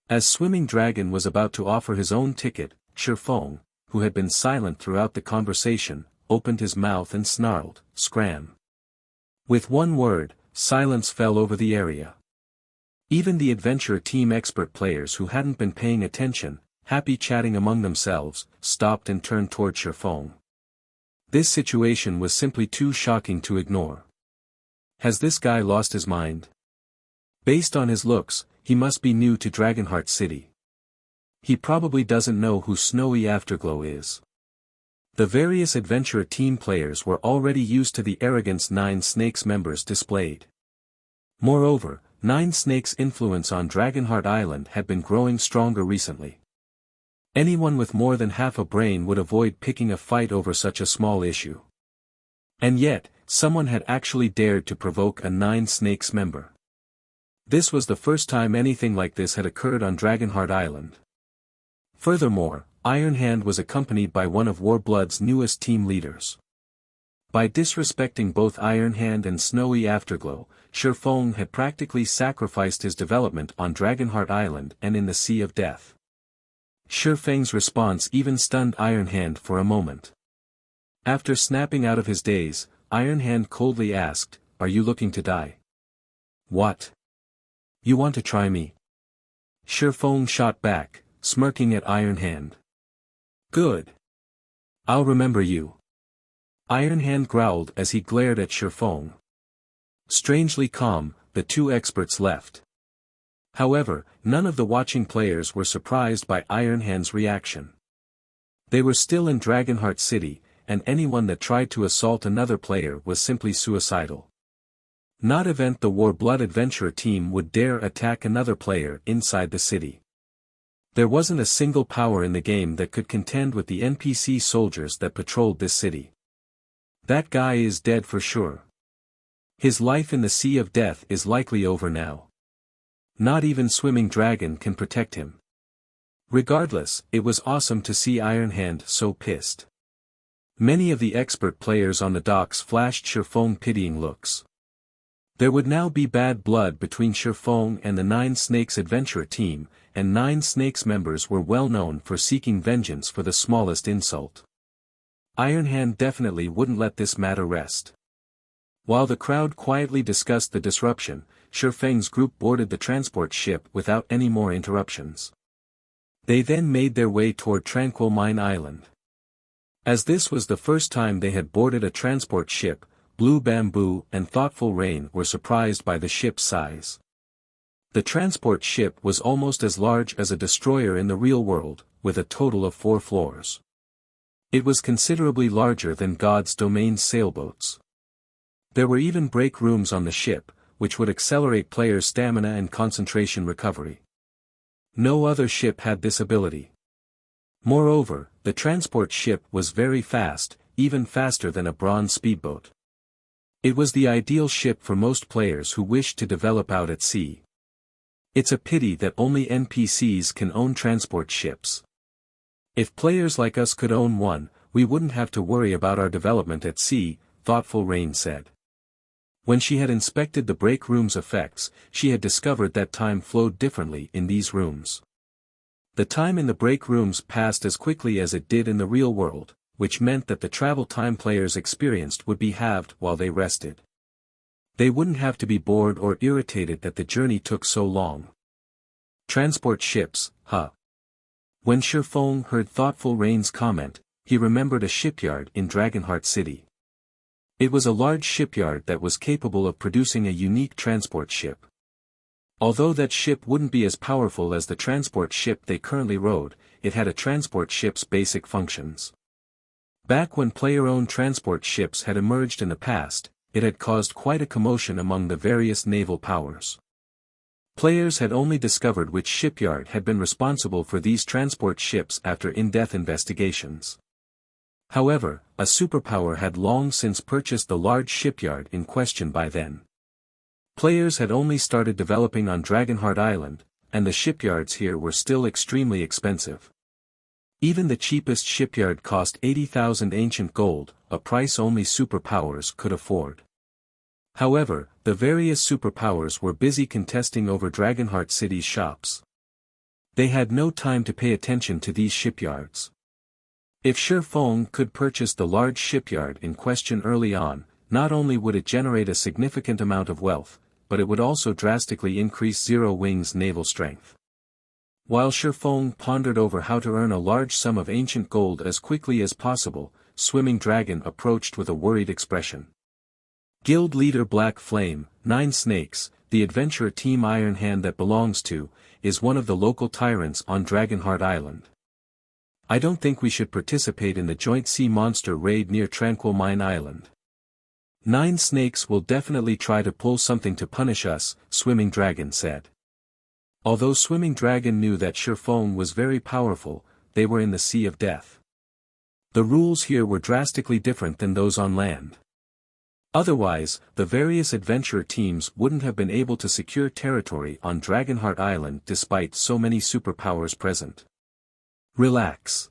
As Swimming Dragon was about to offer his own ticket, Shifeng, who had been silent throughout the conversation, opened his mouth and snarled, "Scram." With one word, silence fell over the area. Even the adventure team expert players who hadn't been paying attention, happy chatting among themselves, stopped and turned toward Shifeng. This situation was simply too shocking to ignore. Has this guy lost his mind? Based on his looks, he must be new to Dragonheart City. He probably doesn't know who Snowy Afterglow is. The various adventurer team players were already used to the arrogance Nine Snakes members displayed. Moreover, Nine Snakes' influence on Dragonheart Island had been growing stronger recently. Anyone with more than half a brain would avoid picking a fight over such a small issue. And yet, someone had actually dared to provoke a Nine Snakes member. This was the first time anything like this had occurred on Dragonheart Island. Furthermore, Ironhand was accompanied by one of Warblood's newest team leaders. By disrespecting both Ironhand and Snowy Afterglow, Shifeng had practically sacrificed his development on Dragonheart Island and in the Sea of Death. Shifeng's response even stunned Ironhand for a moment. After snapping out of his daze, Ironhand coldly asked, "Are you looking to die?" "What? You want to try me?" Shifeng shot back, smirking at Ironhand. "Good. I'll remember you." Ironhand growled as he glared at Shifeng. Strangely calm, the two experts left. However, none of the watching players were surprised by Ironhand's reaction. They were still in Dragonheart City, and anyone that tried to assault another player was simply suicidal. Not even the Warblood Adventurer team would dare attack another player inside the city. There wasn't a single power in the game that could contend with the NPC soldiers that patrolled this city. That guy is dead for sure. His life in the Sea of Death is likely over now. Not even Swimming Dragon can protect him. Regardless, it was awesome to see Ironhand so pissed. Many of the expert players on the docks flashed Shifeng pitying looks. There would now be bad blood between Shifeng and the Nine Snakes Adventurer team, and Nine Snakes members were well known for seeking vengeance for the smallest insult. Ironhand definitely wouldn't let this matter rest. While the crowd quietly discussed the disruption, Shifeng's group boarded the transport ship without any more interruptions. They then made their way toward Tranquil Mine Island. As this was the first time they had boarded a transport ship, Blue Bamboo and Thoughtful Rain were surprised by the ship's size. The transport ship was almost as large as a destroyer in the real world, with a total of 4 floors. It was considerably larger than God's Domain's sailboats. There were even break rooms on the ship, which would accelerate players' stamina and concentration recovery. No other ship had this ability. Moreover, the transport ship was very fast, even faster than a bronze speedboat. It was the ideal ship for most players who wished to develop out at sea. It's a pity that only NPCs can own transport ships. If players like us could own one, we wouldn't have to worry about our development at sea, Thoughtful Rain said. When she had inspected the break room's effects, she had discovered that time flowed differently in these rooms. The time in the break rooms passed as quickly as it did in the real world, which meant that the travel time players experienced would be halved while they rested. They wouldn't have to be bored or irritated that the journey took so long. Transport ships, huh? When Shifeng heard Thoughtful Rain's comment, he remembered a shipyard in Dragonheart City. It was a large shipyard that was capable of producing a unique transport ship. Although that ship wouldn't be as powerful as the transport ship they currently rode, it had a transport ship's basic functions. Back when player-owned transport ships had emerged in the past, it had caused quite a commotion among the various naval powers. Players had only discovered which shipyard had been responsible for these transport ships after in-depth investigations. However, a superpower had long since purchased the large shipyard in question by then. Players had only started developing on Dragonheart Island, and the shipyards here were still extremely expensive. Even the cheapest shipyard cost 80,000 ancient gold, a price only superpowers could afford. However, the various superpowers were busy contesting over Dragonheart City's shops. They had no time to pay attention to these shipyards. If Shifeng could purchase the large shipyard in question early on, not only would it generate a significant amount of wealth, but it would also drastically increase Zero Wing's naval strength. While Shifeng pondered over how to earn a large sum of ancient gold as quickly as possible, Swimming Dragon approached with a worried expression. Guild leader Black Flame, 9 Snakes, the adventurer Team Iron Hand that belongs to, is one of the local tyrants on Dragonheart Island. I don't think we should participate in the joint sea monster raid near Tranquil Mine Island. 9 Snakes will definitely try to pull something to punish us, Swimming Dragon said. Although Swimming Dragon knew that Shifeng was very powerful, they were in the Sea of Death. The rules here were drastically different than those on land. Otherwise, the various adventurer teams wouldn't have been able to secure territory on Dragonheart Island despite so many superpowers present. Relax.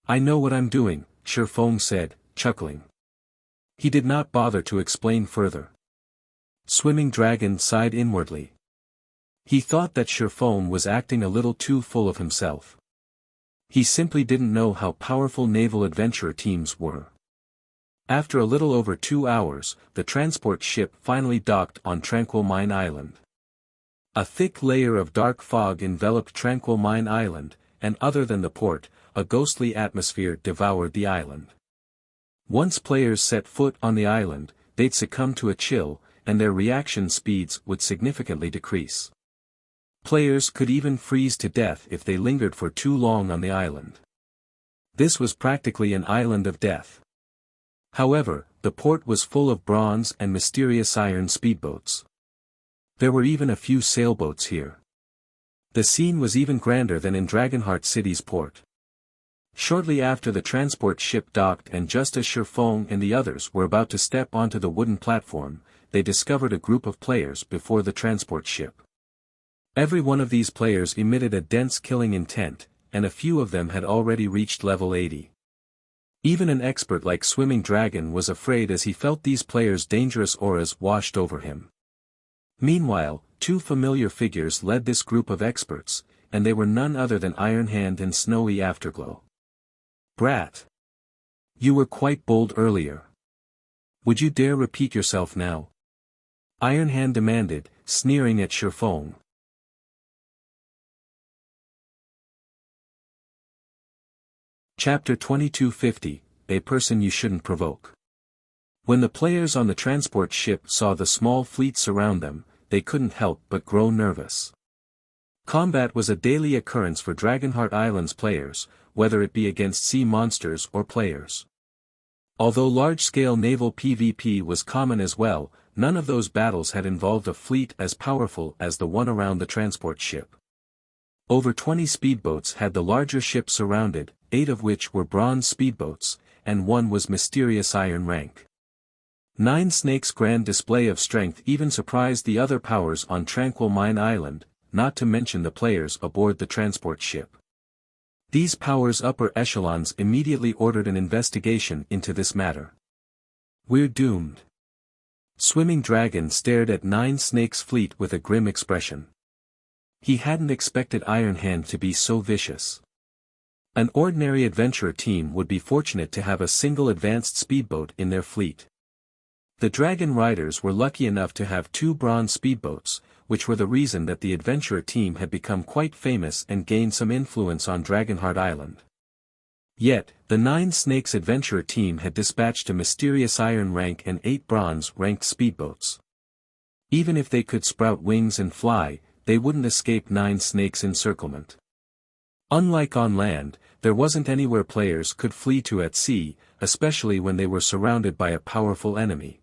I know what I'm doing, Shifeng said, chuckling. He did not bother to explain further. Swimming Dragon sighed inwardly. He thought that Shifeng was acting a little too full of himself. He simply didn't know how powerful naval adventurer teams were. After a little over 2 hours, the transport ship finally docked on Tranquil Mine Island. A thick layer of dark fog enveloped Tranquil Mine Island, and other than the port, a ghostly atmosphere devoured the island. Once players set foot on the island, they'd succumb to a chill, and their reaction speeds would significantly decrease. Players could even freeze to death if they lingered for too long on the island. This was practically an island of death. However, the port was full of bronze and mysterious iron speedboats. There were even a few sailboats here. The scene was even grander than in Dragonheart City's port. Shortly after the transport ship docked and just as Shifeng and the others were about to step onto the wooden platform, they discovered a group of players before the transport ship. Every one of these players emitted a dense killing intent, and a few of them had already reached level 80. Even an expert like Swimming Dragon was afraid as he felt these players' dangerous auras washed over him. Meanwhile, 2 familiar figures led this group of experts, and they were none other than Iron Hand and Snowy Afterglow. Brat! You were quite bold earlier. Would you dare repeat yourself now? Iron Hand demanded, sneering at Shifeng. Chapter 2250, A Person You Shouldn't Provoke. When the players on the transport ship saw the small fleet surround them, they couldn't help but grow nervous. Combat was a daily occurrence for Dragonheart Island's players, whether it be against sea monsters or players. Although large-scale naval PvP was common as well, none of those battles had involved a fleet as powerful as the one around the transport ship. Over 20 speedboats had the larger ship surrounded, 8 of which were bronze speedboats, and 1 was mysterious iron rank. Nine Snakes' grand display of strength even surprised the other powers on Tranquil Mine Island, not to mention the players aboard the transport ship. These powers' upper echelons immediately ordered an investigation into this matter. "We're doomed." Swimming Dragon stared at Nine Snakes' fleet with a grim expression. He hadn't expected Iron Hand to be so vicious. An ordinary adventurer team would be fortunate to have a single advanced speedboat in their fleet. The Dragon Riders were lucky enough to have 2 bronze speedboats, which were the reason that the adventurer team had become quite famous and gained some influence on Dragonheart Island. Yet, the Nine Snakes adventurer team had dispatched a mysterious iron rank and 8 bronze-ranked speedboats. Even if they could sprout wings and fly, they wouldn't escape Nine Snakes' encirclement. Unlike on land, there wasn't anywhere players could flee to at sea, especially when they were surrounded by a powerful enemy.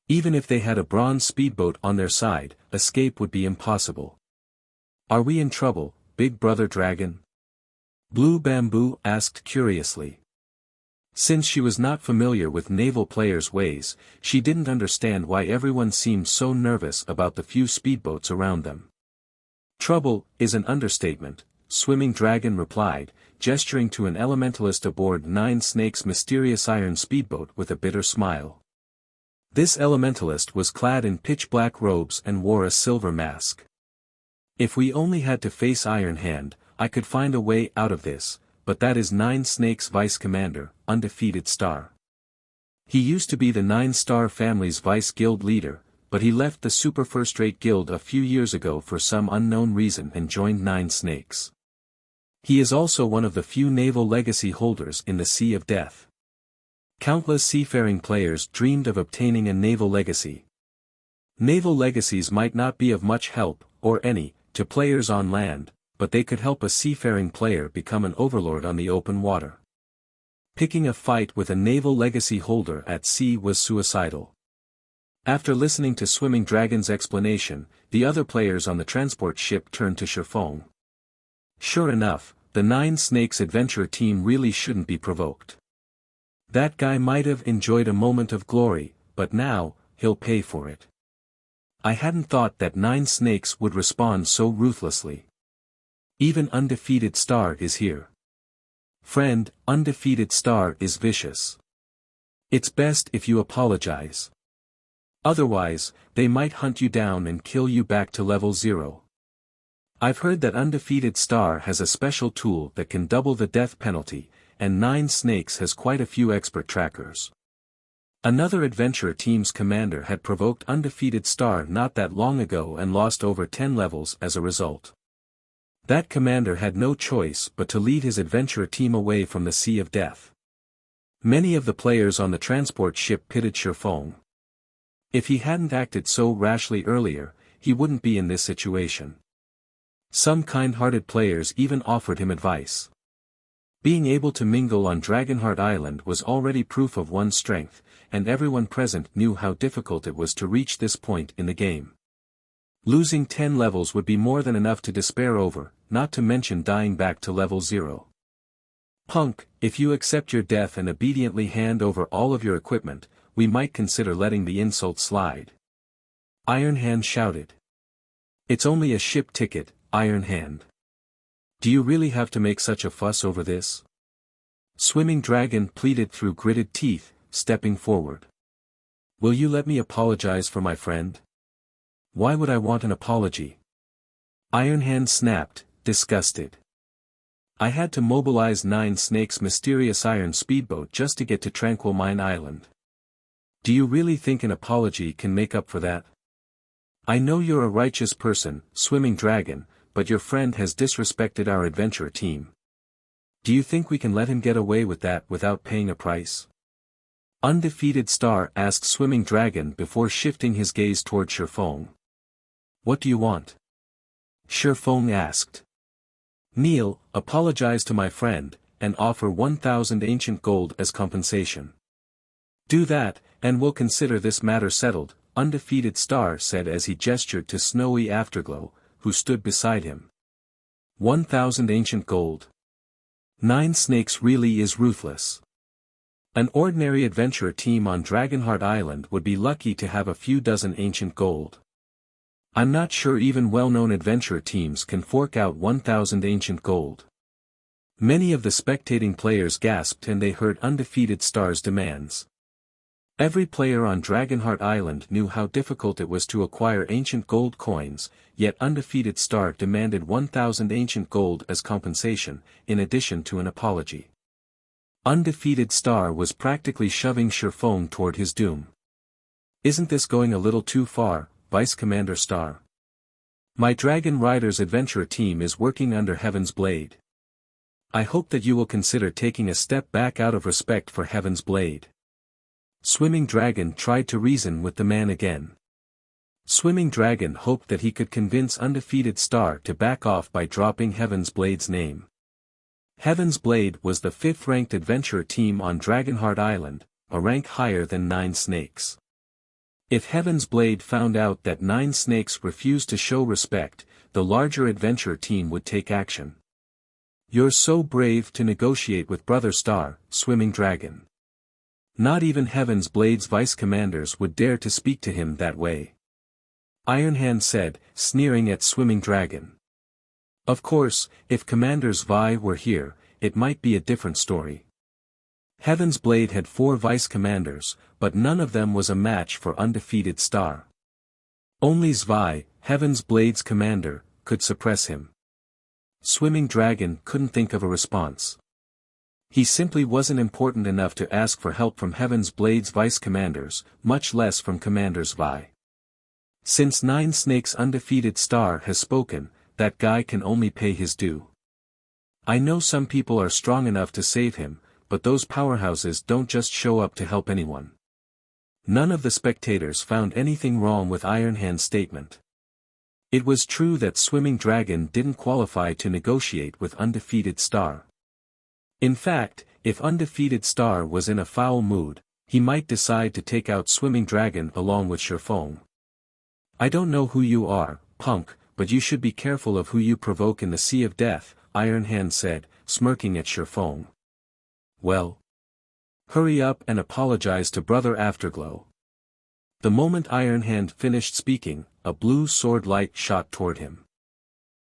Even if they had a bronze speedboat on their side, escape would be impossible. "Are we in trouble, Big Brother Dragon?" Blue Bamboo asked curiously. Since she was not familiar with naval players' ways, she didn't understand why everyone seemed so nervous about the few speedboats around them. "Trouble is an understatement," Swimming Dragon replied, gesturing to an elementalist aboard Nine Snakes' mysterious iron speedboat with a bitter smile. This elementalist was clad in pitch-black robes and wore a silver mask. "If we only had to face Iron Hand, I could find a way out of this, but that is Nine Snakes' vice-commander, Undefeated Star. He used to be the Nine-Star family's vice-guild leader, but he left the Super First-Rate Guild a few years ago for some unknown reason and joined Nine Snakes. He is also one of the few naval legacy holders in the Sea of Death. Countless seafaring players dreamed of obtaining a naval legacy. Naval legacies might not be of much help, or any, to players on land, but they could help a seafaring player become an overlord on the open water. Picking a fight with a naval legacy holder at sea was suicidal. After listening to Swimming Dragon's explanation, the other players on the transport ship turned to Shattering. Sure enough, the Nine Snakes adventurer team really shouldn't be provoked. That guy might have enjoyed a moment of glory, but now, he'll pay for it. I hadn't thought that Nine Snakes would respond so ruthlessly. Even Undefeated Star is here. Friend, Undefeated Star is vicious. It's best if you apologize. Otherwise, they might hunt you down and kill you back to level 0. I've heard that Undefeated Star has a special tool that can double the death penalty, and Nine Snakes has quite a few expert trackers. Another adventurer team's commander had provoked Undefeated Star not that long ago and lost over 10 levels as a result. That commander had no choice but to lead his adventurer team away from the Sea of Death. Many of the players on the transport ship pitted Shattering. If he hadn't acted so rashly earlier, he wouldn't be in this situation. Some kind-hearted players even offered him advice. Being able to mingle on Dragonheart Island was already proof of one's strength, and everyone present knew how difficult it was to reach this point in the game. Losing 10 levels would be more than enough to despair over, not to mention dying back to level 0. "Punk, if you accept your death and obediently hand over all of your equipment, we might consider letting the insult slide," Iron Hand shouted. "It's only a ship ticket, Iron Hand. Do you really have to make such a fuss over this?" Swimming Dragon pleaded through gritted teeth, stepping forward. "Will you let me apologize for my friend?" "Why would I want an apology?" Iron Hand snapped, disgusted. "I had to mobilize Nine Snakes' mysterious iron speedboat just to get to Tranquil Mine Island. Do you really think an apology can make up for that? I know you're a righteous person, Swimming Dragon, but your friend has disrespected our adventure team. Do you think we can let him get away with that without paying a price? Undefeated Star asked Swimming Dragon before shifting his gaze toward Shifeng. What do you want? Shifeng asked. Kneel, apologize to my friend, and offer 1,000 ancient gold as compensation. Do that, and we'll consider this matter settled, Undefeated Star said as he gestured to Snowy Afterglow, who stood beside him. 1,000 ancient gold. 9 snakes really is ruthless. An ordinary adventurer team on Dragonheart Island would be lucky to have a few dozen ancient gold. I'm not sure even well-known adventurer teams can fork out 1,000 ancient gold. Many of the spectating players gasped and they heard Undefeated Star's demands. Every player on Dragonheart Island knew how difficult it was to acquire ancient gold coins, yet Undefeated Star demanded 1,000 ancient gold as compensation, in addition to an apology. Undefeated Star was practically shoving Shifeng toward his doom. Isn't this going a little too far, Vice Commander Star? My Dragon Riders adventurer team is working under Heaven's Blade. I hope that you will consider taking a step back out of respect for Heaven's Blade. Swimming Dragon tried to reason with the man again. Swimming Dragon hoped that he could convince Undefeated Star to back off by dropping Heaven's Blade's name. Heaven's Blade was the 5th-ranked adventurer team on Dragonheart Island, a rank higher than 9 snakes. If Heaven's Blade found out that 9 snakes refused to show respect, the larger adventurer team would take action. You're so brave to negotiate with Brother Star, Swimming Dragon. Not even Heaven's Blade's vice commanders would dare to speak to him that way. Ironhand said, sneering at Swimming Dragon. Of course, if Commanders Vi were here, it might be a different story. Heaven's Blade had 4 vice commanders, but none of them was a match for Undefeated Star. Only Zvi, Heaven's Blade's commander, could suppress him. Swimming Dragon couldn't think of a response. He simply wasn't important enough to ask for help from Heaven's Blade's vice commanders, much less from Commanders Vi. Since 9 Snakes Undefeated Star has spoken, that guy can only pay his due. I know some people are strong enough to save him, but those powerhouses don't just show up to help anyone. None of the spectators found anything wrong with Ironhand's statement. It was true that Swimming Dragon didn't qualify to negotiate with Undefeated Star. In fact, if Undefeated Star was in a foul mood, he might decide to take out Swimming Dragon along with Shifeng. I don't know who you are, punk, but you should be careful of who you provoke in the Sea of Death, Ironhand said, smirking at Shifeng. Well. Hurry up and apologize to Brother Afterglow. The moment Ironhand finished speaking, a blue sword light shot toward him.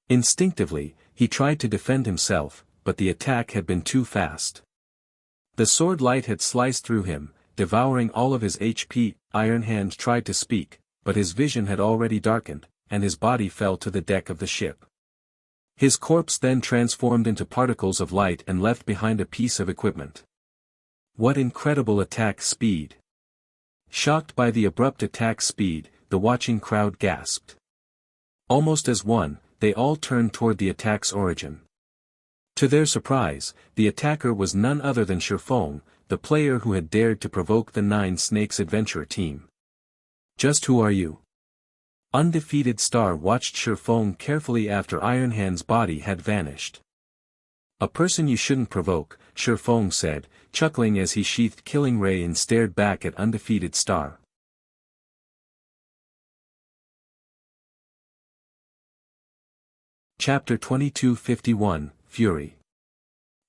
Instinctively, he tried to defend himself, but the attack had been too fast. The sword light had sliced through him, devouring all of his HP. Ironhand tried to speak, but his vision had already darkened, and his body fell to the deck of the ship. His corpse then transformed into particles of light and left behind a piece of equipment. What incredible attack speed! Shocked by the abrupt attack speed, the watching crowd gasped. Almost as one, they all turned toward the attack's origin. To their surprise, the attacker was none other than Shifeng, the player who had dared to provoke the 9 Snakes adventurer team. Just who are you? Undefeated Star watched Shifeng carefully after Ironhand's body had vanished. A person you shouldn't provoke, Shifeng said, chuckling as he sheathed Killing Ray and stared back at Undefeated Star. Chapter 2251, Fury.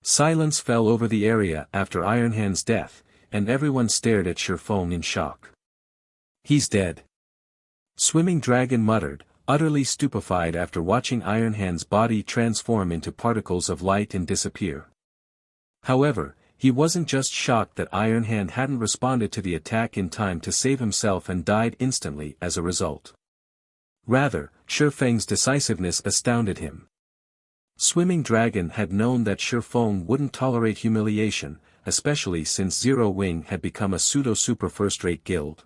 Silence fell over the area after Ironhand's death, and everyone stared at Shifeng in shock. He's dead. Swimming Dragon muttered, utterly stupefied after watching Ironhand's body transform into particles of light and disappear. However, he wasn't just shocked that Ironhand hadn't responded to the attack in time to save himself and died instantly as a result. Rather, Shifeng's decisiveness astounded him. Swimming Dragon had known that Shifeng wouldn't tolerate humiliation, especially since Zero Wing had become a pseudo-super first-rate guild.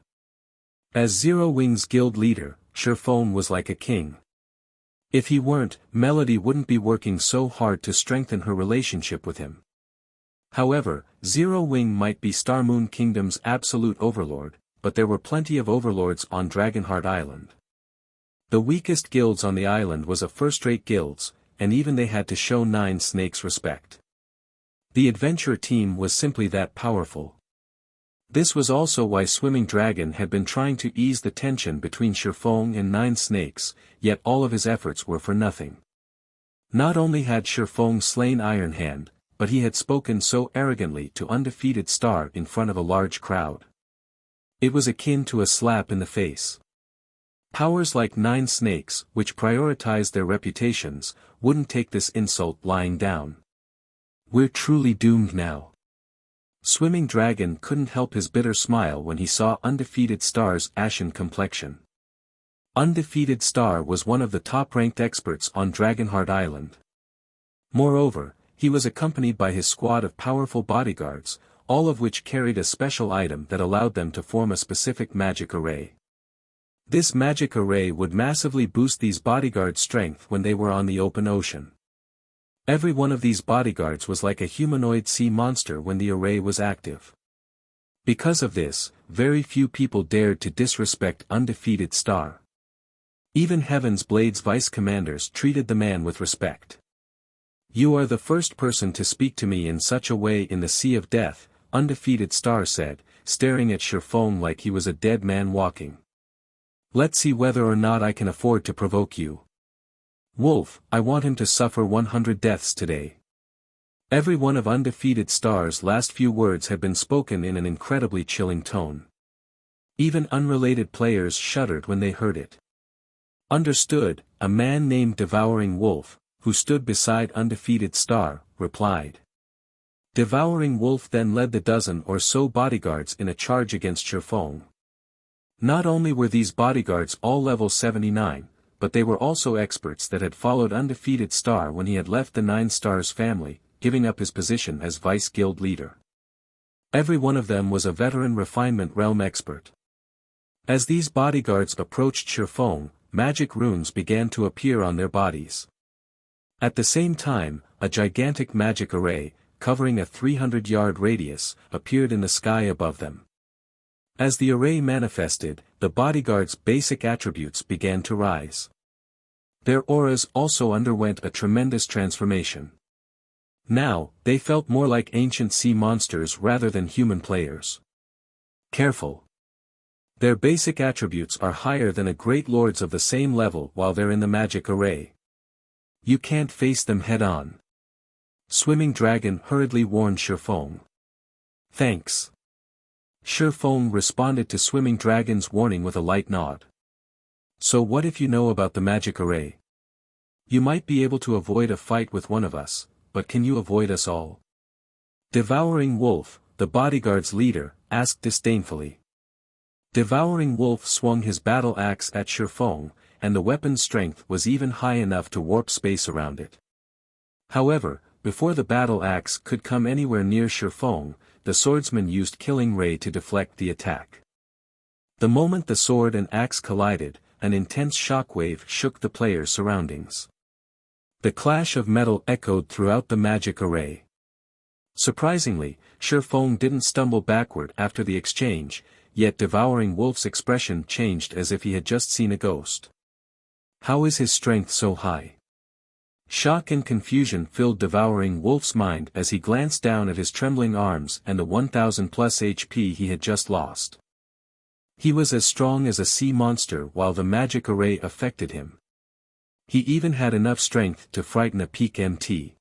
As Zero Wing's guild leader, Shifeng was like a king. If he weren't, Melody wouldn't be working so hard to strengthen her relationship with him. However, Zero Wing might be Starmoon Kingdom's absolute overlord, but there were plenty of overlords on Dragonheart Island. The weakest guilds on the island was a first-rate guilds, and even they had to show Nine Snakes respect. The adventure team was simply that powerful. This was also why Swimming Dragon had been trying to ease the tension between Shifeng and Nine Snakes, yet all of his efforts were for nothing. Not only had Shifeng slain Iron Hand, but he had spoken so arrogantly to Undefeated Star in front of a large crowd. It was akin to a slap in the face. Powers like Nine Snakes, which prioritized their reputations, wouldn't take this insult lying down. We're truly doomed now. Swimming Dragon couldn't help his bitter smile when he saw Undefeated Star's ashen complexion. Undefeated Star was one of the top-ranked experts on Dragonheart Island. Moreover, he was accompanied by his squad of powerful bodyguards, all of which carried a special item that allowed them to form a specific magic array. This magic array would massively boost these bodyguards' strength when they were on the open ocean. Every one of these bodyguards was like a humanoid sea monster when the array was active. Because of this, very few people dared to disrespect Undefeated Star. Even Heaven's Blade's vice-commanders treated the man with respect. "You are the first person to speak to me in such a way in the Sea of Death," Undefeated Star said, staring at Shifeng like he was a dead man walking. "Let's see whether or not I can afford to provoke you. Wolf, I want him to suffer 100 deaths today." Every one of Undefeated Star's last few words had been spoken in an incredibly chilling tone. Even unrelated players shuddered when they heard it. "Understood," a man named Devouring Wolf, who stood beside Undefeated Star, replied. Devouring Wolf then led the dozen or so bodyguards in a charge against Shifeng. Not only were these bodyguards all level 79, but they were also experts that had followed Undefeated Star when he had left the Nine Stars family, giving up his position as vice-guild leader. Every one of them was a veteran refinement realm expert. As these bodyguards approached Shifeng, magic runes began to appear on their bodies. At the same time, a gigantic magic array, covering a 300-yard radius, appeared in the sky above them. As the array manifested, the bodyguards' basic attributes began to rise. Their auras also underwent a tremendous transformation. Now, they felt more like ancient sea monsters rather than human players. Careful. Their basic attributes are higher than a great lords of the same level while they're in the magic array. You can't face them head-on. Swimming Dragon hurriedly warned Shifeng. "Thanks." Shifeng responded to Swimming Dragon's warning with a light nod. "So what if you know about the magic array? You might be able to avoid a fight with one of us, but can you avoid us all?" Devouring Wolf, the bodyguard's leader, asked disdainfully. Devouring Wolf swung his battle axe at Shifeng, and the weapon's strength was even high enough to warp space around it. However, before the battle axe could come anywhere near Shifeng, the swordsman used Killing Ray to deflect the attack. The moment the sword and axe collided, an intense shockwave shook the player's surroundings. The clash of metal echoed throughout the magic array. Surprisingly, Shifeng didn't stumble backward after the exchange, yet Devouring Wolf's expression changed as if he had just seen a ghost. How is his strength so high? Shock and confusion filled Devouring Wolf's mind as he glanced down at his trembling arms and the 1000+ HP he had just lost. He was as strong as a sea monster while the magic array affected him. He even had enough strength to frighten a peak MT.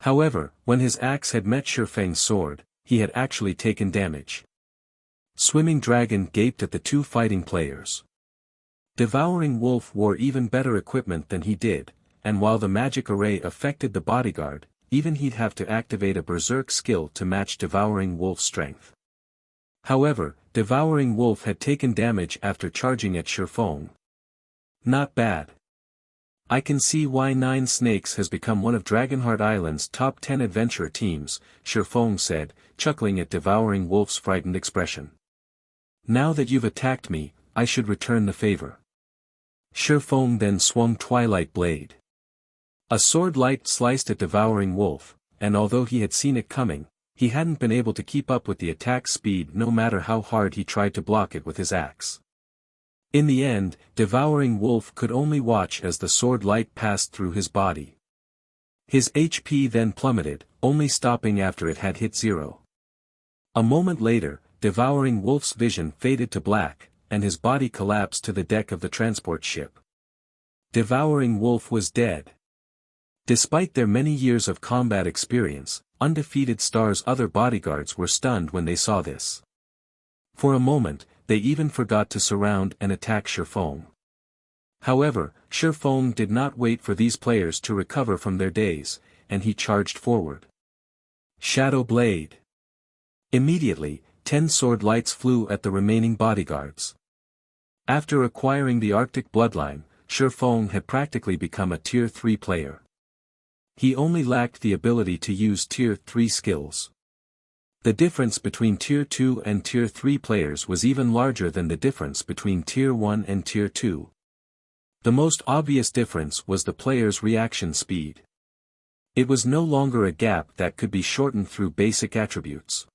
However, when his axe had met Shifeng's sword, he had actually taken damage. Swimming Dragon gaped at the two fighting players. Devouring Wolf wore even better equipment than he did, and while the magic array affected the bodyguard, even he'd have to activate a berserk skill to match Devouring Wolf's strength. However, Devouring Wolf had taken damage after charging at Shifeng. Not bad. I can see why Nine Snakes has become one of Dragonheart Island's top 10 adventure teams, Shifeng said, chuckling at Devouring Wolf's frightened expression. Now that you've attacked me, I should return the favor. Shifeng then swung Twilight Blade. A sword light sliced at Devouring Wolf, and although he had seen it coming, he hadn't been able to keep up with the attack speed no matter how hard he tried to block it with his axe. In the end, Devouring Wolf could only watch as the sword light passed through his body. His HP then plummeted, only stopping after it had hit 0. A moment later, Devouring Wolf's vision faded to black, and his body collapsed to the deck of the transport ship. Devouring Wolf was dead. Despite their many years of combat experience, Undefeated Star's other bodyguards were stunned when they saw this. For a moment, they even forgot to surround and attack Shifeng. However, Shifeng did not wait for these players to recover from their daze, and he charged forward. Shadow Blade. Immediately, 10 sword lights flew at the remaining bodyguards. After acquiring the Arctic Bloodline, Shifeng had practically become a Tier 3 player. He only lacked the ability to use Tier 3 skills. The difference between Tier 2 and Tier 3 players was even larger than the difference between Tier 1 and Tier 2. The most obvious difference was the player's reaction speed. It was no longer a gap that could be shortened through basic attributes.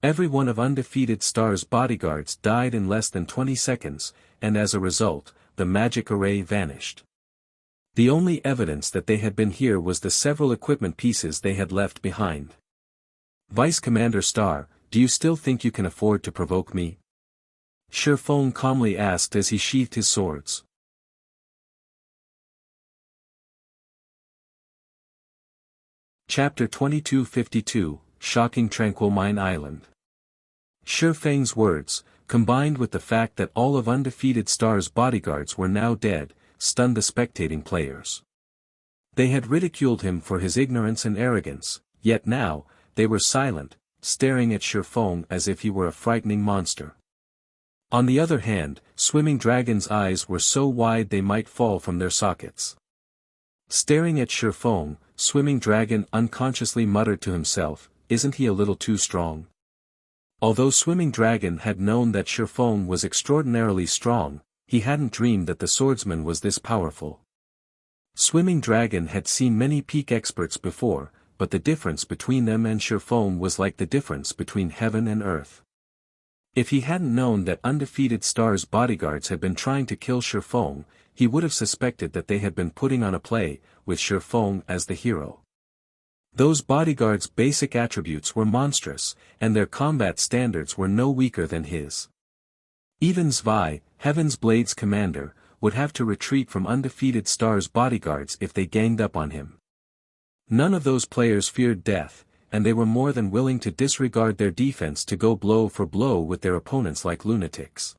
Every one of Undefeated Star's bodyguards died in less than 20 seconds, and as a result, the magic array vanished. The only evidence that they had been here was the several equipment pieces they had left behind. Vice Commander Star, do you still think you can afford to provoke me? Shifeng calmly asked as he sheathed his swords. Chapter 2252, Shocking Tranquil Mine Island. Shifeng's words, combined with the fact that all of Undefeated Star's bodyguards were now dead, stunned the spectating players. They had ridiculed him for his ignorance and arrogance, yet now, they were silent, staring at Shifeng as if he were a frightening monster. On the other hand, Swimming Dragon's eyes were so wide they might fall from their sockets. Staring at Shifeng, Swimming Dragon unconsciously muttered to himself, "Isn't he a little too strong?" Although Swimming Dragon had known that Shifeng was extraordinarily strong, he hadn't dreamed that the swordsman was this powerful. Swimming Dragon had seen many peak experts before, but the difference between them and Shifeng was like the difference between heaven and earth. If he hadn't known that Undefeated Star's bodyguards had been trying to kill Shifeng, he would have suspected that they had been putting on a play, with Shifeng as the hero. Those bodyguards' basic attributes were monstrous, and their combat standards were no weaker than his. Even Zwei, Heaven's Blade's commander, would have to retreat from Undefeated Star's bodyguards if they ganged up on him. None of those players feared death, and they were more than willing to disregard their defense to go blow for blow with their opponents like lunatics.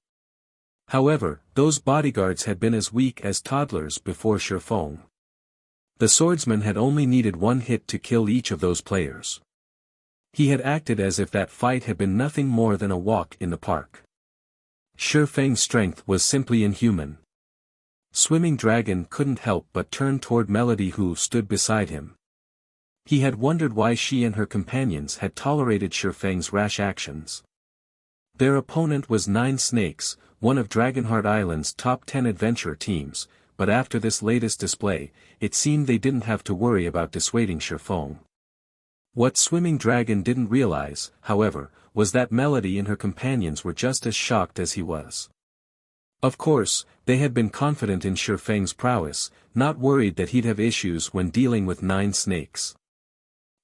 However, those bodyguards had been as weak as toddlers before Shifeng. The swordsman had only needed one hit to kill each of those players. He had acted as if that fight had been nothing more than a walk in the park. Shifeng's strength was simply inhuman. Swimming Dragon couldn't help but turn toward Melody, who stood beside him. He had wondered why she and her companions had tolerated Shifeng's rash actions. Their opponent was Nine Snakes, one of Dragonheart Island's top 10 adventure teams, but after this latest display, it seemed they didn't have to worry about dissuading Shifeng. What Swimming Dragon didn't realize, however, was that Melody and her companions were just as shocked as he was. Of course, they had been confident in Shifeng's prowess, not worried that he'd have issues when dealing with Nine Snakes.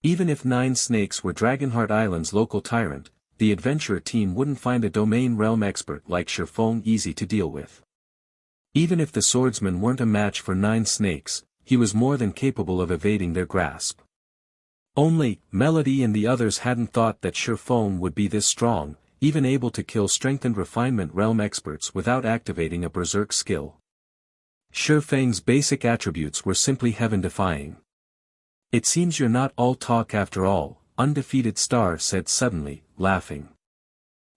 Even if Nine Snakes were Dragonheart Island's local tyrant, the adventurer team wouldn't find a domain realm expert like Shifeng easy to deal with. Even if the swordsman weren't a match for Nine Snakes, he was more than capable of evading their grasp. Only, Melody and the others hadn't thought that Shifeng would be this strong, even able to kill strengthened refinement realm experts without activating a berserk skill. Shifeng's basic attributes were simply heaven-defying. "It seems you're not all talk after all," Undefeated Star said suddenly, laughing.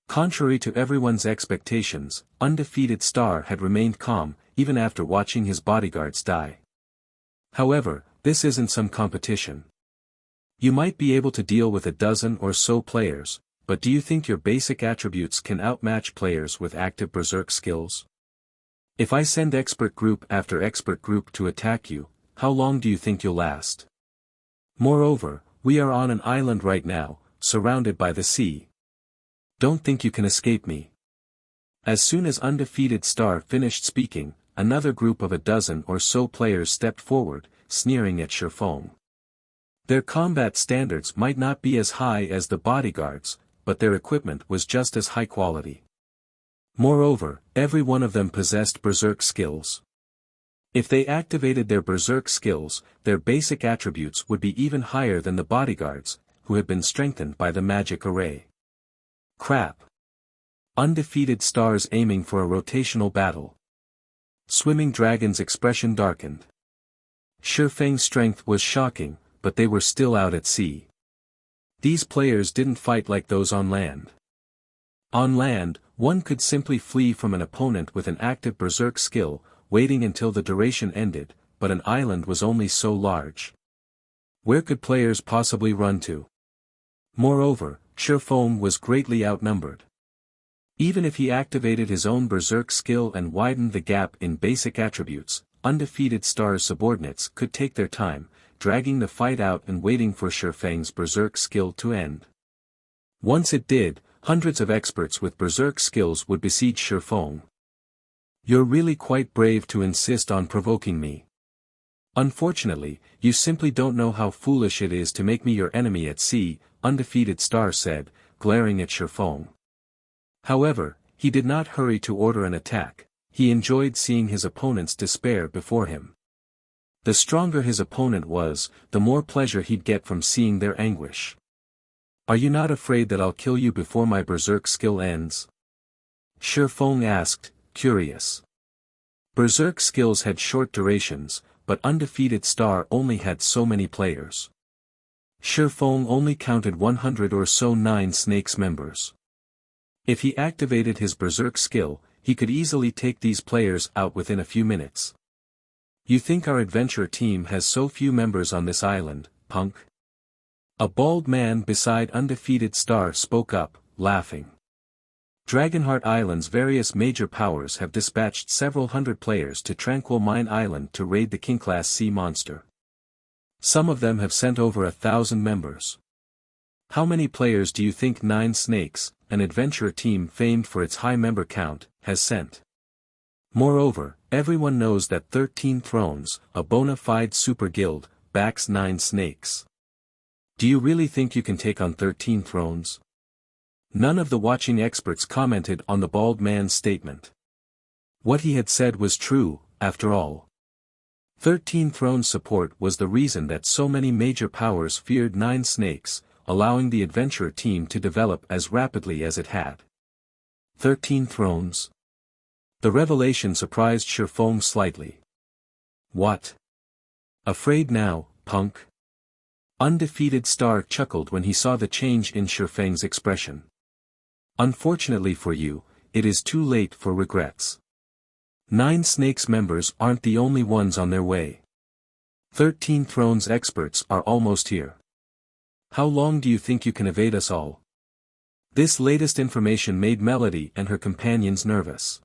Contrary to everyone's expectations, Undefeated Star had remained calm, even after watching his bodyguards die. "However, this isn't some competition. You might be able to deal with a dozen or so players, but do you think your basic attributes can outmatch players with active berserk skills?" If I send expert group after expert group to attack you, how long do you think you'll last? Moreover, we are on an island right now, surrounded by the sea. Don't think you can escape me. As soon as Undefeated Star finished speaking, another group of a dozen or so players stepped forward, sneering at Shattering. Their combat standards might not be as high as the bodyguards, but their equipment was just as high quality. Moreover, every one of them possessed berserk skills. If they activated their berserk skills, their basic attributes would be even higher than the bodyguards, who had been strengthened by the magic array. Crap. Undefeated Stars aiming for a rotational battle. Swimming Dragon's expression darkened. Shattring's strength was shocking, but they were still out at sea. These players didn't fight like those on land. On land, one could simply flee from an opponent with an active berserk skill, waiting until the duration ended, but an island was only so large. Where could players possibly run to? Moreover, Shattering was greatly outnumbered. Even if he activated his own berserk skill and widened the gap in basic attributes, Undefeated Star's subordinates could take their time, dragging the fight out and waiting for Shattring's berserk skill to end. Once it did, hundreds of experts with berserk skills would besiege Shattering. You're really quite brave to insist on provoking me. Unfortunately, you simply don't know how foolish it is to make me your enemy at sea, Undefeated Star said, glaring at Shattering. However, he did not hurry to order an attack. He enjoyed seeing his opponent's despair before him. The stronger his opponent was, the more pleasure he'd get from seeing their anguish. Are you not afraid that I'll kill you before my berserk skill ends? Shattering asked, curious. Berserk skills had short durations, but Undefeated Star only had so many players. Shattering only counted 100 or so Nine Snakes members. If he activated his berserk skill, he could easily take these players out within a few minutes. You think our adventure team has so few members on this island, punk? A bald man beside Undefeated Star spoke up, laughing. Dragonheart Island's various major powers have dispatched several hundred players to Tranquil Mine Island to raid the King-class sea monster. Some of them have sent over 1,000 members. How many players do you think Nine Snakes, an adventure team famed for its high member count, has sent? Moreover, everyone knows that 13 Thrones, a bona fide super guild, backs 9 Snakes. Do you really think you can take on 13 Thrones? None of the watching experts commented on the bald man's statement. What he had said was true, after all. 13 Thrones support was the reason that so many major powers feared 9 Snakes, allowing the adventurer team to develop as rapidly as it had. 13 Thrones? The revelation surprised Shattering slightly. What? Afraid now, punk? Undefeated Star chuckled when he saw the change in Shattring's expression. Unfortunately for you, it is too late for regrets. 9 Snakes members aren't the only ones on their way. 13 Thrones experts are almost here. How long do you think you can evade us all? This latest information made Melody and her companions nervous.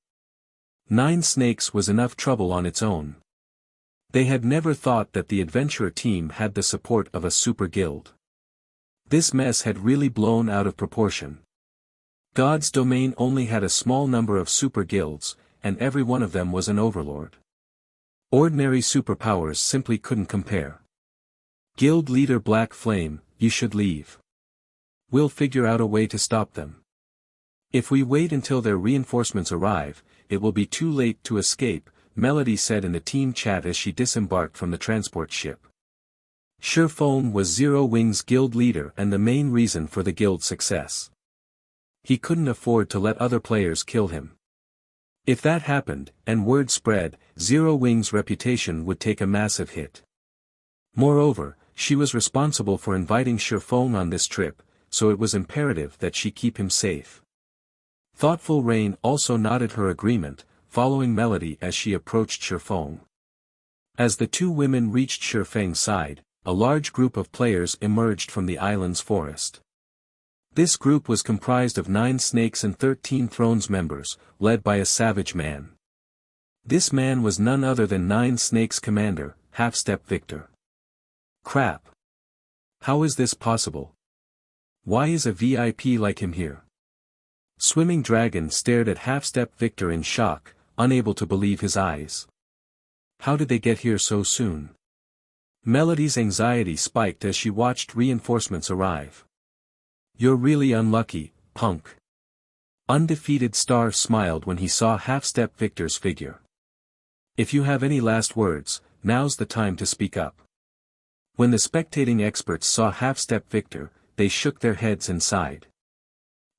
9 Snakes was enough trouble on its own. They had never thought that the adventurer team had the support of a super guild. This mess had really blown out of proportion. God's domain only had a small number of super guilds, and every one of them was an overlord. Ordinary superpowers simply couldn't compare. Guild leader Black Flame, you should leave. We'll figure out a way to stop them. If we wait until their reinforcements arrive, it will be too late to escape, Melody said in the team chat as she disembarked from the transport ship. Shattering was Zero Wing's guild leader and the main reason for the guild's success. He couldn't afford to let other players kill him. If that happened, and word spread, Zero Wing's reputation would take a massive hit. Moreover, she was responsible for inviting Shattering on this trip, so it was imperative that she keep him safe. Thoughtful Rain also nodded her agreement, following Melody as she approached Shattering. As the two women reached Shattring's side, a large group of players emerged from the island's forest. This group was comprised of 9 Snakes and 13 Thrones members, led by a savage man. This man was none other than Nine Snakes commander, Half-Step Victor. Crap. How is this possible? Why is a VIP like him here? Swimming Dragon stared at Half-Step Victor in shock, unable to believe his eyes. How did they get here so soon? Melody's anxiety spiked as she watched reinforcements arrive. You're really unlucky, punk. Undefeated Star smiled when he saw Half-Step Victor's figure. If you have any last words, now's the time to speak up. When the spectating experts saw Half-Step Victor, they shook their heads and sighed.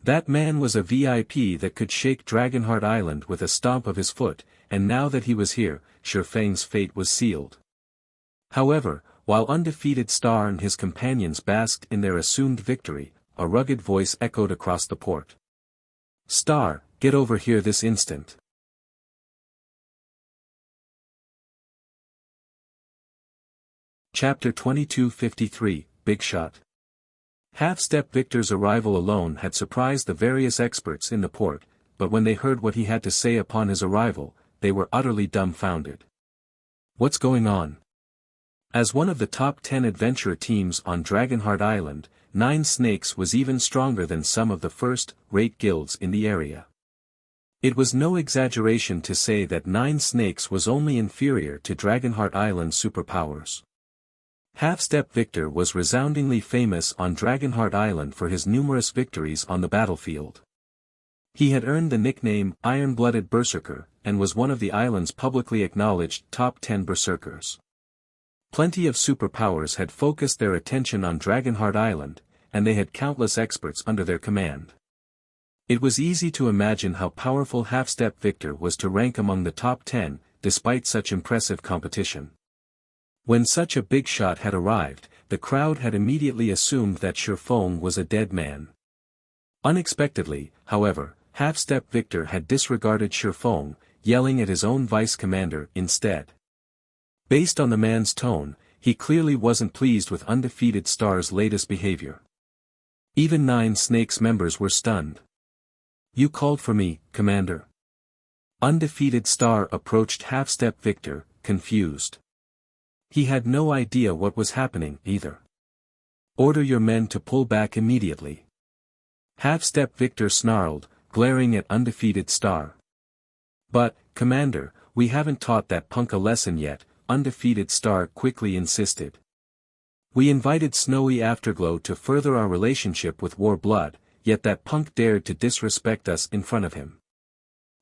That man was a VIP that could shake Dragonheart Island with a stomp of his foot, and now that he was here, Shifeng's fate was sealed. However, while Undefeated Star and his companions basked in their assumed victory, a rugged voice echoed across the port. Star, get over here this instant. Chapter 2253, Bigshot. Half-Step Victor's arrival alone had surprised the various experts in the port, but when they heard what he had to say upon his arrival, they were utterly dumbfounded. What's going on? As one of the top 10 adventurer teams on Dragonheart Island, Nine Snakes was even stronger than some of the first-rate guilds in the area. It was no exaggeration to say that Nine Snakes was only inferior to Dragonheart Island's superpowers. Half-Step Victor was resoundingly famous on Dragonheart Island for his numerous victories on the battlefield. He had earned the nickname Iron-Blooded Berserker, and was one of the island's publicly acknowledged top 10 berserkers. Plenty of superpowers had focused their attention on Dragonheart Island, and they had countless experts under their command. It was easy to imagine how powerful Half-Step Victor was to rank among the top 10, despite such impressive competition. When such a big shot had arrived, the crowd had immediately assumed that Shifeng was a dead man. Unexpectedly, however, Half-Step Victor had disregarded Shifeng, yelling at his own vice-commander instead. Based on the man's tone, he clearly wasn't pleased with Undefeated Star's latest behavior. Even Nine Snakes members were stunned. You called for me, Commander. Undefeated Star approached Half-Step Victor, confused. He had no idea what was happening either. Order your men to pull back immediately. Half-Step Victor snarled, glaring at Undefeated Star. But, Commander, we haven't taught that punk a lesson yet, Undefeated Star quickly insisted. We invited Snowy Afterglow to further our relationship with Warblood, yet that punk dared to disrespect us in front of him.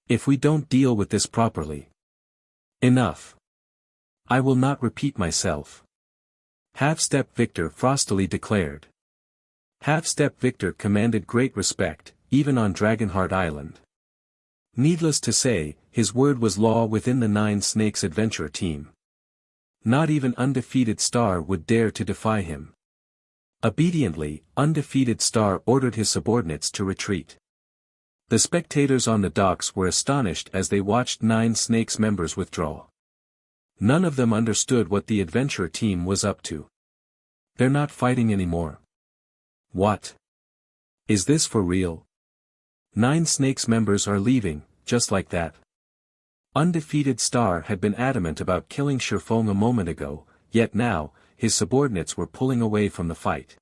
If we don't deal with this properly. Enough. I will not repeat myself. Half-Step Victor frostily declared. Half-Step Victor commanded great respect, even on Dragonheart Island. Needless to say, his word was law within the Nine Snakes adventurer team. Not even Undefeated Star would dare to defy him. Obediently, Undefeated Star ordered his subordinates to retreat. The spectators on the docks were astonished as they watched Nine Snakes members withdraw. None of them understood what the adventurer team was up to. They're not fighting anymore. What? Is this for real? Nine Snakes members are leaving, just like that. Undefeated Star had been adamant about killing Shifeng a moment ago, yet now, his subordinates were pulling away from the fight.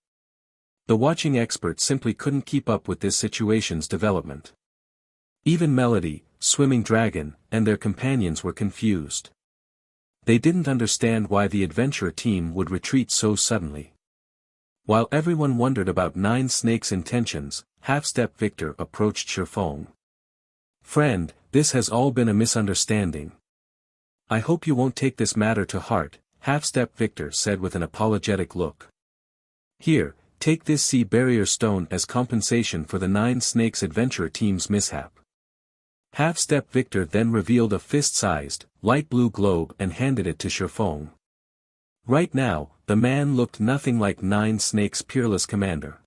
The watching experts simply couldn't keep up with this situation's development. Even Melody, Swimming Dragon, and their companions were confused. They didn't understand why the adventurer team would retreat so suddenly. While everyone wondered about Nine Snakes' intentions, Half-Step Victor approached Shifeng. Friend, this has all been a misunderstanding. I hope you won't take this matter to heart, Half-Step Victor said with an apologetic look. Here, take this sea barrier stone as compensation for the Nine Snakes adventurer team's mishap. Half-Step Victor then revealed a fist-sized, light blue globe and handed it to Shifeng. Right now, the man looked nothing like Nine Snakes' peerless commander.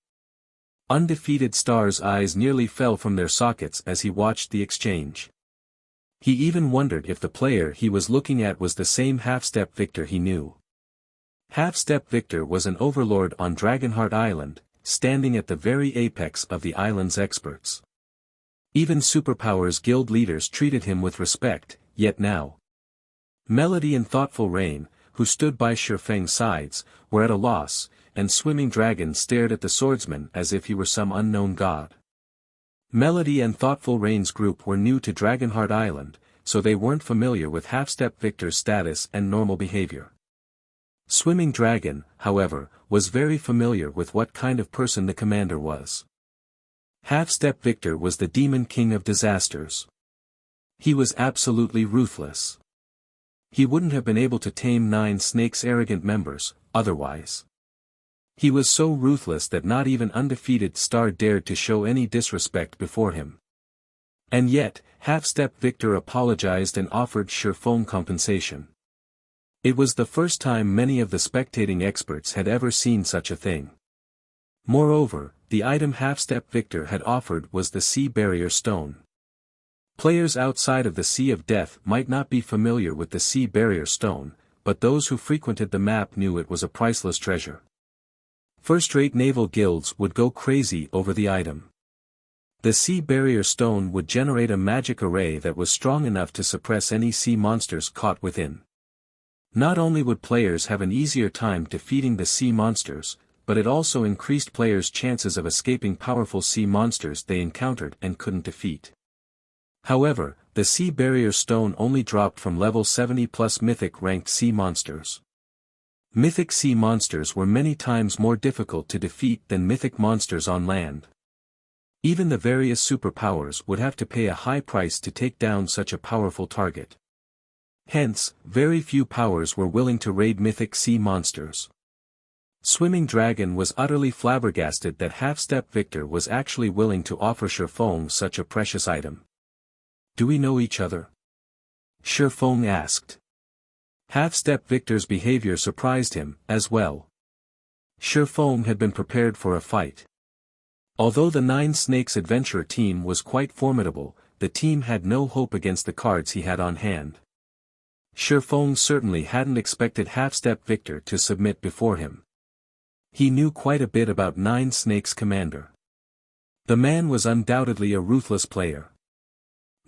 Undefeated Star's eyes nearly fell from their sockets as he watched the exchange. He even wondered if the player he was looking at was the same Half-Step Victor he knew. Half-Step Victor was an overlord on Dragonheart Island, standing at the very apex of the island's experts. Even Superpowers Guild leaders treated him with respect, yet now. Melody and Thoughtful Rain, who stood by Shifeng's sides, were at a loss, and Swimming Dragon stared at the swordsman as if he were some unknown god. Melody and Thoughtful Rain's group were new to Dragonheart Island, so they weren't familiar with Half-Step Victor's status and normal behavior. Swimming Dragon, however, was very familiar with what kind of person the commander was. Half-Step Victor was the Demon King of Disasters. He was absolutely ruthless. He wouldn't have been able to tame Nine Snake's arrogant members, otherwise. He was so ruthless that not even undefeated Star dared to show any disrespect before him. And yet, Half-Step Victor apologized and offered Shifeng compensation. It was the first time many of the spectating experts had ever seen such a thing. Moreover, the item Half-Step Victor had offered was the Sea Barrier Stone. Players outside of the Sea of Death might not be familiar with the Sea Barrier Stone, but those who frequented the map knew it was a priceless treasure. First-rate naval guilds would go crazy over the item. The Sea Barrier Stone would generate a magic array that was strong enough to suppress any sea monsters caught within. Not only would players have an easier time defeating the sea monsters, but it also increased players' chances of escaping powerful sea monsters they encountered and couldn't defeat. However, the Sea Barrier Stone only dropped from level 70 plus Mythic ranked sea monsters. Mythic sea monsters were many times more difficult to defeat than Mythic monsters on land. Even the various superpowers would have to pay a high price to take down such a powerful target. Hence, very few powers were willing to raid Mythic sea monsters. Swimming Dragon was utterly flabbergasted that Half-Step Victor was actually willing to offer Shifeng such a precious item. "Do we know each other?" Shifeng asked. Half-Step Victor's behavior surprised him, as well. Shifeng had been prepared for a fight. Although the Nine Snakes adventurer team was quite formidable, the team had no hope against the cards he had on hand. Shifeng certainly hadn't expected Half-Step Victor to submit before him. He knew quite a bit about Nine Snakes' commander. The man was undoubtedly a ruthless player.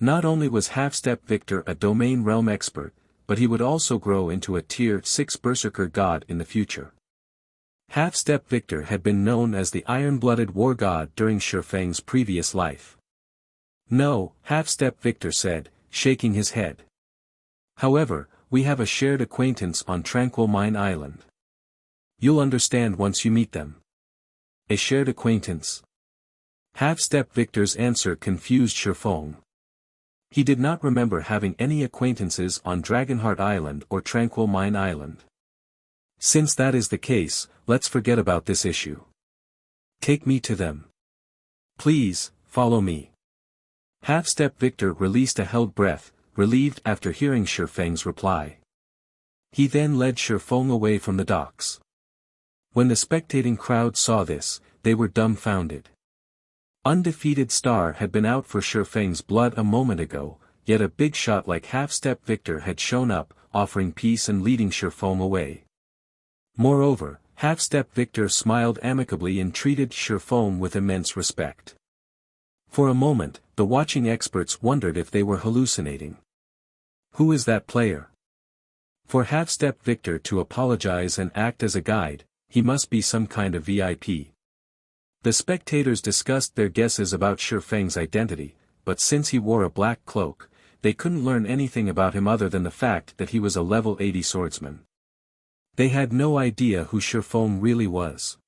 Not only was Half-Step Victor a domain realm expert, but he would also grow into a tier 6 berserker god in the future. Half-Step Victor had been known as the iron-blooded war god during Shifeng's previous life. "No," Half-Step Victor said, shaking his head. "However, we have a shared acquaintance on Tranquil Mine Island. You'll understand once you meet them." A shared acquaintance? Half-Step Victor's answer confused Shifeng. He did not remember having any acquaintances on Dragonheart Island or Tranquil Mine Island. "Since that is the case, let's forget about this issue. Take me to them. Please, follow me." Half-Step Victor released a held breath, relieved after hearing Shifeng's reply. He then led Shifeng away from the docks. When the spectating crowd saw this, they were dumbfounded. Undefeated Star had been out for Shifeng's blood a moment ago, yet a big shot like Half-Step Victor had shown up, offering peace and leading Shifeng away. Moreover, Half-Step Victor smiled amicably and treated Shifeng with immense respect. For a moment, the watching experts wondered if they were hallucinating. Who is that player? For Half-Step Victor to apologize and act as a guide, he must be some kind of VIP. The spectators discussed their guesses about Shifeng's identity, but since he wore a black cloak, they couldn't learn anything about him other than the fact that he was a level 80 swordsman. They had no idea who Shifeng really was.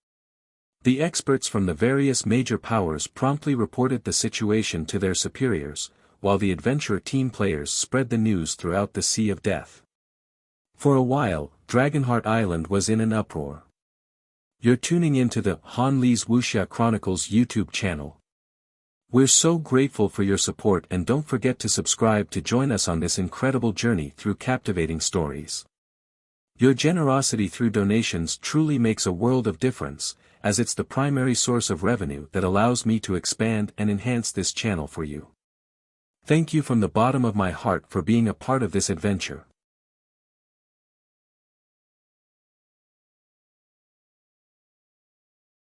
The experts from the various major powers promptly reported the situation to their superiors, while the adventurer team players spread the news throughout the Sea of Death. For a while, Dragonheart Island was in an uproar. You're tuning into the Han Lee's Wuxia Chronicles YouTube channel. We're so grateful for your support, and don't forget to subscribe to join us on this incredible journey through captivating stories. Your generosity through donations truly makes a world of difference, as it's the primary source of revenue that allows me to expand and enhance this channel for you. Thank you from the bottom of my heart for being a part of this adventure.